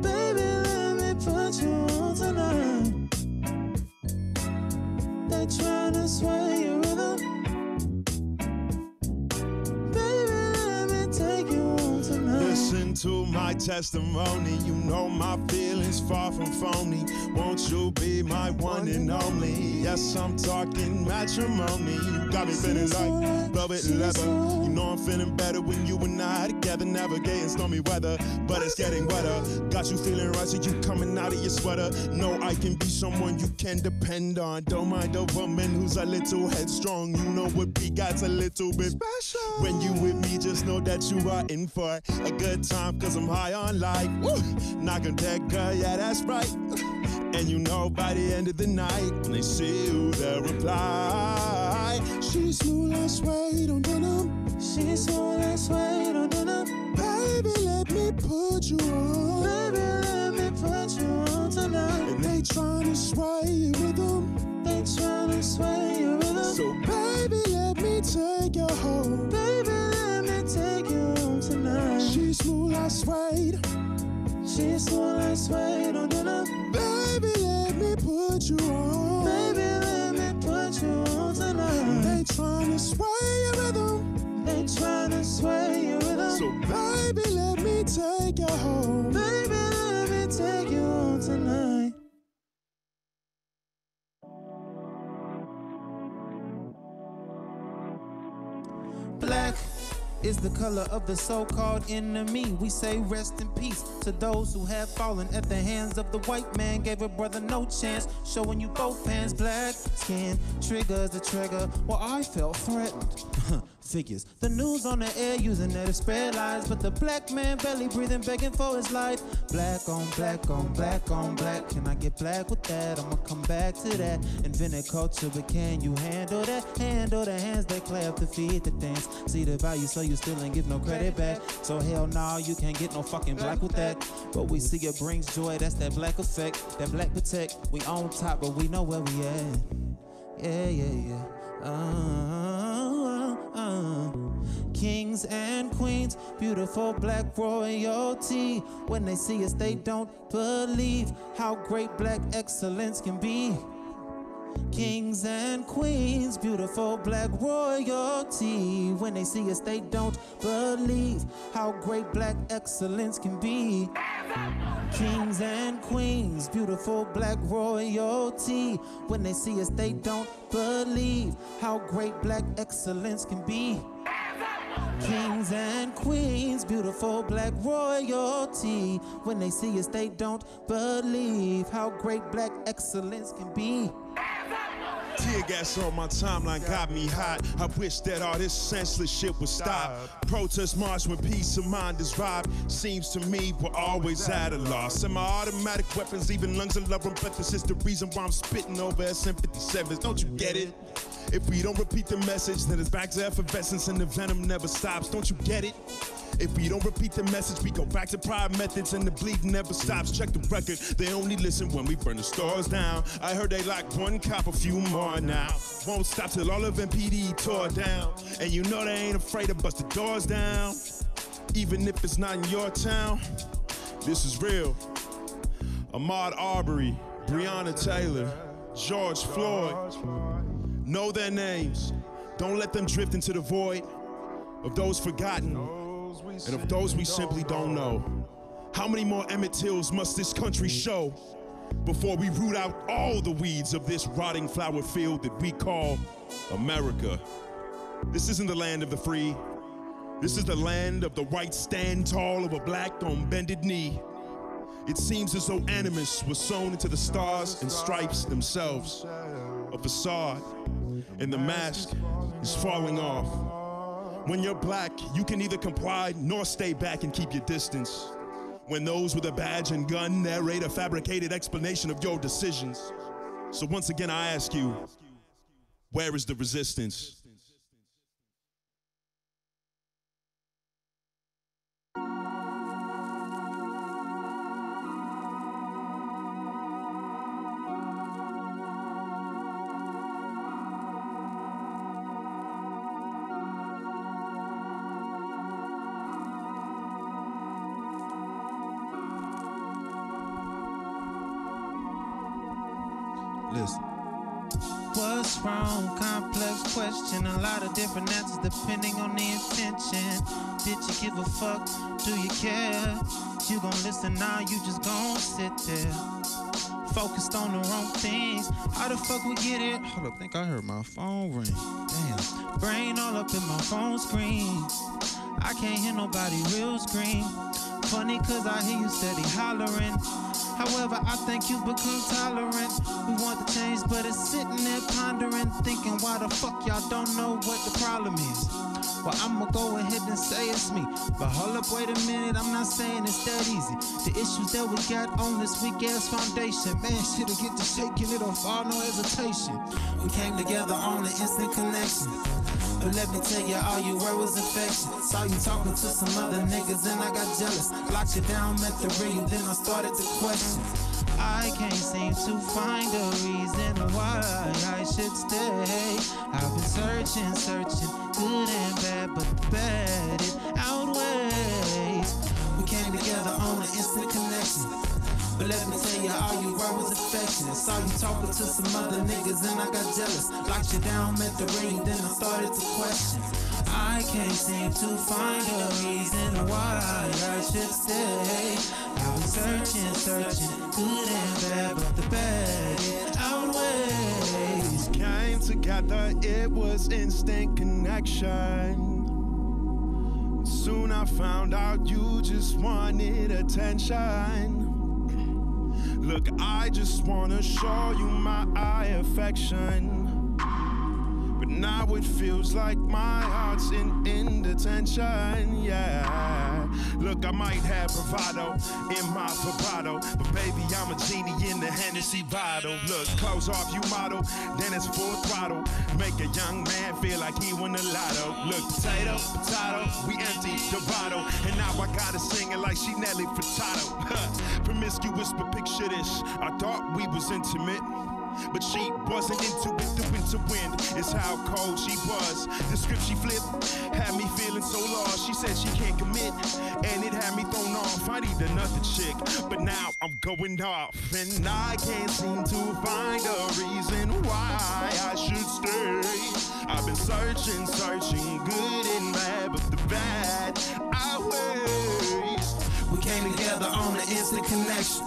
Baby, let me put you on tonight. They tryna sway your rhythm. Baby, let me take you on tonight. Listen to my testimony. You know my feelings far from phony. Won't you be my one and only? Yes, I'm talking matrimony. You got me feeling like velvet and leather. You know I'm feeling better when you and I together, navigating stormy weather, but it's getting wetter. Got you feeling right, so you coming out of your sweater. Know I can be someone you can depend on. Don't mind a woman who's a little headstrong. You know what we got's a little bit special. When you with me, just know that you are in for a good time, cause I'm high on life. Woo! Not gonna take her, yeah, that's right. And you know by the end of the night, when they see you, they'll reply. She's smooth like suede on denim. She's smooth like suede on denim. Baby, let me put you on. Baby, let me put you on tonight. And they tryna sway your rhythm. They tryna sway your rhythm. So like suede. She's smooth like suede on dinner. Baby, let me put you on. Baby, let me put you on tonight. They tryna sway your rhythm. They tryna sway your rhythm. So baby, let me take you home. Baby, let me take you home tonight. Black is the color of the so-called enemy. We say rest in peace to those who have fallen at the hands of the white man. Gave a brother no chance, showing you both hands. Black skin triggers the trigger. Well, I felt threatened. Figures. The news on the air using it to spread lies, but the black man barely breathing, begging for his life. Black on black on black on black. Can I get black with that? I'ma come back to that. Invented culture, but can you handle that? Handle the hands that clap to feed the dance. See the value, so you still ain't give no credit back. So hell no, you can't get no fucking black with that. But we see it brings joy, that's that black effect. That black protect. We on top, but we know where we at. Yeah, yeah, yeah. Kings and queens, beautiful black royalty. When they see us, they don't believe how great black excellence can be. Kings and queens, beautiful black royalty. When they see us, they don't believe how great black excellence can be. Kings and queens, beautiful black royalty. When they see us, they don't believe how great black excellence can be. Kings and queens, beautiful black royalty. When they see us, they don't believe how great black excellence can be. Tear gas on my timeline got me hot. I wish that all this senseless shit would stop. Protest march when peace of mind is robbed. Seems to me we're always at a loss. Semi-automatic weapons, even lungs of love and breath. This is the reason why I'm spitting over SM57s. Don't you get it? If we don't repeat the message, then it's back to effervescence and the venom never stops. Don't you get it? If we don't repeat the message, we go back to prior methods and the bleeding never stops. Check the record, they only listen when we burn the stores down. I heard they locked one cop, a few more now. Won't stop till all of MPD tore down. And you know they ain't afraid to bust the doors down. Even if it's not in your town, this is real. Ahmaud Arbery, Breonna Taylor, George Floyd. Know their names. Don't let them drift into the void of those forgotten and of those we simply don't know. How many more Emmett Tills must this country show before we root out all the weeds of this rotting flower field that we call America? This isn't the land of the free. This is the land of the white stand tall of a black on bended knee. It seems as though animus was sewn into the stars and stripes themselves. A facade, and the mask is falling off. When you're black, you can neither comply nor stay back and keep your distance. When those with a badge and gun narrate a fabricated explanation of your decisions. So once again, I ask you, where is the resistance? Listen. What's wrong? Complex question. A lot of different answers depending on the intention. Did you give a fuck? Do you care? You gon' listen now, you just gon' sit there. Focused on the wrong things. How the fuck we get it? Hold up, think I heard my phone ring. Damn. Brain all up in my phone screen. I can't hear nobody real scream. Funny cause I hear you steady hollering. However, I think you've become tolerant. We want the change, but it's sitting there pondering, thinking why the fuck y'all don't know what the problem is. Well, I'ma go ahead and say it's me. But hold up, wait a minute, I'm not saying it's that easy. The issues that we got on this weak ass foundation, man, shit'll get to shaking, it'll fall, no hesitation. We came together on an instant connection. But let me tell you, all you were was affection. Saw you talking to some other niggas and I got jealous. Locked you down, met the real, then I started to question. I can't seem to find a reason why I should stay. I've been searching, good and bad, but the bad it outweighs. We came question. But let me tell you, all you were was affection. Saw you talking to some other niggas and I got jealous. Locked you down, met the ring, then I started to question. I can't seem to find a reason why I should stay. I was searching, good and bad, but the bad it outweighs. Came together, it was instant connection. Soon I found out you just wanted attention. Look, I just wanna show you my affection, but now it feels like my heart's in detention, yeah. Look, I might have bravado in my vibrato, but baby, I'm a genie in the Hennessy bottle. Look, close off, you model, then it's full throttle. Make a young man feel like he won the lotto. Look, potato, we empty the bottle, and now I gotta sing it like she Nelly Furtado. Promiscuous, but picture this, I thought we was intimate, but she wasn't into it. The winter wind is how cold she was. The script she flipped had me feeling so lost. She said she can't commit, and it had me thrown off. I need another chick, but now I'm going off, and I can't seem to find a reason why I should stay. I've been searching, good and bad, but the bad outweighs. We came together on an instant connection,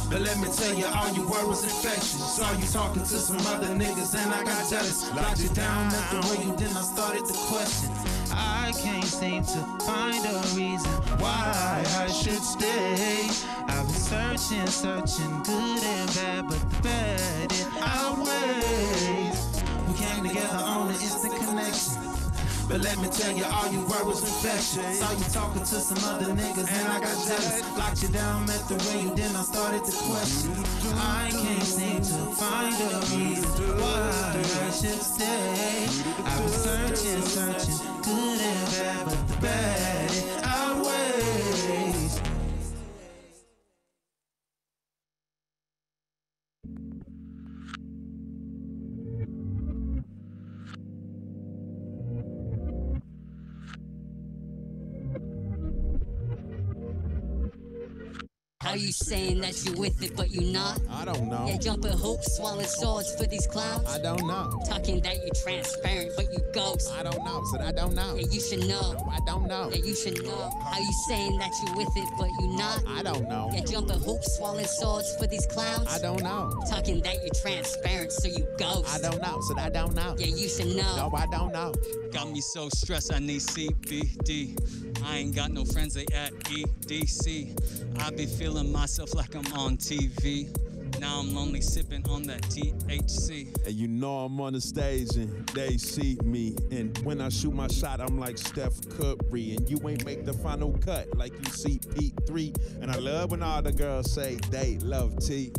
but let me tell you, all you were was affection. Saw you talking to some other niggas and I got jealous. Locked you down, met the ring, then I started to question. I can't seem to find a reason why I should stay. I've been searching, good and bad, but the bad it outweighs. We came together on an instant connection, but let me tell you, all you were was affection. Saw you talking to some other niggas and I got jealous. Locked you down, met the ring, then I started to question. I can't seem to find a reason why I should stay. I've been searching, good and bad, but the bad it outweighs. How you saying that you with it, but you not? I don't know. Yeah, jumping hoops, swallowing swords for these clowns? I don't know. Talking that you transparent, but you ghost? I don't know, said I don't know. Yeah, you should know. No, I don't know. Yeah, you should know. How you saying that you with it, but you not? I don't know. Yeah, jumping hoops, swallowing swords for these clowns? I don't know. Talking that you transparent, so you ghost? I don't know, said I don't know. Yeah, you should know. No, I don't know. Got me so stressed, I need CBD. I ain't got no friends, they at EDC. I be feeling myself like I'm on TV. Now I'm lonely sipping on that THC. And you know I'm on the stage and they see me. And when I shoot my shot, I'm like Steph Curry. And you ain't make the final cut like you see P3. And I love when all the girls say they love T.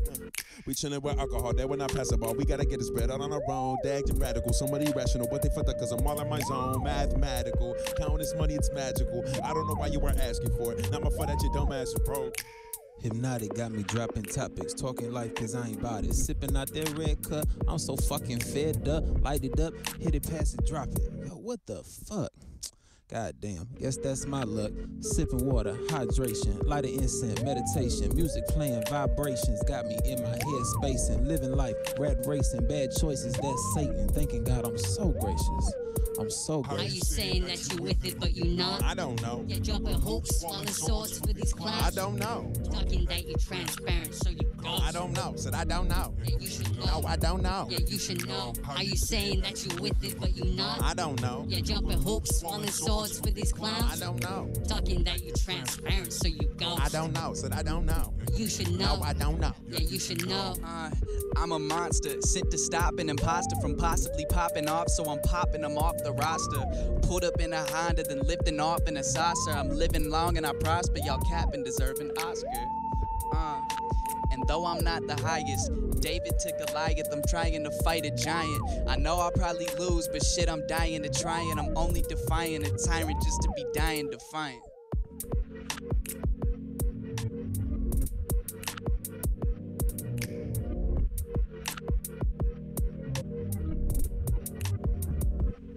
We chillin' with alcohol, that when I pass the ball. We gotta get this bread out on our own. Dagged and radical, somebody irrational, but they fucked up cause I'm all in my zone. Mathematical, counting this money, it's magical. I don't know why you were asking for it. Not my fault that you don't answer, bro. Hypnotic got me dropping topics, talking life cause I ain't bout it. Sipping out that red cup, I'm so fucking fed up. Light it up, hit it, pass it, drop it. Yo, what the fuck? God damn, guess that's my luck. Sipping water, hydration, light of incense, meditation, music playing, vibrations got me in my head spacing, living life, rat racing, bad choices, that's Satan. Thanking God I'm so gracious. I'm so How gracious. you saying that you with it, but you not? I don't know. Yeah, jumping hoops, swallowing swords for these clowns? I don't know. Talking that you transparent, so you ghost? I don't know, said I don't know. Yeah, you should know. No, I don't know. Yeah, you should know. How you saying that you with it, but you not? I don't know. Yeah, jumping hoops, swallowing swords for these clowns? I don't know. Talking that you transparent, so you ghost? I don't know, said I don't know. You should know. No, I don't know. Yeah, you should know. I'm a monster, sent to stop an imposter from possibly popping off, so I'm popping them off the roster. Pulled up in a Honda, then lifting off in a saucer. I'm living long and I prosper, y'all capping deserve an Oscar. And though I'm not the highest, David to Goliath, I'm trying to fight a giant. I know I'll probably lose, but shit, I'm dying to try, and I'm only defying a tyrant just to be dying defiant.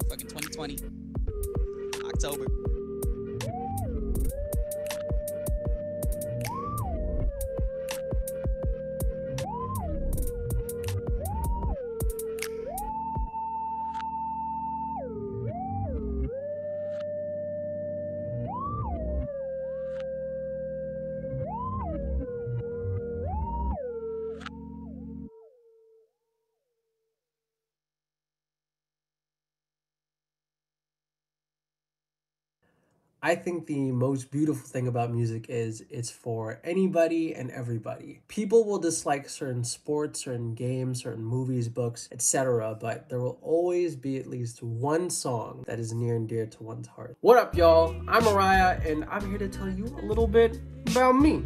Fucking 2020, October. I think the most beautiful thing about music is it's for anybody and everybody. People will dislike certain sports, certain games, certain movies, books, etc., but there will always be at least one song that is near and dear to one's heart. What up, y'all? I'm Iraya, and I'm here to tell you a little bit about me.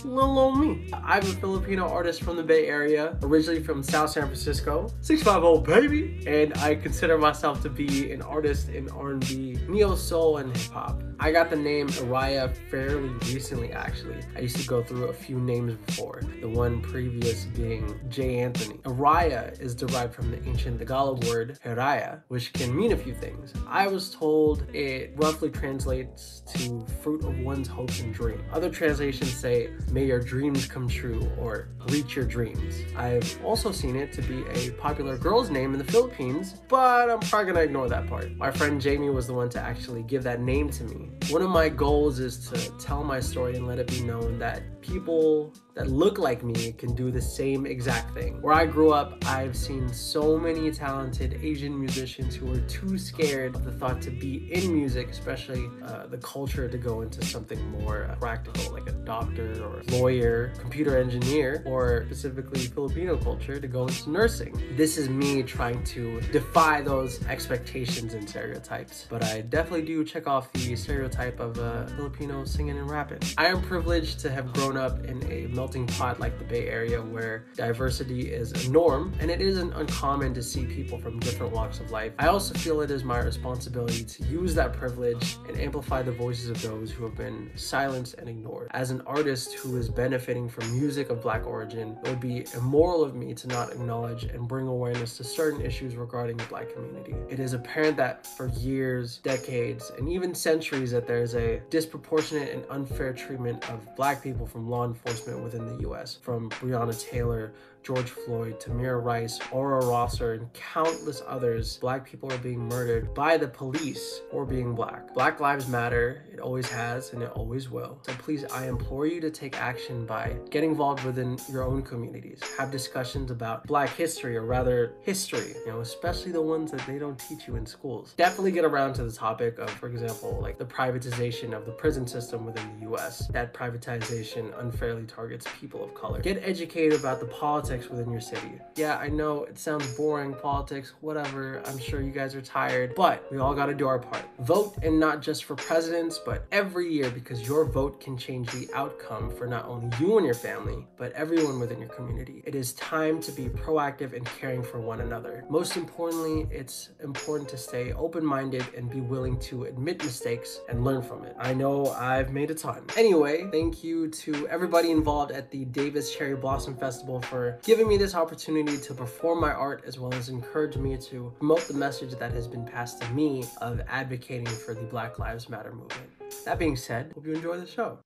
Little old me. I'm a Filipino artist from the Bay Area, originally from South San Francisco, 6'5" baby, and I consider myself to be an artist in R&B, neo-soul, and hip-hop. I got the name Iraya fairly recently, actually. I used to go through a few names before, the one previous being J. Anthony. Iraya is derived from the ancient Tagalog word iraya, which can mean a few things. I was told it roughly translates to fruit of one's hopes and dreams. Other translations say, may your dreams come true, or reach your dreams. I've also seen it to be a popular girl's name in the Philippines, but I'm probably gonna ignore that part. My friend Jamie was the one to actually give that name to me. One of my goals is to tell my story and let it be known that people that look like me can do the same exact thing. Where I grew up, I've seen so many talented Asian musicians who are too scared of the thought to be in music, especially the culture to go into something more practical, like a doctor or lawyer, computer engineer, or specifically Filipino culture to go into nursing. This is me trying to defy those expectations and stereotypes, but I definitely do check off the stereotype of Filipino singing and rapping. I am privileged to have grown up in a melting pot like the Bay Area where diversity is a norm, and it isn't uncommon to see people from different walks of life. I also feel it is my responsibility to use that privilege and amplify the voices of those who have been silenced and ignored. As an artist who is benefiting from music of Black origin, it would be immoral of me to not acknowledge and bring awareness to certain issues regarding the Black community. It is apparent that for years, decades, and even centuries that there is a disproportionate and unfair treatment of Black people from law enforcement within the US, from Breonna Taylor, George Floyd, Tamir Rice, Aura Rosser, and countless others. Black people are being murdered by the police for being Black. Black lives matter. It always has and it always will. So please, I implore you to take action by getting involved within your own communities. Have discussions about Black history, or rather history, especially the ones that they don't teach you in schools. Definitely get around to the topic of, for example, like the privatization of the prison system within the US. That privatization unfairly targets people of color. Get educated about the politics within your city. Yeah, I know it sounds boring, politics, whatever. I'm sure you guys are tired, but we all got to do our part. Vote, and not just for presidents, but every year, because your vote can change the outcome for not only you and your family, but everyone within your community. It is time to be proactive and caring for one another. Most importantly, it's important to stay open-minded and be willing to admit mistakes and learn from it. I know I've made a ton. Anyway, thank you to everybody involved at the Davis Cherry Blossom Festival for giving me this opportunity to perform my art, as well as encourage me to promote the message that has been passed to me of advocating for the Black Lives Matter movement. That being said, hope you enjoy the show.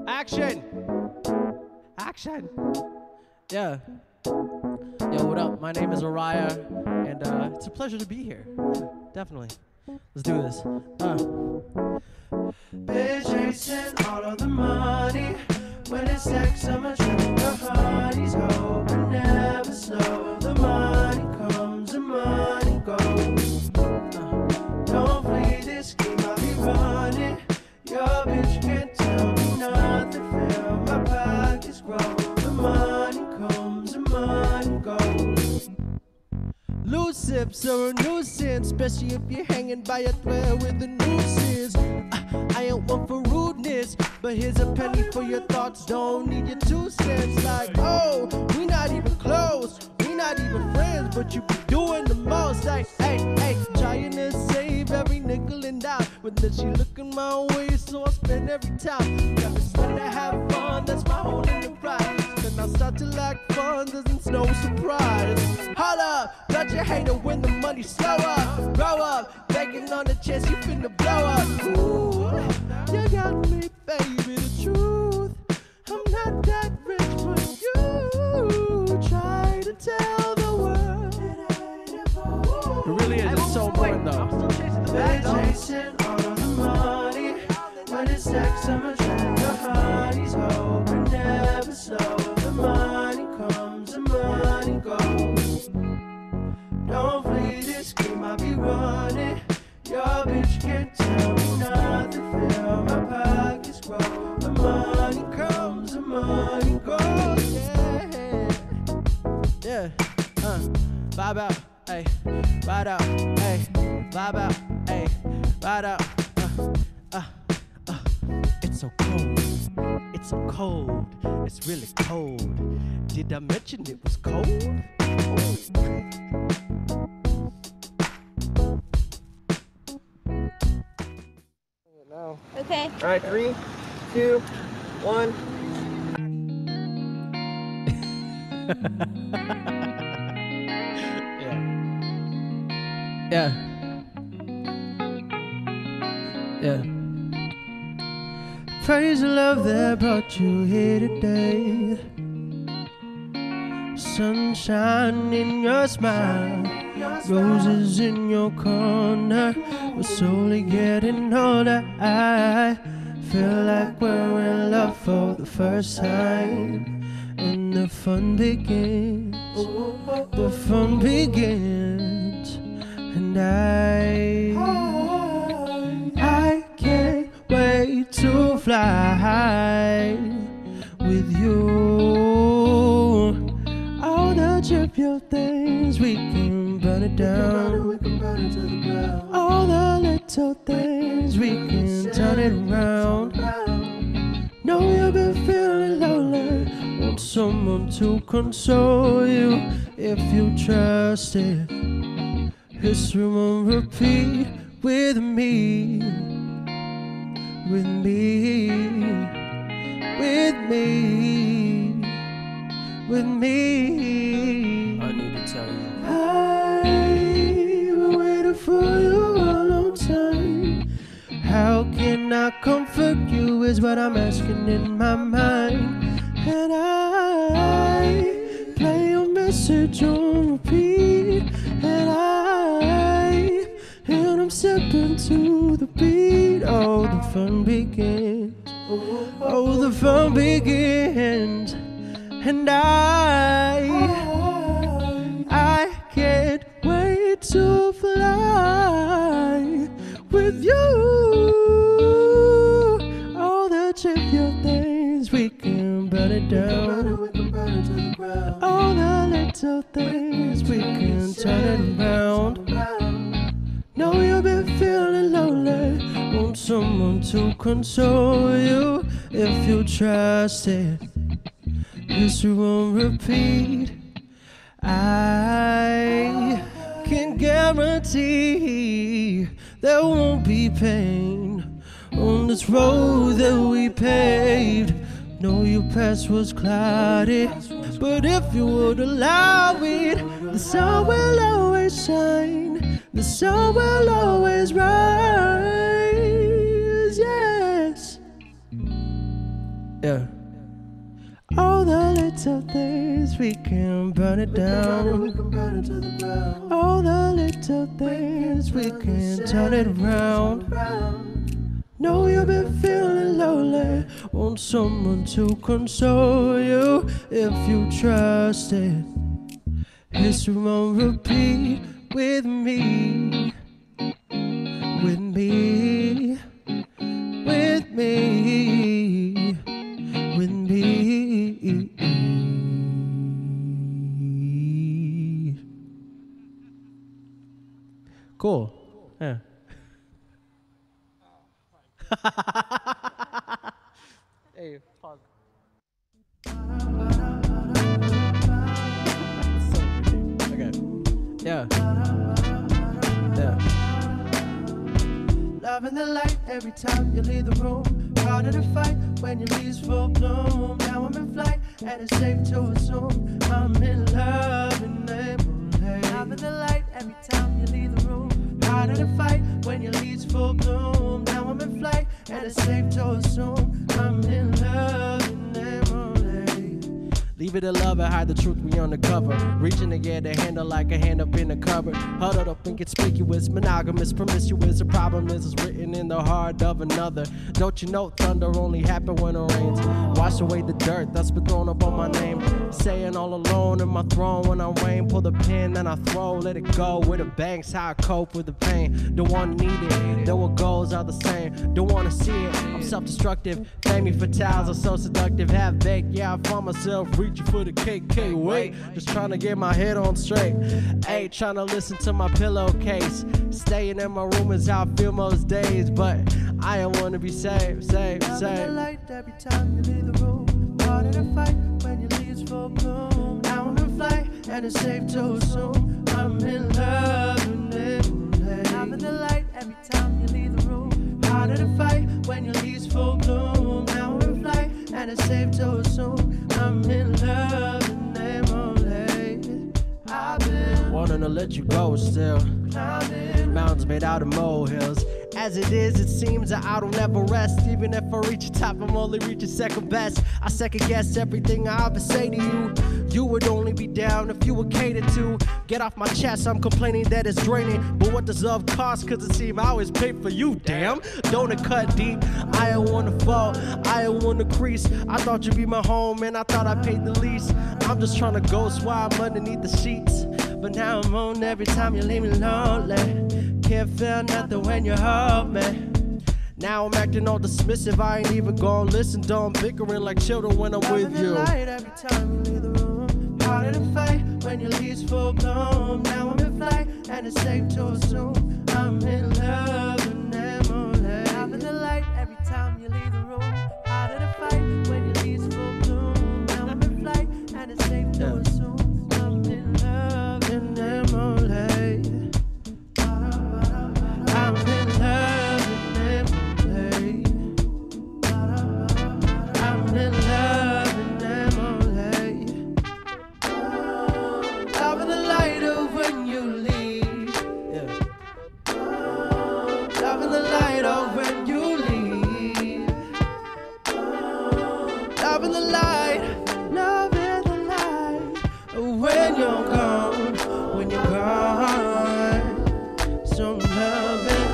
Action! Action! Yeah. Yo, what up? My name is Iraya, and it's a pleasure to be here. Yeah, definitely. Let's do this. Been chasing all of the money. When it's sex, I'm a trip. Your honey's hope and never slow. The money comes and money goes. Don't play this game, I'll be running. Your bitch can't tell me nothing. Feel my pockets grow. The money comes and money goes. Loose sips are a nuisance, especially if you're hanging by a thread with the nooses. I ain't one for rudeness, but here's a penny for your thoughts. Don't need your 2 cents. Like, oh, we not even close, we not even friends, but you be doing the most. Like, hey, trying to save every nickel and dime, but then she looking my way, so I spend every time. Got me ready to have fun, that's my whole enterprise. Then I start to lack funds, it's no surprise. Hold up, got your hater when the money slow up. Grow up, begging on the chance you finna blow up. Ooh, you got me, baby, the truth. I'm not that rich, but you try to tell the world. It really is, it's so important though. I'm still chasing the bag, chasing all of the money. When it's sex, I'm a trap. Your honey's hope and never slow. The money comes and money goes. Don't play this game, I'll be wrong. vibe out, hey, ride out, hey, vibe out, hey, ride out. It's so cold, it's so cold, it's really cold. Did I mention it was cold? No. Okay. All right, 3, 2, 1. Yeah. Praise the love that brought you here today. Sunshine in your smile, roses in your corner. We're slowly getting older. I feel like we're in love for the first time, and the fun begins. The fun begins, and I can't wait to fly with you. All the trivial things, we can burn it down. All the little things, we can turn it around. Know you've been feeling lonely, want someone to console you. If you trust it, history won't repeat with me. With me, with me, with me. I need to tell you, I've been waiting for you a long time. How can I comfort you is what I'm asking in my mind. And I play your message on repeat, and I'm stepping to the beat. Oh, the fun begins. Oh, the fun begins. And I can't wait to fly with you. All the trivial things, we can burn it down. All the little things, we can turn it around. Know you've been feeling lonely, want someone to console you. If you trust it, history won't repeat. I can guarantee there won't be pain on this road that we paved. Know your past was cloudy, but if you would allow it, the sun will always shine, the sun will always rise, yes. Yeah. All the little things, we can burn it down. All the little things, we can turn it around. Know you've been feeling lonely, want someone to console you. If you trust it, history won't repeat with me. With me. With me. With me. Cool. Yeah. Hey, pause. Okay. Yeah. Loving the light every time you leave the room. Harder to fight when your leaves full bloom. Now I'm in flight and it's safe to assume I'm in love in the moonlight. Loving the light every time you leave the room. Harder to fight when your leaves full bloom. Now I'm in flight and it's safe to assume I'm in love in the moonlight. Leave it to love and hide the truth we undercover. Reaching to get a handle like a hand up in a cupboard. Huddled up and conspicuous, monogamous, promiscuous. The problem is it's written in the heart of another. Don't you know thunder only happens when it rains? Wash away the dirt that's been thrown up on my name. Saying all alone in my throne when I rain. Pull the pin and I throw, let it go with a bang's how I cope with the pain. Don't wanna need it, though what goes are the same. Don't wanna see it, I'm self-destructive. Thank me for towels, I'm so seductive. Half baked, yeah, I find myself reaching you for the KK. Wait, just trying to get my head on straight. Ain't trying to listen to my pillowcase. Staying in my room is how I feel most days, but I don't want to be saved. Every time you leave the room, harder to fight when you leave full bloom. Now I'm in flight and it's safe to assume I'm in love with it. I'm in the light every time you leave the room. Harder to fight when you leave full bloom. Now I'm in flight and it's safe to assume I'm in love with them only. I've been wanting to let you go still. Climbing mountains made out of molehills. As it is, it seems that I don't ever rest. Even if I reach the top, I'm only reaching second best. I second guess everything I ever say to you. You would only be down if you were catered to. Get off my chest, I'm complaining that it's draining. But what does love cost? Cause it seems I always pay for you, damn. Don't it cut deep? I don't wanna fall, I don't wanna crease. I thought you'd be my home and I thought I paid the least. I'm just trying to ghost while I'm underneath the sheets. But now I'm on every time you leave me lonely. Can't feel nothing when you hold me. Now I'm acting all dismissive, I ain't even gonna listen. Dumb bickering like children when I'm with you. Every time you leave the room, harder to fight when you leave full bloom. Now I'm in flight and it's safe to assume I'm in love and them only. I'm in the light every time you leave the room. Harder to fight when you leave full bloom. Now I'm in flight and it's safe to assume I'm in love and them only. I'm in love with them only. I'm in love with them only. Love in the light of when you leave. Love in the light of when you leave. Love in the light. Love in the light of when you're gone. When you're gone. Some loving,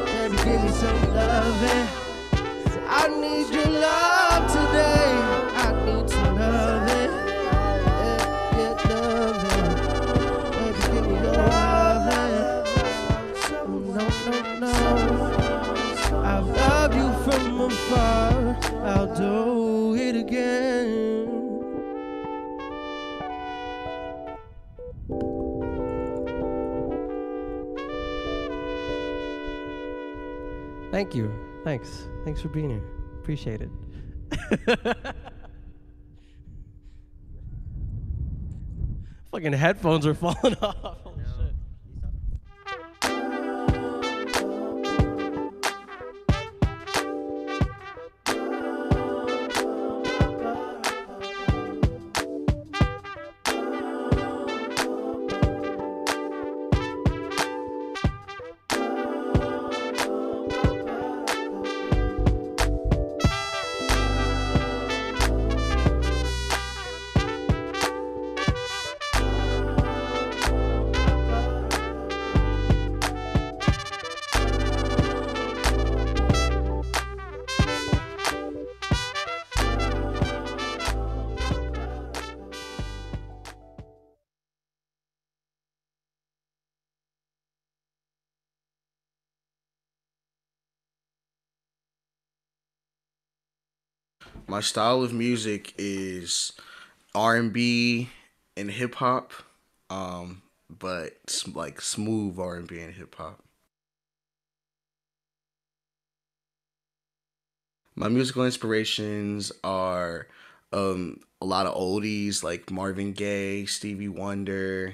baby, give me some loving. I need your love today. I need some loving, yeah, loving. Baby, give me your loving. No. I love you from afar. I'll do it again. Thank you. Thanks for being here. Appreciate it. Fucking headphones are falling off. Holy shit. My style of music is R&B and hip hop, but like smooth R&B and hip hop. My musical inspirations are a lot of oldies like Marvin Gaye, Stevie Wonder,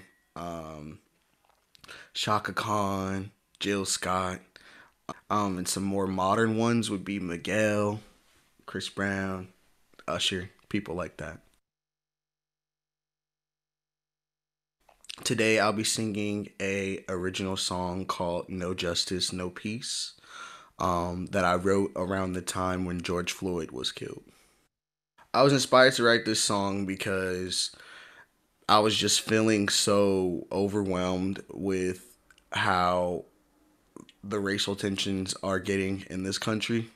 Shaka Khan, Jill Scott, and some more modern ones would be Miguel, Chris Brown, Usher, people like that. Today I'll be singing a original song called No Justice, No Peace that I wrote around the time when George Floyd was killed. I was inspired to write this song because I was just feeling so overwhelmed with how the racial tensions are getting in this country.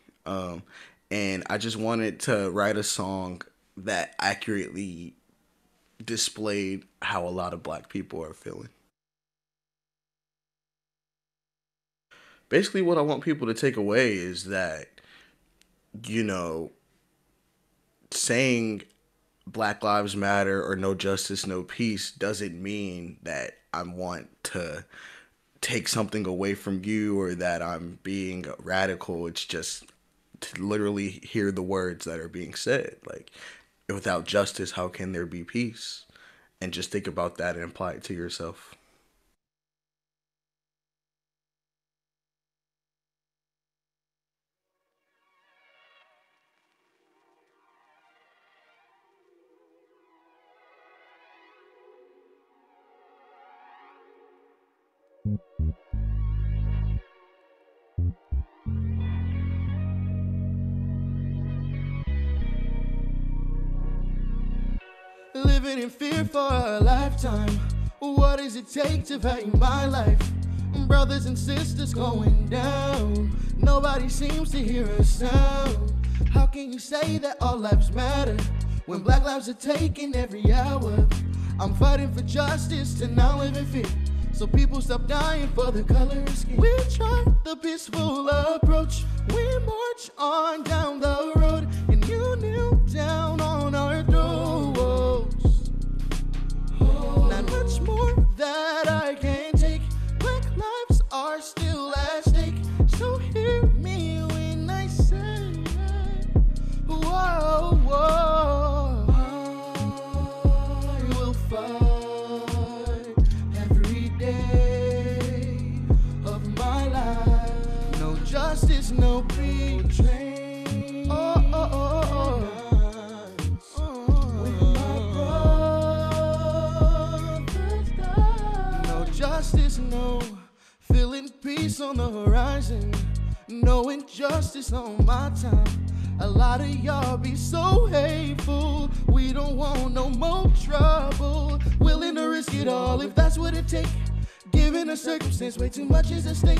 And I just wanted to write a song that accurately displayed how a lot of Black people are feeling. Basically, what I want people to take away is that, saying Black Lives Matter or no justice, no peace doesn't mean that I want to take something away from you or that I'm being radical. It's just to literally hear the words that are being said. Like, without justice, how can there be peace? And just think about that and apply it to yourself. Living in fear for a lifetime. What does it take to value my life? Brothers and sisters going down. Nobody seems to hear a sound. How can you say that all lives matter when black lives are taken every hour? I'm fighting for justice to not live in fear, so people stop dying for the color of skin. We try the peaceful approach. We march on down the road, and you kneel down on our doors. Not much more that I can take. Black lives are still at stake, so hear me when I say, whoa, whoa. I will fight every day of my life. No justice, no peace. Oh, oh, oh, oh. Justice, no. Feeling peace on the horizon. No injustice on my time. A lot of y'all be so hateful. We don't want no more trouble. Willing to risk it all if that's what it takes. Given a circumstance, way too much is at stake.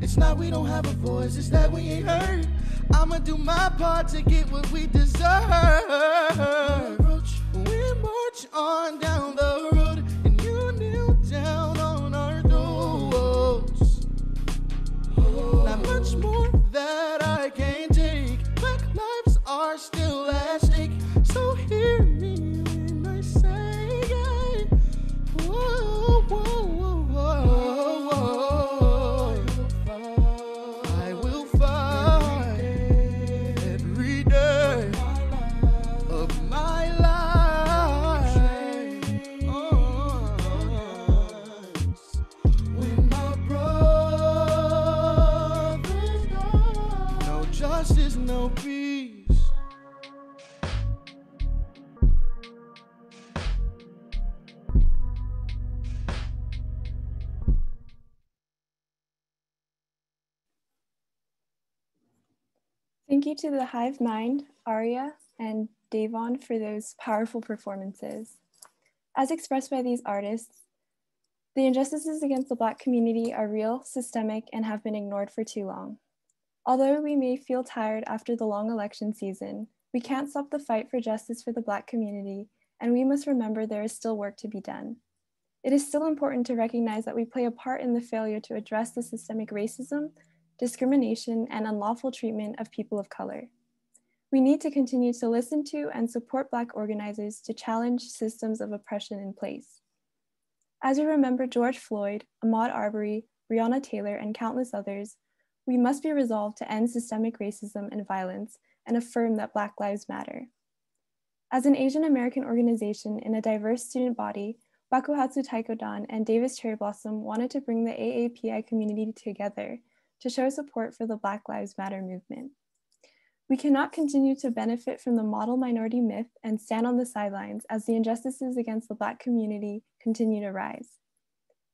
It's not we don't have a voice, it's that we ain't heard. I'ma do my part to get what we deserve. We march on down the road, and you kneel down on our doors. Not much more that I can take. Black lives are still at stake, so hear me when I say, whoa, whoa, whoa, whoa, whoa. I will fight every day of my life. When my brothers die, no justice, no peace. Thank you to the Hive Mind, Arya, and Davon for those powerful performances. As expressed by these artists, the injustices against the Black community are real, systemic, and have been ignored for too long. Although we may feel tired after the long election season, we can't stop the fight for justice for the Black community, and we must remember there is still work to be done. It is still important to recognize that we play a part in the failure to address the systemic racism, discrimination, and unlawful treatment of people of color. We need to continue to listen to and support Black organizers to challenge systems of oppression in place. As we remember George Floyd, Ahmaud Arbery, Breonna Taylor, and countless others, we must be resolved to end systemic racism and violence and affirm that Black lives matter. As an Asian American organization in a diverse student body, Bakuhatsu Taiko-dan and Davis Cherry Blossom wanted to bring the AAPI community together to show support for the Black Lives Matter movement. We cannot continue to benefit from the model minority myth and stand on the sidelines as the injustices against the Black community continue to rise.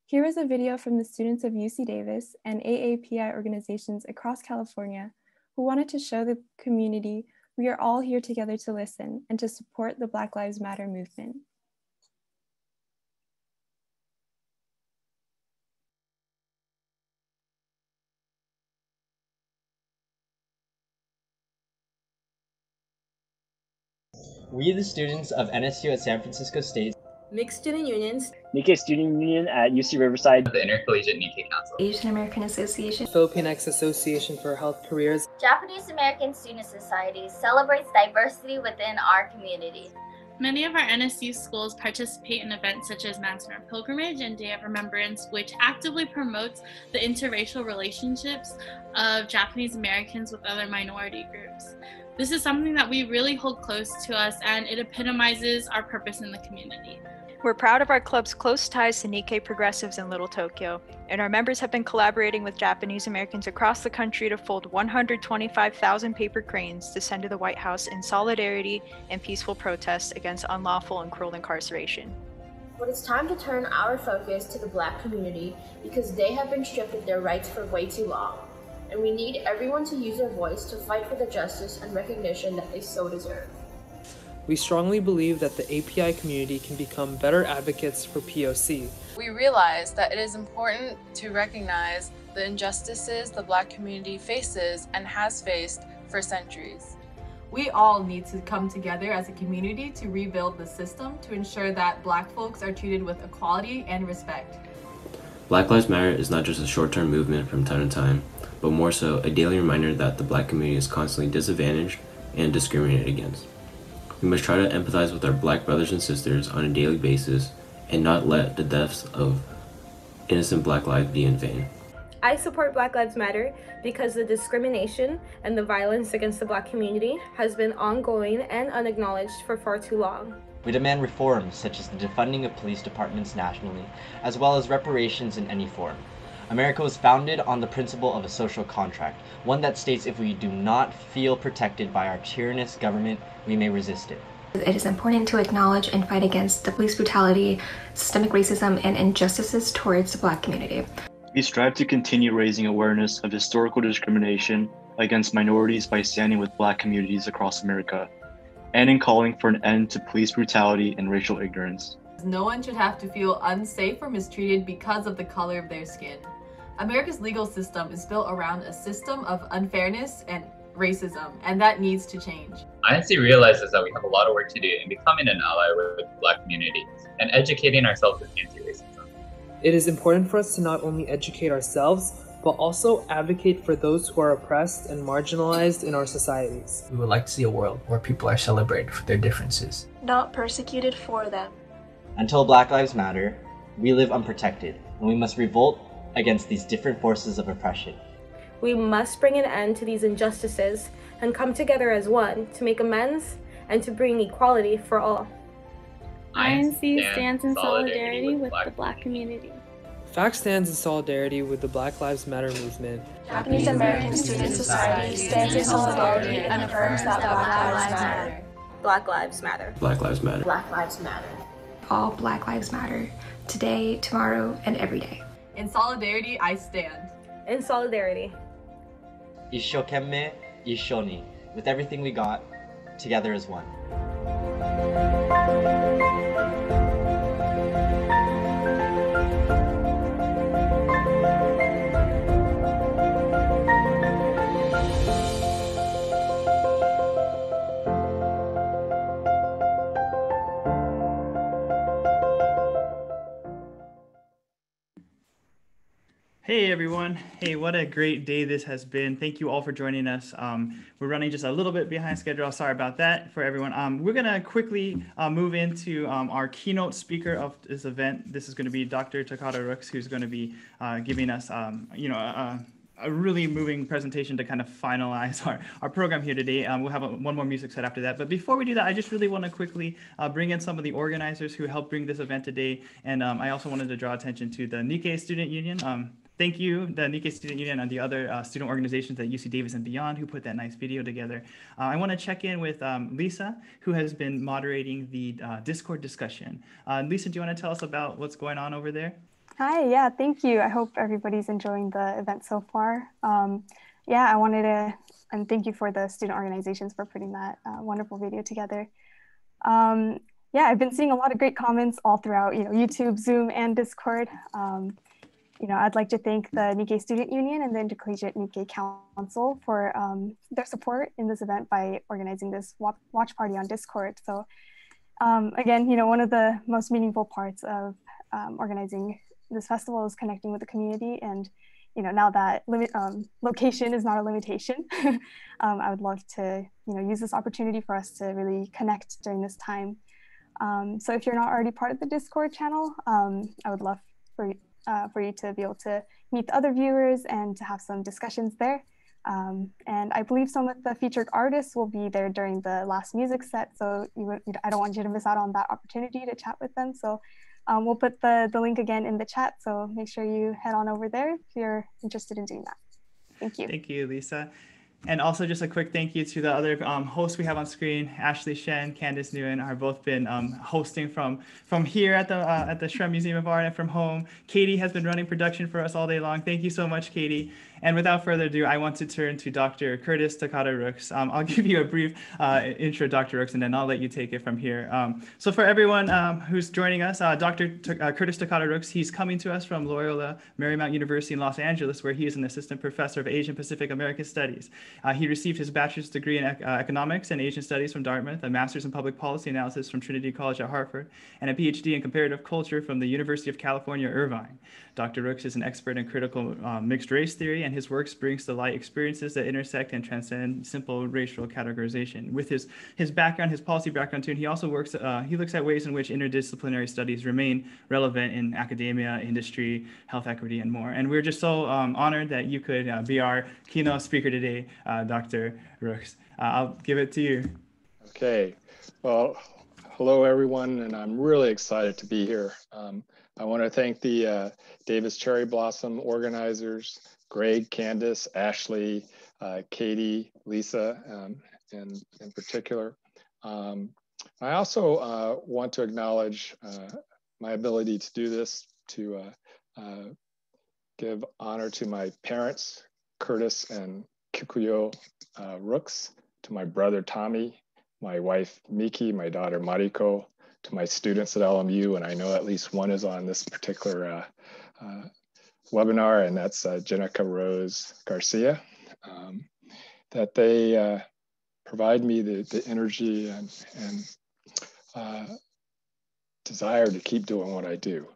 Here is a video from the students of UC Davis and AAPI organizations across California who wanted to show the community we are all here together to listen and to support the Black Lives Matter movement. We, the students of NSU at San Francisco State, Mixed Student Unions, Nikkei Student Union at UC Riverside, the Intercollegiate Nikkei Council, Asian American Association, Filipinx Association for Health Careers, Japanese American Student Society celebrates diversity within our community. Many of our NSU schools participate in events such as Mountain Pilgrimage and Day of Remembrance, which actively promotes the interracial relationships of Japanese Americans with other minority groups. This is something that we really hold close to us, and it epitomizes our purpose in the community. We're proud of our club's close ties to Nikkei progressives in Little Tokyo, and our members have been collaborating with Japanese Americans across the country to fold 125,000 paper cranes to send to the White House in solidarity and peaceful protest against unlawful and cruel incarceration. But it's time to turn our focus to the Black community because they have been stripped of their rights for way too long, and we need everyone to use their voice to fight for the justice and recognition that they so deserve. We strongly believe that the API community can become better advocates for POC. We realize that it is important to recognize the injustices the Black community faces and has faced for centuries. We all need to come together as a community to rebuild the system to ensure that Black folks are treated with equality and respect. Black Lives Matter is not just a short-term movement from time to time, but more so a daily reminder that the Black community is constantly disadvantaged and discriminated against. We must try to empathize with our Black brothers and sisters on a daily basis and not let the deaths of innocent Black lives be in vain. I support Black Lives Matter because the discrimination and the violence against the Black community has been ongoing and unacknowledged for far too long. We demand reforms such as the defunding of police departments nationally, as well as reparations in any form. America was founded on the principle of a social contract, one that states if we do not feel protected by our tyrannous government, we may resist it. It is important to acknowledge and fight against the police brutality, systemic racism, and injustices towards the Black community. We strive to continue raising awareness of historical discrimination against minorities by standing with Black communities across America, and in calling for an end to police brutality and racial ignorance. No one should have to feel unsafe or mistreated because of the color of their skin. America's legal system is built around a system of unfairness and racism, and that needs to change. INC realizes that we have a lot of work to do in becoming an ally with the Black community and educating ourselves in anti-racism. It is important for us to not only educate ourselves, but also advocate for those who are oppressed and marginalized in our societies. We would like to see a world where people are celebrated for their differences, not persecuted for them. Until Black Lives Matter, we live unprotected, and we must revolt against these different forces of oppression. We must bring an end to these injustices and come together as one to make amends and to bring equality for all. INC stands in solidarity with the Black community. FACT stands in solidarity with the Black Lives Matter movement. Japanese American Student Society stands in solidarity and affirms that Black Lives Matter. Black Lives Matter. Black Lives Matter. Black Lives Matter. All Black Lives Matter. Today, tomorrow, and every day. In solidarity, I stand. In solidarity. Ishokemme, Ishoni. With everything we got, together as one. Hey everyone. Hey, what a great day this has been. Thank you all for joining us. We're running just a little bit behind schedule. Sorry about that for everyone. We're gonna quickly move into our keynote speaker of this event. This is gonna be Dr. Takada Rooks, who's gonna be giving us a really moving presentation to kind of finalize our program here today. We'll have one more music set after that. But before we do that, I just really want to quickly bring in some of the organizers who helped bring this event today. And I also wanted to draw attention to the Nikkei Student Union. Thank you, the Nikkei Student Union and the other student organizations at UC Davis and beyond who put that nice video together. I want to check in with Lisa, who has been moderating the Discord discussion. Lisa, do you want to tell us about what's going on over there? Hi, yeah, thank you. I hope everybody's enjoying the event so far. Yeah, I wanted to, and thank you for the student organizations for putting that wonderful video together. Yeah, I've been seeing a lot of great comments all throughout, YouTube, Zoom, and Discord. I'd like to thank the Nikkei Student Union and the Intercollegiate Nikkei Council for their support in this event by organizing this watch party on Discord. So again, one of the most meaningful parts of organizing this festival is connecting with the community. And, now that location is not a limitation, I would love to, use this opportunity for us to really connect during this time. So if you're not already part of the Discord channel, I would love for you to be able to meet the other viewers and to have some discussions there. And I believe some of the featured artists will be there during the last music set. So I don't want you to miss out on that opportunity to chat with them. So we'll put the link again in the chat. So make sure you head on over there if you're interested in doing that. Thank you. Thank you, Lisa. And also just a quick thank you to the other hosts we have on screen. Ashley Shen, Candice Nguyen are both been hosting from here at the Shrem Museum of Art and from home. Katie has been running production for us all day long. Thank you so much, Katie. And without further ado, I want to turn to Dr. Curtis Takada Rooks. I'll give you a brief intro, Dr. Rooks, and then I'll let you take it from here. So for everyone who's joining us, Dr. Curtis Takada Rooks, he's coming to us from Loyola Marymount University in Los Angeles, where he is an assistant professor of Asian Pacific American Studies. He received his bachelor's degree in economics and Asian studies from Dartmouth, a master's in public policy analysis from Trinity College at Hartford, and a PhD in comparative culture from the University of California, Irvine. Dr. Rooks is an expert in critical mixed race theory, and his works brings to light experiences that intersect and transcend simple racial categorization. With his background, his policy background too, and he also looks at ways in which interdisciplinary studies remain relevant in academia, industry, health equity, and more. And we're just so honored that you could be our keynote speaker today, Dr. Rooks. I'll give it to you. Okay. Well, hello, everyone, and I'm really excited to be here. I want to thank the Davis Cherry Blossom organizers, Greg, Candice, Ashley, Katie, Lisa, in particular. I also want to acknowledge my ability to do this, to give honor to my parents, Curtis and Kikuyo Rooks, to my brother Tommy, my wife Miki, my daughter Mariko, to my students at LMU, and I know at least one is on this particular webinar, and that's Jenica Rose Garcia, that they provide me the energy and desire to keep doing what I do.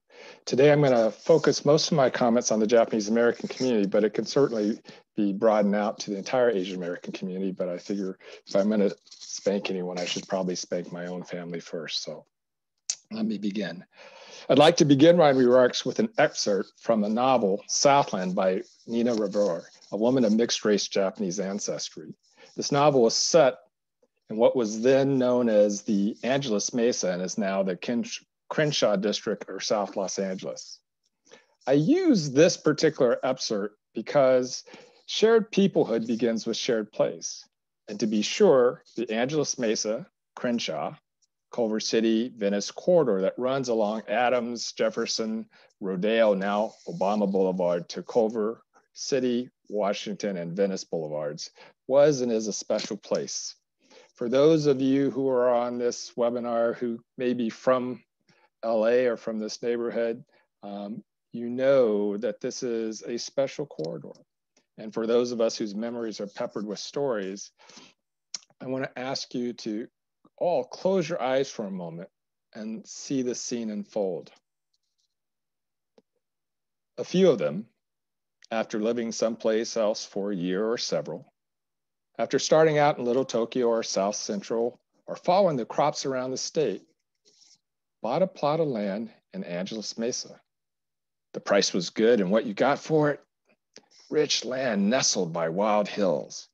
Today, I'm going to focus most of my comments on the Japanese American community, but it can certainly be broadened out to the entire Asian American community. But I figure if I'm going to spank anyone, I should probably spank my own family first. So let me begin. I'd like to begin my remarks with an excerpt from the novel Southland by Nina Rivera, a woman of mixed race Japanese ancestry. This novel was set in what was then known as the Angeles Mesa and is now the Crenshaw District or South Los Angeles. I use this particular excerpt because shared peoplehood begins with shared place. And to be sure, the Angeles Mesa, Crenshaw, Culver City, Venice corridor that runs along Adams, Jefferson, Rodeo, now Obama Boulevard, to Culver City, Washington, and Venice Boulevards was and is a special place. For those of you who are on this webinar who may be from LA or from this neighborhood, you know that this is a special corridor. And for those of us whose memories are peppered with stories, I want to ask you to all close your eyes for a moment and see the scene unfold. A few of them, after living someplace else for a year or several, after starting out in Little Tokyo or South Central or following the crops around the state, bought a plot of land in Angeles Mesa. The price was good, and what you got for it? Rich land nestled by wild hills.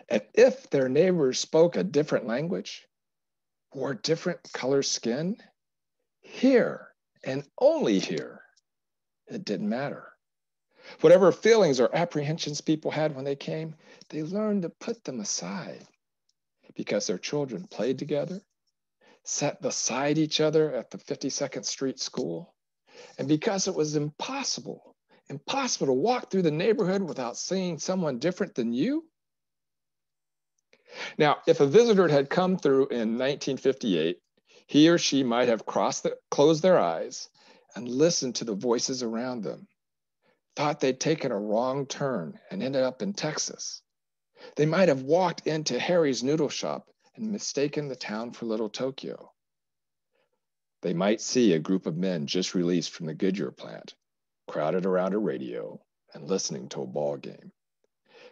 And if their neighbors spoke a different language, wore different color skin, here and only here, it didn't matter. Whatever feelings or apprehensions people had when they came, they learned to put them aside because their children played together, sat beside each other at the 52nd Street School, and because it was impossible to walk through the neighborhood without seeing someone different than you. Now, if a visitor had come through in 1958, he or she might have closed their eyes and listened to the voices around them, thought they'd taken a wrong turn and ended up in Texas. They might have walked into Harry's noodle shop and mistaken the town for Little Tokyo. They might see a group of men just released from the Goodyear plant, crowded around a radio and listening to a ball game.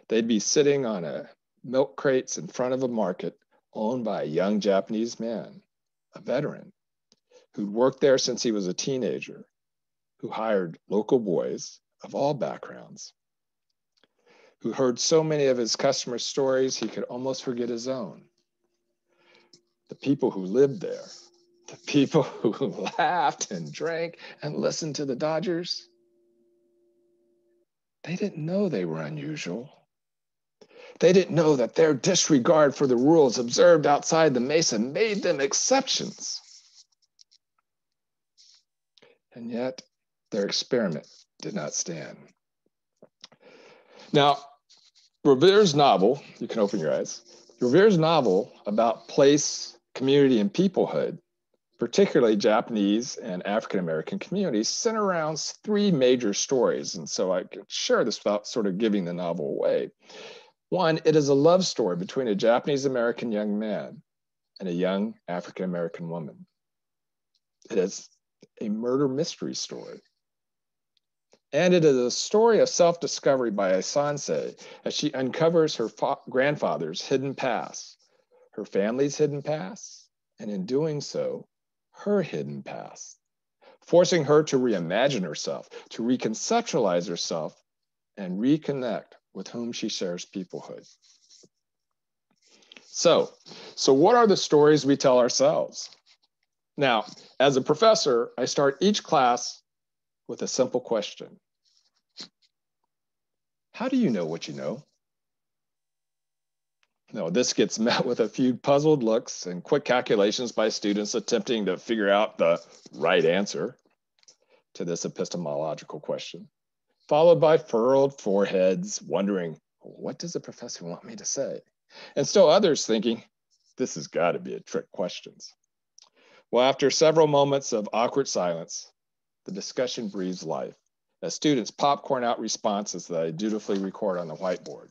They'd be sitting on milk crates in front of a market owned by a young Japanese man, a veteran who'd worked there since he was a teenager, who hired local boys of all backgrounds, who heard so many of his customers' stories he could almost forget his own. The people who lived there, the people who laughed and drank and listened to the Dodgers, they didn't know they were unusual. They didn't know that their disregard for the rules observed outside the mesa made them exceptions. And yet, their experiment did not stand. Now, Revere's novel, you can open your eyes, Revere's novel about place, community, and peoplehood, particularly Japanese and African-American communities, center around three major stories. And so I can share this without sort of giving the novel away. One, it is a love story between a Japanese-American young man and a young African-American woman. It is a murder mystery story. And it is a story of self-discovery by a sensei as she uncovers her grandfather's hidden past, her family's hidden past, and in doing so, her hidden past, forcing her to reimagine herself, to reconceptualize herself, and reconnect with whom she shares peoplehood. So what are the stories we tell ourselves? Now, as a professor, I start each class with a simple question. How do you know what you know? No, this gets met with a few puzzled looks and quick calculations by students attempting to figure out the right answer to this epistemological question, followed by furrowed foreheads wondering, what does the professor want me to say? And still others thinking, this has got to be a trick question. Well, after several moments of awkward silence, the discussion breathes life as students popcorn out responses that I dutifully record on the whiteboard.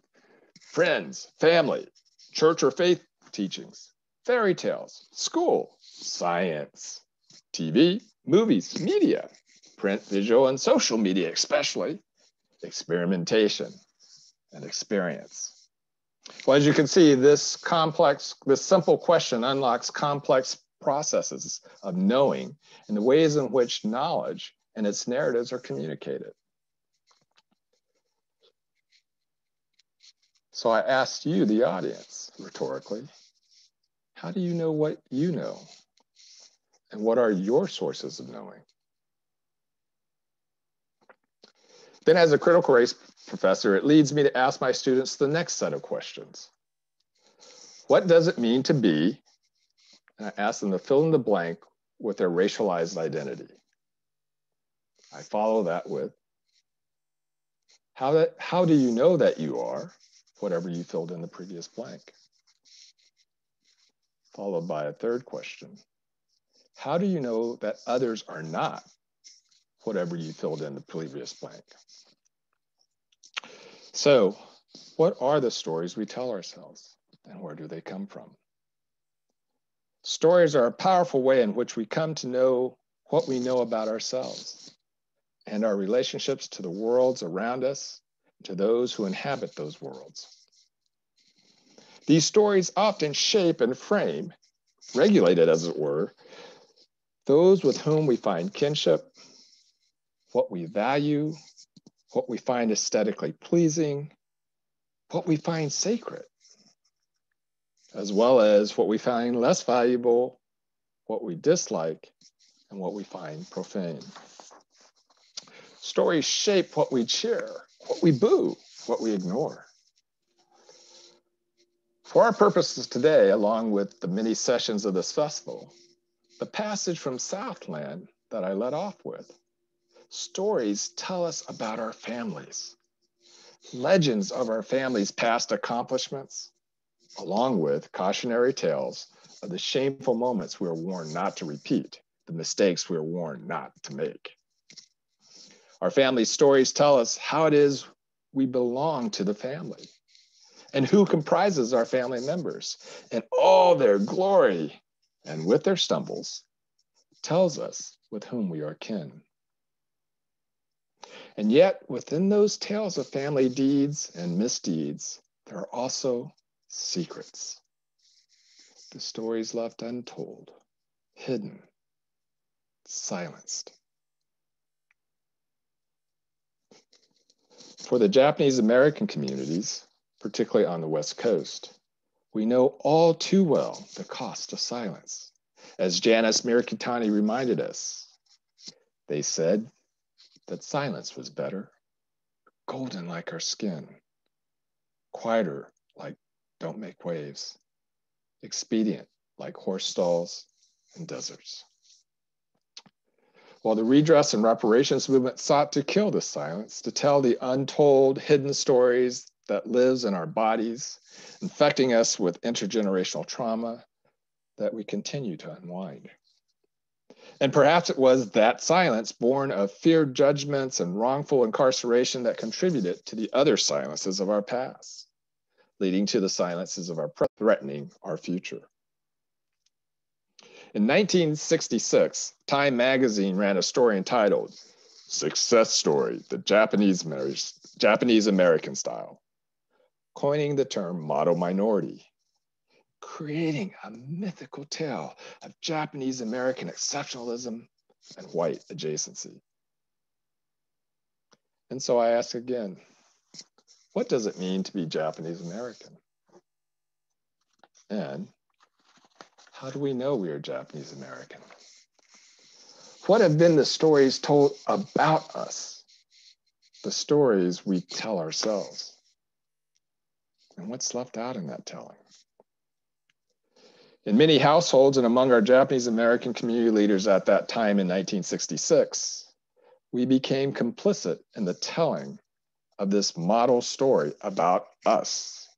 Friends, family, church or faith teachings, fairy tales, school, science, TV, movies, media, print, visual, and social media especially, experimentation, and experience. Well, as you can see, this simple question unlocks complex processes of knowing and the ways in which knowledge and its narratives are communicated. So I asked you, the audience, rhetorically, how do you know what you know? And what are your sources of knowing? Then as a critical race professor, it leads me to ask my students the next set of questions. What does it mean to be? And I ask them to fill in the blank with their racialized identity. I follow that with, how do you know that you are? Whatever you filled in the previous blank. Followed by a third question. How do you know that others are not? Whatever you filled in the previous blank. So, what are the stories we tell ourselves, and where do they come from? Stories are a powerful way in which we come to know what we know about ourselves and our relationships to the worlds around us, to those who inhabit those worlds. These stories often shape and frame, regulated as it were, those with whom we find kinship, what we value, what we find aesthetically pleasing, what we find sacred, as well as what we find less valuable, what we dislike, and what we find profane. Stories shape what we cheer, what we boo, what we ignore. For our purposes today, along with the many sessions of this festival, the passage from Southland that I led off with, stories tell us about our families, legends of our families' past accomplishments, along with cautionary tales of the shameful moments we are warned not to repeat, the mistakes we are warned not to make. Our family stories tell us how it is we belong to the family and who comprises our family members in all their glory and with their stumbles, tells us with whom we are kin. And yet within those tales of family deeds and misdeeds, there are also secrets, the stories left untold, hidden, silenced. For the Japanese American communities, particularly on the West Coast, we know all too well the cost of silence. As Janice Mirikitani reminded us, they said that silence was better, golden like our skin, quieter like don't make waves, expedient like horse stalls and deserts. While the redress and reparations movement sought to kill this silence, to tell the untold hidden stories that lives in our bodies, infecting us with intergenerational trauma that we continue to unwind. And perhaps it was that silence, born of feared judgments and wrongful incarceration, that contributed to the other silences of our past, leading to the silences of our present, threatening our future. In 1966, Time magazine ran a story entitled "Success Story, the Japanese American Style," coining the term model minority, creating a mythical tale of Japanese American exceptionalism and white adjacency. And so I ask again, what does it mean to be Japanese American? And how do we know we are Japanese American? What have been the stories told about us? The stories we tell ourselves? And what's left out in that telling? In many households and among our Japanese American community leaders at that time in 1966, we became complicit in the telling of this model story about us.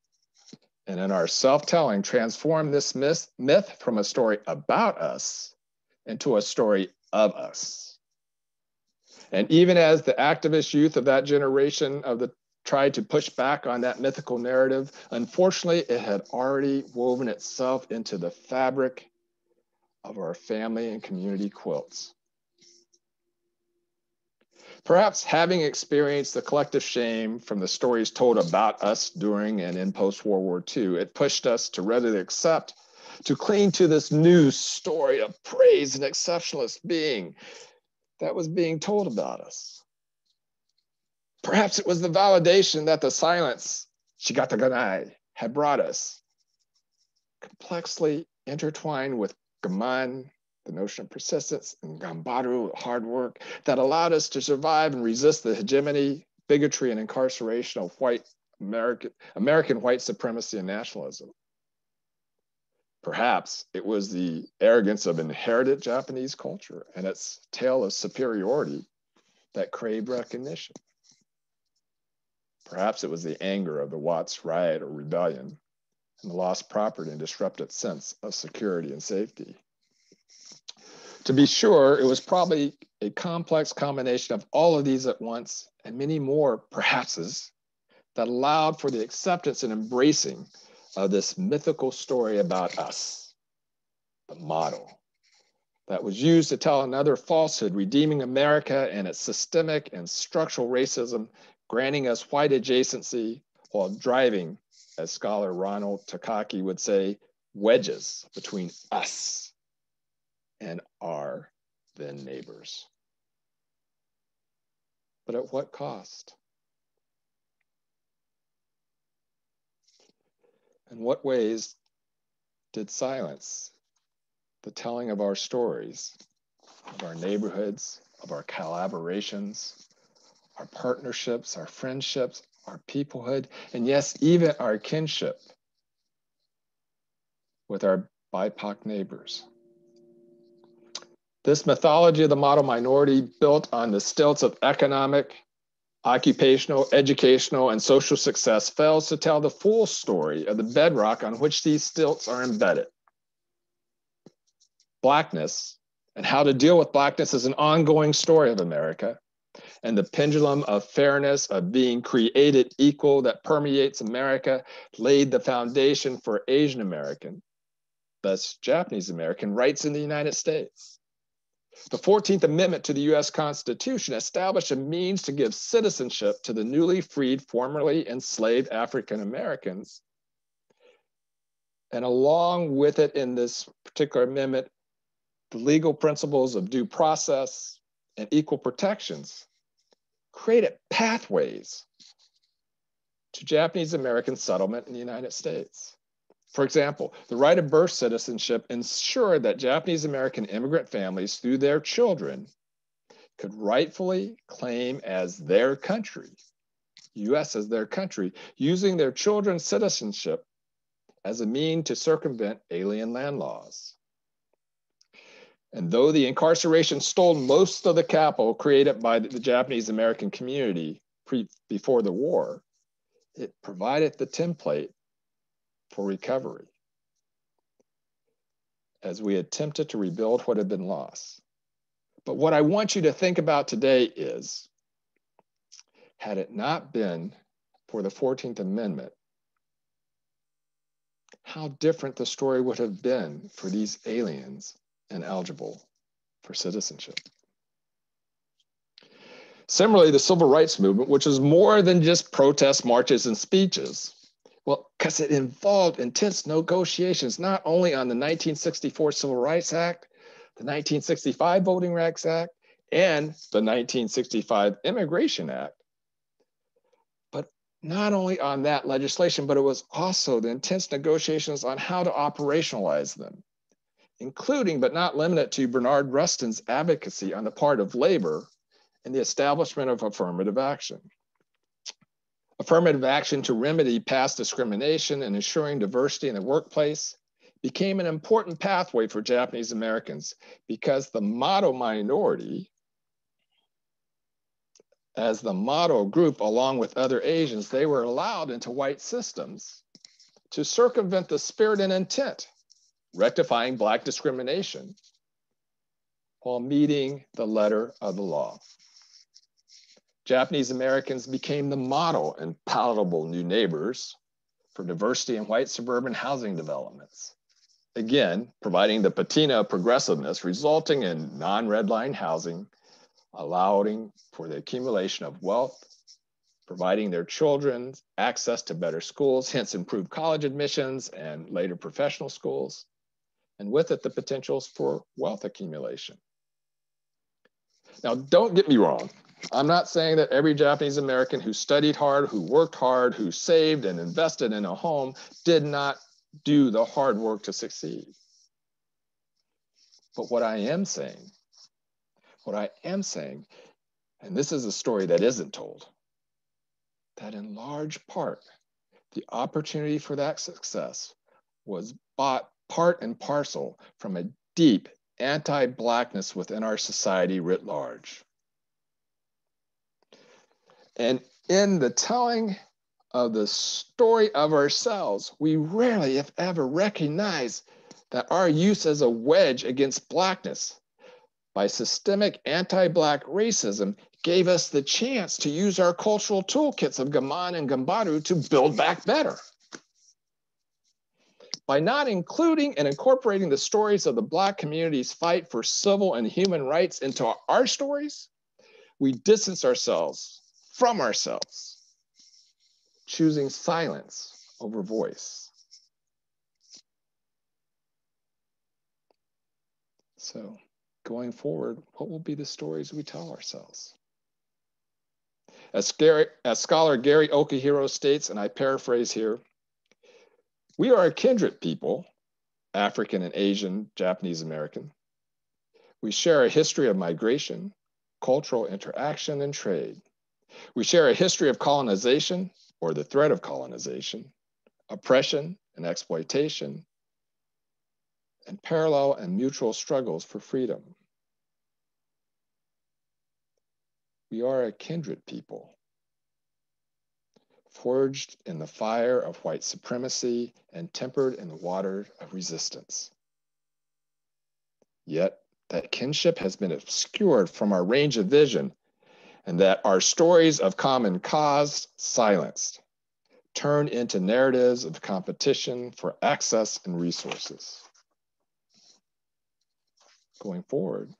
And in our self-telling, transformed this myth from a story about us into a story of us. And even as the activist youth of that generation tried to push back on that mythical narrative, unfortunately, it had already woven itself into the fabric of our family and community quilts. Perhaps having experienced the collective shame from the stories told about us during and in post-World War II, it pushed us to readily accept, to cling to this new story of praise and exceptionalist being that was being told about us. Perhaps it was the validation that the silence, shigataganai, had brought us, complexly intertwined with gaman, the notion of persistence, and gambaru, hard work, that allowed us to survive and resist the hegemony, bigotry, and incarceration of American white supremacy and nationalism. Perhaps it was the arrogance of inherited Japanese culture and its tale of superiority that craved recognition. Perhaps it was the anger of the Watts riot or rebellion and the lost property and disrupted sense of security and safety. To be sure, it was probably a complex combination of all of these at once and many more perhapses that allowed for the acceptance and embracing of this mythical story about us, the model, that was used to tell another falsehood, redeeming America and its systemic and structural racism, granting us white adjacency while driving, as scholar Ronald Takaki would say, wedges between us and our then neighbors. But at what cost? In what ways did silence the telling of our stories, of our neighborhoods, of our collaborations, our partnerships, our friendships, our peoplehood, and yes, even our kinship with our BIPOC neighbors? This mythology of the model minority, built on the stilts of economic, occupational, educational, and social success, fails to tell the full story of the bedrock on which these stilts are embedded. Blackness and how to deal with blackness is an ongoing story of America, and the pendulum of fairness, of being created equal, that permeates America laid the foundation for Asian American, thus Japanese American, rights in the United States. The 14th Amendment to the US Constitution established a means to give citizenship to the newly freed, formerly enslaved African Americans. And along with it in this particular amendment, The legal principles of due process and equal protections created pathways to Japanese American settlement in the United States. For example, the right of birth citizenship ensured that Japanese American immigrant families, through their children, could rightfully claim as their country, US as their country, using their children's citizenship as a means to circumvent alien land laws. And though the incarceration stole most of the capital created by the Japanese American community before the war, it provided the template for recovery as we attempted to rebuild what had been lost. But what I want you to think about today is, had it not been for the 14th Amendment, how different the story would have been for these aliens ineligible for citizenship. Similarly, the civil rights movement, which is more than just protests, marches, and speeches, well, because it involved intense negotiations, not only on the 1964 Civil Rights Act, the 1965 Voting Rights Act, and the 1965 Immigration Act, but not only on that legislation, but it was also the intense negotiations on how to operationalize them, including but not limited to Bernard Rustin's advocacy on the part of labor and the establishment of affirmative action. Affirmative action to remedy past discrimination and ensuring diversity in the workplace became an important pathway for Japanese Americans because the model minority, as the model group along with other Asians, they were allowed into white systems to circumvent the spirit and intent, rectifying Black discrimination while meeting the letter of the law. Japanese Americans became the model and palatable new neighbors for diversity in white suburban housing developments. Again, providing the patina of progressiveness, resulting in non-redline housing, allowing for the accumulation of wealth, providing their children access to better schools, hence improved college admissions and later professional schools, and with it the potentials for wealth accumulation. Now, don't get me wrong. I'm not saying that every Japanese American who studied hard, who worked hard, who saved and invested in a home did not do the hard work to succeed. But what I am saying, and this is a story that isn't told, that in large part, the opportunity for that success was bought part and parcel from a deep anti-Blackness within our society writ large. And in the telling of the story of ourselves, we rarely, if ever, recognize that our use as a wedge against Blackness by systemic anti-Black racism gave us the chance to use our cultural toolkits of Gaman and Gambaru to build back better. By not including and incorporating the stories of the Black community's fight for civil and human rights into our stories, we distance ourselves from ourselves, choosing silence over voice. So, going forward, what will be the stories we tell ourselves? As scholar Gary Okihiro states, and I paraphrase here, we are a kindred people, African and Asian, Japanese American. We share a history of migration, cultural interaction, and trade. We share a history of colonization, or the threat of colonization, oppression and exploitation, and parallel and mutual struggles for freedom. We are a kindred people, forged in the fire of white supremacy and tempered in the water of resistance. Yet that kinship has been obscured from our range of vision, and that our stories of common cause silenced, turned into narratives of competition for access and resources. Going forward,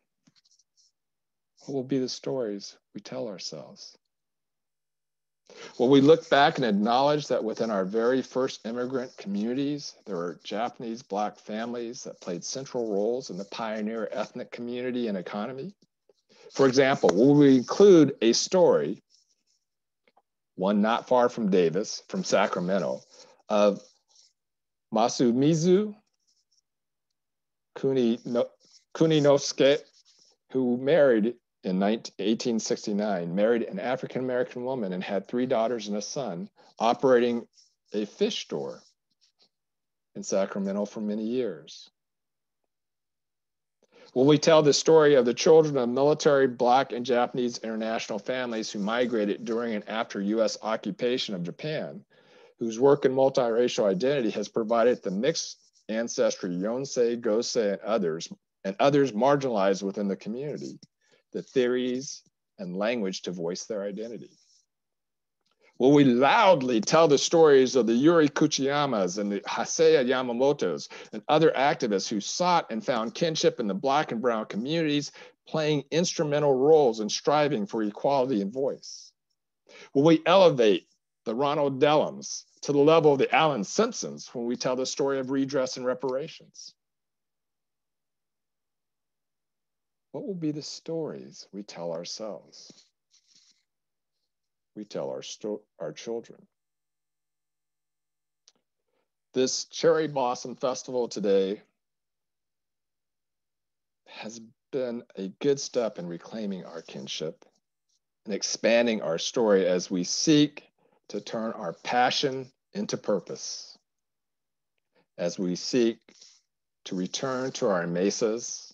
what will be the stories we tell ourselves? Will we look back and acknowledge that within our very first immigrant communities, there were Japanese Black families that played central roles in the pioneer ethnic community and economy? For example, will we include a story, one not far from Davis, from Sacramento, of Masumizu Kuninosuke, who married in 1869, married an African-American woman and had 3 daughters and a son, operating a fish store in Sacramento for many years. Will we tell the story of the children of military Black and Japanese international families who migrated during and after US occupation of Japan, whose work in multiracial identity has provided the mixed ancestry Yonsei, Gosei, and others marginalized within the community, the theories and language to voice their identity? Will we loudly tell the stories of the Yuri Kuchiyamas and the Haseya Yamamotos and other activists who sought and found kinship in the Black and brown communities, playing instrumental roles in striving for equality and voice? Will we elevate the Ronald Dellums to the level of the Alan Simpsons when we tell the story of redress and reparations? What will be the stories we tell ourselves? We tell our children. This Cherry Blossom Festival today has been a good step in reclaiming our kinship and expanding our story as we seek to turn our passion into purpose, as we seek to return to our mesas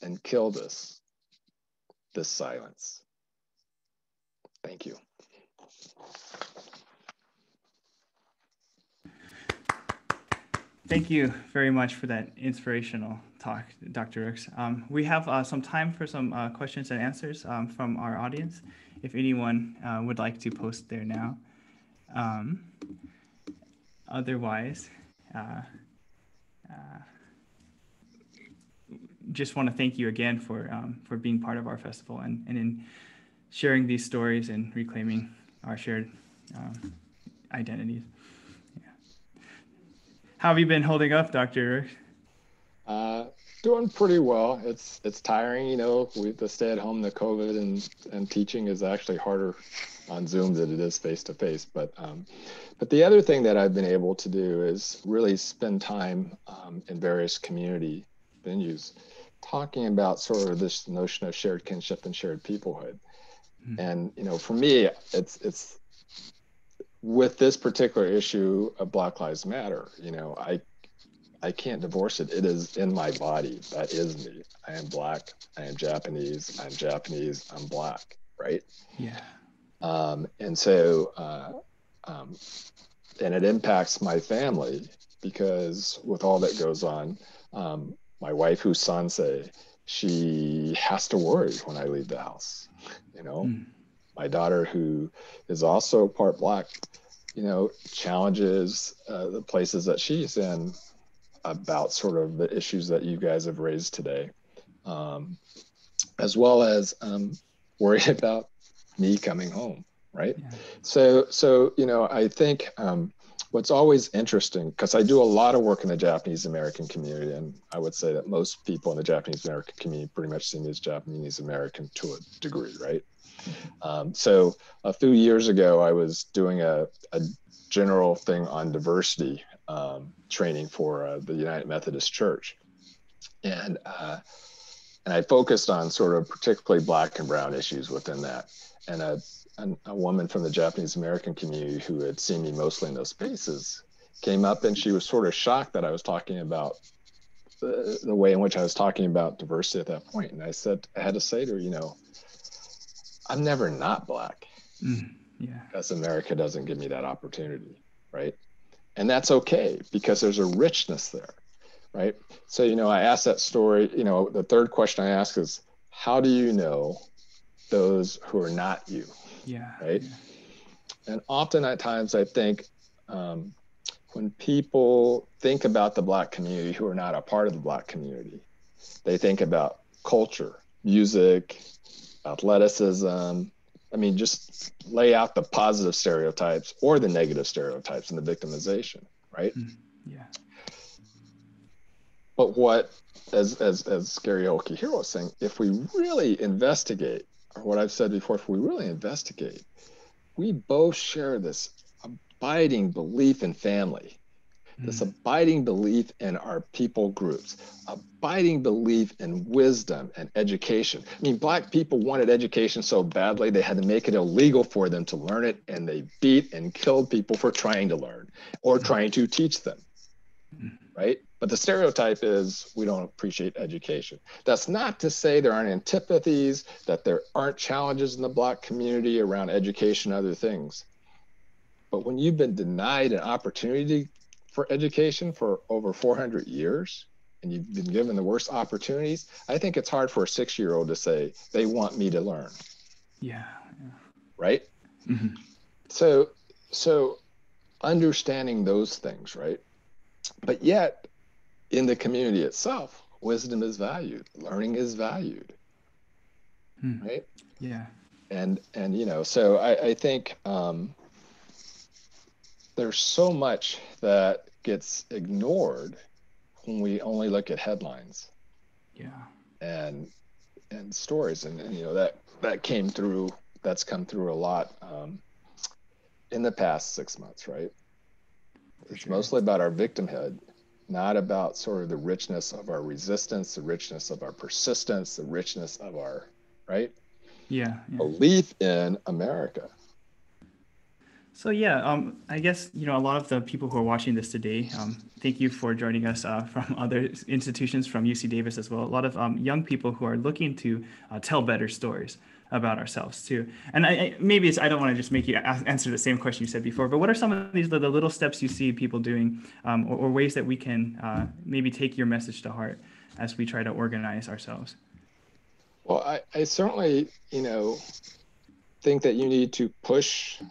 and kill this silence. Thank you. Thank you very much for that inspirational talk, Dr. Rooks. We have some time for some questions and answers from our audience, if anyone would like to post there now. Otherwise, just want to thank you again for being part of our festival and in sharing these stories and reclaiming our shared identities. Yeah. How have you been holding up, Dr. Rooks? Doing pretty well. It's tiring, you know, with the stay at home, the COVID, and teaching is actually harder on Zoom than it is face to face. But the other thing that I've been able to do is really spend time in various community venues talking about sort of this notion of shared kinship and shared peoplehood. And, you know, for me, it's with this particular issue of Black Lives Matter, you know, I can't divorce it. It is in my body. That is me. I am Black. I am Japanese. I'm Black, right? Yeah. And so, and it impacts my family because with all that goes on, my wife, who's Sansei, she has to worry when I leave the house. You know, my daughter, who is also part Black, you know, challenges the places that she's in about sort of the issues that you guys have raised today, as well as worried about me coming home, right? Yeah. So you know, I think what's always interesting, because I do a lot of work in the Japanese American community, and I would say that most people in the Japanese American community pretty much see me as Japanese American to a degree, right? So a few years ago, I was doing a general thing on diversity training for the United Methodist Church. And I focused on sort of particularly Black and brown issues within that. And a woman from the Japanese American community who had seen me mostly in those spaces came up, and she was sort of shocked that I was talking about the way in which I was talking about diversity at that point. And I had to say to her, you know, I'm never not Black. Yeah. Because America doesn't give me that opportunity, right? And that's okay, because there's a richness there, right? So, you know, I asked that story, you know, the third question I ask is, how do you know those who are not you? Yeah. Right? Yeah. And often at times I think when people think about the Black community who are not a part of the Black community, they think about culture, music, athleticism, I mean, just lay out the positive stereotypes or the negative stereotypes and the victimization, right? Yeah. But what, as Gary Okihiro was saying, if we really investigate, or what I've said before, if we really investigate, we both share this abiding belief in family, this abiding belief in our people groups, abiding belief in wisdom and education. I mean, Black people wanted education so badly, they had to make it illegal for them to learn it, and they beat and killed people for trying to learn or trying to teach them, right? But the stereotype is we don't appreciate education. That's not to say there aren't antipathies, that there aren't challenges in the Black community around education and other things. But when you've been denied an opportunity for education for over 400 years, and you've been given the worst opportunities, I think it's hard for a 6-year-old to say, they want me to learn. Yeah. Right? So understanding those things, right? But yet, in the community itself, wisdom is valued, learning is valued, right? Yeah. And you know, so I think there's so much that gets ignored when we only look at headlines. Yeah. And stories, and you know, that came through, that's come through a lot in the past 6 months, right? It's mostly about our victimhood, not about sort of the richness of our resistance, the richness of our persistence, the richness of our, right? Yeah. Belief in America. So yeah, I guess, you know, a lot of the people who are watching this today, thank you for joining us from other institutions, from UC Davis as well. A lot of young people who are looking to tell better stories about ourselves too. And I don't want to just make you answer the same question you said before, but what are some of these the little steps you see people doing, or ways that we can maybe take your message to heart as we try to organize ourselves? Well, I certainly, you know, think that you need to push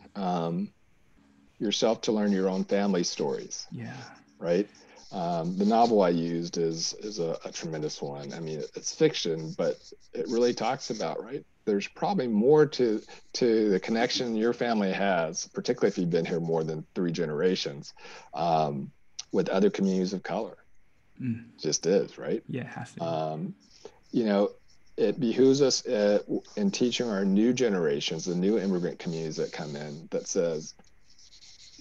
yourself to learn your own family stories. Yeah. Right. The novel I used is a tremendous one. I mean, it's fiction, but it really talks about, right? There's probably more to the connection your family has, particularly if you've been here more than 3 generations, with other communities of color. Just is, right? Yeah, it has to. You know, it behooves us in teaching our new generations, the new immigrant communities that come in, that says,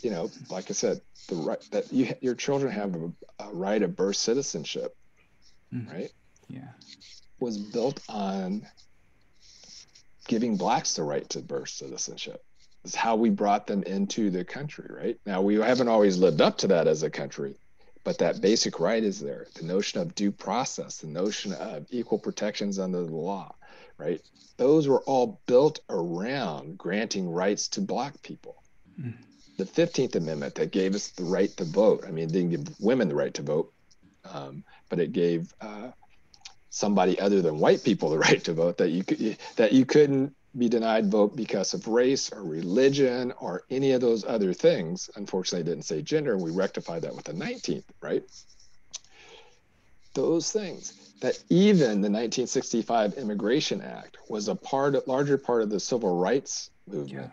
you know, like I said, the right that your children have a right of birth citizenship, right? Yeah, was built on giving Blacks the right to birth citizenship. It's how we brought them into the country, right? Now, we haven't always lived up to that as a country, but that basic right is there. The notion of due process, the notion of equal protections under the law, right? Those were all built around granting rights to Black people. The 15th Amendment that gave us the right to vote. I mean, it didn't give women the right to vote, but it gave somebody other than white people the right to vote, that you couldn't be denied vote because of race or religion or any of those other things. Unfortunately, it didn't say gender, and we rectified that with the 19th, right? Those things that even the 1965 Immigration Act was a larger part of the civil rights movement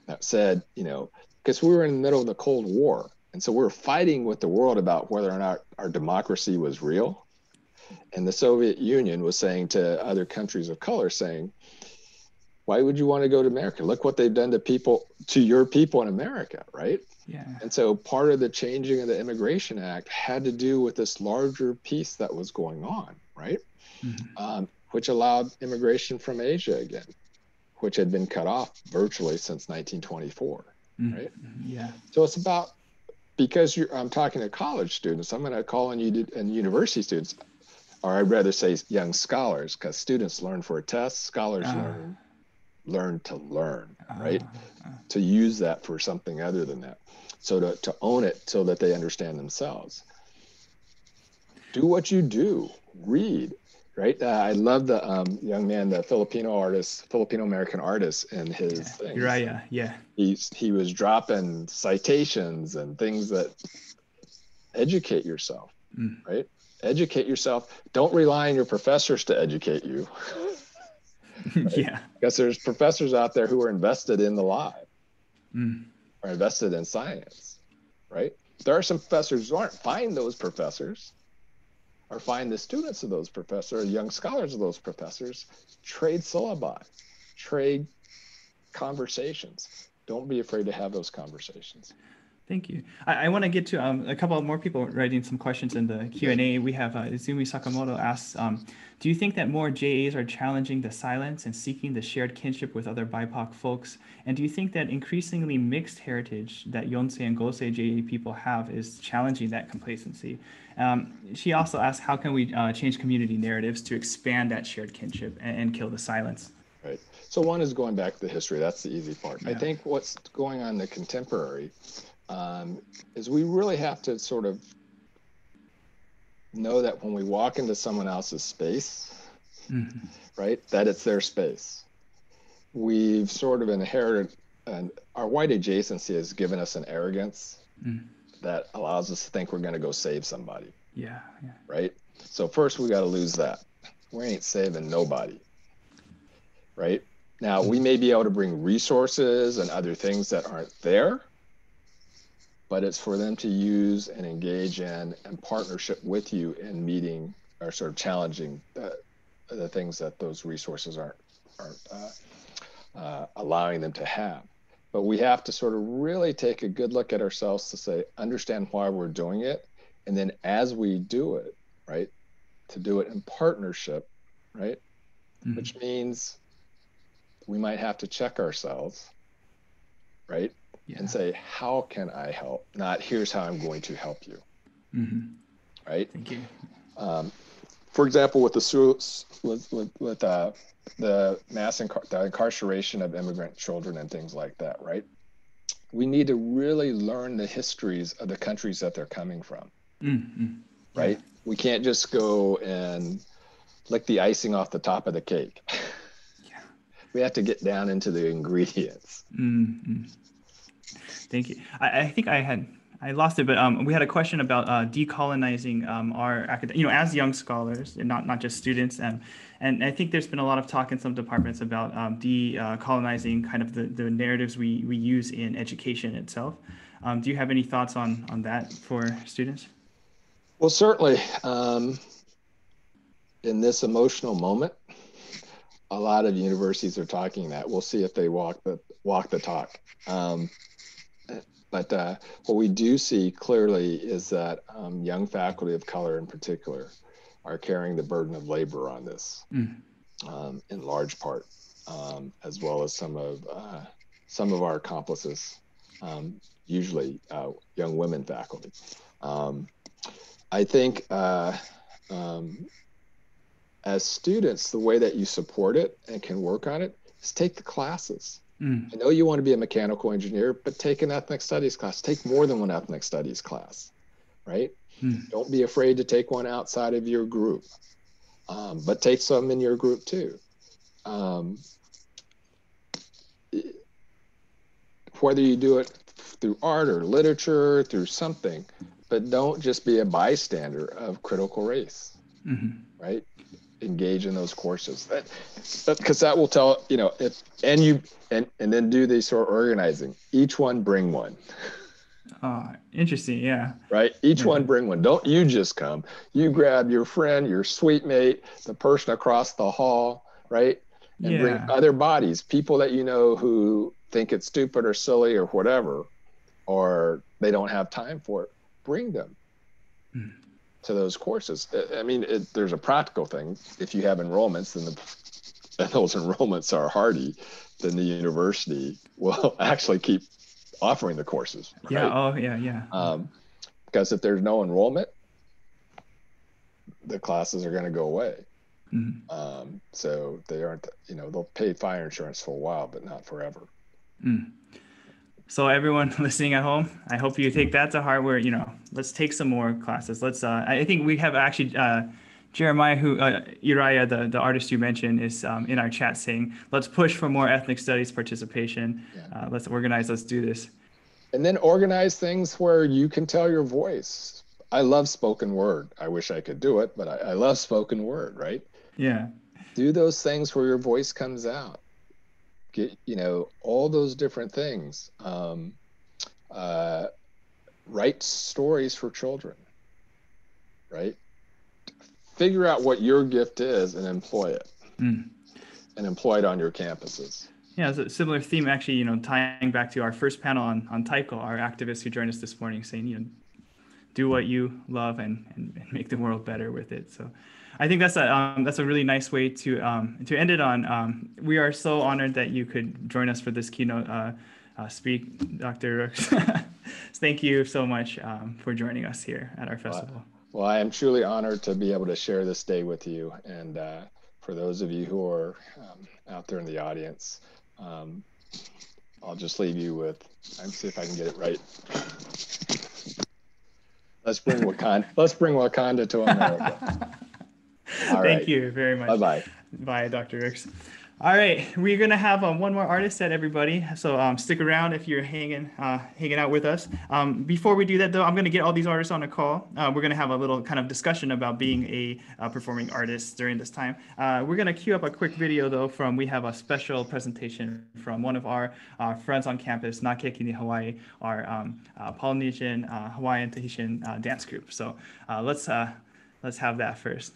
that said, you know, because we were in the middle of the Cold War. And so we were fighting with the world about whether or not our democracy was real. And the Soviet Union was saying to other countries of color, saying, why would you want to go to America? Look what they've done to your people in America, right? Yeah. And so part of the changing of the Immigration Act had to do with this larger piece that was going on, right? Which allowed immigration from Asia again, which had been cut off virtually since 1924. Right? Yeah. So it's about, because I'm talking to college students, I'm going to call on you and university students, or I'd rather say young scholars, because students learn for a test, scholars learn to learn, right? To use that for something other than that. So to own it so that they understand themselves. Do what you do, read. Right. I love the young man, the Filipino-American artist, and his things. Iraya, yeah. He was dropping citations and things that educate yourself, right? Educate yourself. Don't rely on your professors to educate you. Right? Yeah. Because there's professors out there who are invested in the lie, Mm. are invested in science, right? There are some professors who aren't. Find those professors, or find the students of those professors, young scholars of those professors, trade syllabi, trade conversations. Don't be afraid to have those conversations. Thank you. I want to get to a couple of more people writing some questions in the Q&A. We have Izumi Sakamoto asks, do you think that more JAs are challenging the silence and seeking the shared kinship with other BIPOC folks? And do you think that increasingly mixed heritage that Yonsei and Gosei JA people have is challenging that complacency? She also asks, how can we change community narratives to expand that shared kinship and kill the silence? Right. So one is going back to the history. That's the easy part. Yeah. I think what's going on in the contemporary is we really have to sort of know that when we walk into someone else's space, right, that it's their space. We've sort of inherited, and our white adjacency has given us an arrogance that allows us to think we're going to go save somebody. Yeah. Right? So first we got to lose that. We ain't saving nobody. Right? Now, we may be able to bring resources and other things that aren't there, but it's for them to use and engage in and partnership with you in meeting or sort of challenging the things that those resources aren't allowing them to have. But we have to sort of really take a good look at ourselves to say, understand why we're doing it. And then as we do it, right, to do it in partnership, right, which means we might have to check ourselves, right? And say, how can I help? Not here's how I'm going to help you. Right? Thank you. For example, with the the incarceration of immigrant children and things like that, right? We need to really learn the histories of the countries that they're coming from. Right? We can't just go and lick the icing off the top of the cake. We have to get down into the ingredients. Thank you. I think I lost it, but we had a question about decolonizing our as young scholars, and not just students. And I think there's been a lot of talk in some departments about decolonizing kind of the narratives we use in education itself. Do you have any thoughts on that for students? Well, certainly in this emotional moment, a lot of universities are talking that. We'll see if they walk the talk. But what we do see clearly is that young faculty of color in particular are carrying the burden of labor on this in large part, as well as some of our accomplices, usually young women faculty. I think as students, the way that you support it and can work on it is take the classes. I know you want to be a mechanical engineer, but take an ethnic studies class. Take more than one ethnic studies class, right? Don't be afraid to take one outside of your group, but take some in your group too. Whether you do it through art or literature, through something, but don't just be a bystander of critical race, right? Engage in those courses, because that will tell, and then do these sort of organizing. Each one bring one. Interesting. Yeah. Right. Each one bring one. Don't you just come. You grab your friend, your suite mate, the person across the hall, right? And bring other bodies, people that you know who think it's stupid or silly or whatever, or they don't have time for it. Bring them to those courses. I mean, there's a practical thing. If you have enrollments, then those enrollments are hardy, then the university will actually keep offering the courses. Right? Yeah. Oh, yeah. Because if there's no enrollment, the classes are going to go away. So they aren't, they'll pay fire insurance for a while, but not forever. So everyone listening at home, I hope you take that to heart. Where let's take some more classes. Let's. I think we have actually Jeremiah, who Iraya, the artist you mentioned, is in our chat saying, "Let's push for more ethnic studies participation. Let's organize. Let's do this." And then organize things where you can tell your voice. I love spoken word. I wish I could do it, but I love spoken word. Right? Yeah. Do those things where your voice comes out. Get, you know, all those different things. Write stories for children, right? Figure out what your gift is and employ it. And employ it on your campuses. Yeah, it's a similar theme, actually, you know, tying back to our first panel on Taiko, our activist who joined us this morning, saying, you know, do what you love and make the world better with it. So I think that's a really nice way to end it on. We are so honored that you could join us for this keynote speak, Dr. Rooks. Thank you so much for joining us here at our festival. Well, I am truly honored to be able to share this day with you. And for those of you who are out there in the audience, I'll just leave you with, let's see if I can get it right. Let's bring Wakanda to America. Thank you very much. Bye-bye. Bye, Dr. Rooks. All right, we're gonna have one more artist set, everybody. So stick around if you're hanging out with us. Before we do that, though, I'm gonna get all these artists on a call. We're gonna have a little kind of discussion about being a performing artist during this time. We're gonna queue up a quick video though we have a special presentation from one of our friends on campus, Keiki O Hawaii, our Polynesian, Hawaiian, Tahitian dance group. So let's have that first.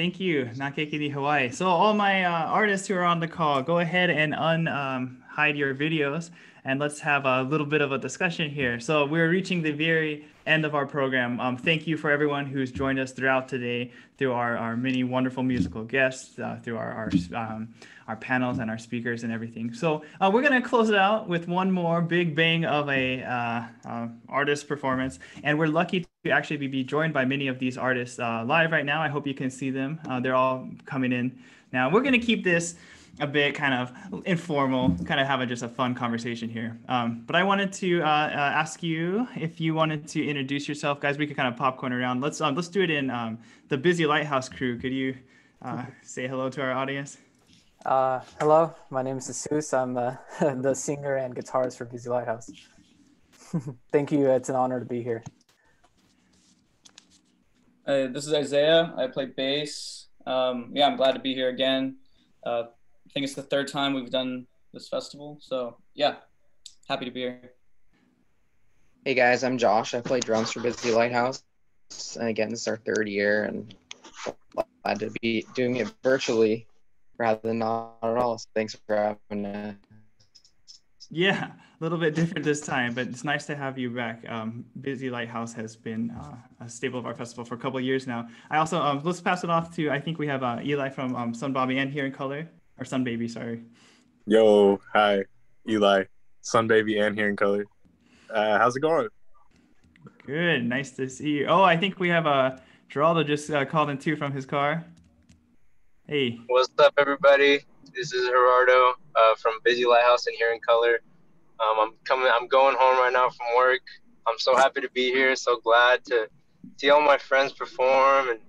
thank you, Keiki O Hawaii. So all my artists who are on the call, go ahead and hide your videos, and let's have a little bit of a discussion here. So we're reaching the very end of our program. Thank you for everyone who's joined us throughout today, through our many wonderful musical guests, through our panels and our speakers and everything. So we're gonna close it out with one more big bang of a artist performance, and we're lucky to actually be joined by many of these artists live right now. I hope you can see them. They're all coming in now. We're gonna keep this a bit kind of informal, kind of have just a fun conversation here. But I wanted to ask you if you wanted to introduce yourself, guys. We could kind of popcorn around. Let's do it in the Busy Lighthouse crew. Could you say hello to our audience? Hello, my name is Jesus. I'm the singer and guitarist for Busy Lighthouse. Thank you. It's an honor to be here. This is Isaiah. I play bass. Yeah, I'm glad to be here again. I think it's the third time we've done this festival. So yeah, happy to be here. Hey guys, I'm Josh. I play drums for Busy Lighthouse. And again, this is our third year, and glad to be doing it virtually rather than not at all. So thanks for having us. Yeah, a little bit different this time, but it's nice to have you back. Busy Lighthouse has been a staple of our festival for a couple of years now. I also, let's pass it off to, I think we have Eli from Sun Bobby and Here in Color, or Sun Baby, sorry. Yo, hi, Eli, Sun Baby and Here in Color. How's it going? Good, nice to see you. Oh, I think we have Geraldo just called in too from his car. Hey. What's up, everybody? This is Gerardo from Busy Lighthouse and Here in Color. I'm going home right now from work. I'm so happy to be here. So glad to see all my friends perform, and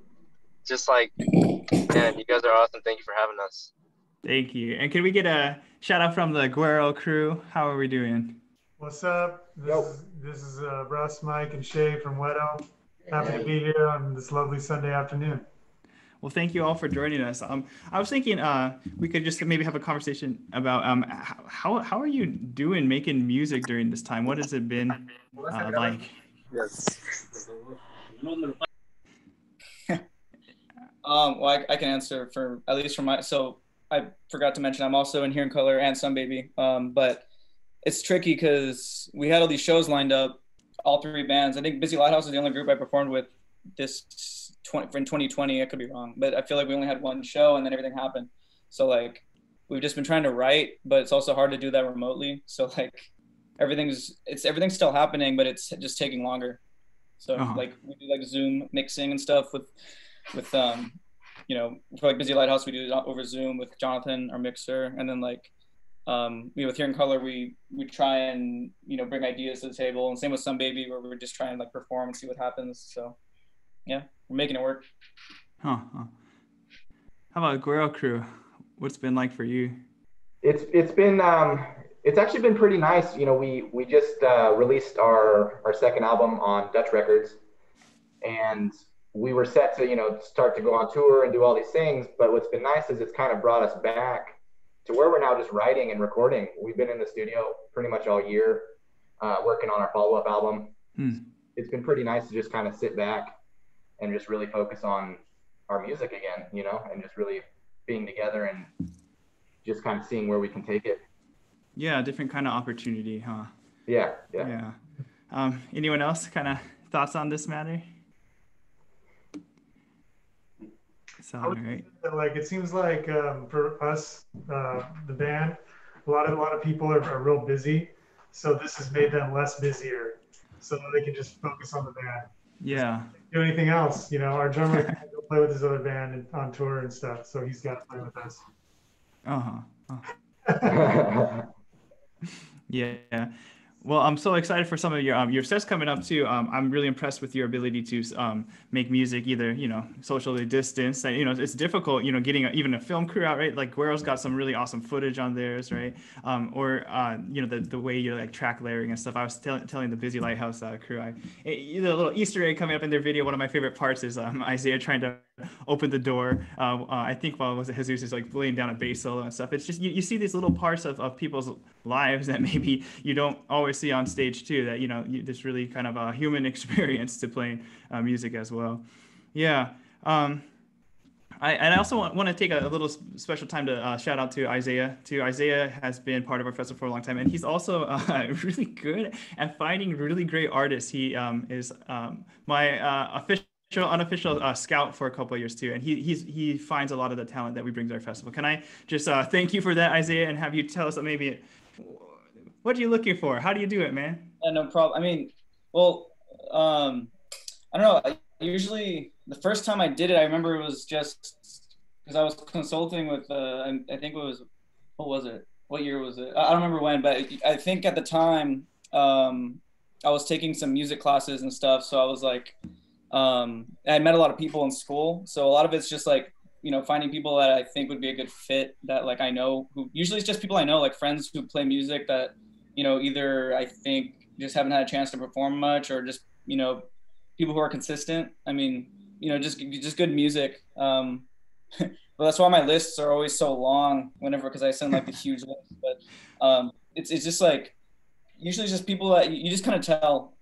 just like, man, you guys are awesome. Thank you for having us. Thank you. And can we get a shout out from the Güero crew? How are we doing? What's up? This is Russ, Mike, and Shay from Wedo. Happy to be here on this lovely Sunday afternoon. Well, thank you all for joining us. I was thinking we could just maybe have a conversation about how are you doing making music during this time? What has it been like? Well, I can answer for at least from my. So I forgot to mention I'm also in Here in Color and Sun Baby, but it's tricky because we had all these shows lined up, all three bands. I think Busy Lighthouse is the only group I performed with this in 2020. I could be wrong, but I feel like we only had one show and then everything happened. So like we've just been trying to write, but it's also hard to do that remotely. So like everything's still happening, but it's just taking longer. So like we do like Zoom mixing and stuff with you know, for like Busy Lighthouse we do it over Zoom with Jonathan, our mixer, and then like with Here in Color we try and, you know, bring ideas to the table, and same with Sun Baby where we're just trying to like perform and see what happens. So yeah, we're making it work. How about Güero crew? What's it been like for you? It's been it's actually been pretty nice. You know, we just released our second album on Dutch Records, and we were set to, you know, start to go on tour and do all these things. But what's been nice is it's kind of brought us back to where we're now just writing and recording. We've been in the studio pretty much all year, working on our follow-up album. It's been pretty nice to just kind of sit back and just really focus on our music again, you know, and just really being together and just kind of seeing where we can take it. Yeah, different kind of opportunity, huh? Yeah. Anyone else kind of thoughts on this matter? Right. Like it seems like for us, the band, a lot of people are real busy, so this has made them less busier, so that they can just focus on the band. Yeah. Do anything else, you know? Our drummer can go play with his other band and on tour and stuff, so he's got to play with us. Yeah. Well, I'm so excited for some of your sets coming up too. I'm really impressed with your ability to make music either, you know, socially distanced. And, you know, it's difficult, you know, getting even a film crew out, right? Like Güero's got some really awesome footage on theirs, right? You know, the way you like track layering and stuff. I was telling the Busy Lighthouse crew, the little Easter egg coming up in their video. One of my favorite parts is Isaiah trying to open the door. I think while Jesus is like laying down a bass solo and stuff. It's just you see these little parts of people's lives that maybe you don't always see on stage too, that, you know, this really kind of a human experience to playing music as well. Yeah. I also want to take a little special time to shout out to Isaiah. Isaiah has been part of our festival for a long time, and he's also really good at finding really great artists. He is my unofficial scout for a couple of years too, and he finds a lot of the talent that we bring to our festival. Can I just thank you for that, Isaiah, and have you tell us maybe what are you looking for? How do you do it, man? No problem. I mean, well, I don't know. Usually, the first time I did it, I remember it was just because I was consulting with, I think it was, what was it? What year was it? I don't remember when, but I think at the time, I was taking some music classes and stuff. So I was like, I met a lot of people in school. So a lot of it's just like, you know, finding people that I think would be a good fit that like I know, who usually it's just people I know, like friends who play music that, you know, either I think just haven't had a chance to perform much or just, you know, people who are consistent. I mean, you know, just good music. But that's why my lists are always so long whenever, because I send like a huge list. But it's just like, usually just people that you just kind of tell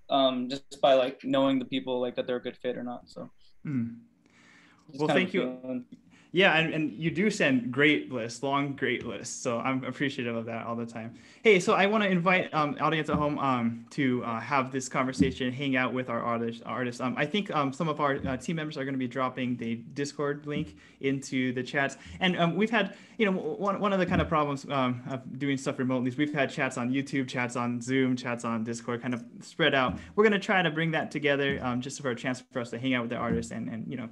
just by like knowing the people like that they're a good fit or not. So. Well, thank you. Yeah, and you do send great lists, long great lists. So I'm appreciative of that all the time. Hey, so I want to invite audience at home to have this conversation, hang out with our artists. I think some of our team members are going to be dropping the Discord link into the chats. And we've had, you know, one of the kind of problems of doing stuff remotely is we've had chats on YouTube, chats on Zoom, chats on Discord, kind of spread out. We're going to try to bring that together just for a chance for us to hang out with the artists and you know,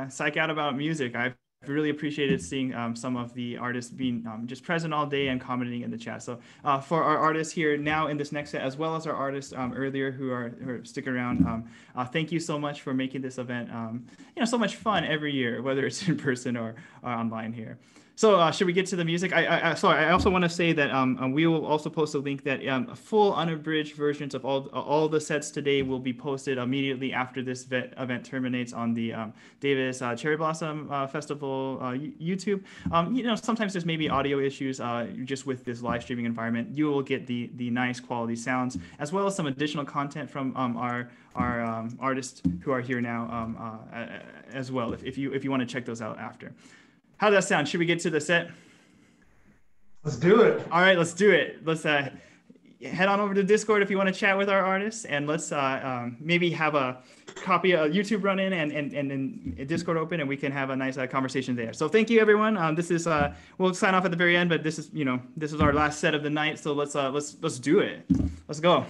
psych out about music. I've really appreciated seeing some of the artists being just present all day and commenting in the chat. So for our artists here now in this next set, as well as our artists earlier who are sticking around, thank you so much for making this event you know, so much fun every year, whether it's in person or online here. So should we get to the music? Sorry, I also want to say that we will also post a link that full unabridged versions of all the sets today will be posted immediately after this event terminates on the Davis Cherry Blossom Festival YouTube. You know, sometimes there's maybe audio issues just with this live streaming environment. You will get the nice quality sounds as well as some additional content from our artists who are here now as well. If you want to check those out after. How does that sound? Should we get to the set? Let's do it. All right, let's do it. Let's head on over to Discord if you want to chat with our artists, and let's maybe have a copy of YouTube run in and Discord open, and we can have a nice conversation there. So thank you, everyone. This is we'll sign off at the very end, but this is our last set of the night. So let's do it. Let's go.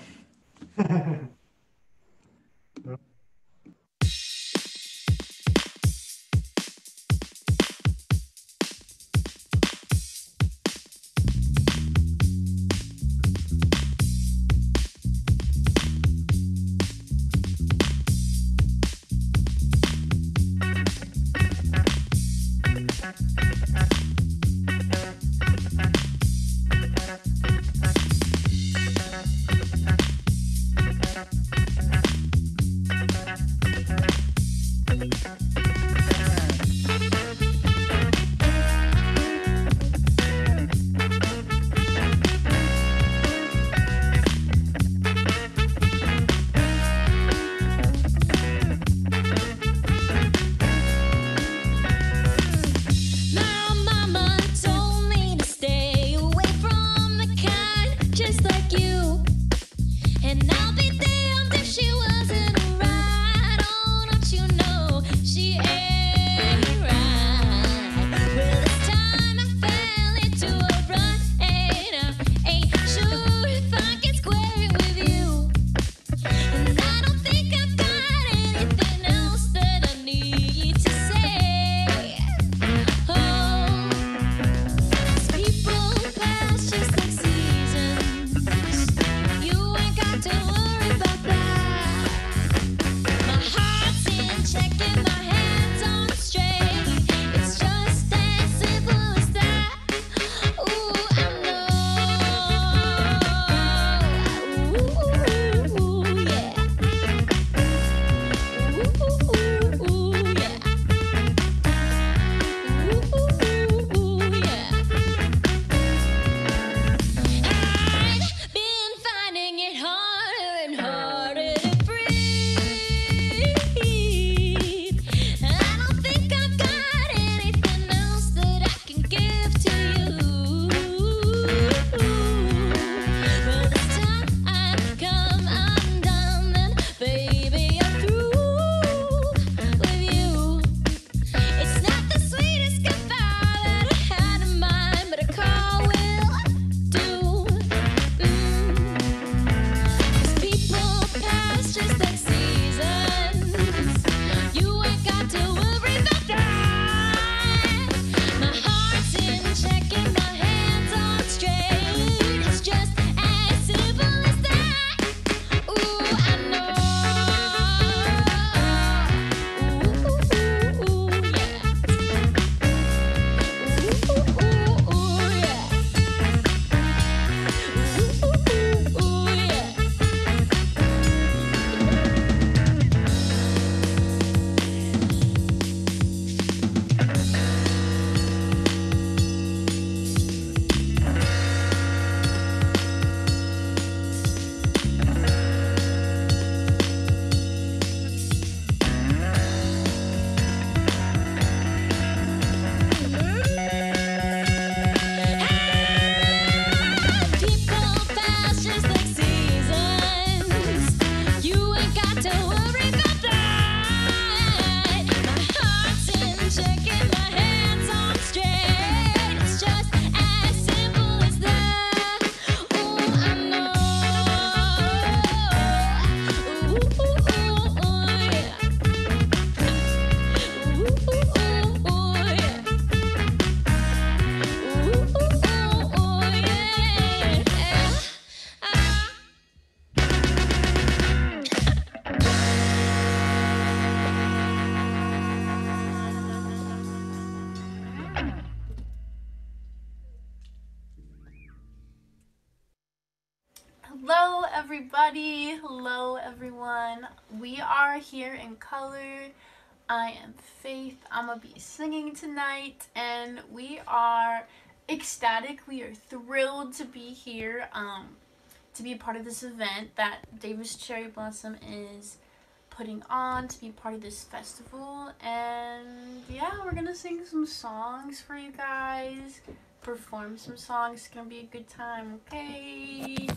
Hello, everybody. Hello, everyone. We are here in color. I am Faith. I'm gonna be singing tonight, and we are ecstatic. We are thrilled to be here, to be a part of this event that Davis Cherry Blossom is putting on, to be part of this festival. And yeah, we're gonna sing some songs for you guys, perform some songs. It's gonna be a good time, okay?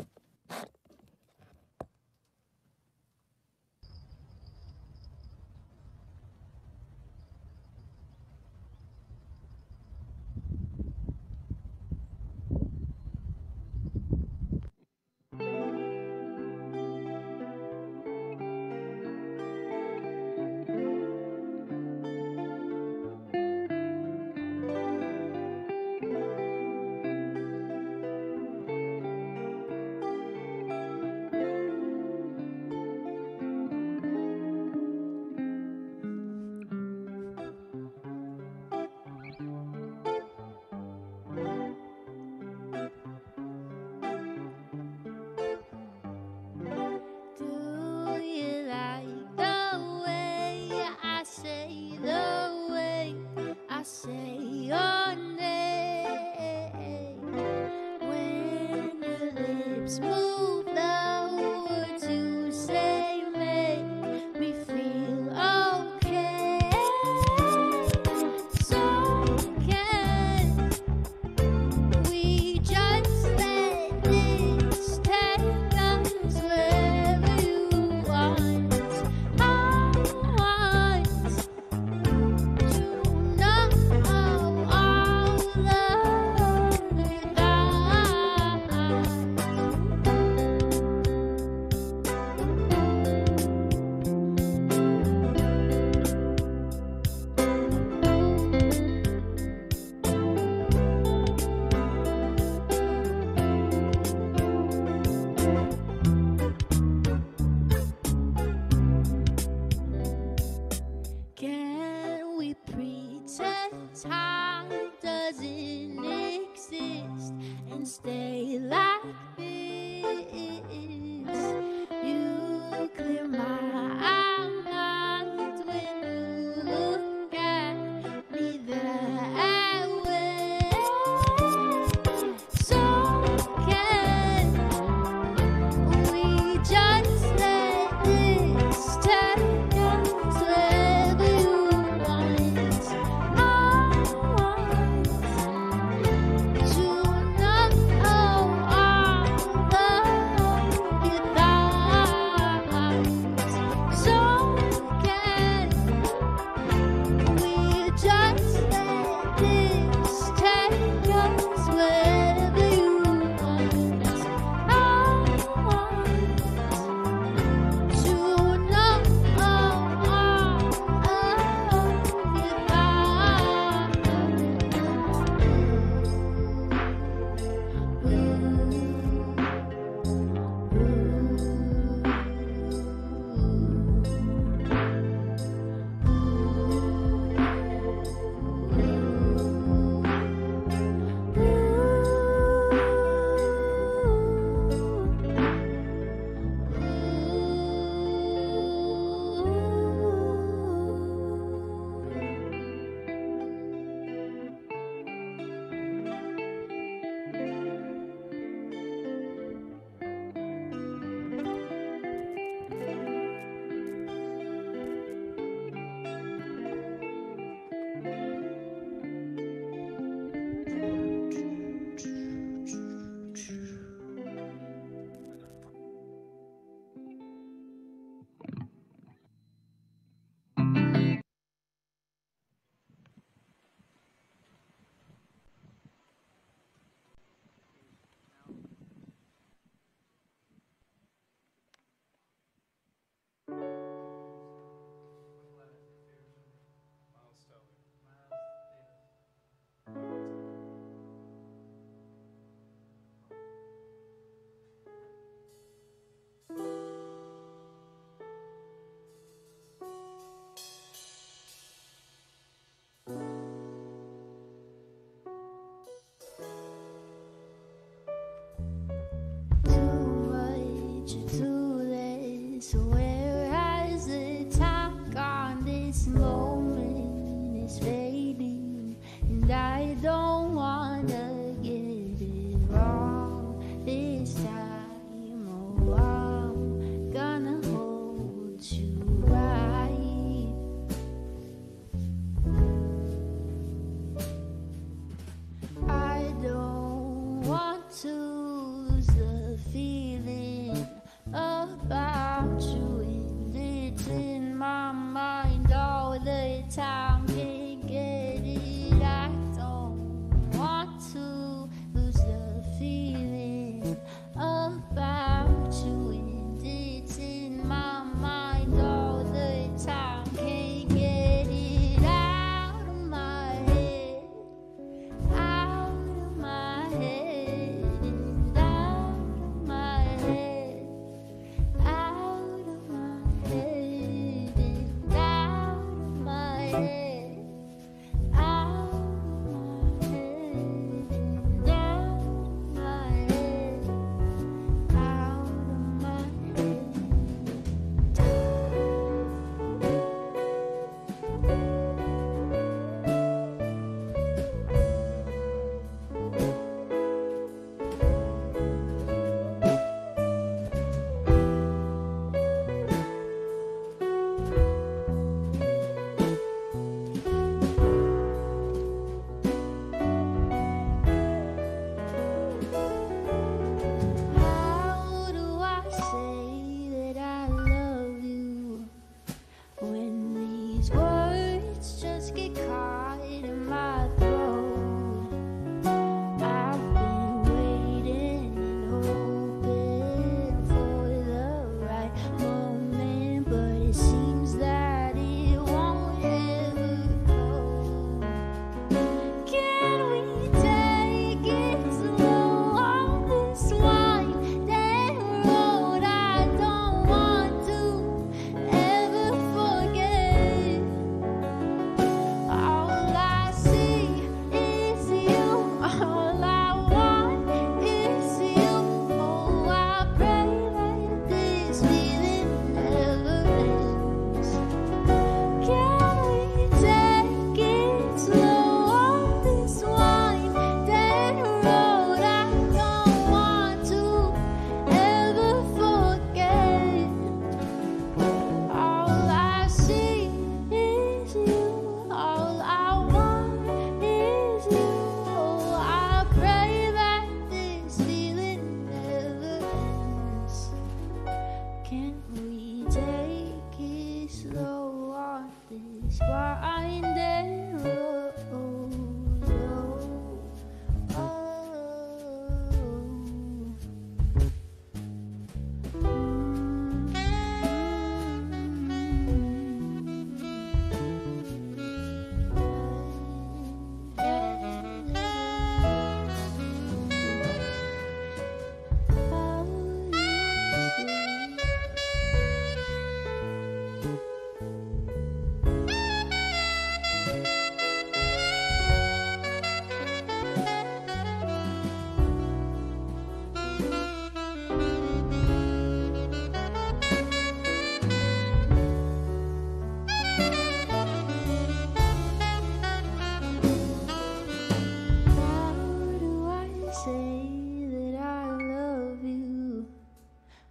say that I love you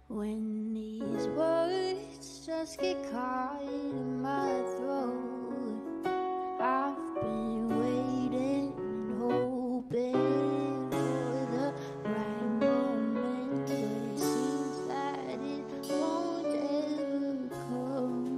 when these words just get caught in my throat. I've been waiting and hoping for the right moment, but it seems that it won't ever come.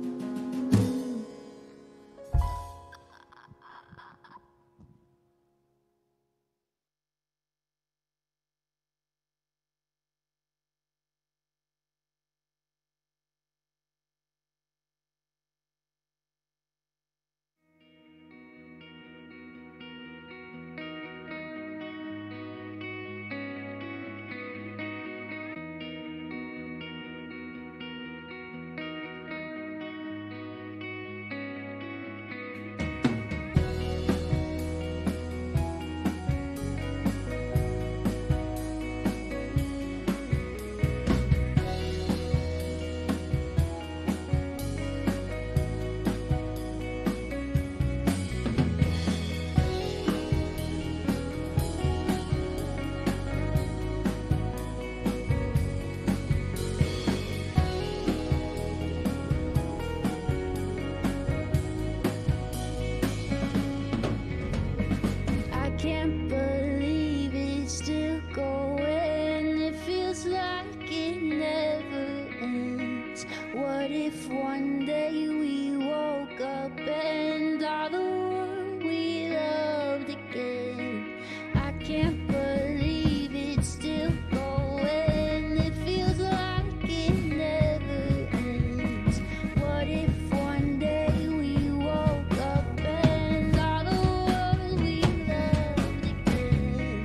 I can't believe it's still going. It feels like it never ends. What if one day we woke up and all the world we loved again? I can't believe it's still going. It feels like it never ends. What if one day we woke up and all the world we loved again?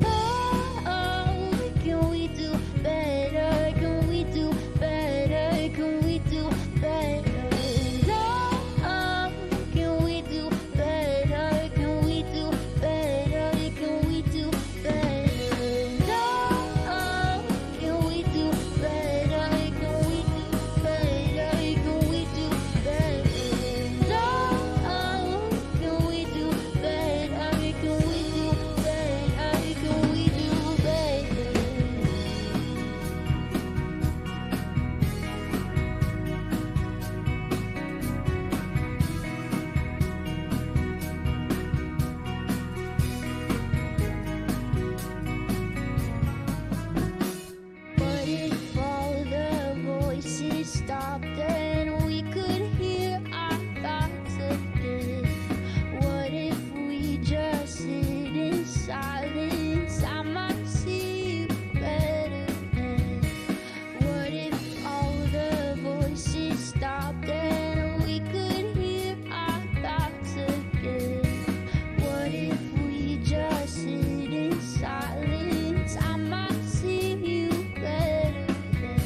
Oh, can we do better? Can we do better? Can we do better? No, can we do better? Can we do better? Can we do better? No, can we do better? Can we do better? Can we do better? No, can we do better? Can we do better? Can we do better? What if all the voices stopped and we could hear our thoughts again? What if we just sit in silence? I might see you better then. What if all the voices stopped and we could hear our thoughts again? What if we just sit in silence? I might see you better then.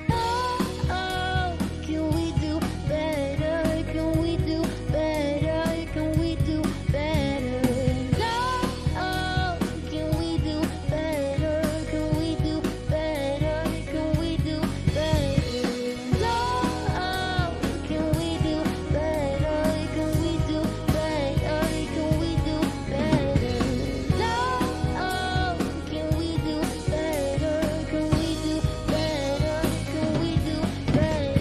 Oh, can we do better? Can we do better? Can we do better? No, can we do better? Can we do better? Can we do better? No, can we do better? Can we do better? Can we do better? No, can we do better? Can we do better? Can we do better?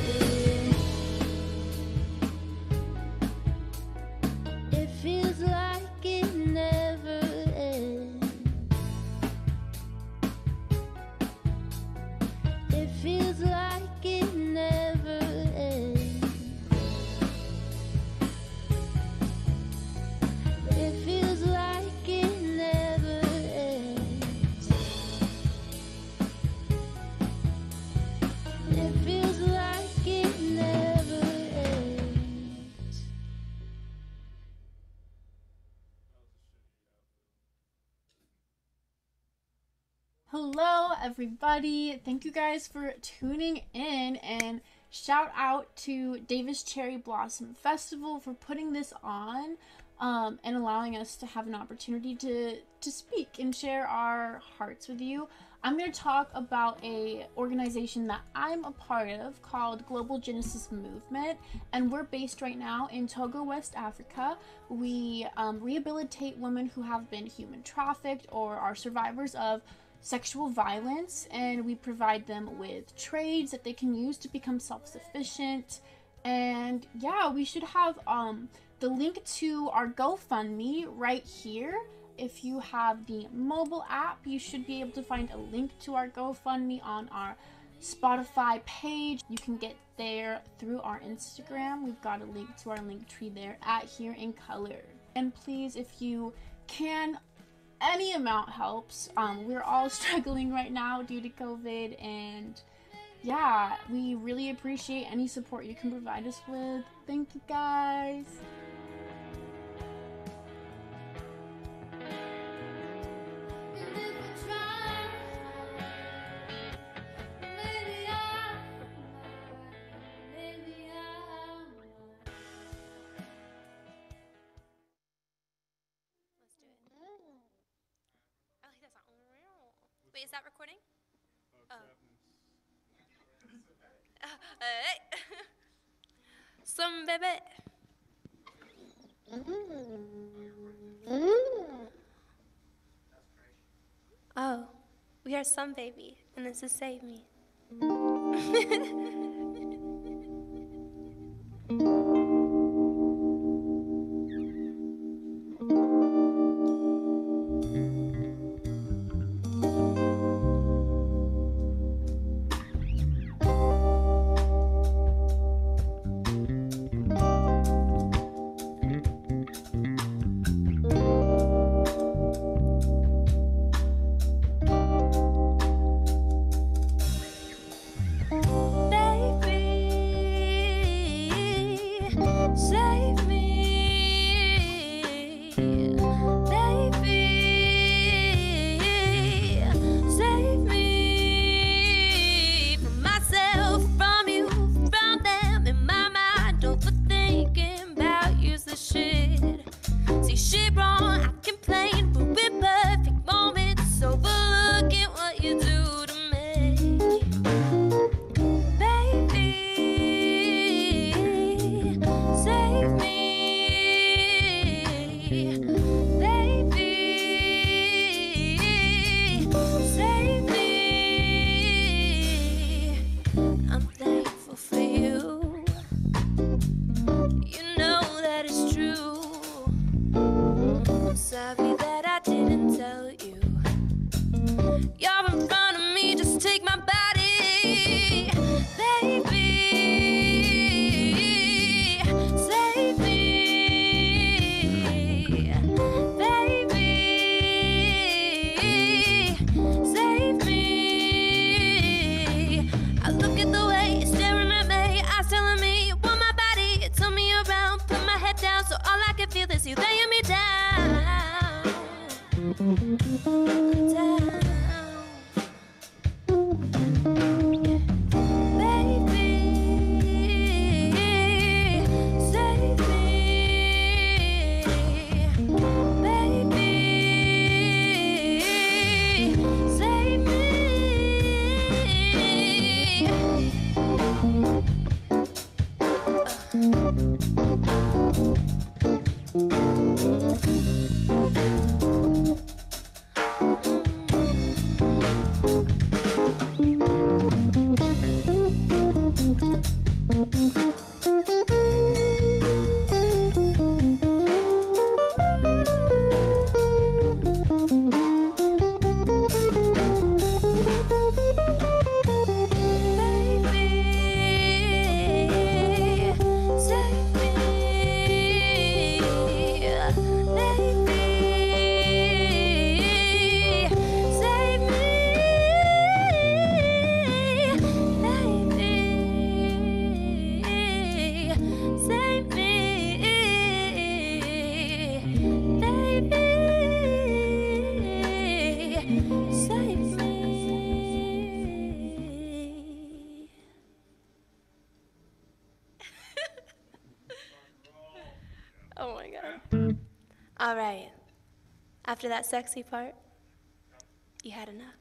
It feels like it never ends. It feels like it never ends. It feels like it never ends. It feels like it never ends. Hello, everybody. Thank you guys for tuning in, and shout out to Davis Cherry Blossom Festival for putting this on and allowing us to have an opportunity to speak and share our hearts with you. I'm going to talk about a organization that I'm a part of called Global Genesis Movement, and we're based right now in Togo, West Africa. We rehabilitate women who have been human trafficked or are survivors of sexual violence, and we provide them with trades that they can use to become self-sufficient. And yeah, we should have the link to our GoFundMe right here. If you have the mobile app, you should be able to find a link to our GoFundMe on our Spotify page. You can get there through our Instagram. We've got a link to our link tree there at Here in Color. And please, if you can, any amount helps. We're all struggling right now due to COVID, and yeah, we really appreciate any support you can provide us with. Thank you, guys. Wait, is that recording? Oh. Hey. Some baby. Oh, we are Some Baby, and this is Save Me. Oh my god. All right. After that sexy part, you had enough.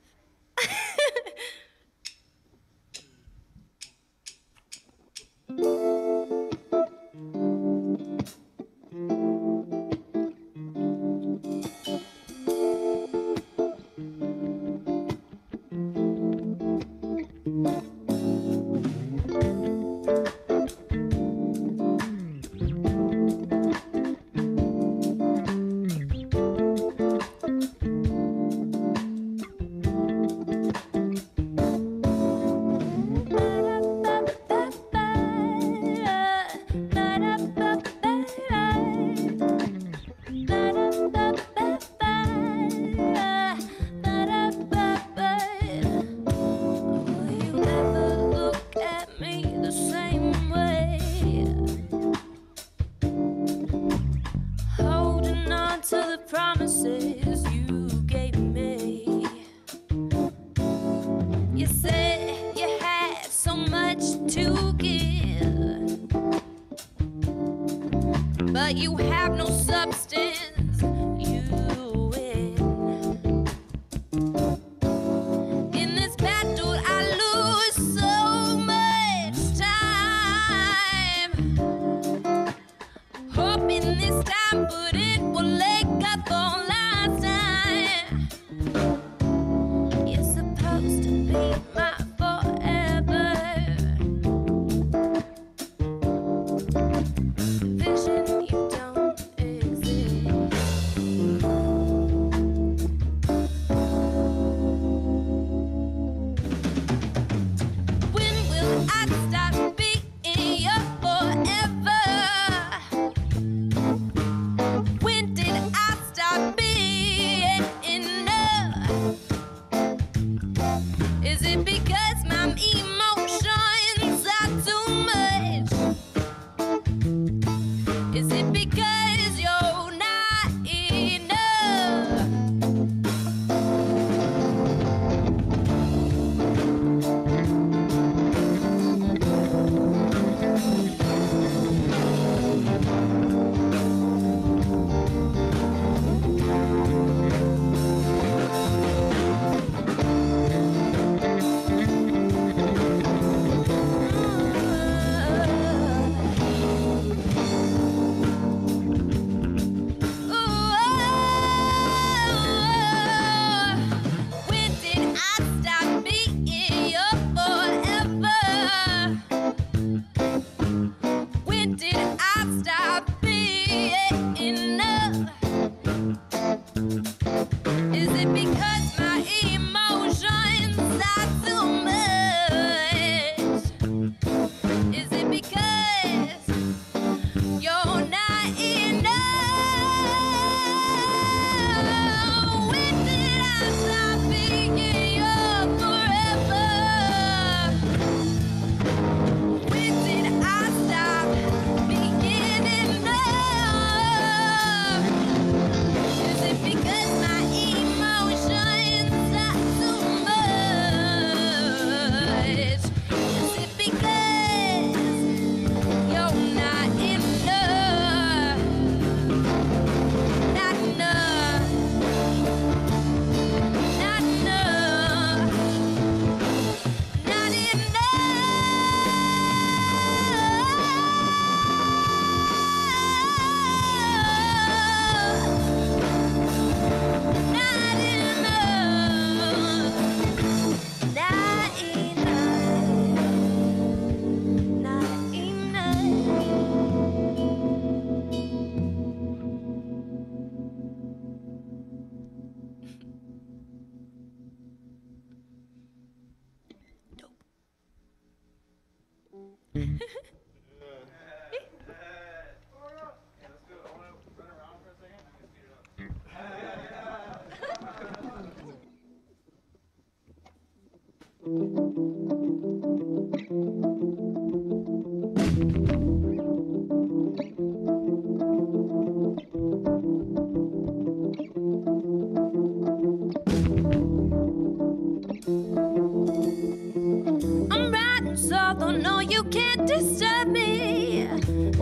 I'm riding solo, no, you can't disturb me.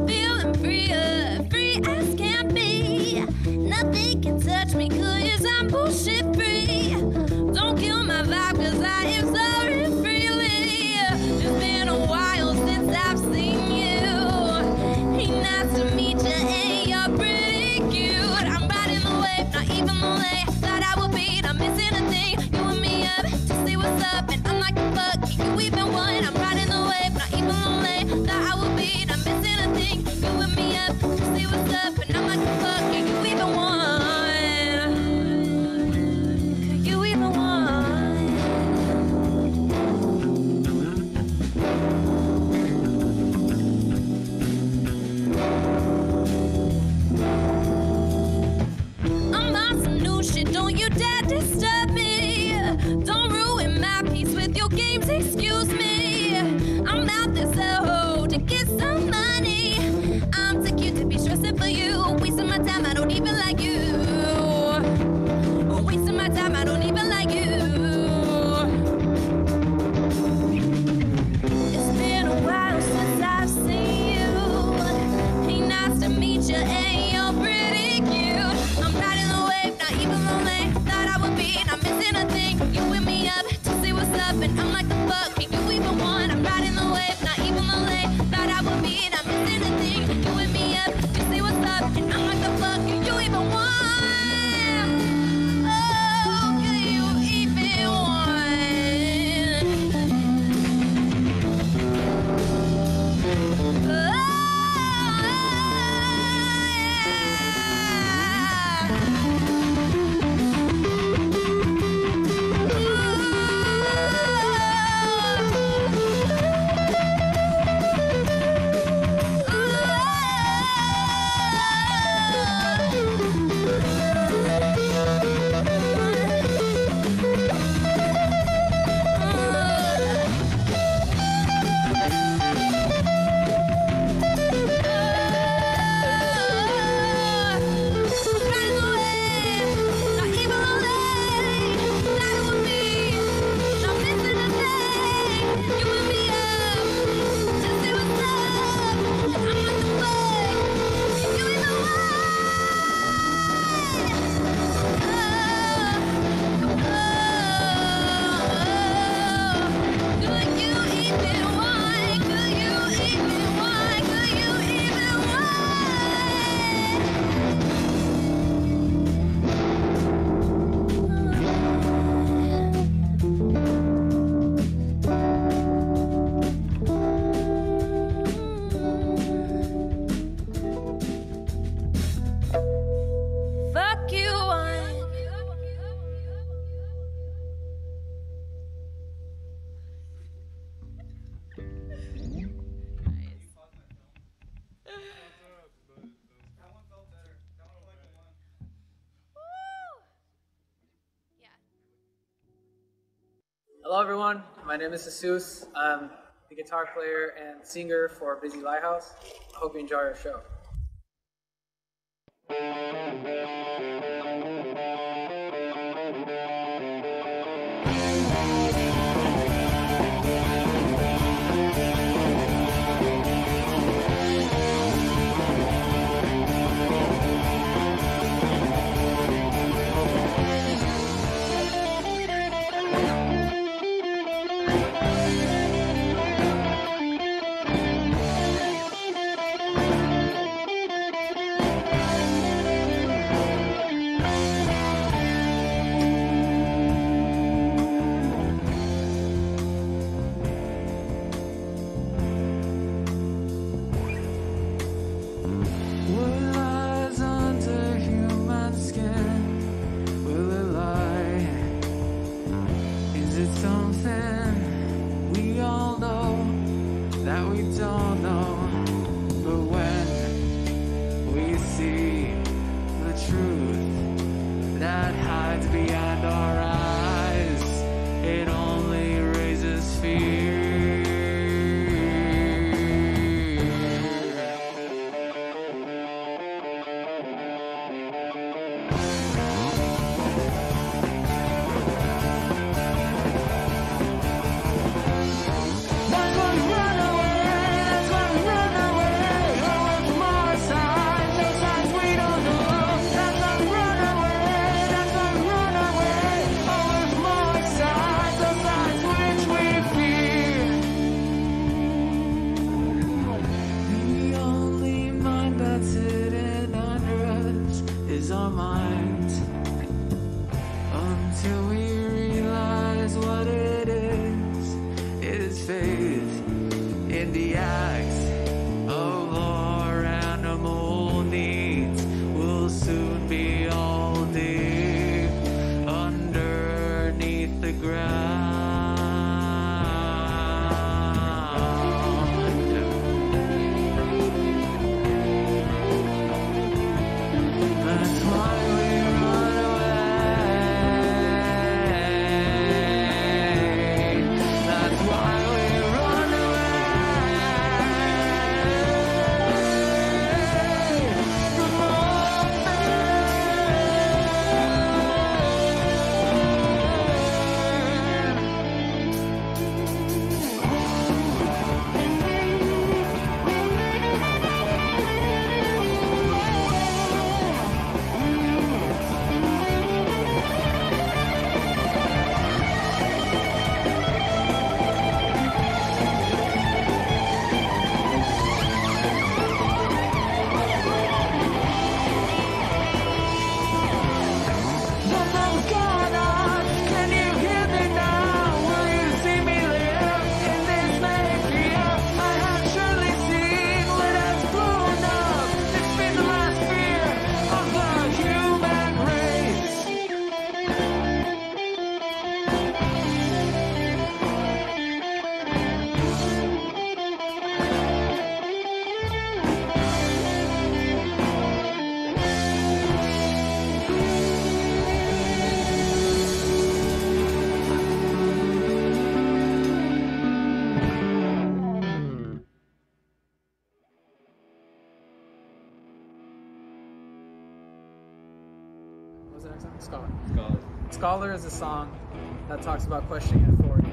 Feeling freer, free as can be. Nothing can touch me, cause I'm bullshit free. Don't kill my vibe, cause what's up, and I'm like, fuck, you even want? I'm riding the wave, not even lonely. Thought I would be, not missing a thing. You with me up, see what's up, and I'm like, fuck, you even want? You even want? I'm on some new shit, don't you dare disturb me. Don't ruin my peace with your games, excuse me. I'm out this hoe to get some money. I'm too cute to be stressing for you. Wasting my time, I don't even like you. Wasting my time, I don't even like you. It's been a while since I've seen you. Hey, nice to meet you, and you're pretty cute. I'm riding the wave, not even lonely. Thought I would be, not missing a thing. You with me up to see what's up, and I'm like, the fuck, you even want? I'm riding the wave, not even lonely. Thought I would be, not missing a thing. You with me up to see what's up, and I'm like, the fuck, you even want? Oh, do you even fuck you want? Hello, everyone. My name is Jesus. I'm the guitar player and singer for Busy Lighthouse. I hope you enjoy our show. That's why we run away. That's why we run the ground. That's why we run away. That's why we run What was the next one? Scholar. Scholar is a song that talks about questioning authority.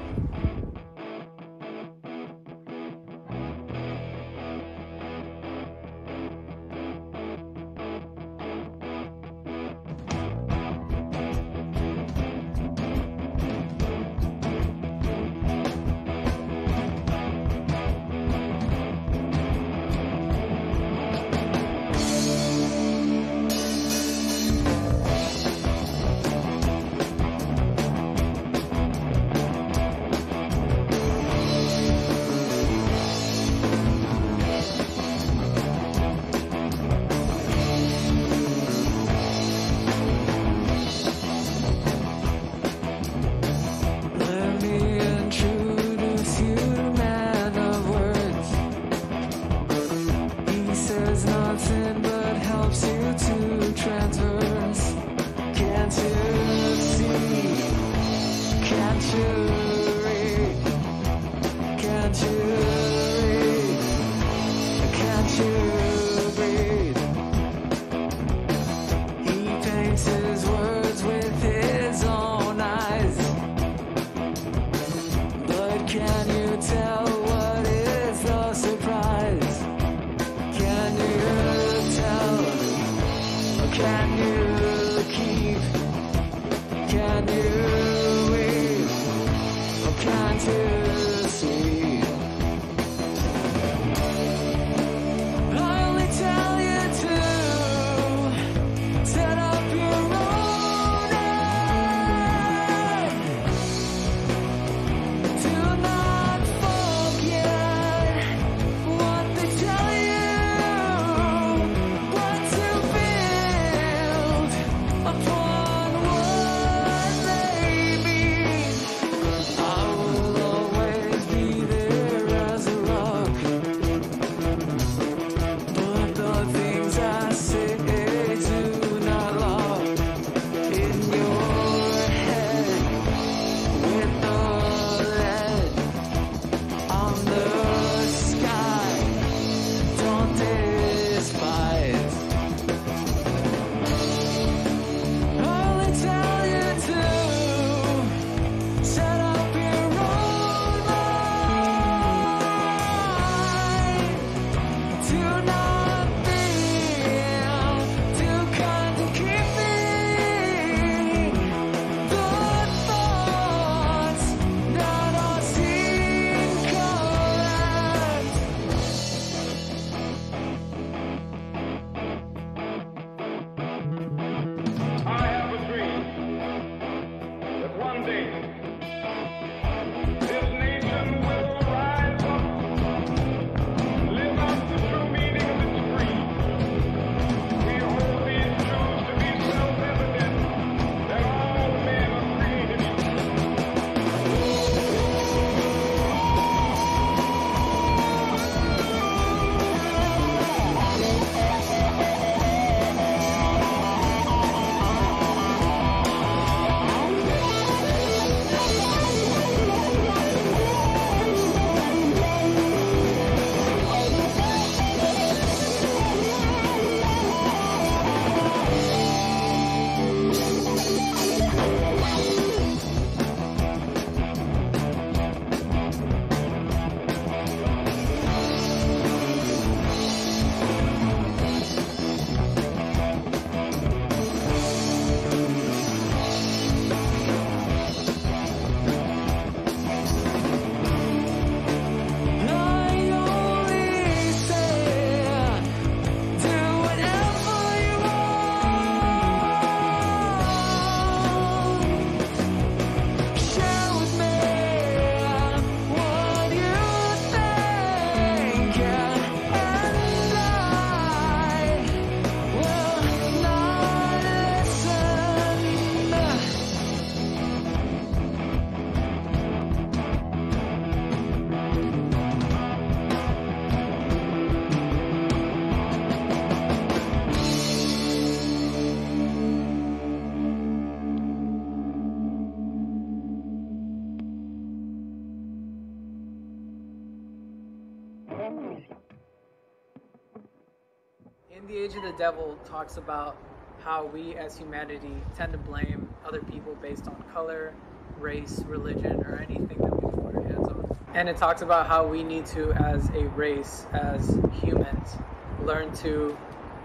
think The Age of the Devil talks about how we as humanity tend to blame other people based on color, race, religion, or anything that we can put our hands on. And it talks about how we need to, as a race, as humans, learn to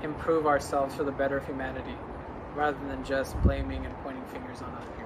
improve ourselves for the better of humanity, rather than just blaming and pointing fingers on other people.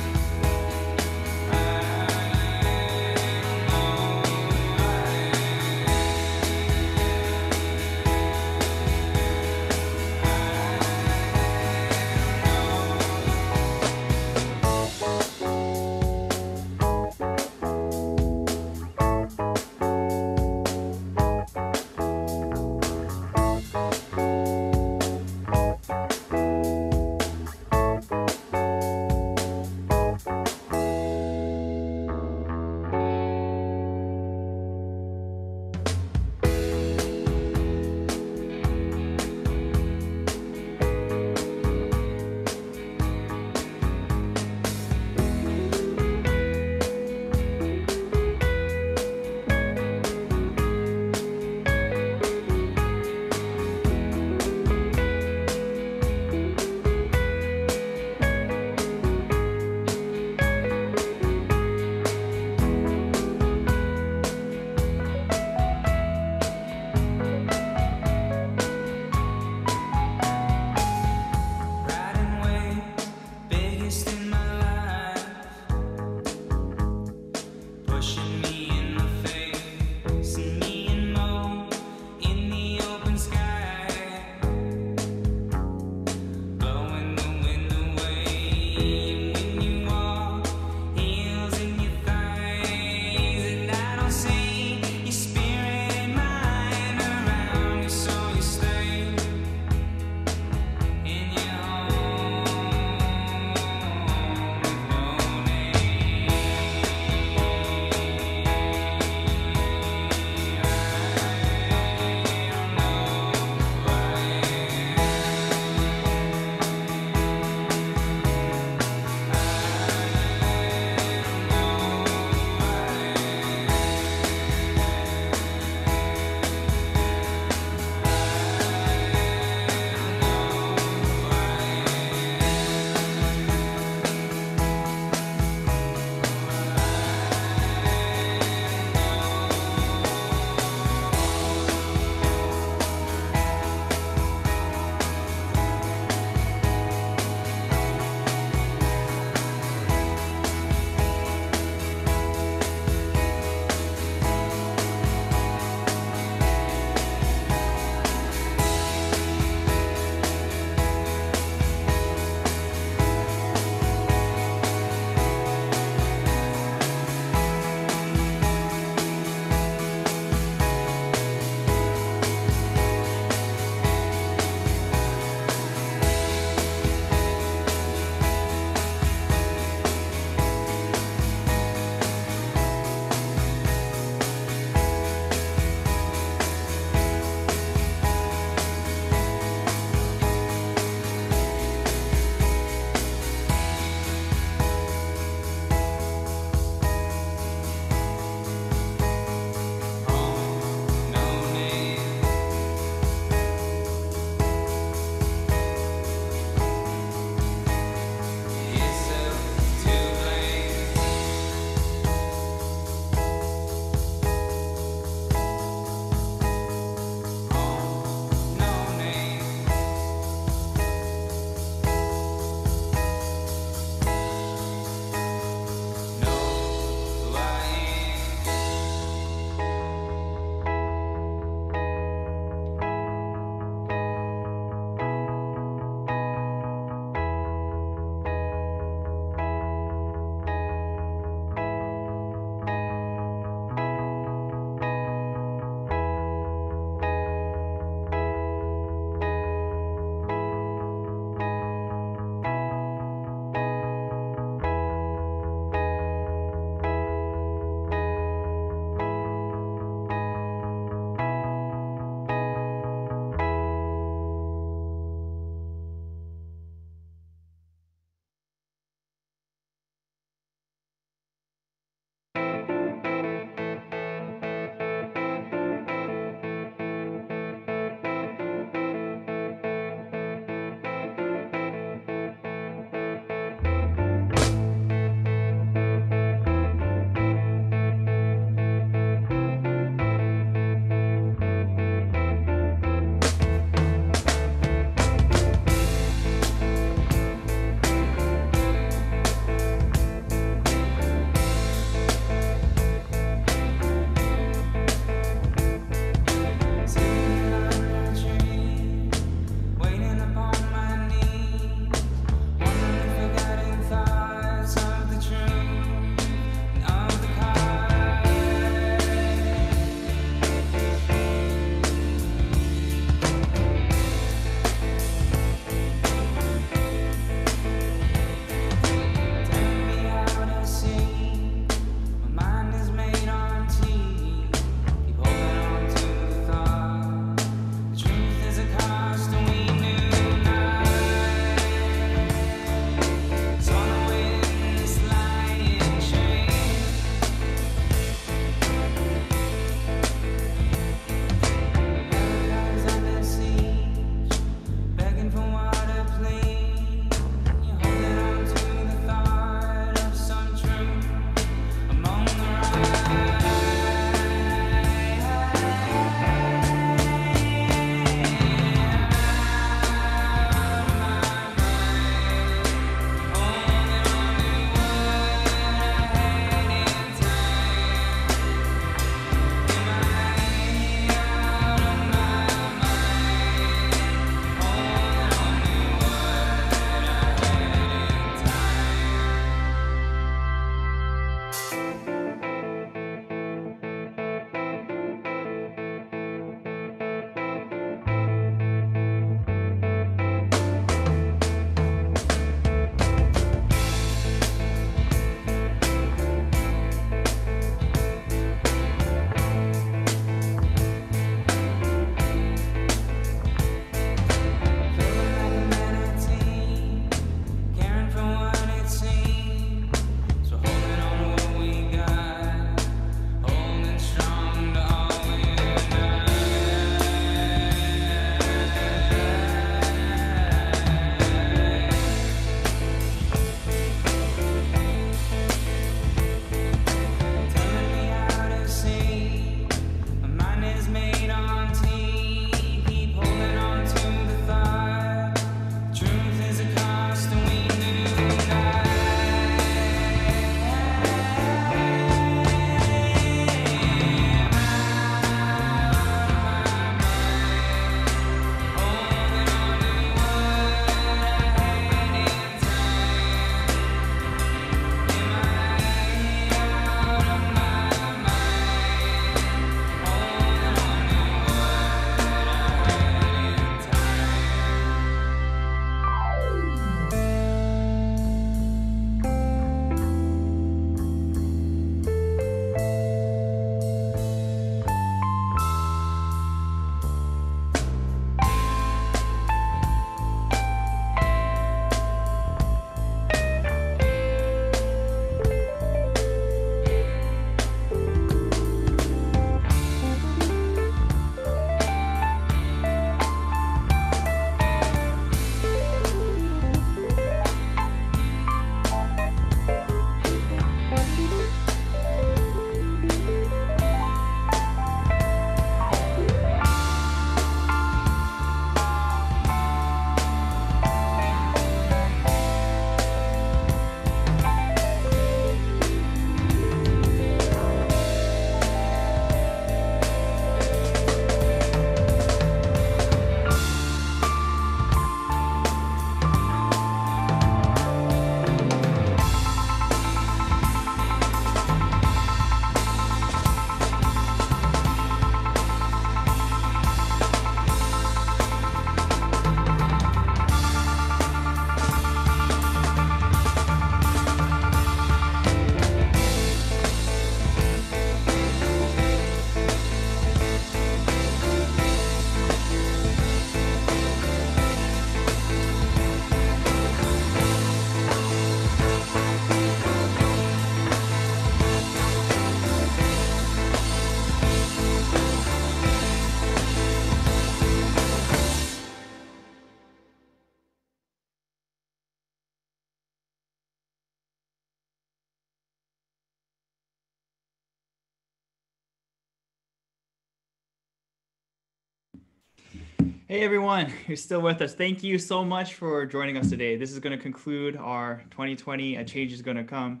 Hey everyone who's still with us. Thank you so much for joining us today. This is going to conclude our 2020 A Change is Going to Come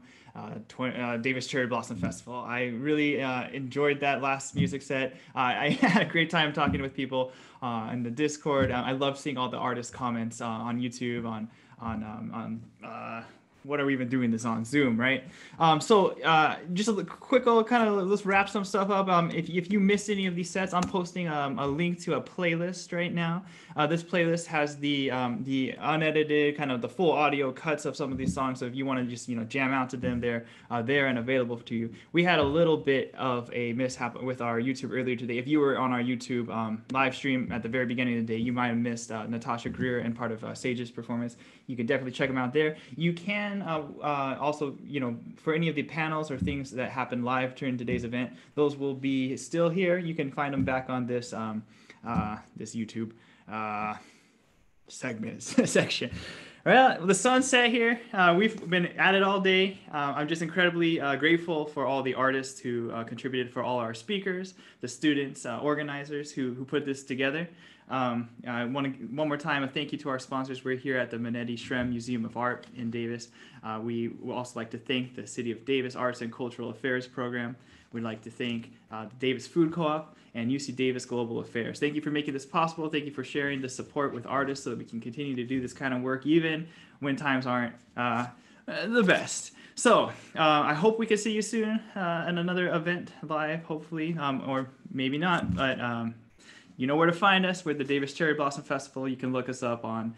Davis Cherry Blossom Festival. I really enjoyed that last music set. I had a great time talking with people in the Discord. I love seeing all the artist comments on YouTube, on what are we even doing this on Zoom, right? So just a quick kind of let's wrap some stuff up. If you missed any of these sets, I'm posting a link to a playlist right now. This playlist has the unedited, kind of the full audio cuts of some of these songs. So if you want to just jam out to them, they're there and available to you. We had a little bit of a mishap with our YouTube earlier today. If you were on our YouTube live stream at the very beginning of the day, you might have missed Natasha, Greer, and part of Sage's performance. You can definitely check them out there. You can also, for any of the panels or things that happened live during today's event, those will be still here. You can find them back on this this YouTube section. Well, the sunset here. We've been at it all day. I'm just incredibly grateful for all the artists who contributed, for all our speakers, the students, organizers who put this together. I want to one more time a thank you to our sponsors. We're here at the Manetti Shrem Museum of Art in Davis. We would also like to thank the City of Davis Arts and Cultural Affairs Program. We'd like to thank the Davis Food Co-op and UC Davis Global Affairs. Thank you for making this possible. Thank you for sharing the support with artists so that we can continue to do this kind of work even when times aren't the best. So I hope we can see you soon in another event live, hopefully, or maybe not, but you know where to find us. We're the Davis Cherry Blossom Festival. You can look us up on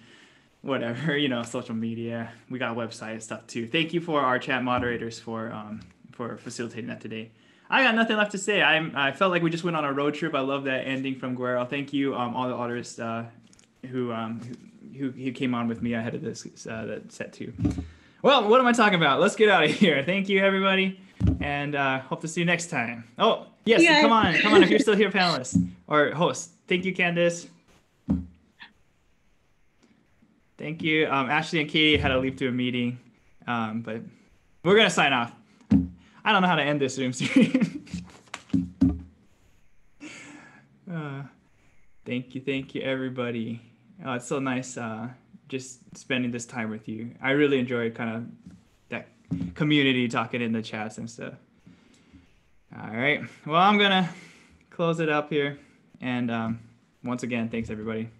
whatever, social media. We got a website and stuff too. Thank you for our chat moderators for facilitating that today. I got nothing left to say. I felt like we just went on a road trip. I love that ending from Güero. Thank you, all the artists who came on with me ahead of this that set too. Well, what am I talking about? Let's get out of here. Thank you, everybody, and hope to see you next time. Oh, yes, come on, if you're still here, panelists or hosts. Thank you, Candace. Thank you. Ashley and Katie had to leave to a meeting, but we're gonna sign off. I don't know how to end this Zoom stream. Thank you, everybody. It's so nice just spending this time with you. I really enjoyed kind of that community talking in the chats and stuff. All right. Well, I'm going to close it up here. And once again, thanks, everybody.